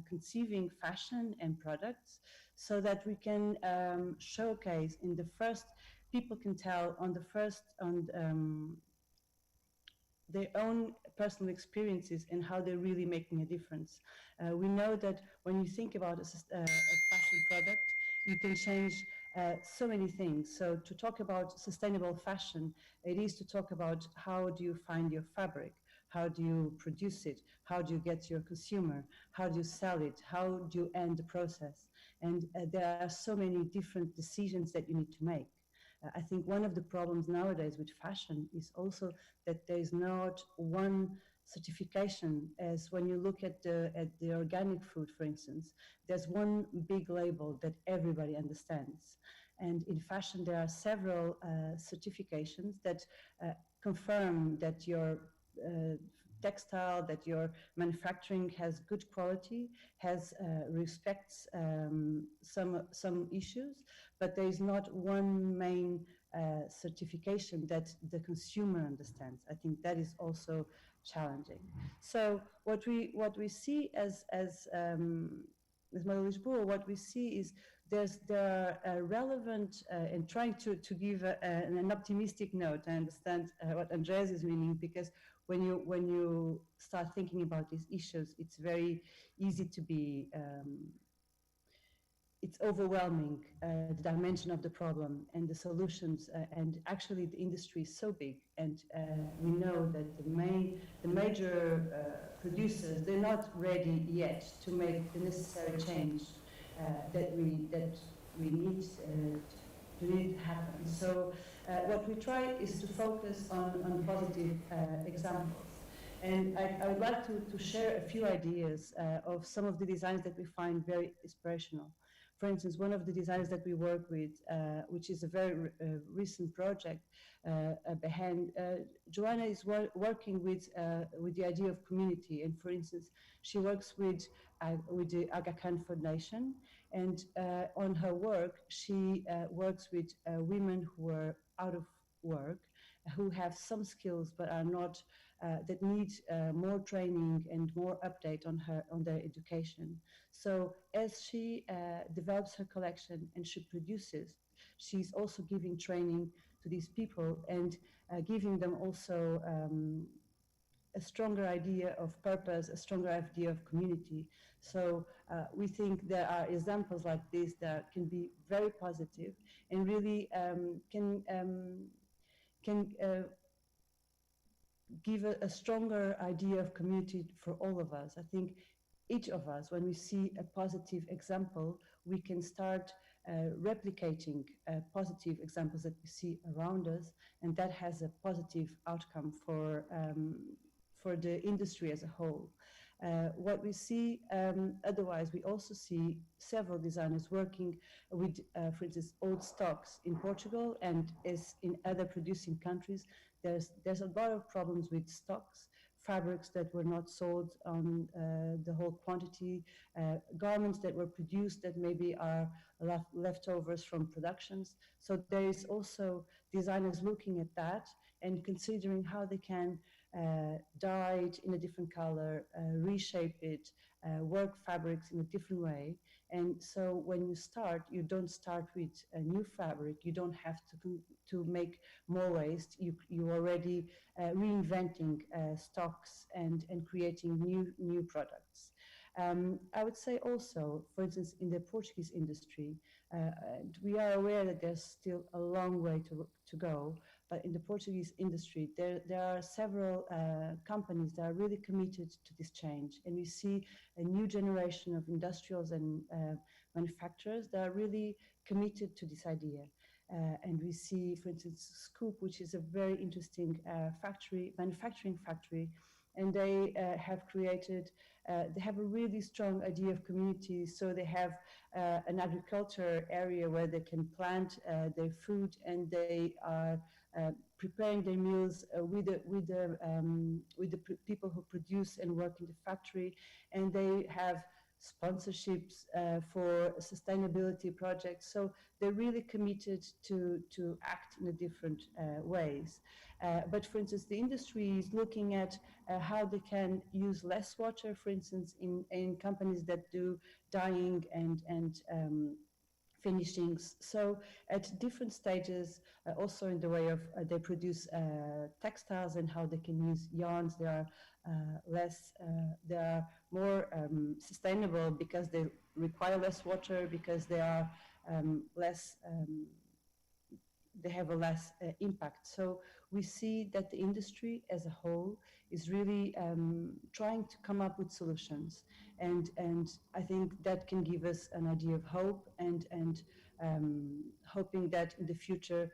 conceiving fashion and products, so that we can showcase in the first, people can tell on the first, on their own personal experiences and how they're really making a difference. We know that when you think about a fashion product, you can change so many things. So to talk about sustainable fashion, it is to talk about how do you find your fabric, how do you produce it, how do you get your consumer, how do you sell it, how do you end the process. And there are so many different decisions that you need to make. I think one of the problems nowadays with fashion is also that there is not one certification. As when you look at the organic food, for instance, there's one big label that everybody understands. And in fashion, there are several certifications that confirm that your textile, that your manufacturing has good quality, respects some issues, but there is not one main certification that the consumer understands. I think that is also challenging. So what we see as Moda Lisboa, what we see is there are relevant, and trying to give an optimistic note. I understand what Andreas is meaning, because when you start thinking about these issues, it's very easy to be, it's overwhelming, the dimension of the problem and the solutions, and actually the industry is so big, and we know that the major producers, they're not ready yet to make the necessary change that we need to happen. So what we try is to focus on positive examples. And I would like to share a few ideas of some of the designs that we find very inspirational. For instance, one of the designers that we work with, which is a very recent project, Joanna is working with the idea of community. And for instance, she works with the Aga Khan Foundation, and on her work, she works with women who are out of work, who have some skills but are not that need more training and more update on their education. So as she develops her collection and she produces, she's also giving training to these people and giving them also a stronger idea of purpose, a stronger idea of community. So we think there are examples like this that can be very positive and really can give a stronger idea of community for all of us. I think each of us, when we see a positive example, we can start replicating positive examples that we see around us, and that has a positive outcome for the industry as a whole. What we see, otherwise, we also see several designers working with, for instance, old stocks in Portugal and as in other producing countries. There's a lot of problems with stocks, fabrics that were not sold on the whole quantity, garments that were produced that maybe are leftovers from productions. So there is also designers looking at that and considering how they can dye it in a different color, reshape it, work fabrics in a different way. And so when you start, you don't start with a new fabric. You don't have to make more waste. You already reinventing stocks and creating new products. I would say also, for instance, in the Portuguese industry, we are aware that there's still a long way to go, but in the Portuguese industry, there are several companies that are really committed to this change, and we see a new generation of industrials and manufacturers that are really committed to this idea. And we see, for instance, Scoop, which is a very interesting manufacturing factory, and they have created, they have a really strong idea of community. So they have an agriculture area where they can plant their food, and they are preparing their meals with the people who produce and work in the factory, and they have sponsorships for sustainability projects. So they're really committed to act in a different ways. But for instance, the industry is looking at how they can use less water, for instance, in companies that do dyeing and finishings. So at different stages, also in the way of they produce textiles and how they can use yarns. They are they are more sustainable because they require less water, because they are less. They have a less impact. So we see that the industry as a whole is really trying to come up with solutions, and I think that can give us an idea of hope and hoping that in the future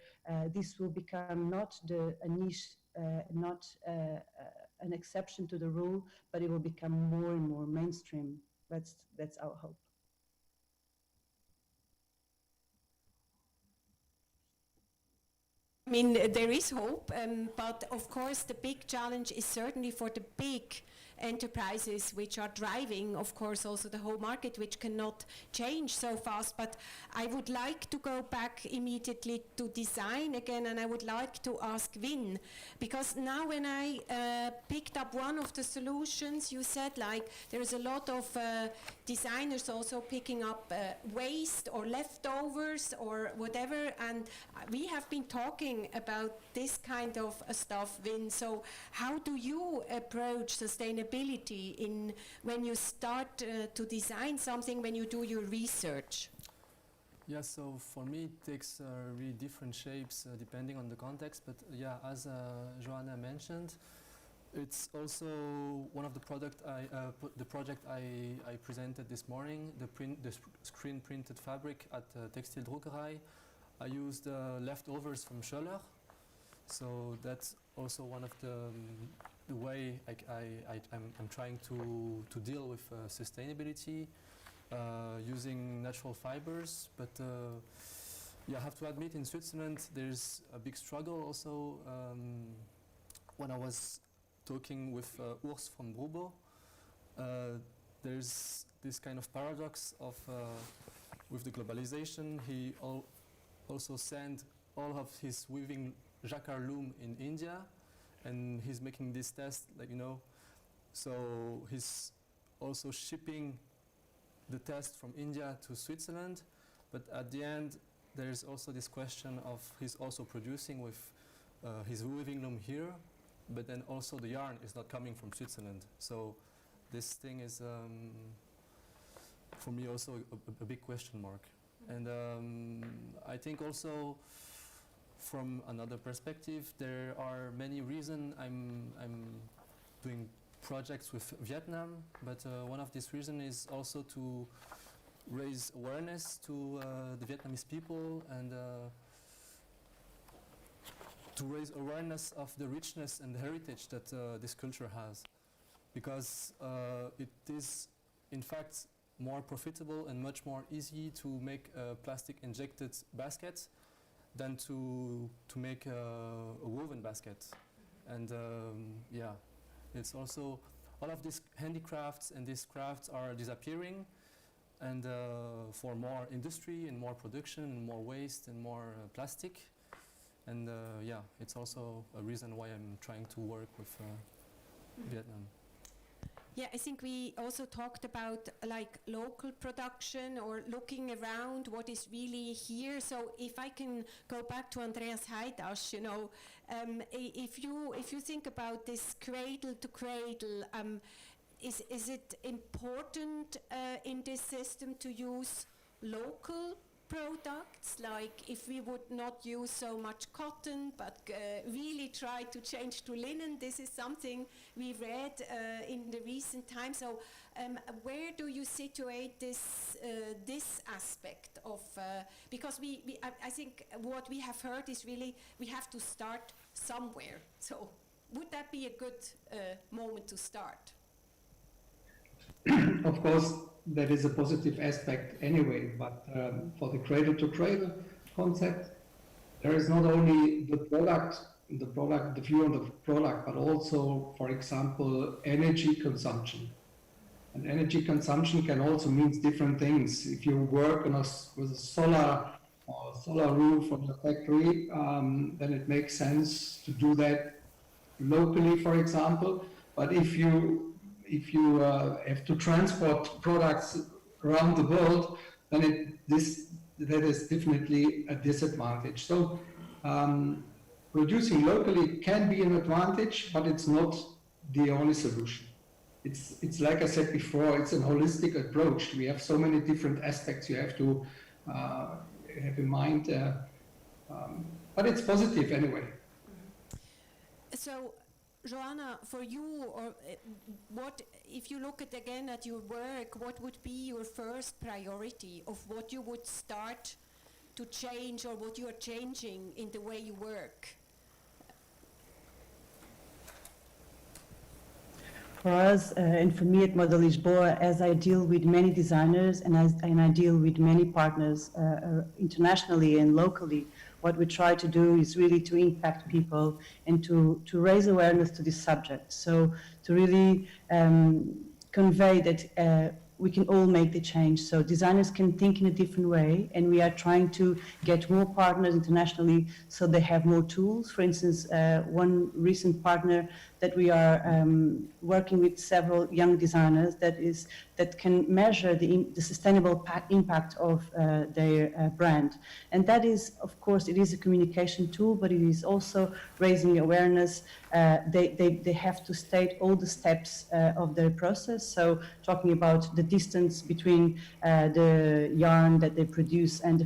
this will become not a niche, not an exception to the rule, but it will become more and more mainstream. That's our hope. I mean, there is hope, but of course the big challenge is certainly for the big enterprises which are driving, of course, also the whole market, which cannot change so fast. But I would like to go back immediately to design again, and I would like to ask Vinh, because now when I picked up one of the solutions, you said like there's a lot of designers also picking up waste or leftovers or whatever, and we have been talking about this kind of stuff, Vinh. So how do you approach sustainability in when you start to design something, when you do your research? Yeah, so for me it takes really different shapes depending on the context, but yeah, as Joanna mentioned, it's also one of the project I presented this morning, the screen printed fabric at Textile Druckerei. I used leftovers from Schöller, so that's also one of the way I'm trying to deal with sustainability, using natural fibers. But yeah, I have to admit, in Switzerland there's a big struggle also. When I was talking with Urs from Brubo, there's this kind of paradox of with the globalization. He also sent all of his weaving jacquard loom in India, and he's making this test, like, you know, so he's also shipping the test from India to Switzerland, but at the end there's also this question of he's also producing with his weaving loom here, but then also the yarn is not coming from Switzerland. So this thing is for me also a big question mark. And I think also from another perspective, there are many reasons I'm doing projects with Vietnam, but one of these reasons is also to raise awareness to the Vietnamese people and to raise awareness of the richness and the heritage that this culture has. Because it is in fact more profitable and much more easy to make a plastic injected basket than to make a woven basket. And yeah, it's also all of these handicrafts and these crafts are disappearing, and for more industry and more production and more waste and more plastic. And yeah, it's also a reason why I'm trying to work with Vietnam. Yeah, I think we also talked about like local production or looking around what is really here. So if I can go back to Andreas Haidasch, you know, if you think about this cradle to cradle, is it important in this system to use local products, like if we would not use so much cotton but really try to change to linen? This is something we read in the recent times. So where do you situate this this aspect of because I think what we have heard is really we have to start somewhere. So would that be a good moment to start? Of course, that is a positive aspect anyway, but for the cradle-to-cradle concept, there is not only the view on the product, but also, for example, energy consumption. And energy consumption can also mean different things. If you work on with a solar roof on your factory, then it makes sense to do that locally, for example. But if you have to transport products around the world, then that is definitely a disadvantage. So producing locally can be an advantage, but it's not the only solution. It's like I said before, it's a holistic approach. We have so many different aspects you have to have in mind, but it's positive anyway. So, Joanna, for you, or what if you look again at your work? What would be your first priority of what you would start to change, or what you are changing in the way you work? For us, and for me at Model Lisboa, as I deal with many designers and I deal with many partners internationally and locally, what we try to do is really to impact people and to raise awareness to this subject. So to really convey that we can all make the change. So designers can think in a different way, and we are trying to get more partners internationally so they have more tools. For instance, one recent partner that we are working with several young designers that can measure the sustainable impact of their brand. And that is, of course, it is a communication tool, but it is also raising awareness. They have to state all the steps of their process. So talking about the distance between the yarn that they produce and the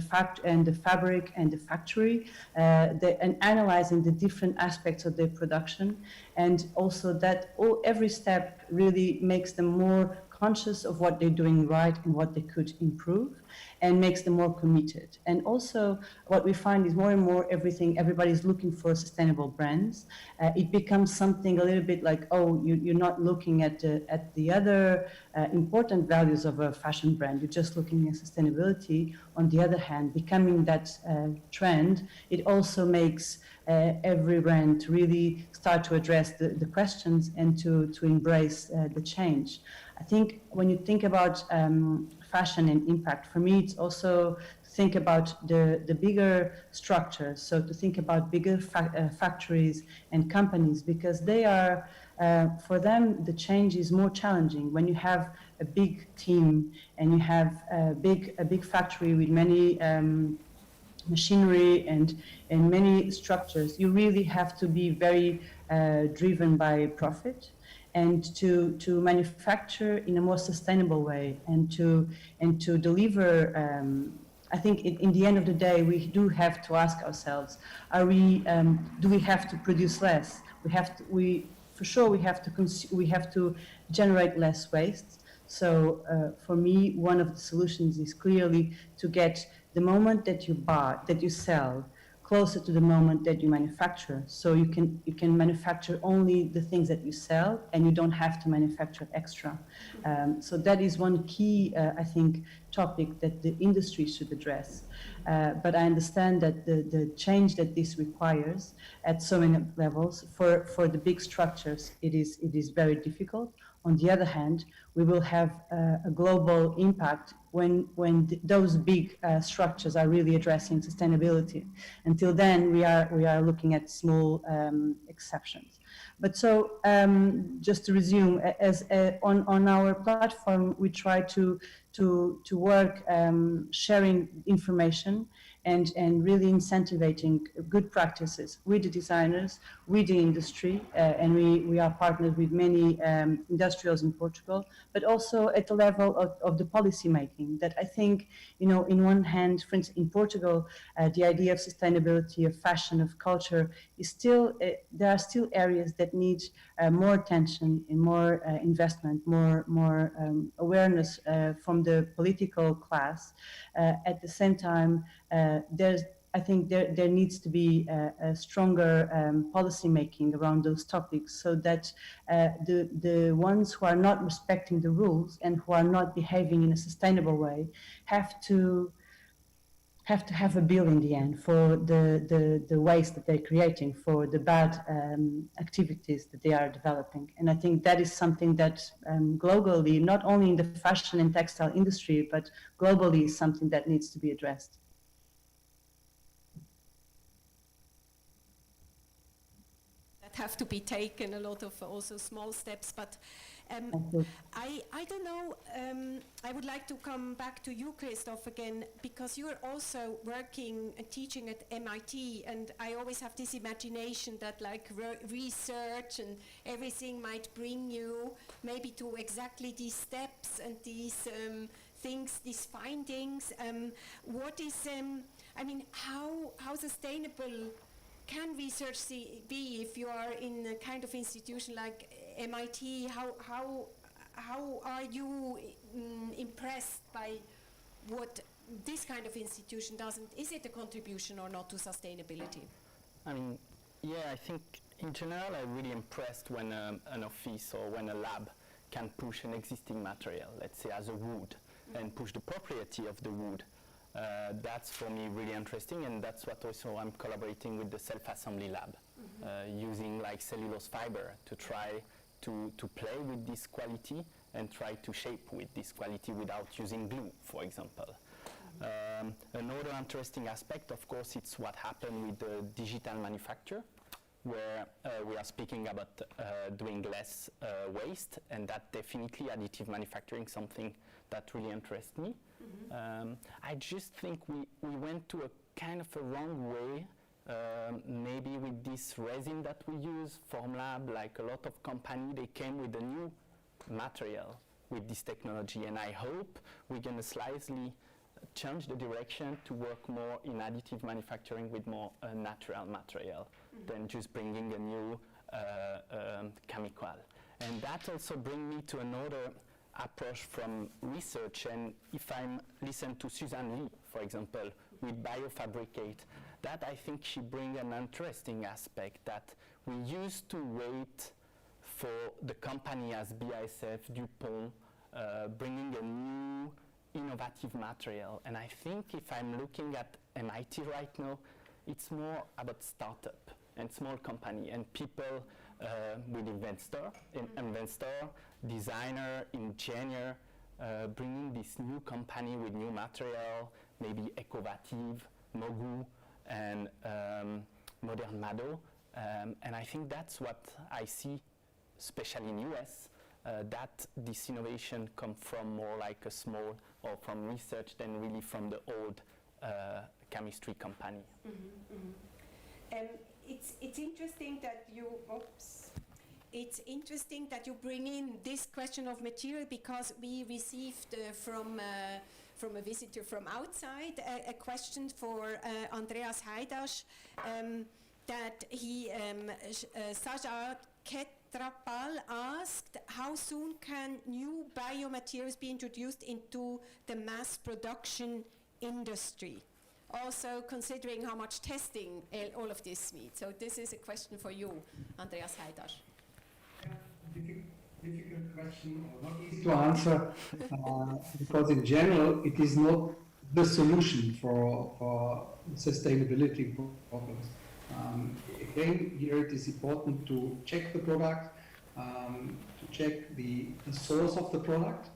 fabric and the factory, and analyzing the different aspects of their production. And also that every step really makes them more conscious of what they're doing right and what they could improve, and makes them more committed. And also what we find is more and more everybody's looking for sustainable brands. It becomes something a little bit like, oh, you're not looking at the other important values of a fashion brand, you're just looking at sustainability. On the other hand, becoming that trend, it also makes every brand to really start to address the questions and to embrace the change. I think when you think about fashion and impact, for me it's also think about the bigger structures, so to think about bigger factories and companies, because they are, for them, the change is more challenging. When you have a big team and you have a big factory with many machinery and many structures, you really have to be very driven by profit, and to manufacture in a more sustainable way, and to deliver. I think in the end of the day, we do have to ask ourselves: do we have to produce less? For sure we have to generate less waste. So for me, one of the solutions is clearly to get the moment that you buy, that you sell, closer to the moment that you manufacture. So you can manufacture only the things that you sell, and you don't have to manufacture extra. So that is one key, I think, topic that the industry should address. But I understand that the change that this requires at so many levels, for the big structures, it is very difficult. On the other hand, we will have a global impact when those big structures are really addressing sustainability. Until then, we are looking at small exceptions. But so, just to resume, as on our platform, we try to work sharing information and really incentivizing good practices with the designers, with the industry, and we are partnered with many industrials in Portugal, but also at the level of the policy making. That I think, in one hand, for instance, in Portugal, the idea of sustainability, of fashion, of culture is still, there are still areas that need more attention and more investment, more awareness from the political class. At the same time, I think there needs to be a stronger policy making around those topics, so that the ones who are not respecting the rules and who are not behaving in a sustainable way have to have a bill in the end for the waste that they're creating, for the bad activities that they are developing. And I think that is something that globally, not only in the fashion and textile industry, but globally, is something that needs to be addressed. Have to be taken, a lot of also small steps, but I don't know, I would like to come back to you, Christoph, again, because you're also working and teaching at MIT, and I always have this imagination that like research and everything might bring you maybe to exactly these steps and these things, these findings. What is, I mean, how sustainable can research be if you are in a kind of institution like MIT? How are you impressed by what this kind of institution does? Is it a contribution or not to sustainability? I mean, yeah, I think in general I'm really impressed when an office or when a lab can push an existing material, let's say as a wood, and push the propriety of the wood. That's for me really interesting, and that's what also I'm collaborating with the self-assembly lab, using like cellulose fiber to try to play with this quality and try to shape with this quality without using glue, for example. Another interesting aspect, of course, it's what happened with the digital manufacture, where we are speaking about doing less waste, and that definitely additive manufacturing something that really interests me. I just think we went to a kind of a wrong way, maybe with this resin that we use, Formlab, like a lot of companies, they came with a new material with this technology, and I hope we're going to slightly change the direction to work more in additive manufacturing with more natural material than just bringing a new chemical. And that also brings me to another approach from research, and if I listen to Suzanne Lee, for example, with Biofabricate, that I think she brings an interesting aspect, that we used to wait for the company as BASF, DuPont, bringing a new innovative material. And I think if I'm looking at MIT right now, it's more about startup and small company and people with investor, designer, engineer, bringing this new company with new material, maybe Ecovative, Mogu, and Modern Mado. And I think that's what I see, especially in US, that this innovation come from more like a small, or from research than really from the old chemistry company. It's interesting that you, it's interesting that you bring in this question of material, because we received from a visitor from outside a question for Andreas Haidasch, that he, Sajad Ketrapal asked, how soon can new biomaterials be introduced into the mass production industry? Also considering how much testing all of this needs. So this is a question for you, Andreas Haidasch. Difficult question, or not easy to answer, because in general it is not the solution for sustainability problems. Again, here it is important to check the product, to check the source of the product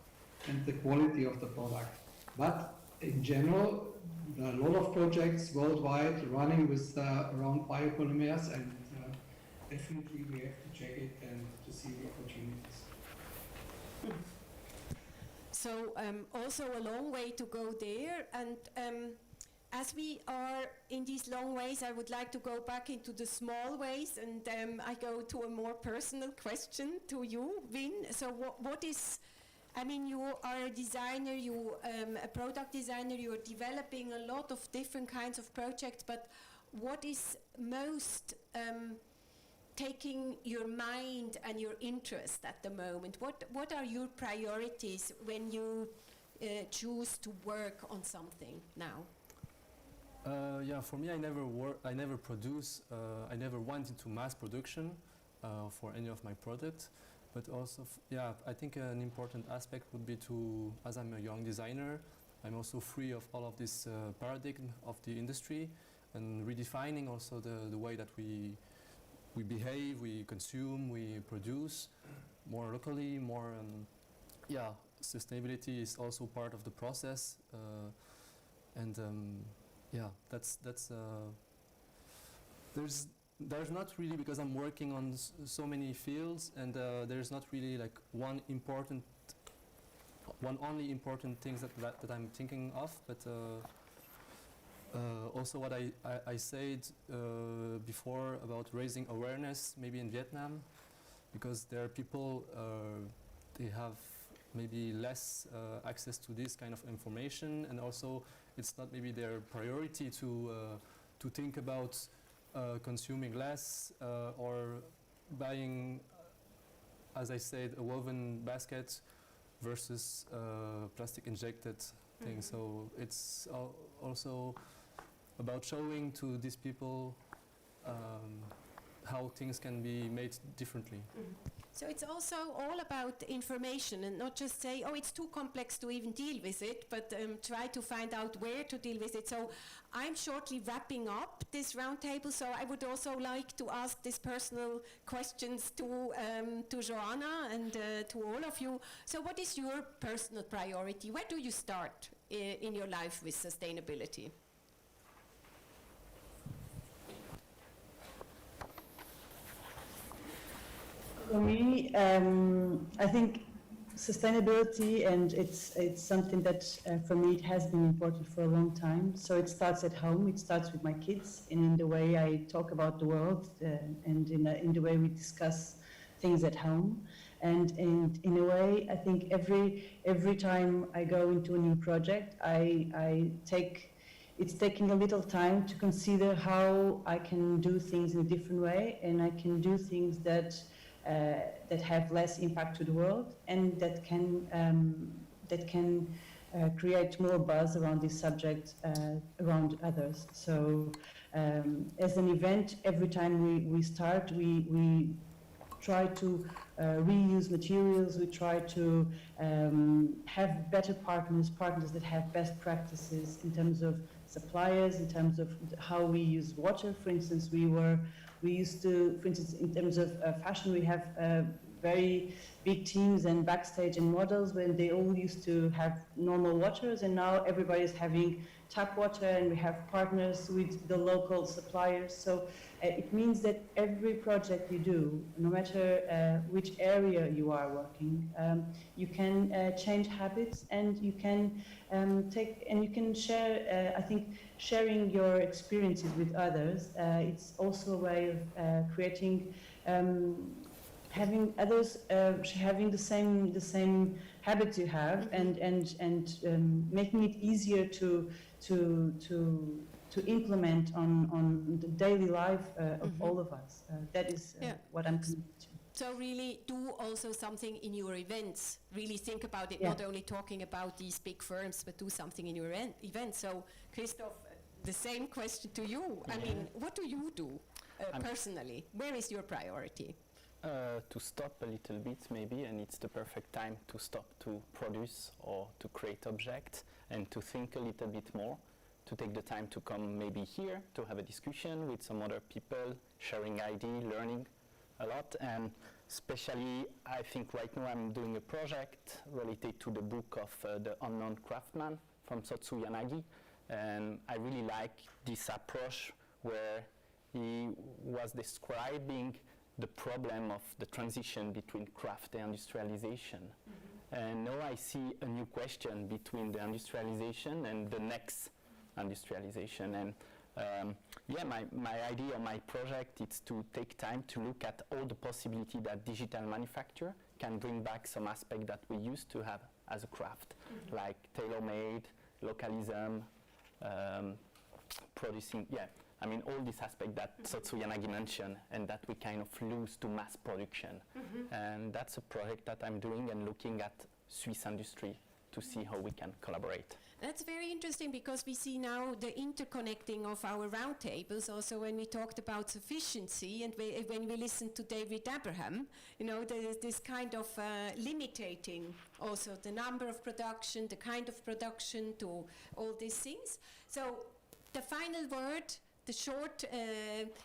and the quality of the product. But in general, there are a lot of projects worldwide running with around biopolymers, and definitely we have to check it and to see the opportunities. So also a long way to go there, and as we are in these long ways, I would like to go back into the small ways, and I go to a more personal question to you, Vinh. So what is, I mean, you are a designer, you a product designer, you are developing a lot of different kinds of projects, but what is most taking your mind and your interest at the moment? What are your priorities when you choose to work on something now? Yeah, for me, I never produce, I never went into mass production for any of my products. But also, yeah, I think an important aspect would be to, as I'm a young designer, I'm also free of all of this paradigm of the industry, and redefining also the way that we behave, we consume, we produce more locally, more, yeah, sustainability is also part of the process, and yeah, that's there's not really, because I'm working on so many fields, and there's not really like one only important thing that I'm thinking of, but also what I said before about raising awareness, maybe in Vietnam, because there are people, they have maybe less access to this kind of information, and also it's not maybe their priority to think about consuming less or buying, as I said, a woven basket versus plastic injected thing. So it's also about showing to these people how things can be made differently. So it's also all about information, and not just say, oh, it's too complex to even deal with it, but try to find out where to deal with it. So I'm shortly wrapping up this roundtable, so I would also like to ask these personal questions to Joanna and to all of you. So what is your personal priority? Where do you start in your life with sustainability? For me, I think sustainability, and it's something that for me it has been important for a long time. So it starts at home. It starts with my kids, and in the way I talk about the world, and in the way we discuss things at home. And in a way, I think every time I go into a new project, it's taking a little time to consider how I can do things in a different way, and I can do things that have less impact to the world, and that can create more buzz around this subject around others. So as an event, every time we start, we try to reuse materials, we try to have better partners that have best practices in terms of suppliers, in terms of how we use water. For instance, we used to, for instance, in terms of fashion, we have very big teams and backstage and models when they all used to have normal waters, and now everybody is having tap water and we have partners with the local suppliers. So it means that every project you do, no matter which area you are working, you can change habits and you can you can share. I think sharing your experiences with others. It's also a way of creating. Having others having the same habits you have, and making it easier to implement on the daily life of all of us. That is what I'm committed to. So really do also something in your events. Really think about it, not only talking about these big firms, but do something in your events. So Christoph, the same question to you. I mean, what do you do personally? Where is your priority? To stop a little bit maybe, and it's the perfect time to stop to produce or to create objects and to think a little bit more, to take the time to come maybe here to have a discussion with some other people, sharing ideas, learning a lot. And especially I think right now I'm doing a project related to the book of The Unknown Craftsman from Sotsu Yanagi, and I really like this approach where he was describing the problem of the transition between craft and industrialization. And now I see a new question between the industrialization and the next industrialization. And my idea, my project, is to take time to look at all the possibility that digital manufacture can bring back some aspect that we used to have as a craft, like tailor-made, localism, producing, I mean, all this aspect that Sotsu Yanagi mentioned and that we kind of lose to mass production. And that's a project that I'm doing and looking at Swiss industry to see how we can collaborate. That's very interesting because we see now the interconnecting of our roundtables. Also, when we talked about sufficiency and when we listened to David Abraham, you know, there is this kind of limiting also the number of production, the kind of production, to all these things. So the final word, the short,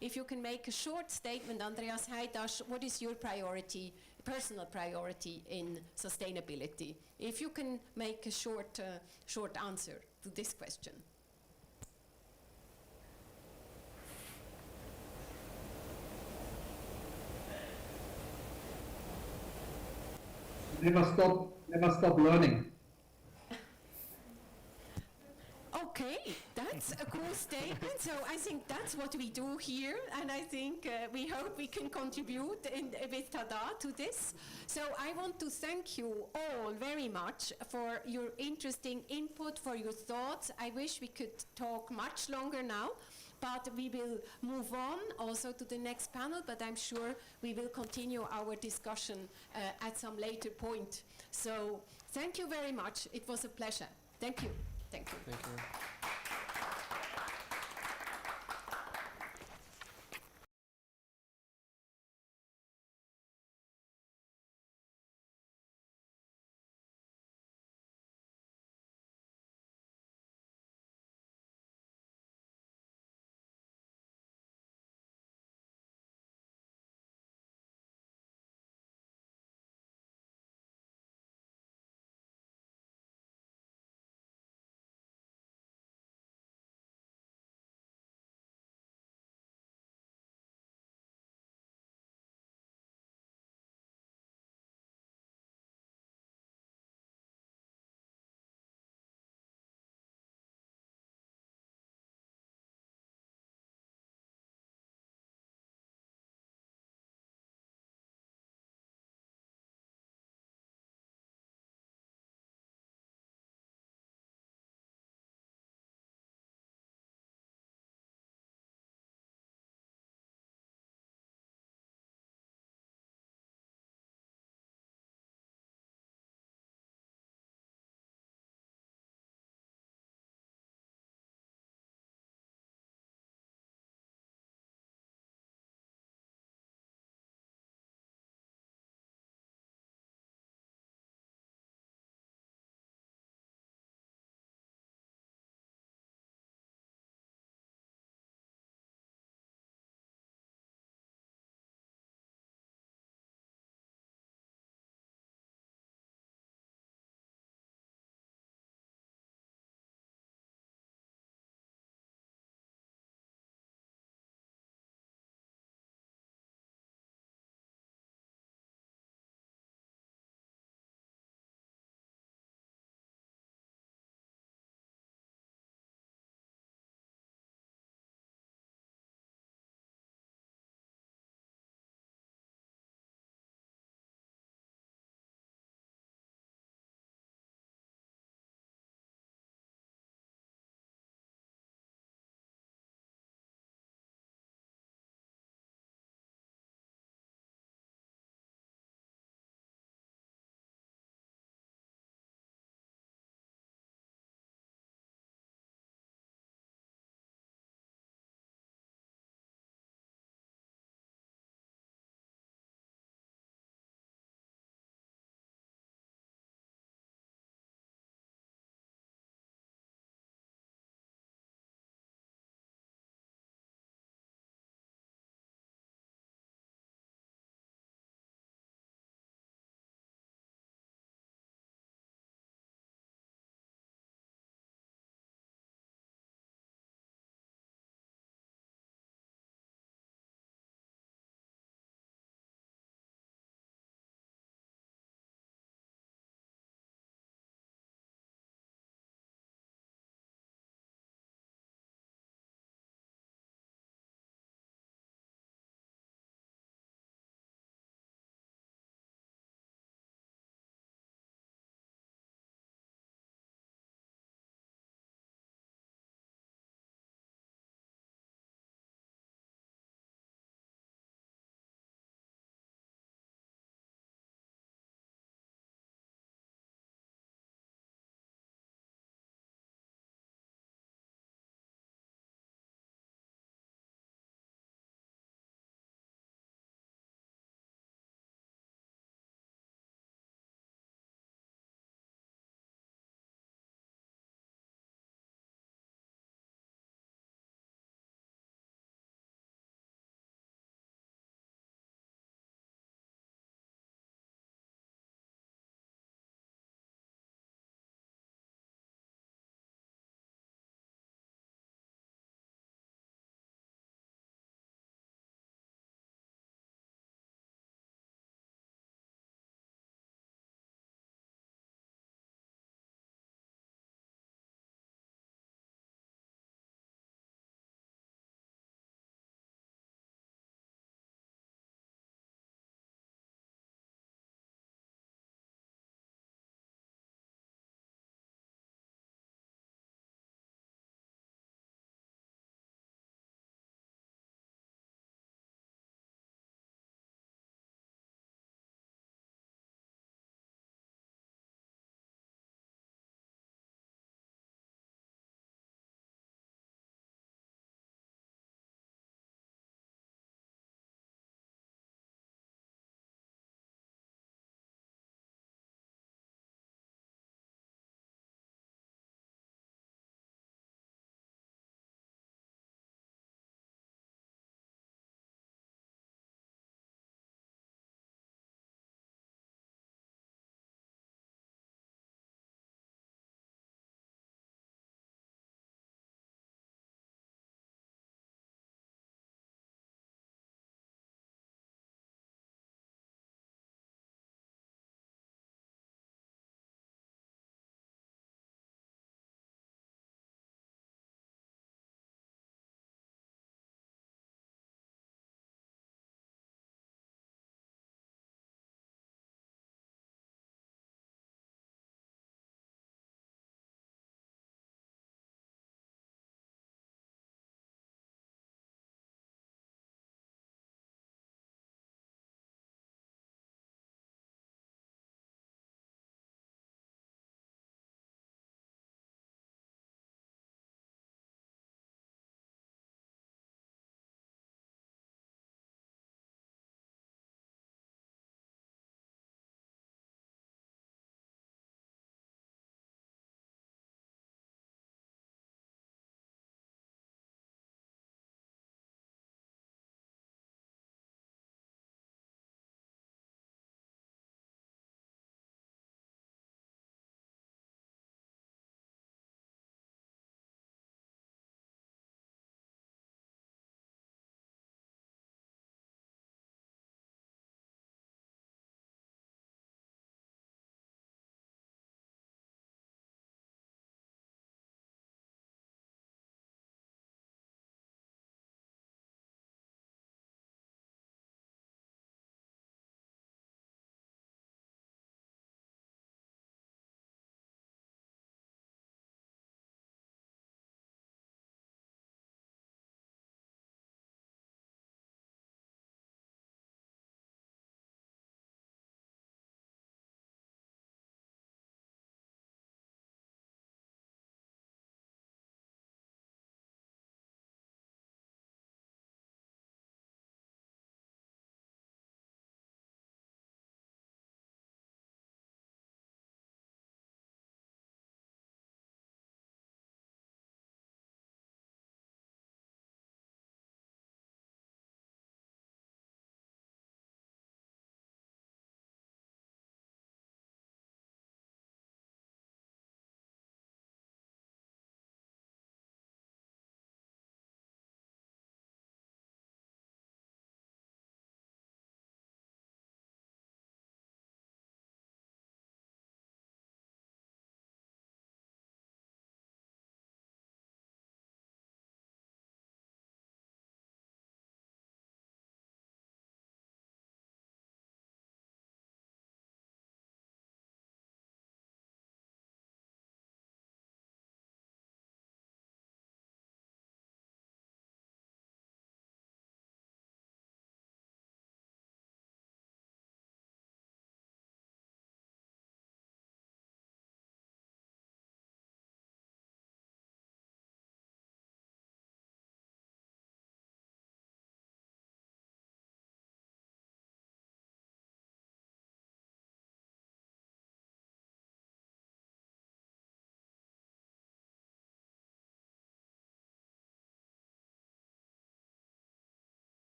if you can make a short statement, Andreas Haidasch, what is your priority, personal priority in sustainability? If you can make a short answer to this question. Never stop learning. Okay, that's a cool statement. So I think that's what we do here, and I think we hope we can contribute with TaDA to this. So I want to thank you all very much for your interesting input, for your thoughts. I wish we could talk much longer now, but we will move on also to the next panel, but I'm sure we will continue our discussion at some later point. So thank you very much. It was a pleasure. Thank you. Thank you. Thank you.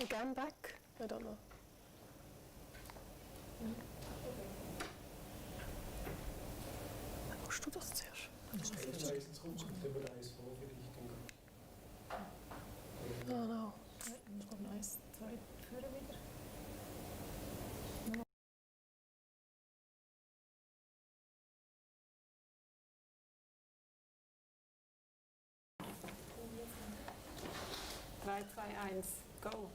again back? I don't know. Musst du das zuerst? Oh no. Nice. Sorry. Drei, zwei, eins, go.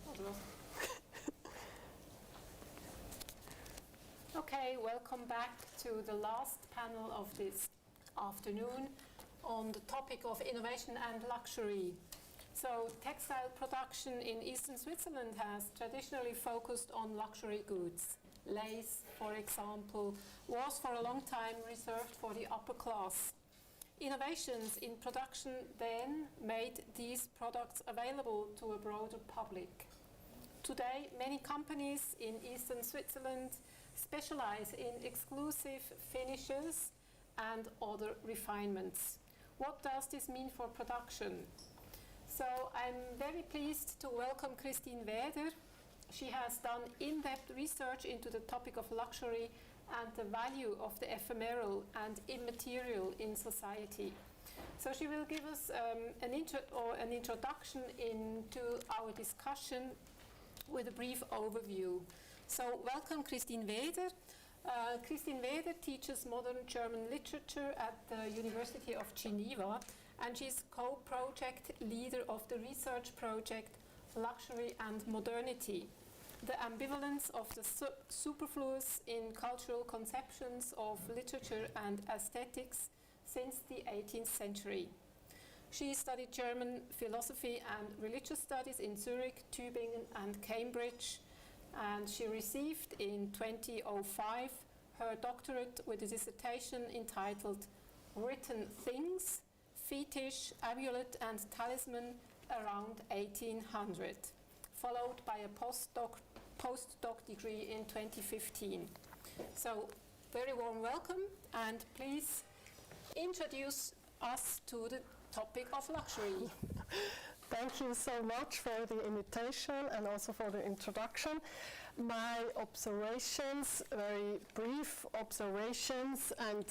Okay, welcome back to the last panel of this afternoon on the topic of innovation and luxury. So, textile production in eastern Switzerland has traditionally focused on luxury goods. Lace, for example, was for a long time reserved for the upper class. Innovations in production then made these products available to a broader public. Today, many companies in eastern Switzerland specialize in exclusive finishes and other refinements. What does this mean for production? So I'm very pleased to welcome Christine Weder. She has done in-depth research into the topic of luxury and the value of the ephemeral and immaterial in society. So she will give us an introduction into our discussion with a brief overview. So welcome Christine Weder. Christine Weder teaches modern German literature at the University of Geneva, and she's co-project leader of the research project Luxury and Modernity, the ambivalence of the superfluous in cultural conceptions of literature and aesthetics since the 18th century. She studied German philosophy and religious studies in Zurich, Tübingen and Cambridge, and she received in 2005 her doctorate with a dissertation entitled Written Things, Fetish, Amulet and Talisman around 1800, followed by a postdoc degree in 2015. So, very warm welcome, and please introduce us to the topic of luxury. Thank you so much for the invitation and also for the introduction. My observations, very brief observations and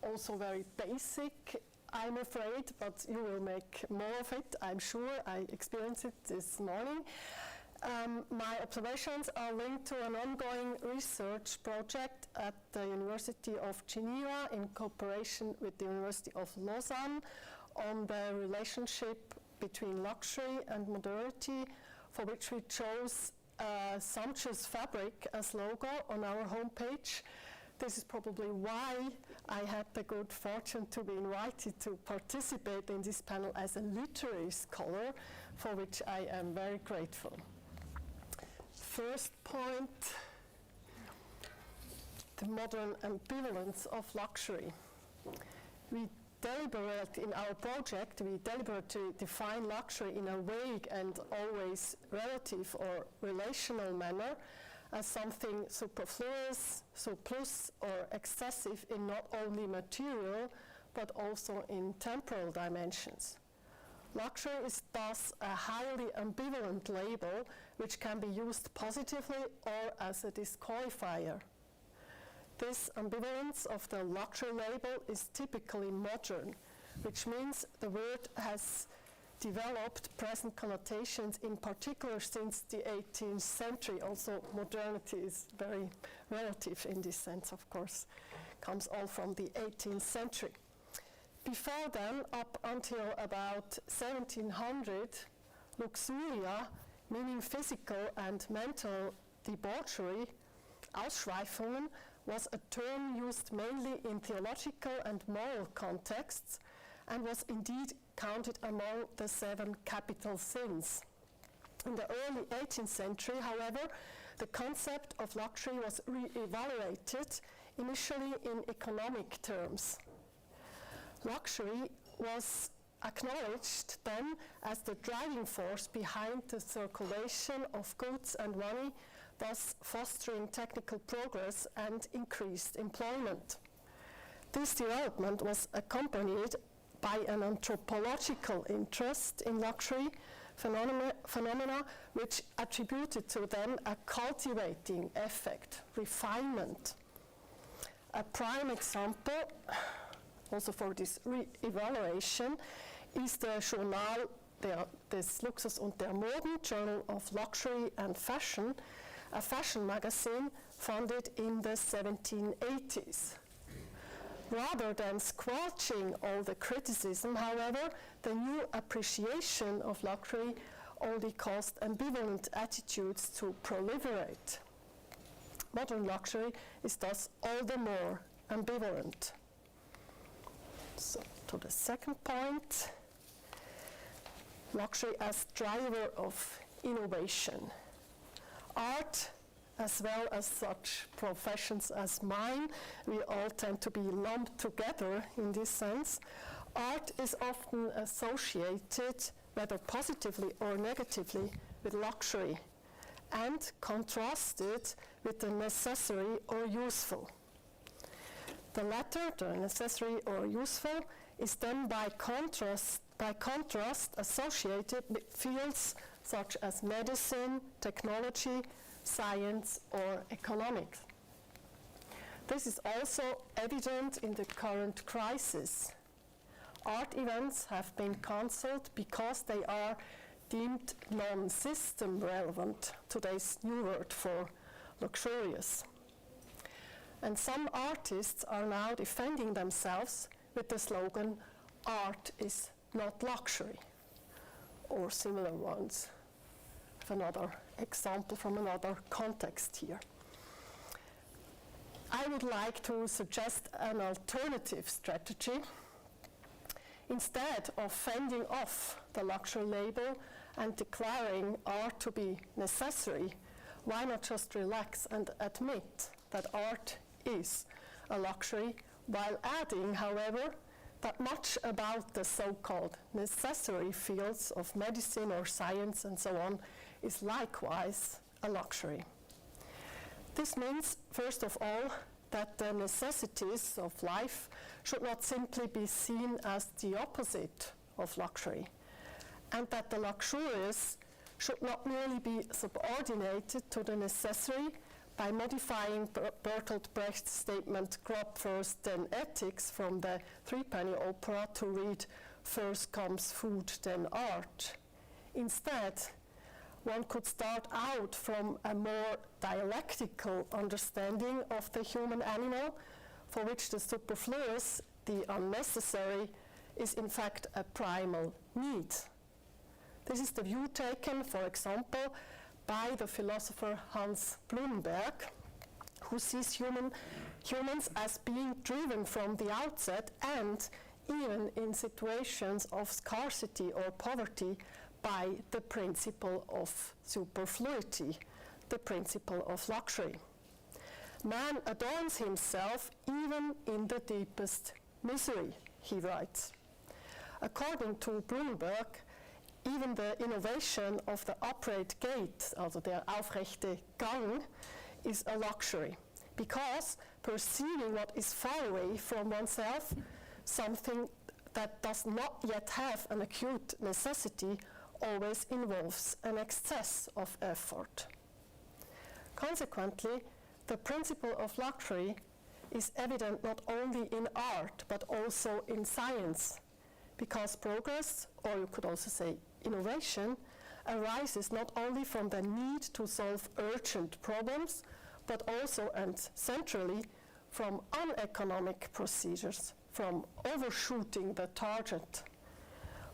also very basic, I'm afraid, but you will make more of it, I'm sure. I experienced it this morning. My observations are linked to an ongoing research project at the University of Geneva in cooperation with the University of Lausanne on the relationship between luxury and modernity, for which we chose sumptuous fabric as logo on our homepage. This is probably why I had the good fortune to be invited to participate in this panel as a literary scholar, for which I am very grateful. First point, the modern ambivalence of luxury. We in our project, we deliberately define luxury in a vague and always relative or relational manner as something superfluous, surplus, or excessive in not only material, but also in temporal dimensions. Luxury is thus a highly ambivalent label which can be used positively or as a disqualifier. This ambivalence of the luxury label is typically modern, which means the word has developed present connotations, in particular since the 18th century. Also, modernity is very relative in this sense, of course. Comes all from the 18th century. Before then, up until about 1700, luxuria, meaning physical and mental debauchery, Ausschweifungen, was a term used mainly in theological and moral contexts and was indeed counted among the 7 capital sins. In the early 18th century, however, the concept of luxury was re-evaluated, initially in economic terms. Luxury was acknowledged then as the driving force behind the circulation of goods and money, thus fostering technical progress and increased employment. This development was accompanied by an anthropological interest in luxury, phenomena which attributed to them a cultivating effect, refinement. A prime example, also for this re-evaluation, is the Journal des Luxus und der Moden, Journal of Luxury and Fashion, a fashion magazine founded in the 1780s. Rather than squelching all the criticism, however, the new appreciation of luxury only caused ambivalent attitudes to proliferate. Modern luxury is thus all the more ambivalent. So, to the second point, luxury as driver of innovation. Art, as well as such professions as mine, we all tend to be lumped together in this sense. Art is often associated, whether positively or negatively, with luxury and contrasted with the necessary or useful. The latter, the necessary or useful, is then by contrast associated with fields such as medicine, technology, science, or economics. This is also evident in the current crisis. Art events have been cancelled because they are deemed non-system relevant, today's new word for luxurious. And some artists are now defending themselves with the slogan, "Art is not luxury," or similar ones. Another example from another context here. I would like to suggest an alternative strategy. Instead of fending off the luxury label and declaring art to be necessary, why not just relax and admit that art is a luxury, while adding, however, that much about the so-called necessary fields of medicine or science and so on is likewise a luxury. This means, first of all, that the necessities of life should not simply be seen as the opposite of luxury, and that the luxurious should not merely be subordinated to the necessary by modifying Bertolt Brecht's statement, "Grub first, then ethics," from the Threepenny Opera to read, "First comes food, then art." Instead, one could start out from a more dialectical understanding of the human animal, for which the superfluous, the unnecessary, is in fact a primal need. This is the view taken, for example, by the philosopher Hans Blumberg, who sees humans as being driven from the outset and even in situations of scarcity or poverty by the principle of superfluity, the principle of luxury. Man adorns himself even in the deepest misery, he writes. According to Blumberg, even the innovation of the upright gait, also der aufrechte Gang, is a luxury, because perceiving what is far away from oneself, something that does not yet have an acute necessity, always involves an excess of effort. Consequently, the principle of luxury is evident not only in art, but also in science, because progress, or you could also say innovation, arises not only from the need to solve urgent problems, but also and centrally from uneconomic procedures, from overshooting the target.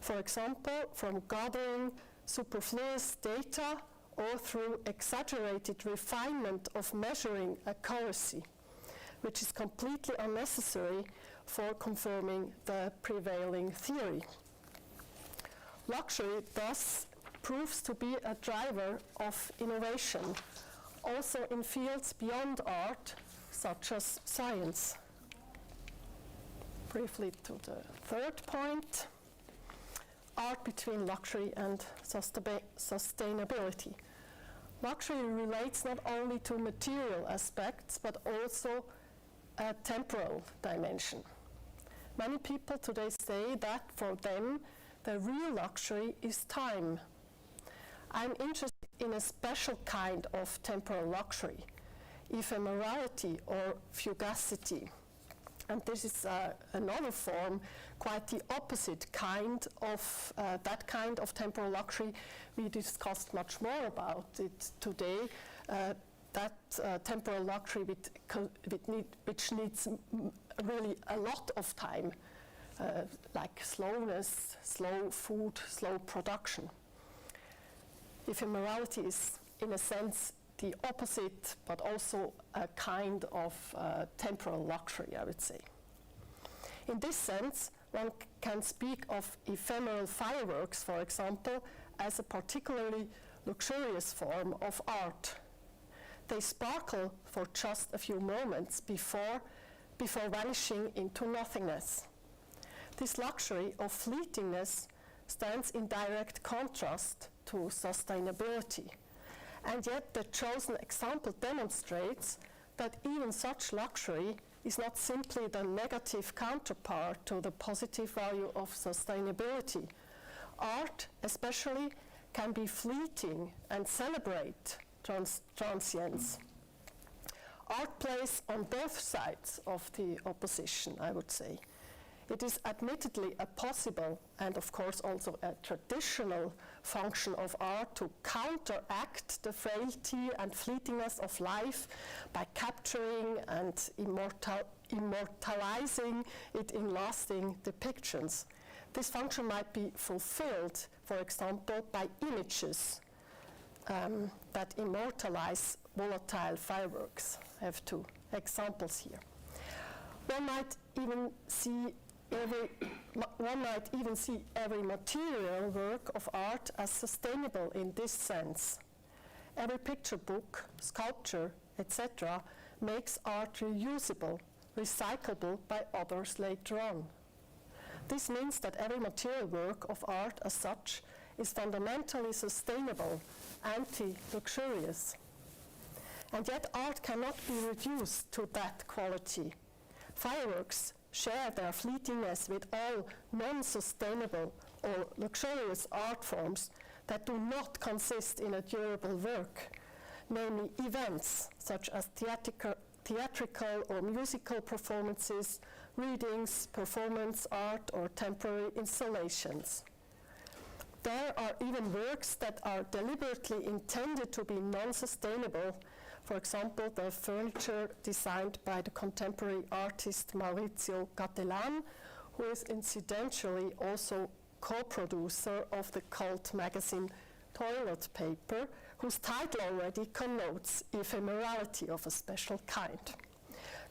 For example, from gathering superfluous data or through exaggerated refinement of measuring accuracy, which is completely unnecessary for confirming the prevailing theory. Luxury thus proves to be a driver of innovation, also in fields beyond art, such as science. Briefly to the third point, art between luxury and sustainability. Luxury relates not only to material aspects, but also a temporal dimension. Many people today say that for them, the real luxury is time, I'm interested in a special kind of temporal luxury, ephemerality or fugacity. And this is another form, quite the opposite kind of that kind of temporal luxury. We discussed much more about it today. That temporal luxury which needs really a lot of time, like slowness, slow food, slow production. Ephemerality is, in a sense, the opposite, but also a kind of temporal luxury, I would say. In this sense, one can speak of ephemeral fireworks, for example, as a particularly luxurious form of art. They sparkle for just a few moments before vanishing into nothingness. This luxury of fleetingness stands in direct contrast to sustainability. And yet the chosen example demonstrates that even such luxury is not simply the negative counterpart to the positive value of sustainability. Art, especially, can be fleeting and celebrate transience. Art plays on both sides of the opposition, I would say. It is admittedly a possible and of course also a traditional function of art to counteract the frailty and fleetingness of life by capturing and immortalizing it in lasting depictions. This function might be fulfilled, for example, by images that immortalize volatile fireworks. I have two examples here. One might even see every material work of art as sustainable in this sense. Every picture book, sculpture, etc. makes art reusable, recyclable by others later on. This means that every material work of art as such is fundamentally sustainable, anti-luxurious. And yet art cannot be reduced to that quality. Fireworks share their fleetingness with all non-sustainable or luxurious art forms that do not consist in a durable work, namely events such as theatrical or musical performances, readings, performance art, or temporary installations. There are even works that are deliberately intended to be non-sustainable. For example, the furniture designed by the contemporary artist Maurizio Cattelan, who is incidentally also co-producer of the cult magazine Toilet Paper, whose title already connotes ephemerality of a special kind.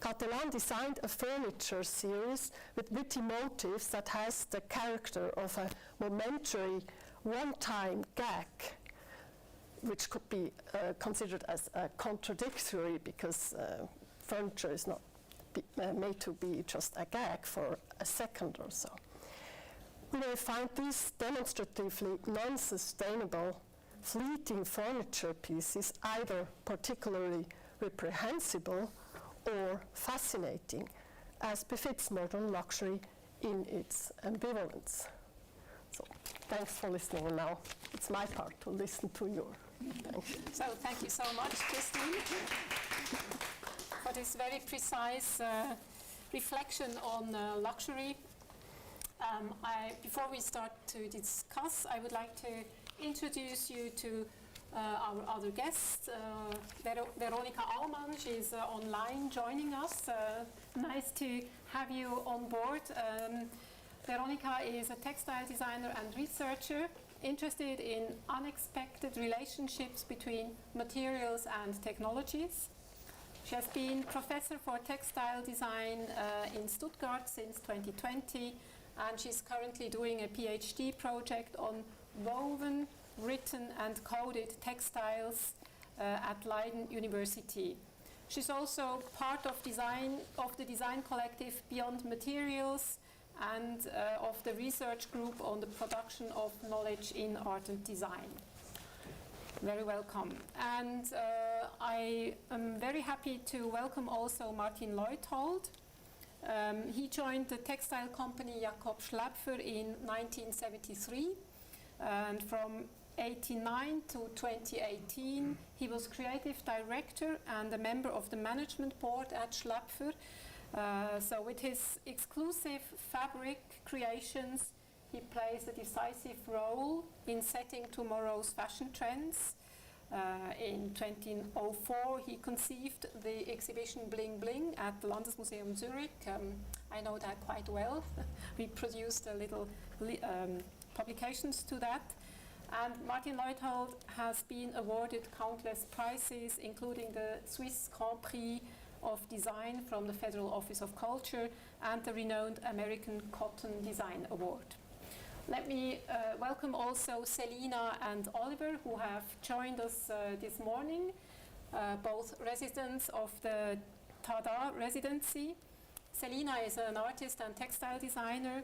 Cattelan designed a furniture series with witty motifs that has the character of a momentary one-time gag, which could be considered as contradictory because furniture is not made to be just a gag for a second or so. We may find these demonstratively non-sustainable, fleeting furniture pieces either particularly reprehensible or fascinating, as befits modern luxury in its ambivalence. So, thanks for listening, and now it's my part to listen to your. Thank you. So thank you so much, Christine, for this very precise reflection on luxury. Before we start to discuss, I would like to introduce you to our other guest, Veronika Allmann. She's online joining us. Nice to have you on board. Veronika is a textile designer and researcher interested in unexpected relationships between materials and technologies. She has been professor for textile design in Stuttgart since 2020, and she's currently doing a PhD project on woven, written and coded textiles at Leiden University. She's also part of the design collective Beyond Materials and of the research group on the production of knowledge in art and design. Very welcome. And I am very happy to welcome also Martin Leuthold. He joined the textile company Jacob Schläpfer in 1973, and from 1989 to 2018, he was creative director and a member of the management board at Schlapfer. So with his exclusive fabric creations, he plays a decisive role in setting tomorrow's fashion trends. In 2004, he conceived the exhibition Bling Bling at the Landesmuseum Zurich. I know that quite well. We produced a little publications to that. And Martin Leuthold has been awarded countless prizes, including the Swiss Grand Prix of Design from the Federal Office of Culture and the renowned American Cotton Design Award. Let me welcome also Selina and Oliver, who have joined us this morning, both residents of the TaDA residency. Selina is an artist and textile designer.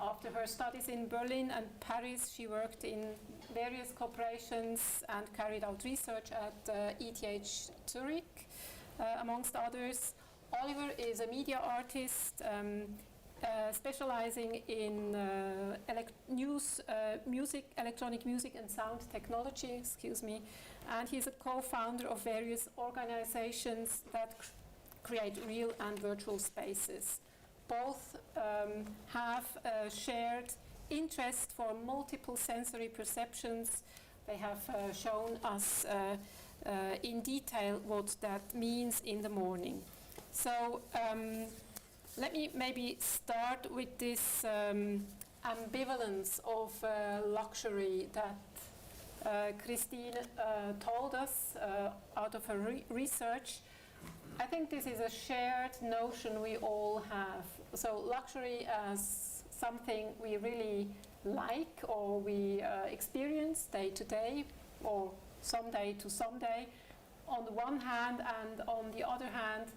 After her studies in Berlin and Paris, she worked in various corporations and carried out research at ETH Zurich, amongst others. Oliver is a media artist, specializing in electronic music and sound technology, and he's a co-founder of various organizations that create real and virtual spaces. Both have a shared interest for multiple sensory perceptions. They have shown us in detail what that means in the morning. So let me maybe start with this ambivalence of luxury that Christine told us out of her research. I think this is a shared notion we all have. So luxury as something we really like or we experience day to day or someday to someday on the one hand, and on the other hand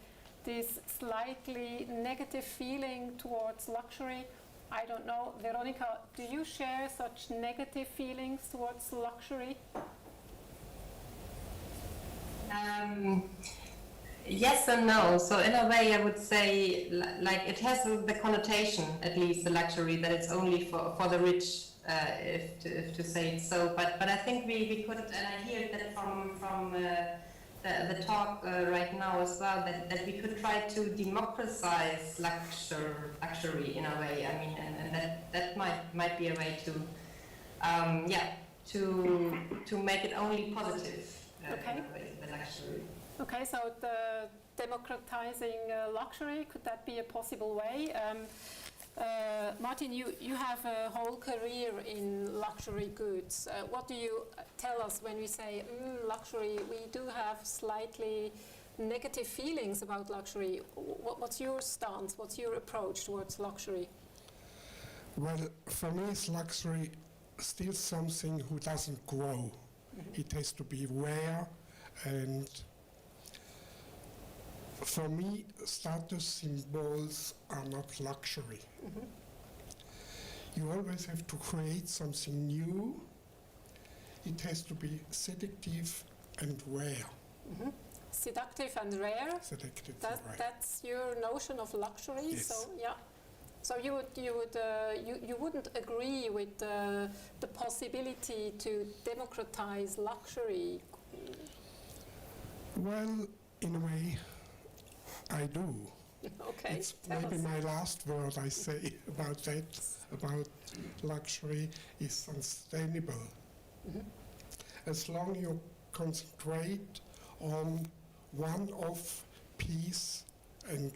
this slightly negative feeling towards luxury. I don't know, Veronica, do you share such negative feelings towards luxury? Yes and no. So in a way, I would say, like, it has the connotation, at least the luxury, that it's only for the rich, if to say it so. But I think we could, and I hear that from the talk right now as well, that we could try to democratize luxury in a way. I mean, and that might be a way to make it only positive. Okay. In a way, the luxury. Okay, so the democratizing luxury, could that be a possible way? Martin, you have a whole career in luxury goods. What do you tell us when we say luxury? We do have slightly negative feelings about luxury. What's your stance? What's your approach towards luxury? Well, for me, is luxury still something who doesn't grow. Mm-hmm. It has to be rare, and for me, status symbols are not luxury. Mm-hmm. You always have to create something new. It has to be seductive and rare. Mm-hmm. Seductive and rare? Seductive and rare. That's your notion of luxury? Yes. So, yeah. So you wouldn't agree with the possibility to democratize luxury? Well, in a way, I do. Okay. It's maybe my last word I say about that, about luxury, is sustainable. Mm-hmm. As long as you concentrate on one-off piece and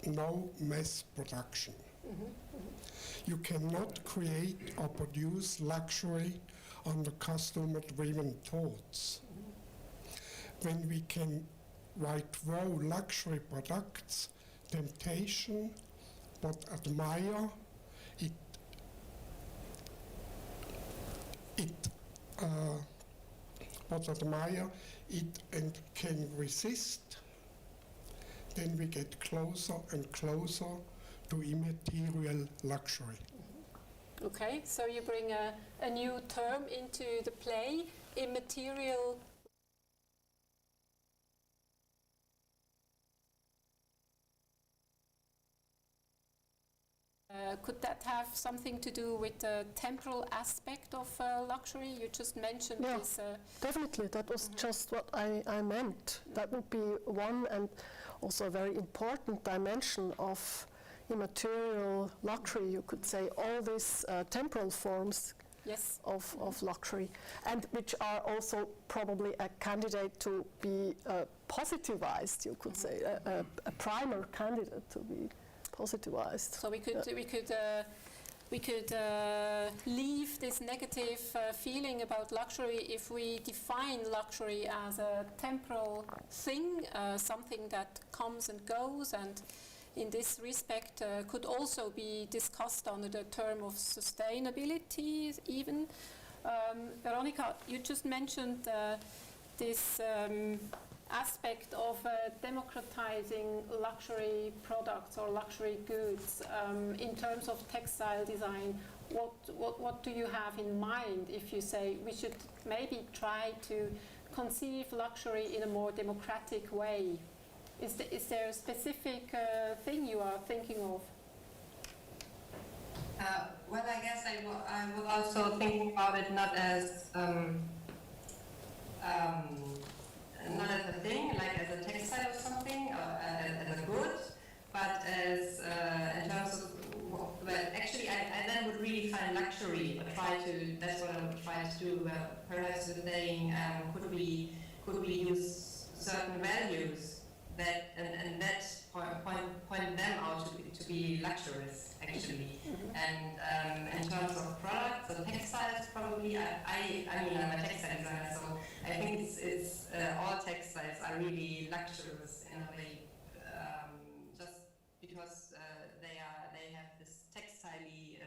no mass production. Mm-hmm. Mm-hmm. You cannot create or produce luxury on the customer-driven thoughts. Mm-hmm. When we can withdraw luxury products, temptation, but admire it, and can resist, then we get closer and closer to immaterial luxury. Okay, so you bring a new term into the play, immaterial. Could that have something to do with the temporal aspect of luxury? You just mentioned this. Definitely, that was just what I meant. That would be one, and also a very important dimension of immaterial luxury, you could say, all these temporal forms of luxury, and which are also probably a candidate to be positivized, you could say, a primer candidate to be positivized. So we could leave this negative feeling about luxury if we define luxury as a temporal thing, something that comes and goes, and in this respect could also be discussed under the term of sustainability even. Veronica, you just mentioned this aspect of democratizing luxury products or luxury goods in terms of textile design. What do you have in mind if you say we should maybe try to conceive luxury in a more democratic way? Is there a specific thing you are thinking of? Well, I guess I was also thinking about it not as a thing, like as a textile or something, or as a good, but as in terms of, well, actually I then would really find luxury, or that's what I would try to do, perhaps with saying, could we use certain values that and that point them out to be luxurious, actually. And in terms of products or textiles, probably I mean I'm a textile designer, so I think it's all textiles are really luxurious in a way, just because they have this textile-y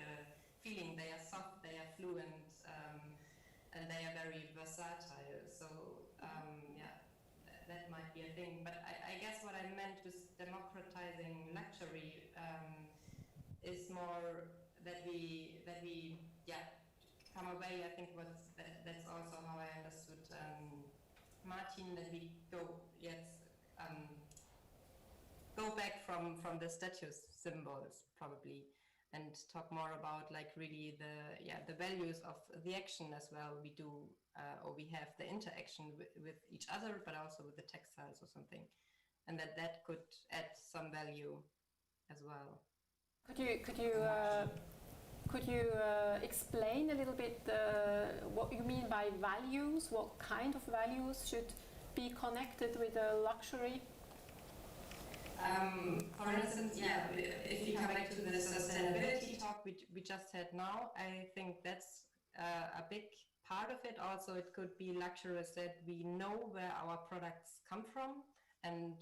feeling. They are soft, they are fluent, and they are very versatile. So that might be a thing. But I guess what I meant with democratizing luxury is more that we come away. I think that's also how I understood Martin, that we go back from the status symbols probably, and talk more about like really the values of the action as well. We do or we have the interaction with each other, but also with the textiles or something, and that could add some value as well. Could you explain a little bit what you mean by values? What kind of values should be connected with a luxury? For instance, if you come back to the sustainability talk we just had now, I think that's a big part of it. Also, it could be luxurious that we know where our products come from and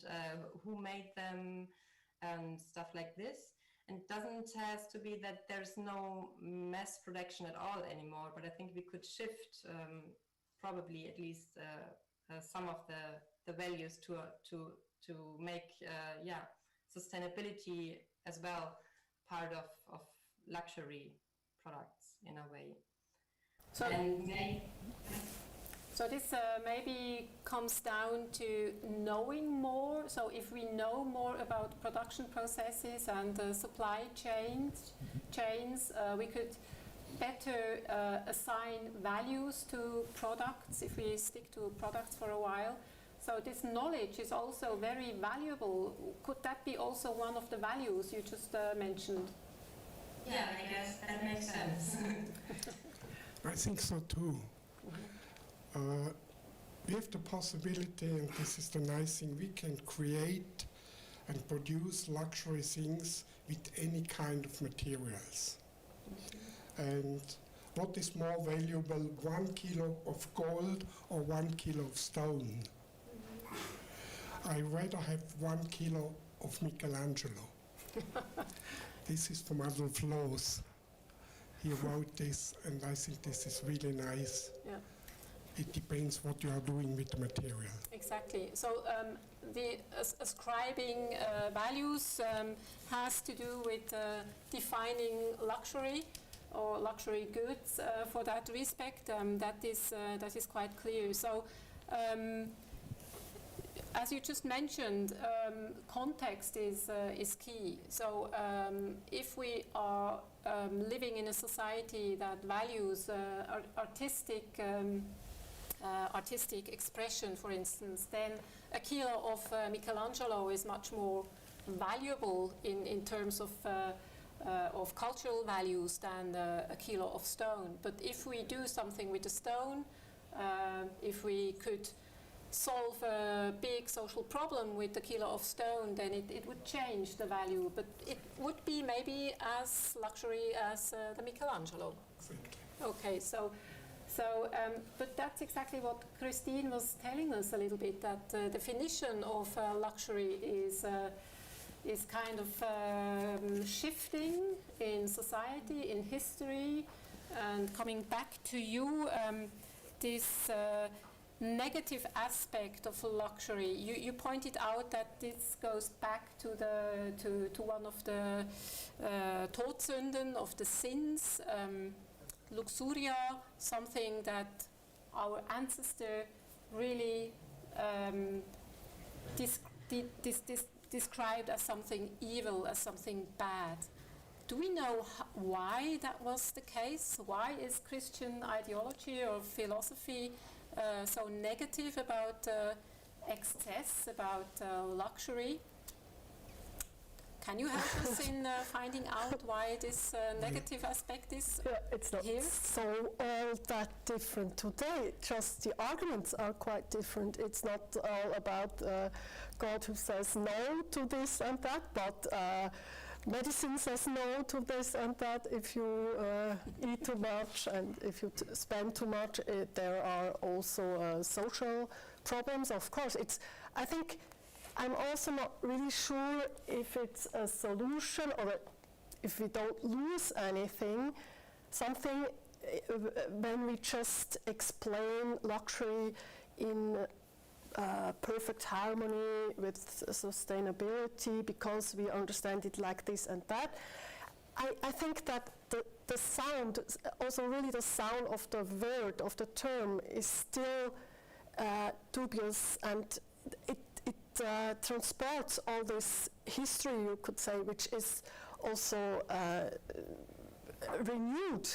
who made them and stuff like this. And it doesn't have to be that there's no mass production at all anymore, but I think we could shift probably at least some of the values to make sustainability as well part of luxury products in a way. So this maybe comes down to knowing more. So if we know more about production processes and supply chains, we could better assign values to products if we stick to products for a while. So this knowledge is also very valuable. Could that be also one of the values you just mentioned? Yeah, I guess that makes sense. I think so too. We have the possibility, and this is the nice thing, we can create and produce luxury things with any kind of materials. And what is more valuable, 1 kilo of gold or 1 kilo of stone? I rather have 1 kilo of Michelangelo. This is from Adolf Loos. He wrote this, and I think this is really nice. Yeah. It depends what you are doing with the material. Exactly. So the ascribing values has to do with defining luxury or luxury goods for that respect. That is quite clear. So as you just mentioned, context is key. So if we are living in a society that values artistic expression, for instance, then a kilo of Michelangelo is much more valuable in terms of cultural values than a kilo of stone. But if we do something with the stone, if we could solve a big social problem with a kilo of stone, then it would change the value, but it would be maybe as luxury as the Michelangelo. Okay, so but that's exactly what Christine was telling us a little bit, that definition of luxury is kind of shifting in society, in history, and coming back to you, this negative aspect of luxury. You pointed out that this goes back to one of the Todsünden, of the sins, luxuria, something that our ancestor really described as something evil, as something bad. Do we know why that was the case? Why is Christian ideology or philosophy so negative about excess, about luxury? Can you help us in finding out why this negative aspect is it's not here? So all that different today, just the arguments are quite different. It's not all about God who says no to this and that, but medicine says no to this and that. If you eat too much and if you spend too much, there are also social problems. Of course, I think I'm also not really sure if it's a solution or if we don't lose anything, something when we just explain luxury in perfect harmony with sustainability because we understand it like this and that. I think that the sound, also really the sound of the word, of the term, is still dubious, and it transports all this history, you could say, which is also renewed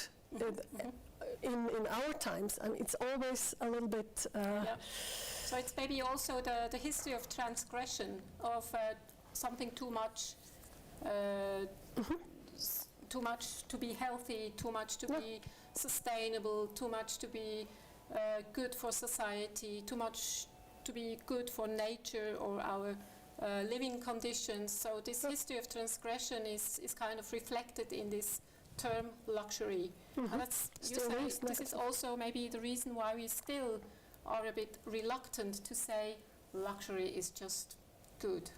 in our times. I mean, it's always a little bit... So it's maybe also the history of transgression, of something too much to be healthy, too much to be sustainable, too much to be good for society, too much to be good for nature or our living conditions. So this history of transgression is kind of reflected in this term luxury. And that's, you say, this is also maybe the reason why we still are a bit reluctant to say luxury is just good.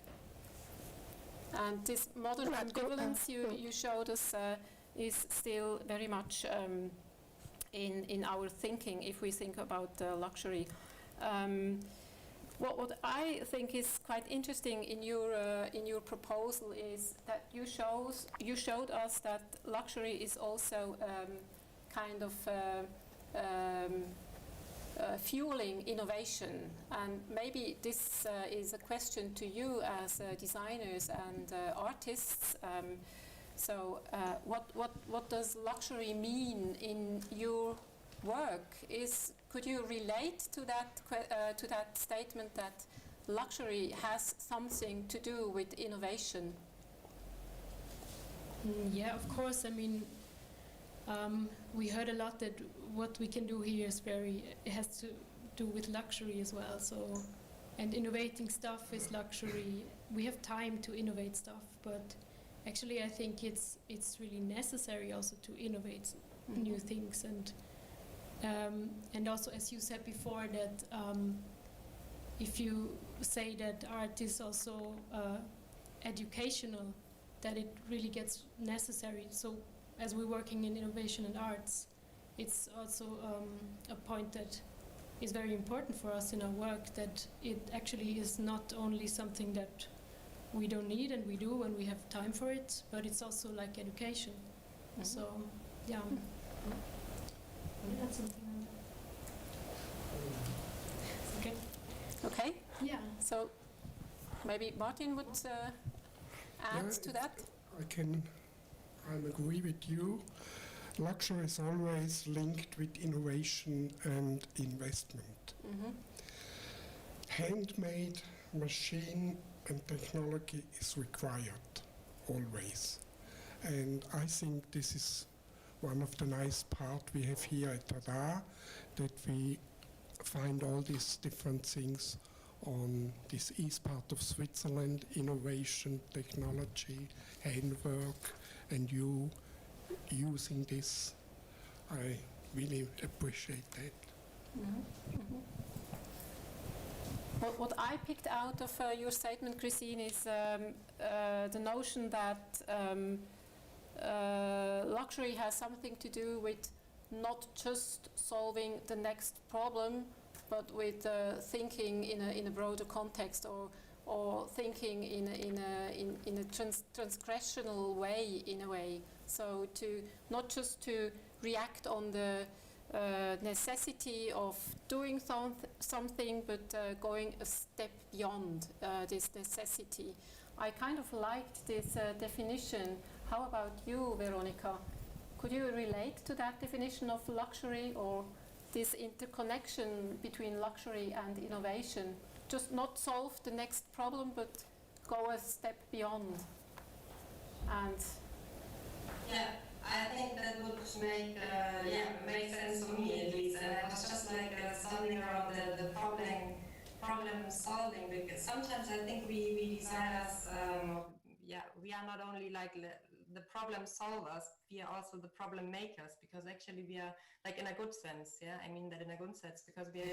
And this modern ambivalence you showed us is still very much in our thinking if we think about luxury. What I think is quite interesting in your proposal is that you showed us that luxury is also kind of fueling innovation, and maybe this is a question to you as designers and artists. So what does luxury mean in your work? Could you relate to that statement that luxury has something to do with innovation? Yeah, of course. I mean, we heard a lot that what we can do here it has to do with luxury as well. So, and innovating stuff is luxury. We have time to innovate stuff, but actually I think it's really necessary also to innovate new things, and also, as you said before, that if you say that art is also educational, that it really gets necessary. So as we're working in innovation and arts, it's also a point that is very important for us in our work, that it actually is not only something that we don't need and we do when we have time for it, but it's also like education. So, yeah. That's something. Okay. Okay. Yeah. So Maybe Martin would add to that? I agree with you. Luxury is always linked with innovation and investment. Handmade, machine and technology is required, always. And I think this is one of the nice parts we have here at TaDA, that we find all these different things on this east part of Switzerland, innovation, technology, handwork, and you using this. I really appreciate that. What I picked out of your statement, Christine, is the notion that luxury has something to do with not just solving the next problem, but with thinking in a broader context, or thinking in a transgressional way, in a way. So to not just to react on the necessity of doing something, but going a step beyond this necessity. I kind of liked this definition. How about you, Veronica? Could you relate to that definition of luxury, or this interconnection between luxury and innovation? Just not solve the next problem, but go a step beyond. And yeah, I think that would make sense for me at least. And it was just like something around the problem solving, because sometimes I think we designers, we are not only like the problem solvers, we are also the problem makers, because actually we are like in a good sense, I mean that in a good sense, because we are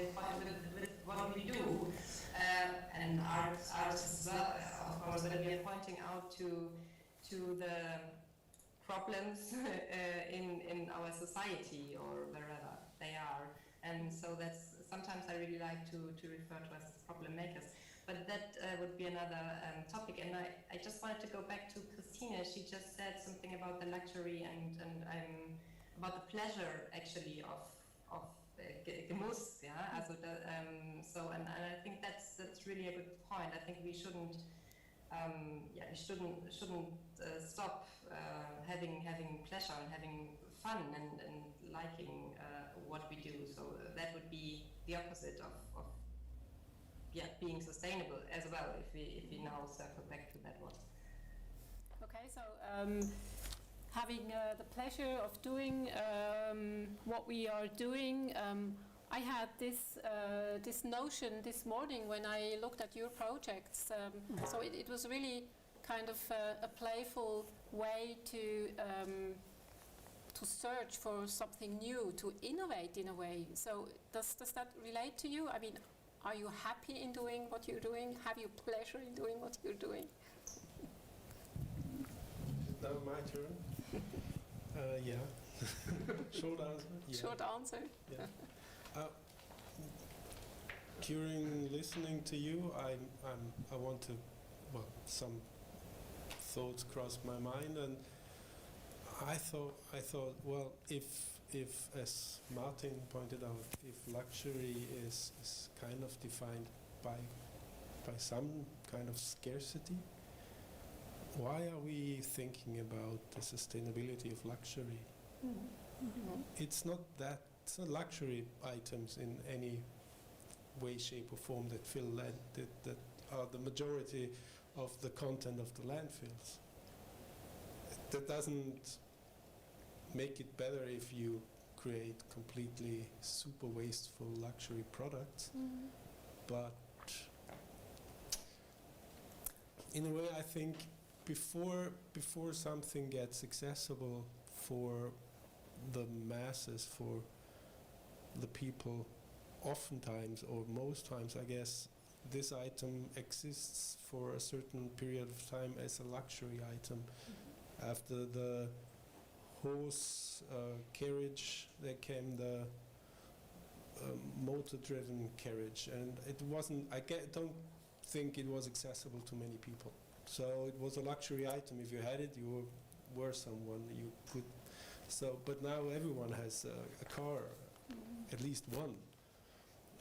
with what we do, and artists as well, of course, that we are pointing out to the problems in our society or wherever they are. And so that's sometimes I really like to refer to as problem makers. But that would be another topic. And I just wanted to go back to Christina. She just said something about the luxury and about the pleasure actually of Genuss. Also and I think that's really a good point. I think we shouldn't stop having pleasure and having fun and liking what we do. So that would be the opposite of being sustainable as well, if we now circle back to that one. Okay, so having the pleasure of doing what we are doing, I had this notion this morning when I looked at your projects. So it was really kind of a playful way to search for something new, to innovate in a way. So does that relate to you? I mean, are you happy in doing what you're doing? Have you pleasure in doing what you're doing? Now my turn. Yeah. Short answer. Yeah. Short answer. Yeah. During listening to you, I want to, some thoughts crossed my mind, and I thought, well, if as Martin pointed out, if luxury is kind of defined by some kind of scarcity, why are we thinking about the sustainability of luxury? It's not luxury items in any way, shape or form that fill that are the majority of the content of the landfills. That doesn't make it better if you create completely super wasteful luxury products, but in a way I think before something gets accessible for the masses, for the people, oftentimes or most times I guess this item exists for a certain period of time as a luxury item. After the horse carriage, there came the motor-driven carriage, and it wasn't. Don't think it was accessible to many people. So it was a luxury item. If you had it, you were someone. You could. So, but now everyone has a car, at least one,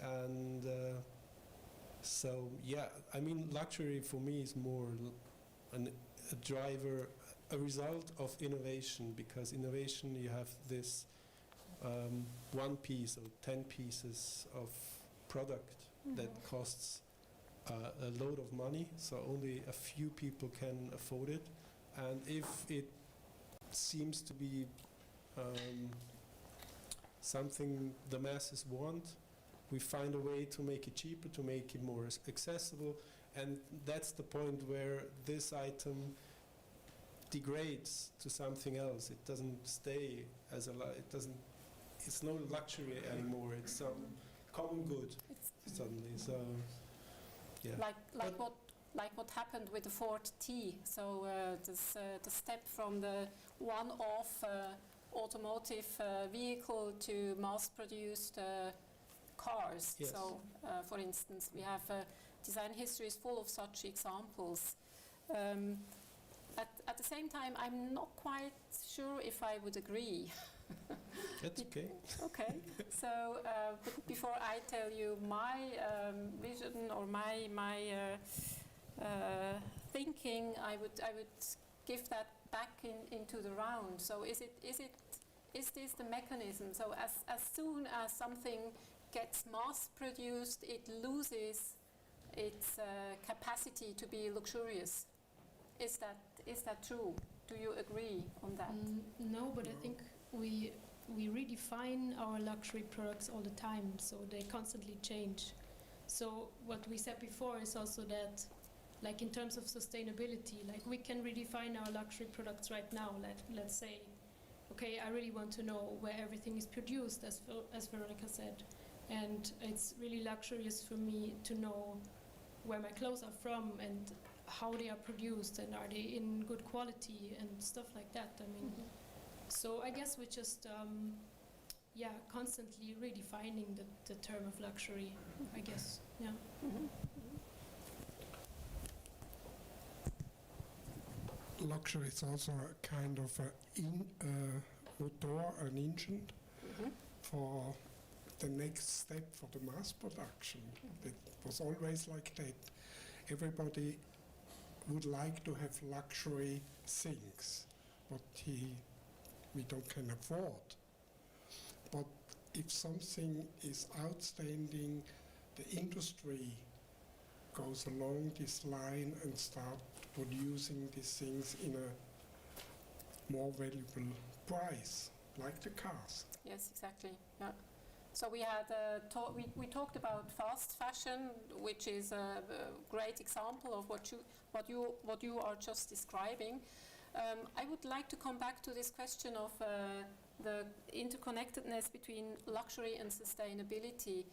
and So yeah, I mean, luxury for me is more a driver, a result of innovation, because innovation, you have this one piece or 10 pieces of product that costs a load of money, so only a few people can afford it. And if it seems to be something the masses want, we find a way to make it cheaper, to make it more accessible, and that's the point where this item degrades to something else. It doesn't stay as it's no luxury anymore. It's some common good suddenly. So yeah. Like what happened with the Ford T. So the step from the one-off automotive vehicle to mass-produced cars. Yes. So, for instance, we have design history is full of such examples. At the same time, I'm not quite sure if I would agree. That's okay. Okay. So before I tell you my vision or my thinking, I would give that back into the round. So is this the mechanism? So as soon as something gets mass produced, it loses its capacity to be luxurious. Is that true? Do you agree on that? No, but I think we redefine our luxury products all the time, so they constantly change. So what we said before is also that, like in terms of sustainability, like we can redefine our luxury products right now. Let's say, okay, I really want to know where everything is produced, as Veronica said, and it's really luxurious for me to know where my clothes are from and how they are produced and are they in good quality and stuff like that. I mean, so I guess we're just constantly redefining the term of luxury, I guess. Yeah. Luxury is also a kind of motor, an engine for the next step for the mass production. It was always like that. Everybody would like to have luxury things, but we can afford. But if something is outstanding, the industry goes along this line and start producing these things in a more valuable price, like the cars. Yes, exactly. Yeah. So we had we talked about fast fashion, which is a great example of what you are just describing. I would like to come back to this question of the interconnectedness between luxury and sustainability.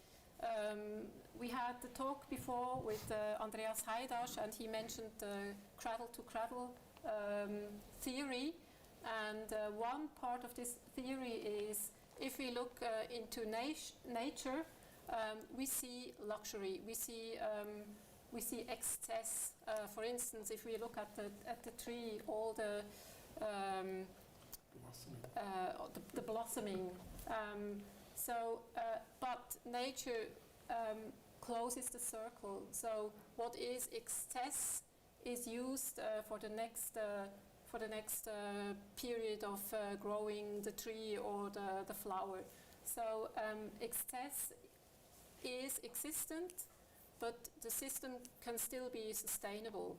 We had the talk before with Andreas Haidasch, and he mentioned the cradle-to-cradle theory. And one part of this theory is, if we look into nature, we see luxury. We see excess. For instance, if we look at the tree, all the blossoming. But nature closes the circle. So what is excess is used for the next period of growing the tree or the flower. So excess is existent, but the system can still be sustainable.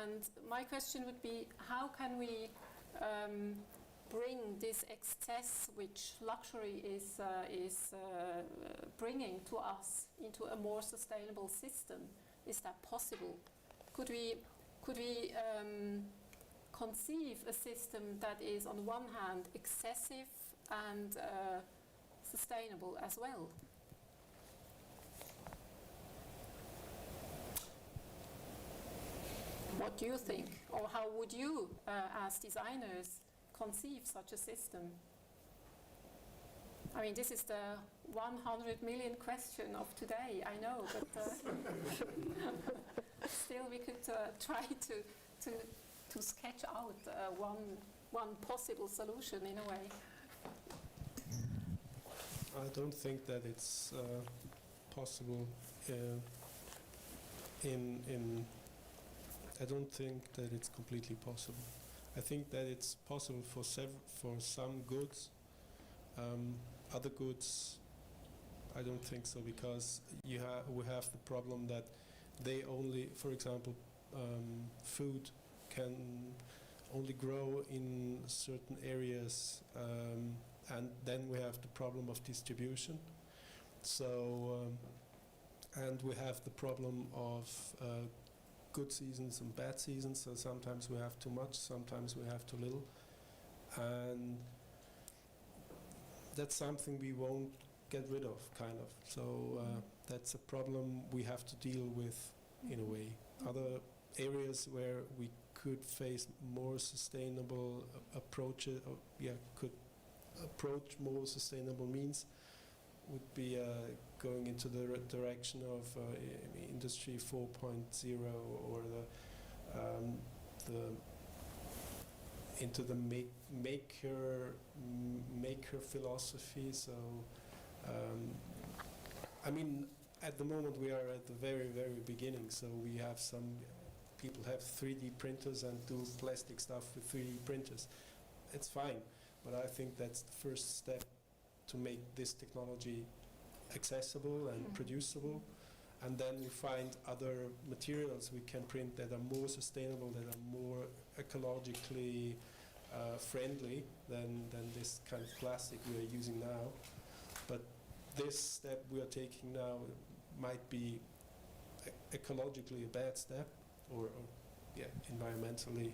And my question would be, how can we bring this excess, which luxury is bringing to us, into a more sustainable system? Is that possible? Could we conceive a system that is, on one hand, excessive and sustainable as well? What do you think? Or how would you, as designers, conceive such a system? I mean, this is the 100 million question of today, I know, but still we could try to sketch out one possible solution in a way. I don't think that it's possible I don't think that it's completely possible. I think that it's possible for some goods. Other goods, I don't think so, because we have the problem that they only, for example, food can only grow in certain areas, and then we have the problem of distribution. So, and we have the problem of good seasons and bad seasons. So sometimes we have too much, sometimes we have too little, and that's something we won't get rid of, kind of. So that's a problem we have to deal with in a way. Other areas where we could face more sustainable approaches, could approach more sustainable means, would be going into the direction of Industry 4.0 or into the maker philosophy. So I mean, at the moment we are at the very, very beginning. So we have some people have 3D printers and do plastic stuff with 3D printers. It's fine, but I think that's the first step to make this technology accessible and producible. And then we find other materials we can print that are more sustainable, that are more ecologically friendly than this kind of plastic we are using now. But this step we are taking now might be ecologically a bad step, or environmentally,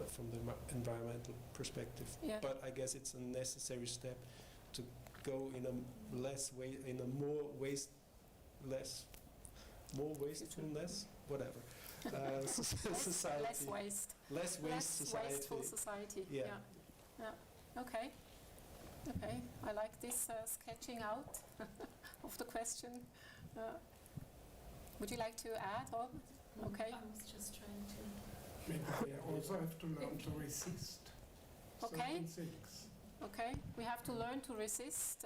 from the environmental perspective. Yeah. But I guess it's a necessary step to go in a more wastefulness, whatever. Society. Less waste. Less society. Wasteful society. Yeah. Okay. Okay. I like this sketching out of the question. Would you like to add on? Okay. I was just trying to. We also have to learn to resist. Okay. Certain things. Okay. We have to learn to resist.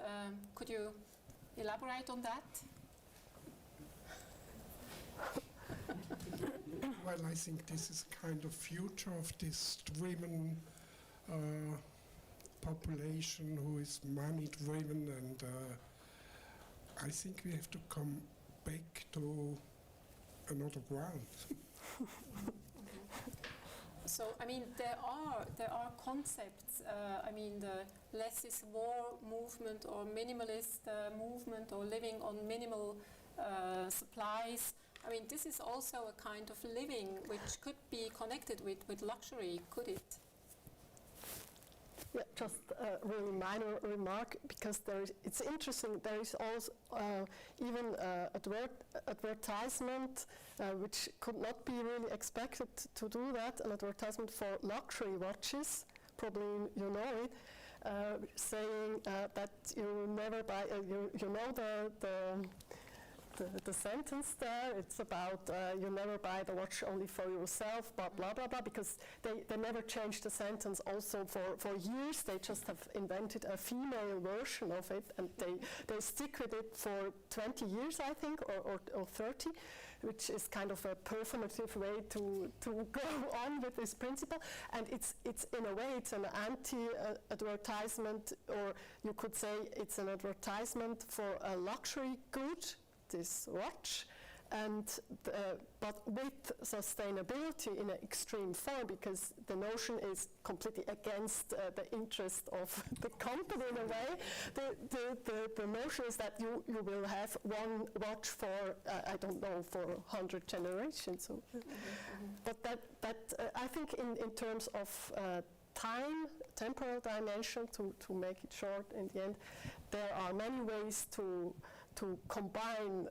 Could you elaborate on that? Well, I think this is kind of future of this driven population who is money driven, and I think we have to come back to another ground. So, I mean, there are concepts. I mean, the less is more movement, or minimalist movement, or living on minimal supplies. I mean, this is also a kind of living which could be connected with luxury, could it? Yeah, just a really minor remark, because it's interesting. There is also even advertisement, which could not be really expected to do that. An advertisement for luxury watches, probably you know it, saying that you never buy. You know the sentence there. It's about you never buy the watch only for yourself, blah blah blah blah, because they never changed the sentence. Also for years they just have invented a female version of it, and they stick with it for 20 years, I think, or 30, which is kind of a performative way to go on with this principle. And it's in a way it's an anti-advertisement, or you could say it's an advertisement for a luxury good, this watch, and but with sustainability in an extreme form, because the notion is completely against the interest of the company in a way. The notion is that you will have one watch for I don't know, for 100 generations. So, but that I think in terms of time, temporal dimension, to make it short in the end, there are many ways to combine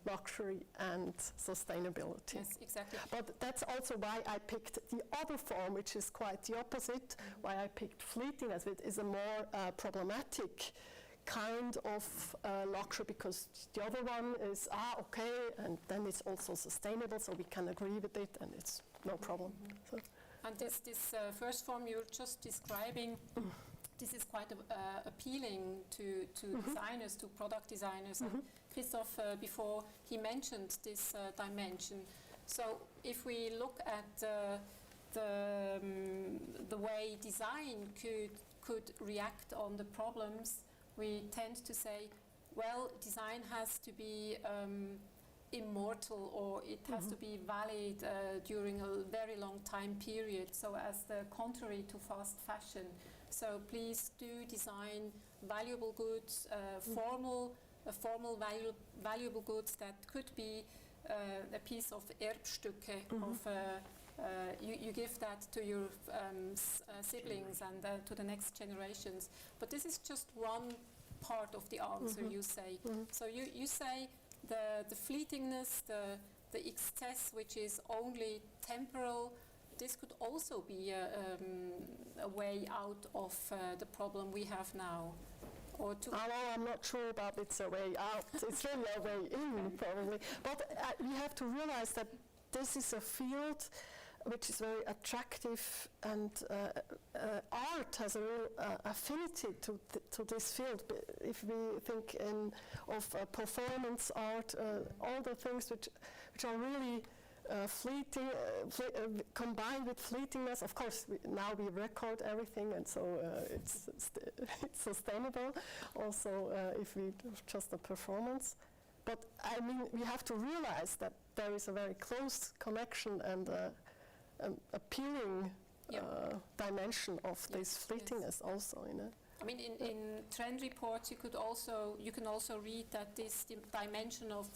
luxury and sustainability. Yes, exactly. But that's also why I picked the other form, which is quite the opposite, why I picked fleetiness. It is a more problematic kind of luxury, because the other one is, okay, and then it's also sustainable, so we can agree with it, and it's no problem. So. And this first form you're just describing, this is quite appealing to designers, to product designers. And Christoph, before he mentioned this dimension. So if we look at the way design could react on the problems, we tend to say, well, design has to be immortal, or it has to be valid during a very long time period, so as the contrary to fast fashion. So please do design valuable goods, formal valuable goods that could be a piece of Erbstücke, of you give that to your siblings and to the next generations. But this is just one part of the answer, you say. So you say the fleetingness, the excess, which is only temporal, this could also be a way out of the problem we have now. Or to I'm not sure about it's a way out. It's really a way in, probably. But we have to realize that this is a field which is very attractive, and art has a real affinity to this field. If we think of performance art, all the things which are really fleeting, combined with fleetingness. Of course, now we record everything, and so it's sustainable. Also, if we do just a performance. But I mean, we have to realize that there is a very close connection and an appealing dimension of this fleetingness also in it. I mean, in trend reports, you can also read that this dimension of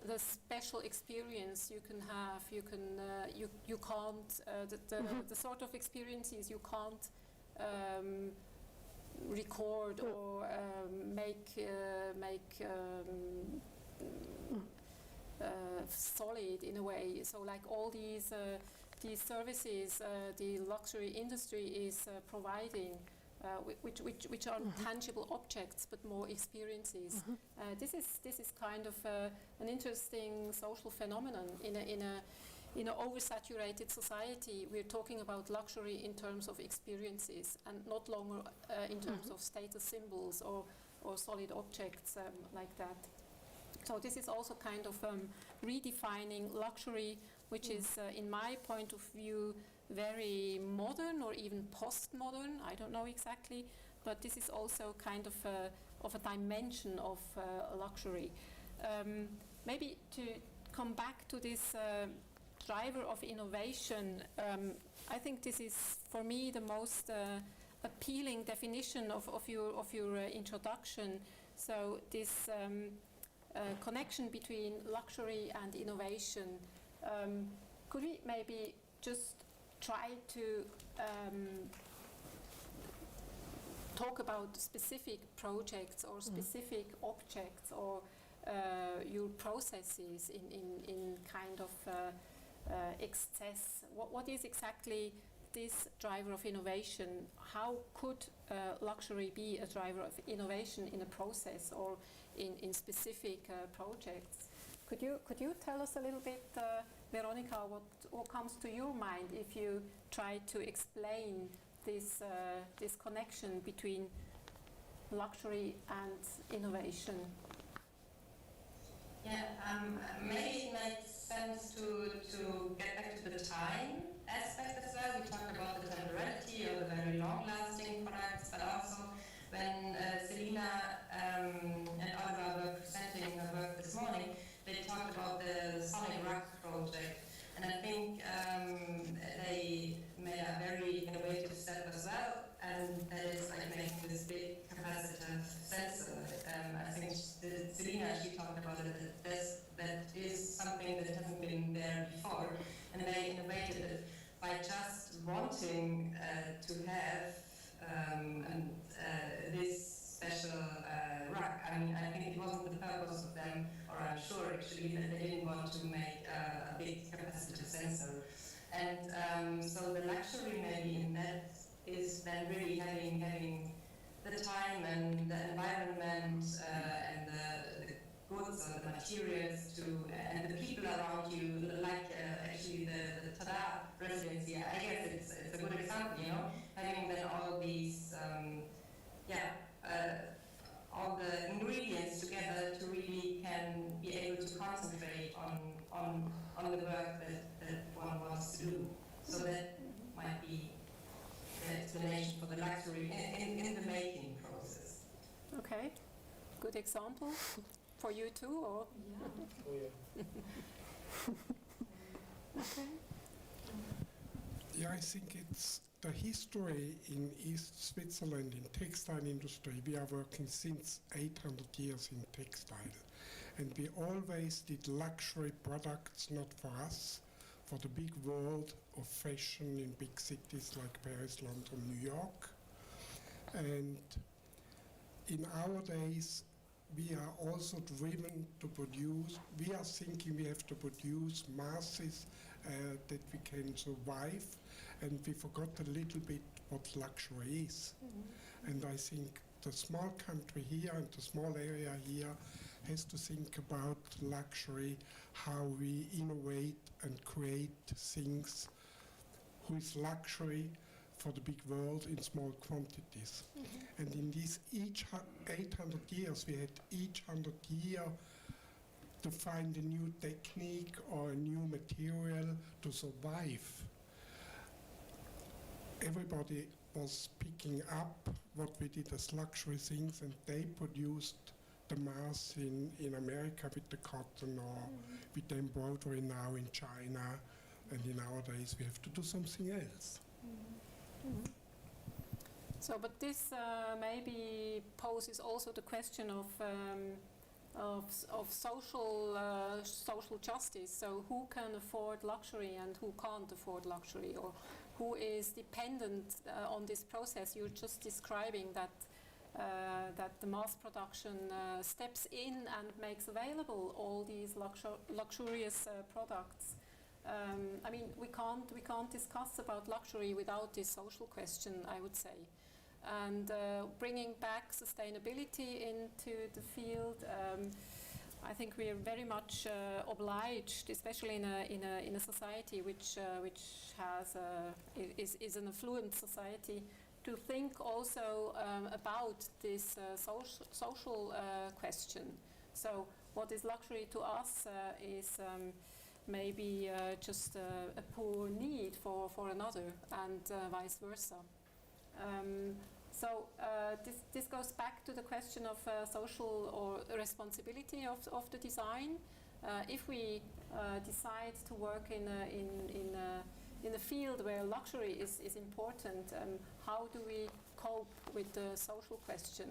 the special experience you can have, you can't the sort of experiences you can't record or make solid in a way. So like all these services the luxury industry is providing, which are tangible objects but more experiences. This is kind of an interesting social phenomenon in an oversaturated society. We're talking about luxury in terms of experiences and not longer in terms of status symbols or solid objects like that. So this is also kind of redefining luxury, which is, in my point of view, very modern or even postmodern. I don't know exactly, but this is also kind of a dimension of luxury. Maybe to come back to this driver of innovation, I think this is, for me, the most appealing definition of your introduction. So this connection between luxury and innovation. Could we maybe just try to talk about specific projects or specific objects or your processes in kind of excess? What is exactly this driver of innovation? How could luxury be a driver of innovation in a process or in specific projects? Could you tell us a little bit, Veronica, what comes to your mind if you try to explain this connection between luxury and innovation? Yeah, maybe it makes sense to get back to the time aspect as well. We talked about the temporality or the very long-lasting products, but also when Selina and Oliver were presenting their work this morning, they talked about the Sonic Rock project, and I think they made a very innovative step as well, and that is like making this big capacitive sensor. I think Selina, she talked about it, that is something that hasn't been there before, and they innovated it by just wanting to have this special rack. I mean, I think it wasn't the purpose of them, or I'm sure actually that they didn't want to make a big capacitive sensor. And so the luxury maybe in that is then really having the time and the environment and the goods or the materials and the people around you, like actually the TaDA residency. I guess it's a good example, you know, having then all these all the ingredients together to really can be able to concentrate on the work that one wants to do. So that might be the explanation for the luxury in the making process. Okay, good example for you too, or? Oh yeah. Okay. Yeah, I think it's the history in East Switzerland in textile industry. We are working since 800 years in textile, and we always did luxury products, not for us, for the big world of fashion in big cities like Paris, London, New York. And in our days, we are also driven to produce, we are thinking we have to produce masses that we can survive, and we forgot a little bit what luxury is. And I think the small country here and the small area here has to think about luxury, how we innovate and create things with luxury for the big world in small quantities. And in these each 800 years, we had each 100 year to find a new technique or a new material to survive. Everybody was picking up what we did as luxury things, and they produced the mass in America with the cotton or with the embroidery now in China, and in our days we have to do something else. So, but this maybe poses also the question of social justice. So, who can afford luxury and who can't afford luxury, or who is dependent on this process? You're just describing that that the mass production steps in and makes available all these luxurious products. I mean, we can't discuss about luxury without this social question, I would say. And bringing back sustainability into the field, I think we are very much obliged, especially in a society which has is an affluent society, to think also about this social question. So, what is luxury to us is maybe just a poor need for another, and vice versa. So this goes back to the question of social or responsibility of the design. If we decide to work in a field where luxury is important, how do we cope with the social question?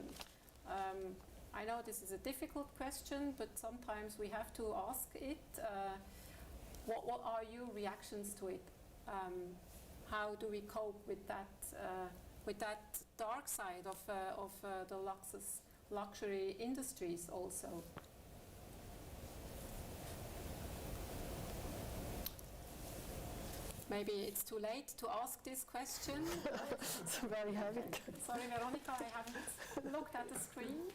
I know this is a difficult question, but sometimes we have to ask it. What are your reactions to it? How do we cope with that dark side of the luxury industries also? Maybe it's too late to ask this question. It's very heavy. Sorry, Veronica, I haven't looked at the screen.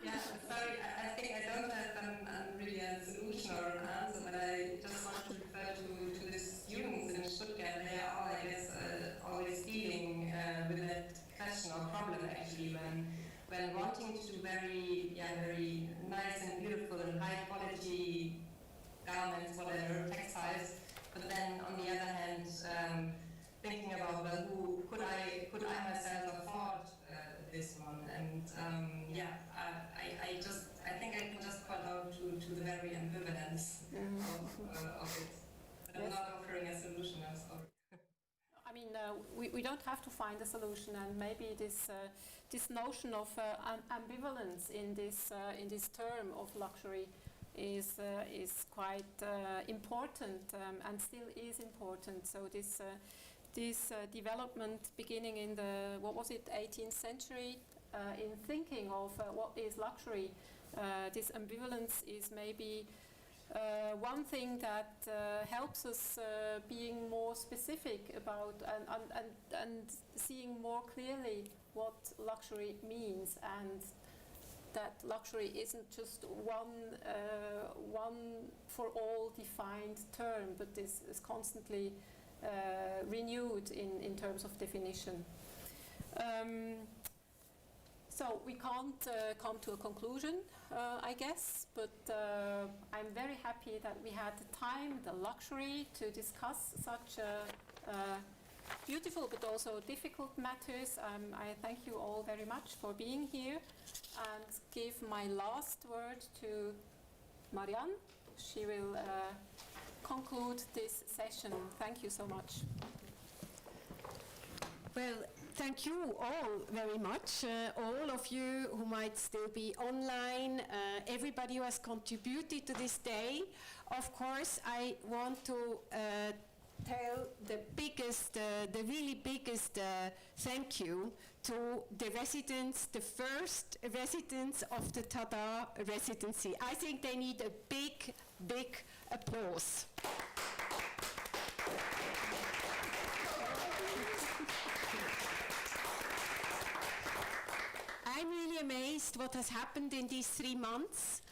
Yeah, sorry, I think I don't have really a solution or an answer, but I just want to refer to the students in Stuttgart. They are, I guess, always dealing with that question or problem actually when wanting to do very nice and beautiful and high quality garments, whatever, textiles, but then on the other hand, thinking about, well, who could I myself afford this one? And I think I can just point out to the very ambivalence of it. But I'm not offering a solution, I'm sorry. I mean, we don't have to find a solution, and maybe this notion of ambivalence in this term of luxury is quite important, and still is important. So this development beginning in the 18th century in thinking of what is luxury, this ambivalence is maybe one thing that helps us being more specific about and seeing more clearly what luxury means, and that luxury isn't just one for all defined term, but is constantly renewed in terms of definition. So we can't come to a conclusion, I guess, but I'm very happy that we had the time, the luxury to discuss such beautiful but also difficult matters. I thank you all very much for being here and give my last word to Marianne. She will conclude this session. Thank you so much. Well, thank you all very much, all of you who might still be online, everybody who has contributed to this day. Of course, I want to tell the really biggest thank you to the residents, the first residents of the TaDA residency. I think they need a big, big applause. I'm really amazed what has happened in these 3 months,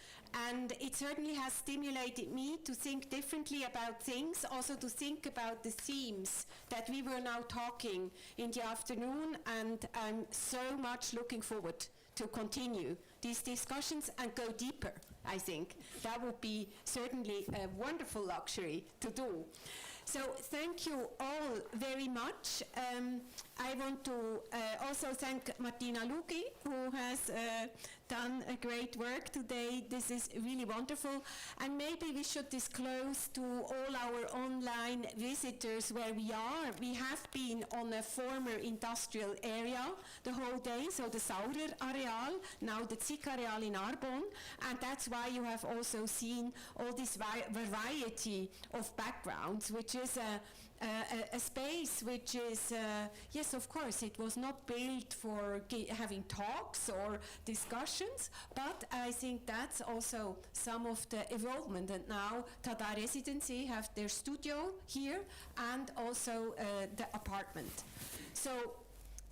and it certainly has stimulated me to think differently about things, also to think about the themes that we were now talking in the afternoon, and I'm so much looking forward to continue these discussions and go deeper. I think that would be certainly a wonderful luxury to do. So thank you all very much. I want to also thank Martina Luki, who has done a great work today. This is really wonderful. And maybe we should disclose to all our online visitors where we are. We have been on a former industrial area the whole day, so the Saurer Areal, now the Zick Areal in Arbon. And that's why you have also seen all this variety of backgrounds, which is a space which is, yes, of course, it was not built for having talks or discussions, but I think that's also some of the evolvement. And now TaDA Residency have their studio here and also the apartment. So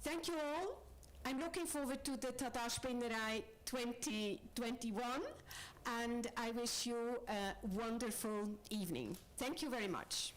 thank you all. I'm looking forward to the TaDA Spinnerei 2021, and I wish you a wonderful evening. Thank you very much.